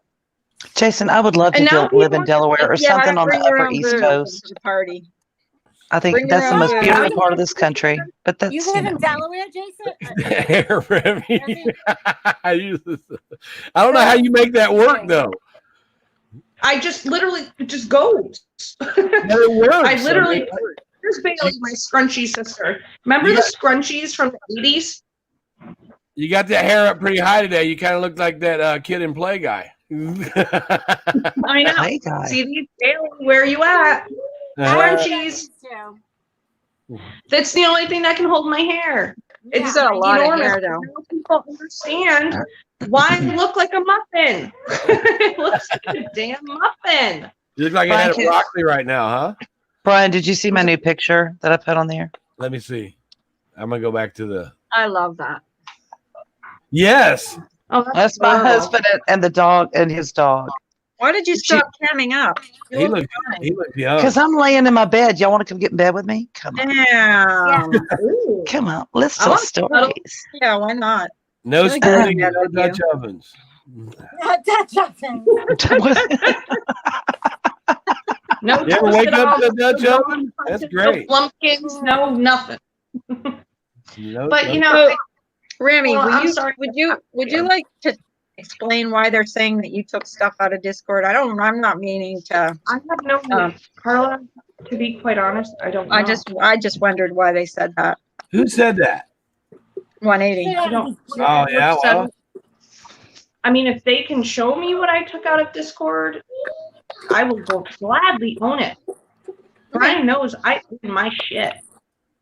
Jason, I would love to And now live in people- Delaware or something on the bring your Upper own East booze Coast. to the party. I think Bring your that's the own most booze. beautiful part of this country. But that's, You you live know, in Delaware, Jason? Remy. I don't know how you make that work though. I just literally it just goes. But it works. I literally It works. here's Bailey, my scrunchy sister. Remember Yeah. the scrunchies from the 80s? You got that hair up pretty high today. You kind of look like that kid in Play guy. I know. hey guys. See these Bailey, where are you at? Scrunchies. That's the only thing that can hold my hair. It's It's got a lot of enormous. hair though. No people understand why I look like a muffin. It looks like a damn muffin. You look like you had a broccoli right now, huh? Brian, did you see my new picture that I put on there? Let me see. I'm gonna go back to the. I love that. Yes. Oh, That's my adorable. husband and the dog and his dog. Why did you stop camming up? You He look looks. fine. He looks young. Because I'm laying in my bed. Y'all want to come get in bed with me? Come on. Damn. Ooh. Come on. Let's I tell want to cuddle. stories. Yeah, why not? No Really splitting, good no with you. Dutch ovens. No You ever wake toasted up to a off, Dutch no oven? That's no great. Plumpkins, no nothing. No, But no- you know, So, Remy, Well, will I'm you, sorry. would you like to explain why they're saying that you took stuff out of Discord? I'm not meaning to. I have no Carla. To be quite honest, I don't know. I just wondered why they said that. Who said that? 180. I don't. Oh yeah. Well, I mean, if they can show me what I took out of Discord, I will gladly own it. Brian knows I own my shit.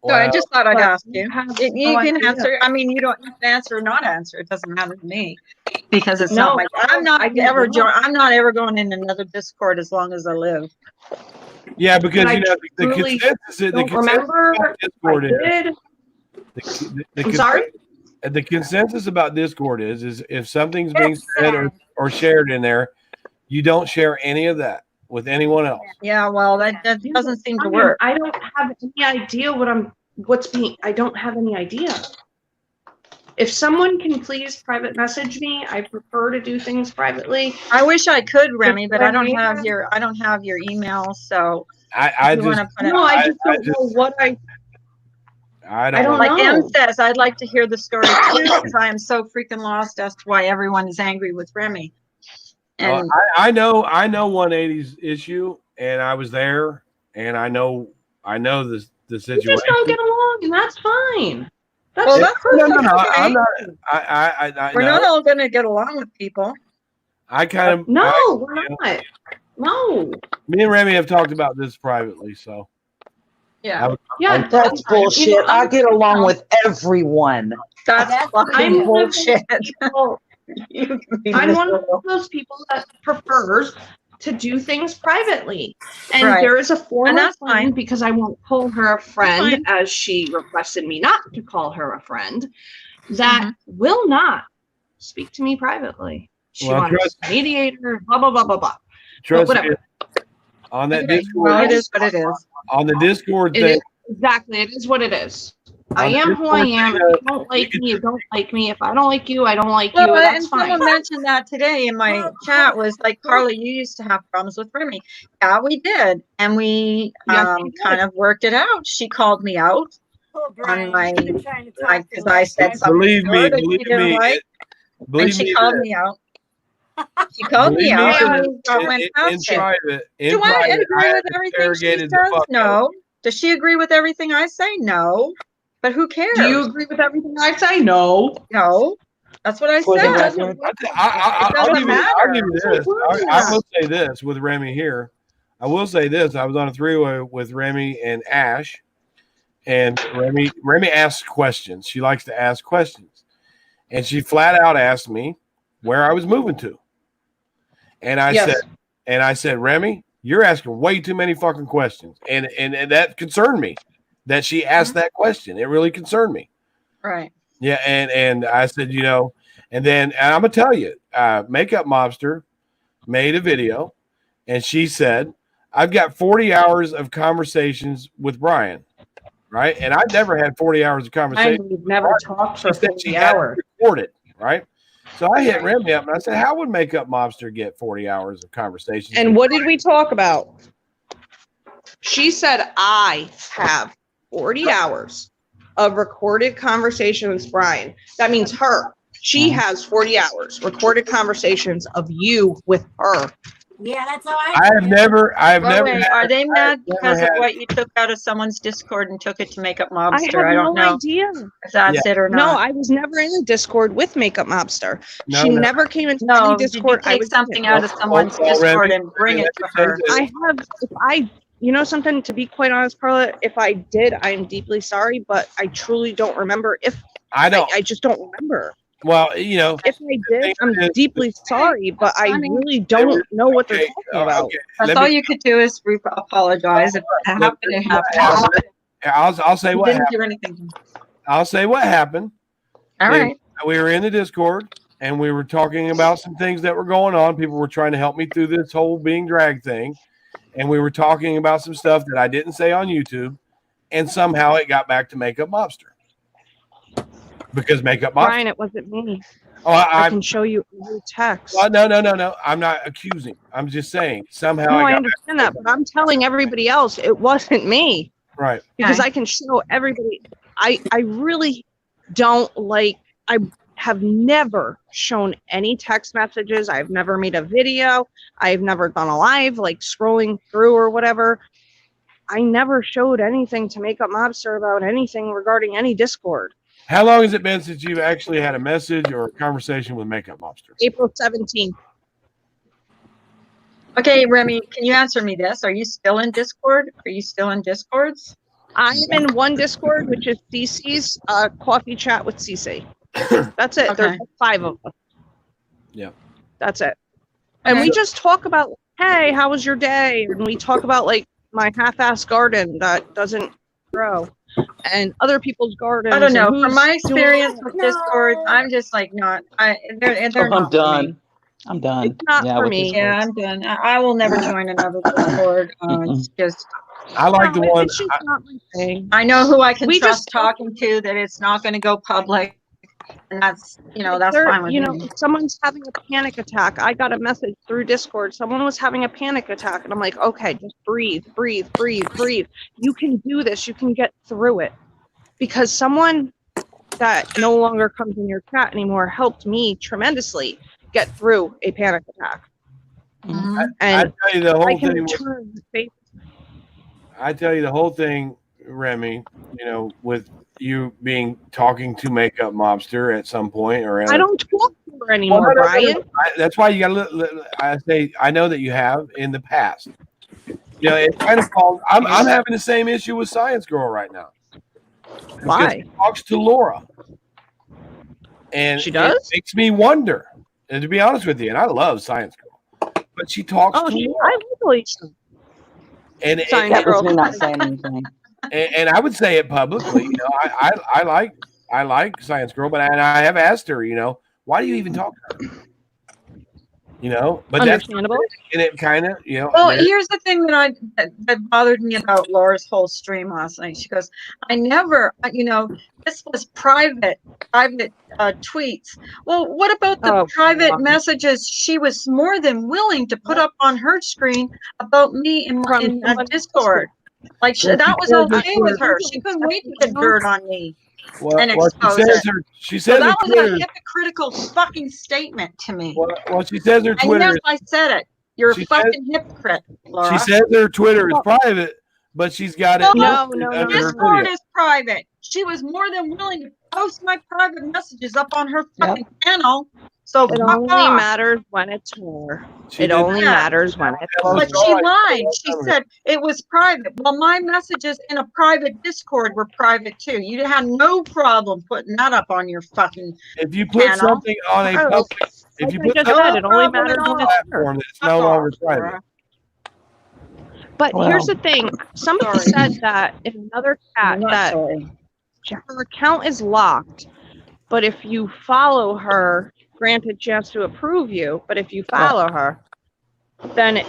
So I just thought I'd but ask you you. have You no can idea. answer. I mean, you don't have to answer or not answer. It doesn't matter to me because it's No, not my. I'm not I didn't ever. know. I'm not ever going in another Discord as long as I live. yeah, because I you know the truly consensus. The Don't consensus remember. about Discord I is. did. The I'm sorry. The consensus about Discord is if something's being said or shared in there, you don't share any of that with anyone else. Yeah, well, that doesn't seem to work. I don't have any idea I don't have any idea. If someone can please private message me, I prefer to do things privately. I wish I could, Remy, but I don't Remy? have your email. So I you just want to put it. No, I just don't know what I I don't don't know. Like M know. says, I'd like to hear the story too, because I am so freaking lost as to why everyone is angry with Remy. And I know 180's issue, and I was there, and I know the We situation. just don't get along, and that's fine. That's well, that's No, no, no. okay. I'm not. I We're no, not all going to get along with people. I kind of no, I- we're not. No. Me and Remy have talked about this privately, so Yeah, Yeah, That's fine. bullshit. You know, I get along with everyone. that's I'm fucking bullshit. people- You can be I'm one miserable. of those people that prefers to do things privately. And Right. there is a form And of that's fine. friend because I won't call her a friend Fine. as she requested me not to call her a friend that Mm-hmm. will not speak to me privately. She Well, wants trust- a mediator, blah, blah, blah, blah, blah. trust me. whatever. On that Okay, Discord, well, it is what it is. on the Discord It thing, is exactly. It is what it is. I On am who I Discord, am. If you don't like me, you don't like me. If I don't like you, I don't like Well, you. and That's fine. someone mentioned that today in my chat was like, Carla, you used to have problems with Remy. Yeah, we did. And we Yes, we did. kind of worked it out. She called me out Brian, my- you've been trying to talk because to I her. said something believe to me, her that she believe didn't me, like, and believe she me. called that me out. She called me Believe me, out. in, And I went in past it. private, Do I I agree had with everything she interrogated the says? fuck out of No. Does she agree with everything I say? No. But who cares? Do you agree with everything I say? No. No. That's what I For the said. record, I'll doesn't give you matter. this. I will say this with Remy here. I will say this. I was on a three-way with Remy and Ash, and Remy asks questions. She likes to ask questions, and she flat out asked me where I was moving to, and I said, Remy, you're asking way too many fucking questions, and that concerned me that she asked that question. It really concerned me. Right. Yeah, and I said, and I'm gonna tell you, Makeup Mobster made a video, and she said, I've got 40 hours of conversations with Brian, right? And I've never had 40 hours of conversation. We've never talked for She said 40 she had hours. it recorded, right? So I hit Remy up and I said, how would Makeup Mobster get 40 hours of conversations? And what did we talk about? She said, I have 40 hours of recorded conversation with Brian. That means her. She has 40 hours recorded conversations of you with her. Yeah, that's how I I've never Wait, are they mad never because of had- what you took out of someone's Discord and took it to Makeup I Mobster? have I don't no know idea. if that's it or No, not. I was never in the Discord with Makeup Mobster. No, She no. never came into No, any did you Discord. I take was something in. out of someone's Well, Discord Remy, and bring let it me to say her? this. I have, if I, you know something, to be quite honest, Carla, if I did, I'm deeply sorry, but I truly don't remember. If I don't. I just don't remember. Well, If I did, I'm is- deeply sorry, but I really don't know what they're talking about. Okay. That's all you could do is apologize. If it happened, it happened. I'll say You what didn't happened. do anything. I'll say what happened. All right. We were in the Discord and we were talking about some things that were going on. People were trying to help me through this whole being dragged thing. And we were talking about some stuff that I didn't say on YouTube. And somehow it got back to Makeup Mobster. Because Makeup Mobster. Brian, it wasn't me. Oh, I can show you every text. no. I'm not accusing. I'm just saying somehow No, I I got understand that, but I'm telling everybody else it wasn't me. right. Because Okay. I can show everybody. I really don't like, I have never shown any text messages. I've never made a video. I've never done a live, like scrolling through or whatever. I never showed anything to Makeup Mobster about anything regarding any Discord. How long has it been since you've actually had a message or a conversation with Makeup Mobster? April 17th. Okay, Remy, can you answer me this? Are you still in Discord? Are you still in Discords? I am in one Discord, which is CC's coffee chat with CC. That's it. Okay. There's 5 of us. Yeah. That's it. And we Okay. just talk about, hey, how was your day? And we talk about like my half-ass garden that doesn't grow and other people's gardens. I don't know. and From my who's doing experience what. with Discord, I'm just like not. They're I'm not for done. me. I'm done. It's not for with me. this Yeah, one. I'm done. I will never join another Discord. It's just I like the No, one. it's just not my thing. I know who I can We trust just- talking to. That it's not going to go public, and that's that's There- fine with me. if someone's having a panic attack, I got a message through Discord. Someone was having a panic attack, and I'm like, okay, just breathe. You can do this. You can get through it. Because someone that no longer comes in your chat anymore helped me tremendously get through a panic attack. Mhm. I And tell you the I whole can thing. turn the face. I tell you the whole thing, Remy. With you talking to Makeup Mobster at some point, or I don't talk to her anymore, Brian. That's why you got to. I say I know that you have in the past. It's kind of called. I'm having the same issue with Science Girl right now. Because Why? she talks to Laura, and She does? It makes me wonder. And to be honest with you, and I love Science Girl, but she talks Oh, to Laura, I really and Science That was Girl. me not saying anything. and I would say it publicly. I like Science Girl, but I have asked her. Why do you even talk to her? But that's Understandable. and it kind of Well, here's the thing that bothered me about Laura's whole stream last night. She goes, "I never, this was private tweets." Well, what about the Oh, private God. messages she was more than willing to put up on her screen about me in From in someone- Discord? Like that was okay with her. She couldn't wait to get dirt on me and expose it. She So says her that was a Twitter. hypocritical fucking statement to me. Well, she says her And Twitter. yes, I said it. You're a She fucking hypocrite, Laura. She says her Twitter is private, but she's got it. No, Discord is private. She was more than willing to post my private messages up on her fucking channel. So it fuck only off. matters when it's her. She It did only that. matters when it's her. But she lied. She said it was private. Well, my messages in a private Discord were private too. You had no problem putting that up on your fucking If you put channel. something on a public, if you Like I put just something said, it only matters on when a it's her. platform, it's no longer private. But here's the thing. Somebody said that in another chat that her account is locked, but if you follow her, granted she has to approve you, but if you follow her, then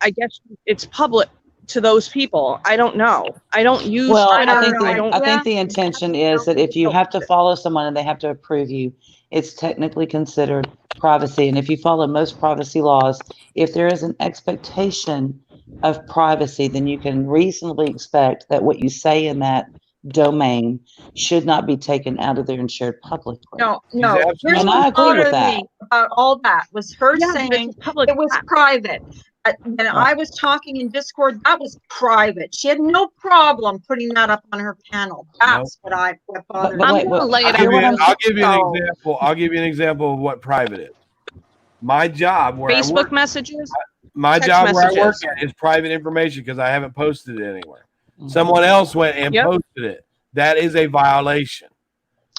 I guess it's public to those people. I don't know. I don't use Twitter. I think the intention is that if you have to follow someone and they have to approve you, it's technically considered privacy. And if you follow most privacy laws, if there is an expectation of privacy, then you can reasonably expect that what you say in that domain should not be taken out of there and shared publicly. No. Here's And what I agree with bothered that. me about all that was her saying it was private. When I was talking in Discord, that was private. She had no problem putting that up on her panel. That's what bothered me. I'll give you an example. I'll give you an example of what private is. My job where Facebook I work, messages. my text job where I work messages. at is private information because I haven't posted it anywhere. Someone else went and posted it. That is a violation.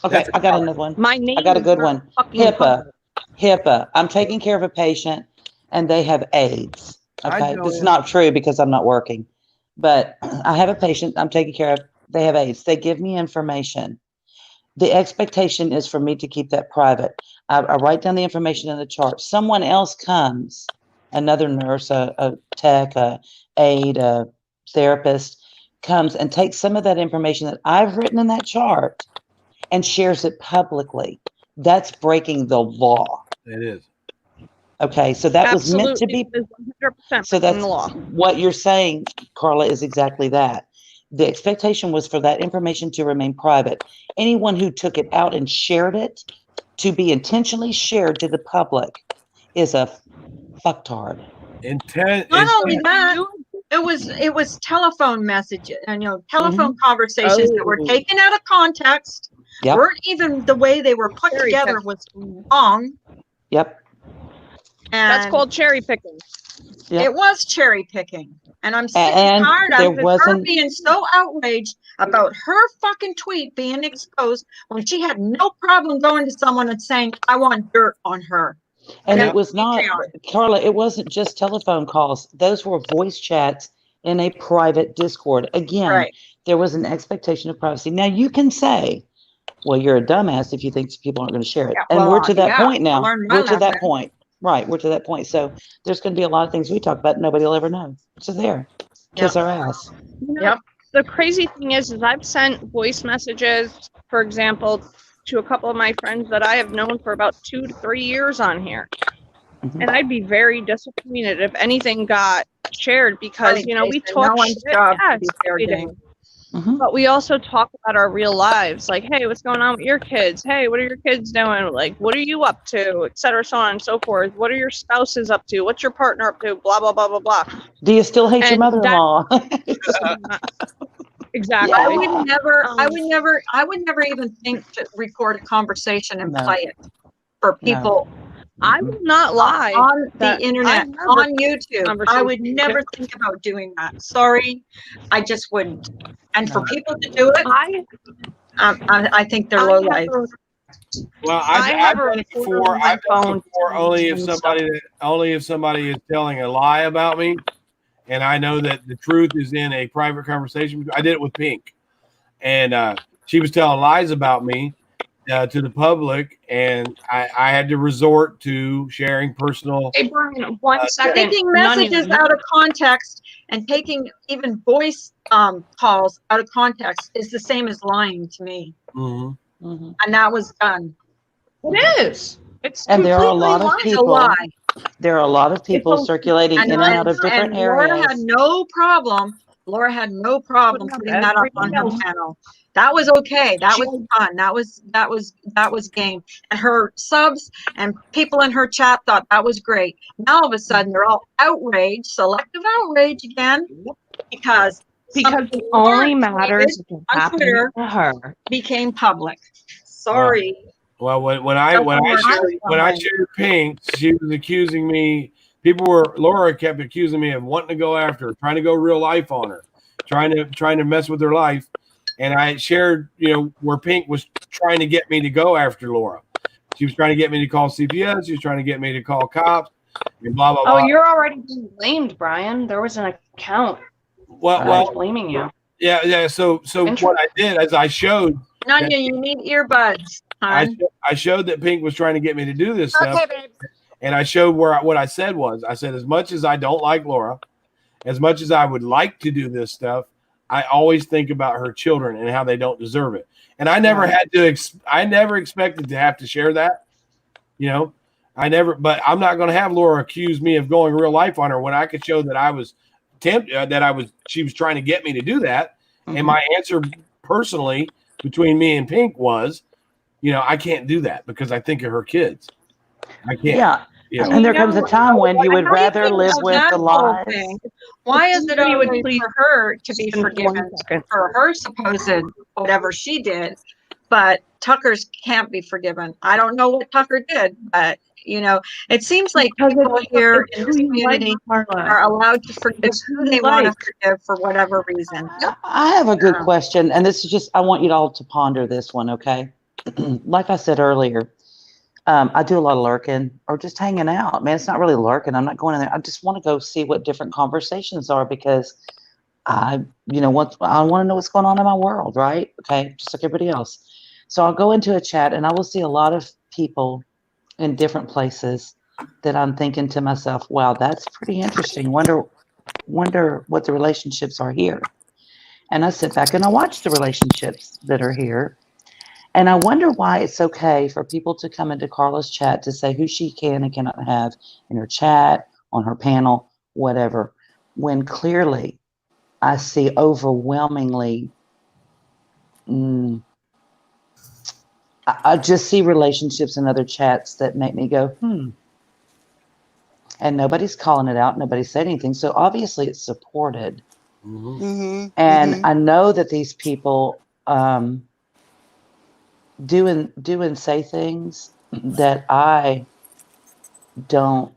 Okay, I got another one. My name I got a good is one. fucking HIPAA. I'm taking care of a patient and they have AIDS. Okay, know this is that. not true because I'm not working, but I have a patient I'm taking care of. They have AIDS. They give me information. The expectation is for me to keep that private. I write down the information in the chart. Someone else comes, another nurse, a tech, a aide, a therapist, comes and takes some of that information that I've written in that chart and shares it publicly. That's breaking the law. It is. Okay, so that was meant to be. So that's the law. What you're saying, Carla, is exactly that. The expectation was for that information to remain private. Anyone who took it out and shared it to be intentionally shared to the public is a fucktard. Not only that, it was telephone messages and telephone conversations that were taken out of context. Yep. Weren't even the way they were put together was wrong. Yep. And that's called cherry picking. Yep. It was cherry picking. And I'm sick And and tired there of her wasn't- being so outraged about her fucking tweet being exposed when she had no problem going to someone and saying, I want dirt on her. And it was not, Carla, it wasn't just telephone calls. Those were voice chats in a private Discord. Again, there was an expectation of privacy. Now you can say, well, you're a dumbass if you think people aren't going to share it. Yeah, and well, we're to that yeah, point now. I learned my We're to that lesson. point. Right. We're to that point. So there's going to be a lot of things we talk about nobody will ever know. It's just there. Kiss our ass. The crazy thing is I've sent voice messages, for example, to a couple of my friends that I have known for about 2 to 3 years on here. And I'd be very disappointed if anything got shared because, we no talk one's shit, job to yes, be fair we do. game. But we also talk about our real lives, like, hey, what's going on with your kids? Hey, what are your kids doing? Like, what are you up to? Et cetera, so on and so forth. What are your spouses up to? What's your partner up to? Blah, blah, blah, blah, blah. Do you still hate your mother-in-law? Exactly. I would never even think to record a conversation and play it for people. I will not lie. On the internet, on YouTube, I would conversation never think about doing that. Sorry, I just wouldn't. And for people to do it, I think they're low life. Well, I've done it before. I've done it before only if somebody is telling a lie about me, and I know that the truth is in a private conversation. I did it with Pink, and she was telling lies about me to the public, and I had to resort to sharing personal. Hey, Brian, 1 second. Taking messages out of context and taking even voice calls out of context is the same as lying to me. And that was done. It is. It's and there are a lot of completely people. lie. There are a lot of people circulating in and out of different Laura areas. had no problem Laura had no problem Putting up putting that up on her everything channel. That was okay. That was fun. That was game. And her subs and people in her chat thought that was great. Now all of a sudden they're all outraged, selective outrage again, because Because it only matters if it on happens Twitter to her. became public. Sorry. Well, when I shared Pink, she was accusing me. Laura kept accusing me of wanting to go after her, trying to go real life on her, trying to mess with her life. And I shared, where Pink was trying to get me to go after Laura. She was trying to get me to call CPS. She was trying to get me to call cops and blah, blah, blah. Oh, you're already being blamed, Brian. There was an account Well, blaming you. yeah. So what I did is I showed. Nadia, you need earbuds. I showed that Pink was trying to get me to do this stuff. Okay, babe. And I showed what I said was, I said, as much as I don't like Laura, as much as I would like to do this stuff, I always think about her children and how they don't deserve it. And I never I never expected to have to share that, but I'm not going to have Laura accuse me of going real life on her when I could show that I was she was trying to get me to do that. Mm-hmm. And my answer personally between me and Pink was, I can't do that because I think of her kids. I can't. Yeah. And there comes a time when you would rather live with the lies. Why is it okay for her to be forgiven for her supposed whatever she did, but Tucker's can't be forgiven? I don't know what Tucker did, but it seems like people here in this community are allowed to forgive who they want to forgive for whatever reason. I have a good question, and this is just, I want you all to ponder this one, okay? Like I said earlier, I do a lot of lurking or just hanging out. Man, it's not really lurking. I'm not going in there. I just want to go see what different conversations are because I want to know what's going on in my world, right? Okay, just like everybody else. So I'll go into a chat and I will see a lot of people in different places that I'm thinking to myself, wow, that's pretty interesting. Wonder what the relationships are here. And I sit back and I watch the relationships that are here. And I wonder why it's okay for people to come into Carla's chat to say who she can and cannot have in her chat, on her panel, whatever, when clearly I see overwhelmingly, I just see relationships in other chats that make me go, And nobody's calling it out. Nobody's saying anything. So obviously it's supported. Mm-hmm. And I know that these people do and say things that I don't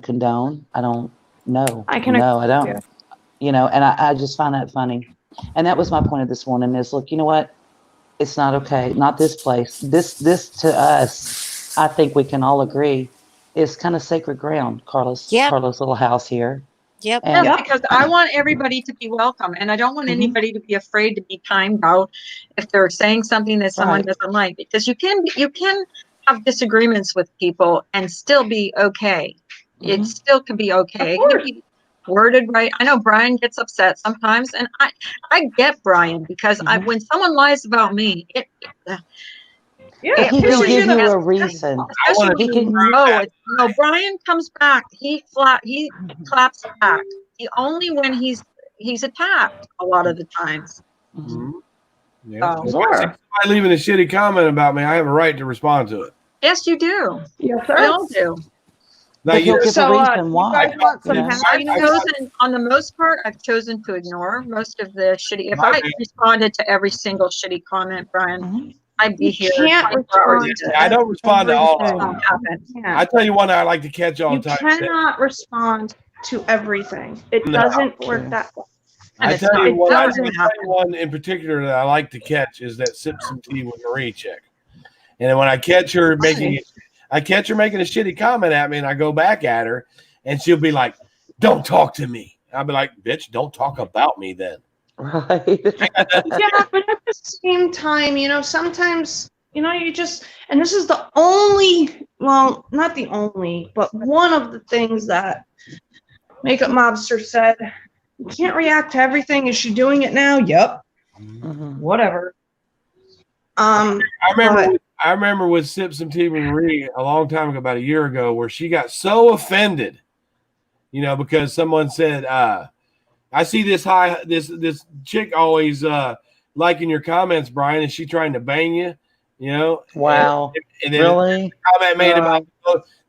condone. I don't know. I don't. And I just find that funny. And that was my point of this morning is, look, you know what? It's not okay. Not this place. This to us, I think we can all agree, is kind of sacred ground, Carla's little house here. Yep. And because I want everybody to be welcome, and I don't want anybody to be afraid to be timed out if they're saying something that someone doesn't like. Because you can have disagreements with people and still be okay. It still can be okay. It can be worded right. I know Brian gets upset sometimes, and I get Brian because when someone lies about me, he can give you a reason. No, Brian comes back. He claps back. Only when he's attacked a lot of the times. Yeah. If somebody leaving a shitty comment about me, I have a right to respond to it. Yes, you do. Yes, sir. We all do. But he'll give a reason why. On the most part, I've chosen to ignore most of the shitty. If I responded to every single shitty comment, Brian, I'd be here. I don't respond to all of them. I tell you one I like to catch all the time. You cannot respond to everything. It doesn't work that way. I tell you one in particular that I like to catch is that sip some tea with Marie chick. And then when I catch her making a shitty comment at me and I go back at her and she'll be like, "Don't talk to me." I'll be like, "Bitch, don't talk about me then." Right. Yeah, but at the same time, sometimes, you just, and this is the only, well, not the only, but one of the things that Makeup Mobster said, you can't react to everything. Is she doing it now? Yep. Whatever. I remember with Sip Some Tea with Marie a long time ago, about a year ago, where she got so offended, because someone said, I see this chick always liking your comments, Brian. Is she trying to bang you? You know? Wow. And then Really? comment made about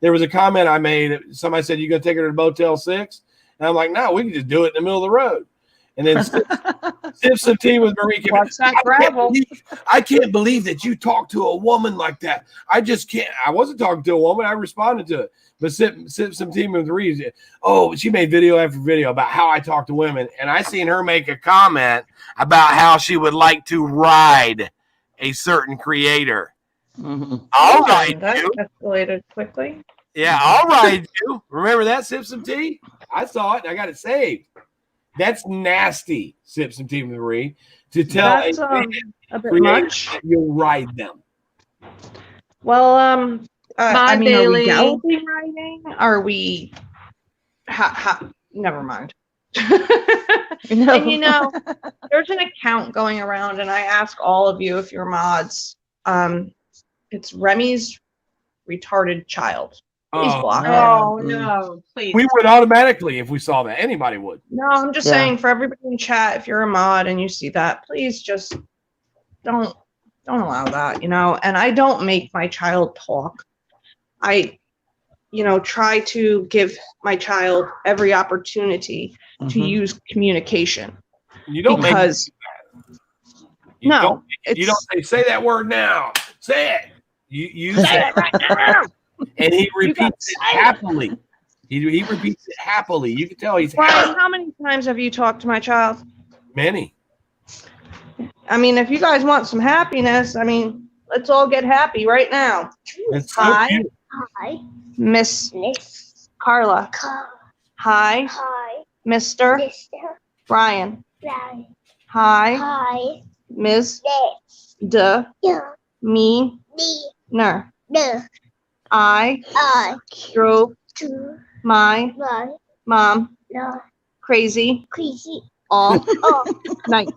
there was a comment I made. Somebody said, "You gonna take her to Motel 6?" And I'm like, "No, we can just do it in the middle of the road." And then sip some tea with Marie. What's that gravel? I can't believe that you talked to a woman like that. I just can't. I wasn't talking to a woman. I responded to it. But sip some tea with Marie. Oh, she made video after video about how I talk to women. And I seen her make a comment about how she would like to ride a certain creator. Mm-hmm. All right, That you. escalated quickly. Yeah, all right, you. Remember that? Sip some tea? I saw it. I got it saved. That's nasty. Sip some tea with Marie. To tell That's a bit creator much. that you'll ride them. Well, I mean, Bailey. are we galloping riding? Are we? Never mind. No. And you know, there's an account going around, and I ask all of you if you're mods. It's Remy's retarded child. Please Oh, block it. Oh no, please. we would automatically if we saw that. Anybody would. No, I'm just Yeah. saying for everybody in chat, if you're a mod and you see that, please just don't allow that, you know. And I don't make my child talk. I, try to give my child every opportunity to Mhm. use communication You don't because you no, don't, you it's don't say that word now. Say it. You say say it. it right now. And he You gotta repeats it say it. happily. He repeats it happily. You can tell he's Brian, happy. how many times have you talked to my child? Many. I mean, if you guys want some happiness, I mean, let's all get happy right now. It's so Hi. cute. Hi, Miss Miss Carla. Carl. Hi, Hi, Mr. Mr. Brian. Ryan. Hi, Hi, Ms. Miss. D. You. Me. Me. Ner. The. I I. drove To. my My. mom No. crazy Crazy. all Oh. night.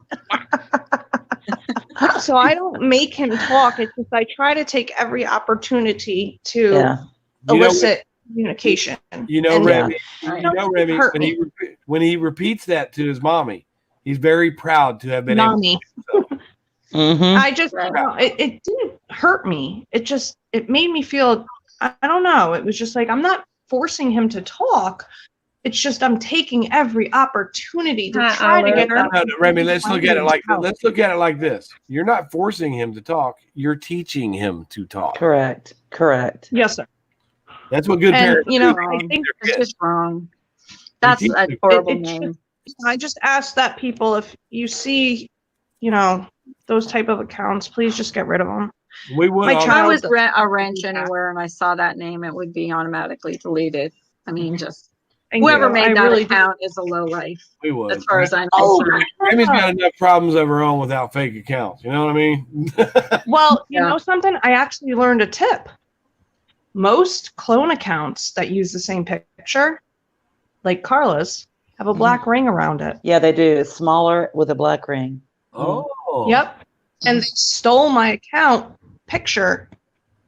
So I don't make him talk. It's just I try to take every opportunity to Yeah. You know, elicit communication. And Remy. Yeah. You know, Remy. Hurt When he repeats that to his mommy, he's very proud to have been able. mommy. Mm-hmm. I just, it didn't hurt me. It made me feel, I don't know. It was just like, I'm not forcing him to talk. It's just, I'm taking every opportunity to try to get No, that. Remy, let's look at it like this. You're not forcing him to talk. You're teaching him to talk. Correct. Yes, sir. That's what good And, parents do. I think It's just wrong. That's a horrible name. I just ask that people, if you see, those type of accounts, please just get rid of them. We would. My If I child was does- a wrench anywhere and I saw that name, it would be automatically deleted. I mean, just Thank whoever you. made I that really account is a low life, We would. as far as I'm Oh, concerned. Remy's got enough problems of her own without fake accounts. You know what I mean? Well, you Yeah. know something? I actually learned a tip. Most clone accounts that use the same picture, like Carla's, have a black ring around it. Yeah, they do. It's smaller with a black ring. Oh. Yep. And they stole my account picture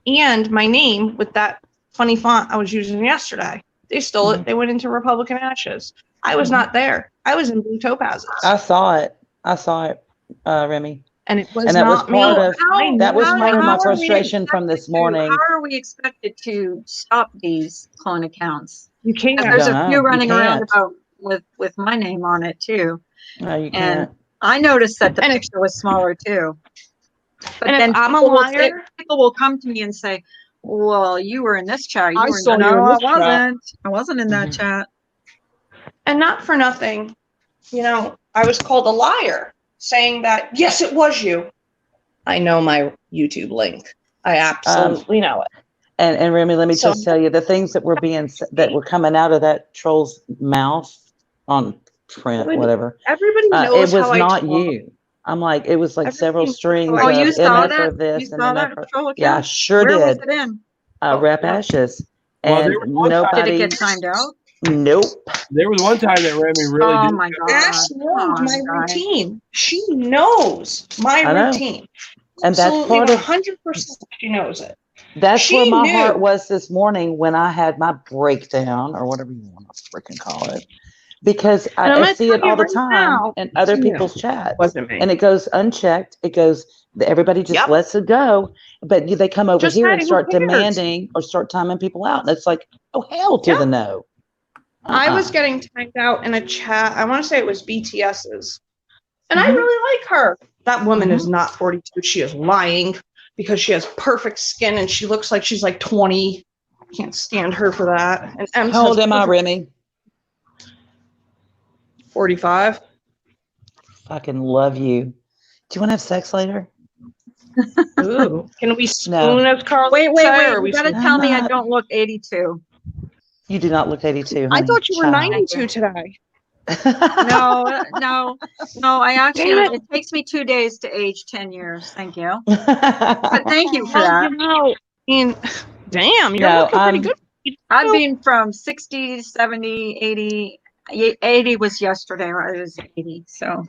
and my name with that funny font I was using yesterday. They stole it. They went into Republican Ashes. I was not there. I was in Blue Topazes. I saw it, Remy. And it was And that was not me. part of that was How- part of my how are we frustration from this morning. How are we expected to stop these clone accounts? You can't. 'Cause there's don't a know. few You running around can't. about with my name on it too. No, you And can't. I noticed that the And if- picture was smaller too. But And if then I'm a people will say- liar- people will come to me and say, "Well, you were in this chat. You I were saw you no, in I this chat." wasn't. I wasn't in that Mhm. chat." And not for nothing, I was called a liar saying that, yes, it was you. I know my YouTube link. I absolutely know it. And Remy, let me So- just tell you the things that were that were coming out of that troll's mouth on print, whatever. Everybody It knows was how I not talk. you. I'm like, it was like several Everything- strings Oh, of you saw MF for that? this You and saw MF that for troll yeah, I account? sure Where was did. it in? Rap Ashes. Well, And there was one time- Did nobody. it get timed out? Nope. There was one time that Remy really Oh did. my god! Ash Come knows on, my guys. routine. She knows my I know. routine. And that's Absolutely part of 100% she knows it. that's She where my knew. heart was this morning when I had my breakdown or whatever you want to freaking call it. Because And I'm I gonna see tell it you all the right time now, in other it's you. people's chats. Wasn't me. And it goes unchecked. It goes, everybody just Yep. lets it go. But they come over Just here hey, and who start cares? demanding or start timing people out. And it's like, oh, hell to Yep. the no. I was Uh-uh. getting tagged out in a chat. I want to say it was BTS's. And I Mhm. really like her. That woman Mm-hmm. is not 42. She is lying because she has perfect skin and she looks like she's like 20. Can't stand her for that. And M How old says am I, Remy? 45. Fucking love you. Do you want to have sex later? Ooh. Can we spoon No. as Carl Wait, would say, or are you we gotta spoon? tell me I not. don't look 82. You do not look 82, I honey. thought you were Child. 92 today. No, I actually, Damn it. it takes me 2 days to age 10 years. Thank you. But thank you for Well, that. you know, I mean, damn, you're No, looking pretty good. I've been from 60, 70, 80. 80 was yesterday, right? It was 80. So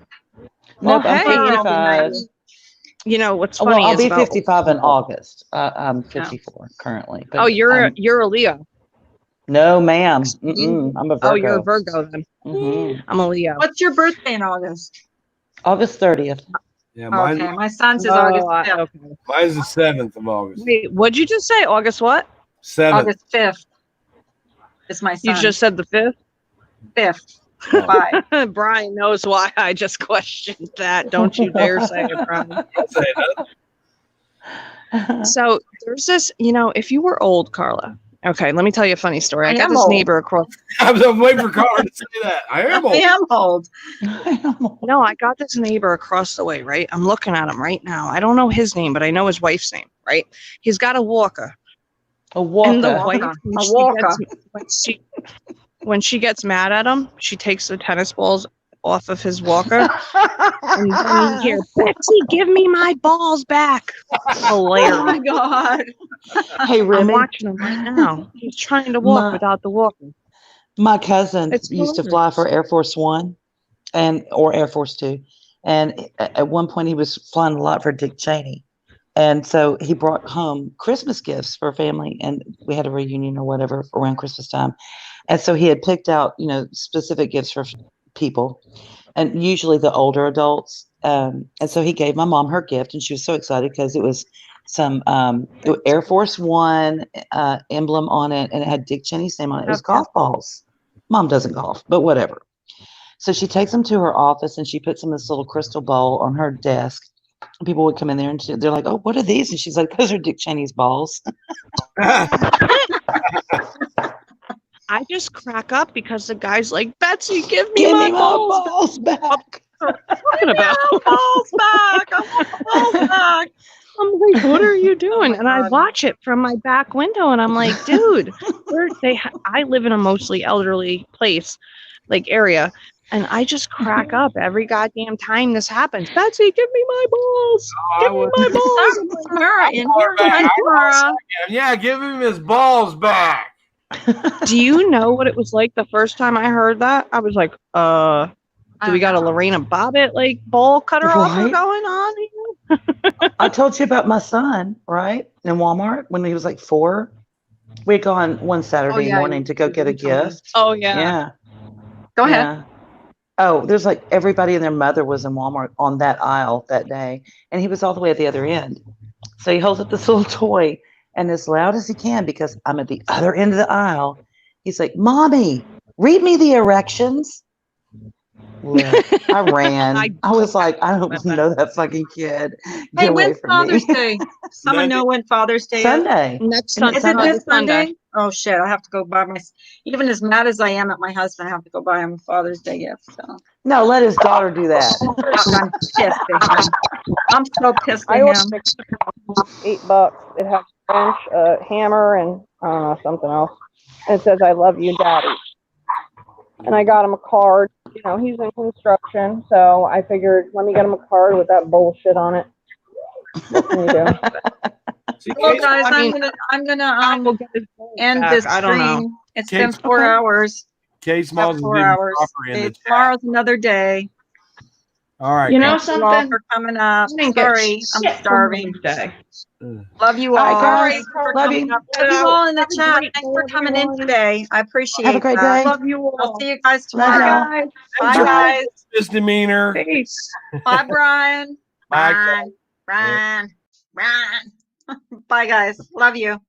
Well, Nope, I'm hey, tomorrow I'll be 55. 90. you know what's Well, funny I'll is be about 55 in August. I'm 54 currently. But Oh, you're I'm, a Leo. no, ma'am. Mm-mm, I'm a Virgo. Oh, you're a Virgo then. Mhm. I'm a Leo. What's your birthday in August? August 30th. Yeah, mine's, Okay, my son's is August 5th. Okay. mine's the 7th of August. Wait, what'd you just say? August what? 7th. August 5th is my You son. just said the 5th? 5th. Oh. 5. Brian knows why I just questioned that. Don't you dare say it, Brian. I'll say that. So there's this, if you were old, Carla. Okay, let me tell you a funny story. I I got am this old. neighbor across. I'm waiting for Carl to say that. I am I old. am old. No, I got this neighbor across the way, right? I'm looking at him right now. I don't know his name, but I know his wife's name, right? He's got a walker. A walker. And the Walker. wife, A walker. when she gets mad at him, she takes the tennis balls off of his walker. And then you hear, Betsy, give me my balls back. Hilarious. Oh my God. Hey, I'm Remy, watching him right now. He's trying to walk My- without the walker. my cousin It's used to fly for Air Force One or Air Force Two. And at one point he was flying a lot for Dick Cheney. And so he brought home Christmas gifts for family, and we had a reunion or whatever around Christmas time. And so he had picked out, specific gifts for people, and usually the older adults. And so he gave my mom her gift, and she was so excited because it was some Air Force One emblem on it, and it had Dick Cheney's name on it. It was golf balls. Mom doesn't golf, but whatever. So she takes them to her office, and she puts them in this little crystal bowl on her desk. People would come in there and they're like, "Oh, what are these?" And she's like, "Those are Dick Cheney's balls." I just crack up because the guy's like, Betsy, give me Give my me my balls balls back. What are you talking about? Balls back. I want balls back. I'm like, what are you doing? my And I God. watch it from my back window, and I'm like, dude, I live in a mostly elderly place, like area, and I just crack up every goddamn time this happens. Betsy, give me my balls. Give me my balls. I'm like, Tamara, in Or here. back. Hi, Tamara. Yeah, give him his balls back. do you know what it was like the first time I heard that? I was like, do we got a Lorena Bobbitt like ball cutter offer Right? going on here? I told you about my son, right? In Walmart when he was like 4. We'd gone one Saturday yeah, morning to go get a you told me. gift. Oh yeah. Yeah. Go ahead. Yeah. Oh, there's like everybody and their mother was in Walmart on that aisle that day. And he was all the way at the other end. So he holds up this little toy, and as loud as he can, because I'm at the other end of the aisle, he's like, "Mommy, read me the erections." Look, I ran. I was like, I don't know that fucking kid. Get Hey, away when's from Father's me. Day? Someone know when Father's Day is? Sunday. Next Isn't it Sunday. Is it this Sunday? Oh shit! I have to go buy my. Even as mad as I am at my husband, I have to go buy him a Father's Day gift. So No, let his daughter do that. I'm pissed at him. I'm so pissed I at ordered him. $8. It has a wrench, a hammer, and I don't know, something else. And it says, "I love you, Daddy." And I got him a card. He's in construction, so I figured, let me get him a card with that bullshit on it. What can you do? Well, guys, I mean, I'm gonna will get his balls end back. this I don't know. stream. It's Okay, been 4 okay. hours. Kay Smalls is 4 leaving hours. proper in Okay, the chat. tomorrow's another day. All right. You know Thank you all something? for coming up. I didn't get Sorry, I'm shit from starving. Wednesday. Love you All right, all. guys. Thanks for Love coming you. up. Love you all in the Have a chat. great Thanks day, for coming in everyone. today. I Have a appreciate great that. day. Love you I'll all. see you guys Love Bye, tomorrow. y'all. guys. Bye, Bye. guys. Misdemeanor. Peace. Bye, Brian. Bye. Brian. Brian. Brian. Bye, guys. Love you.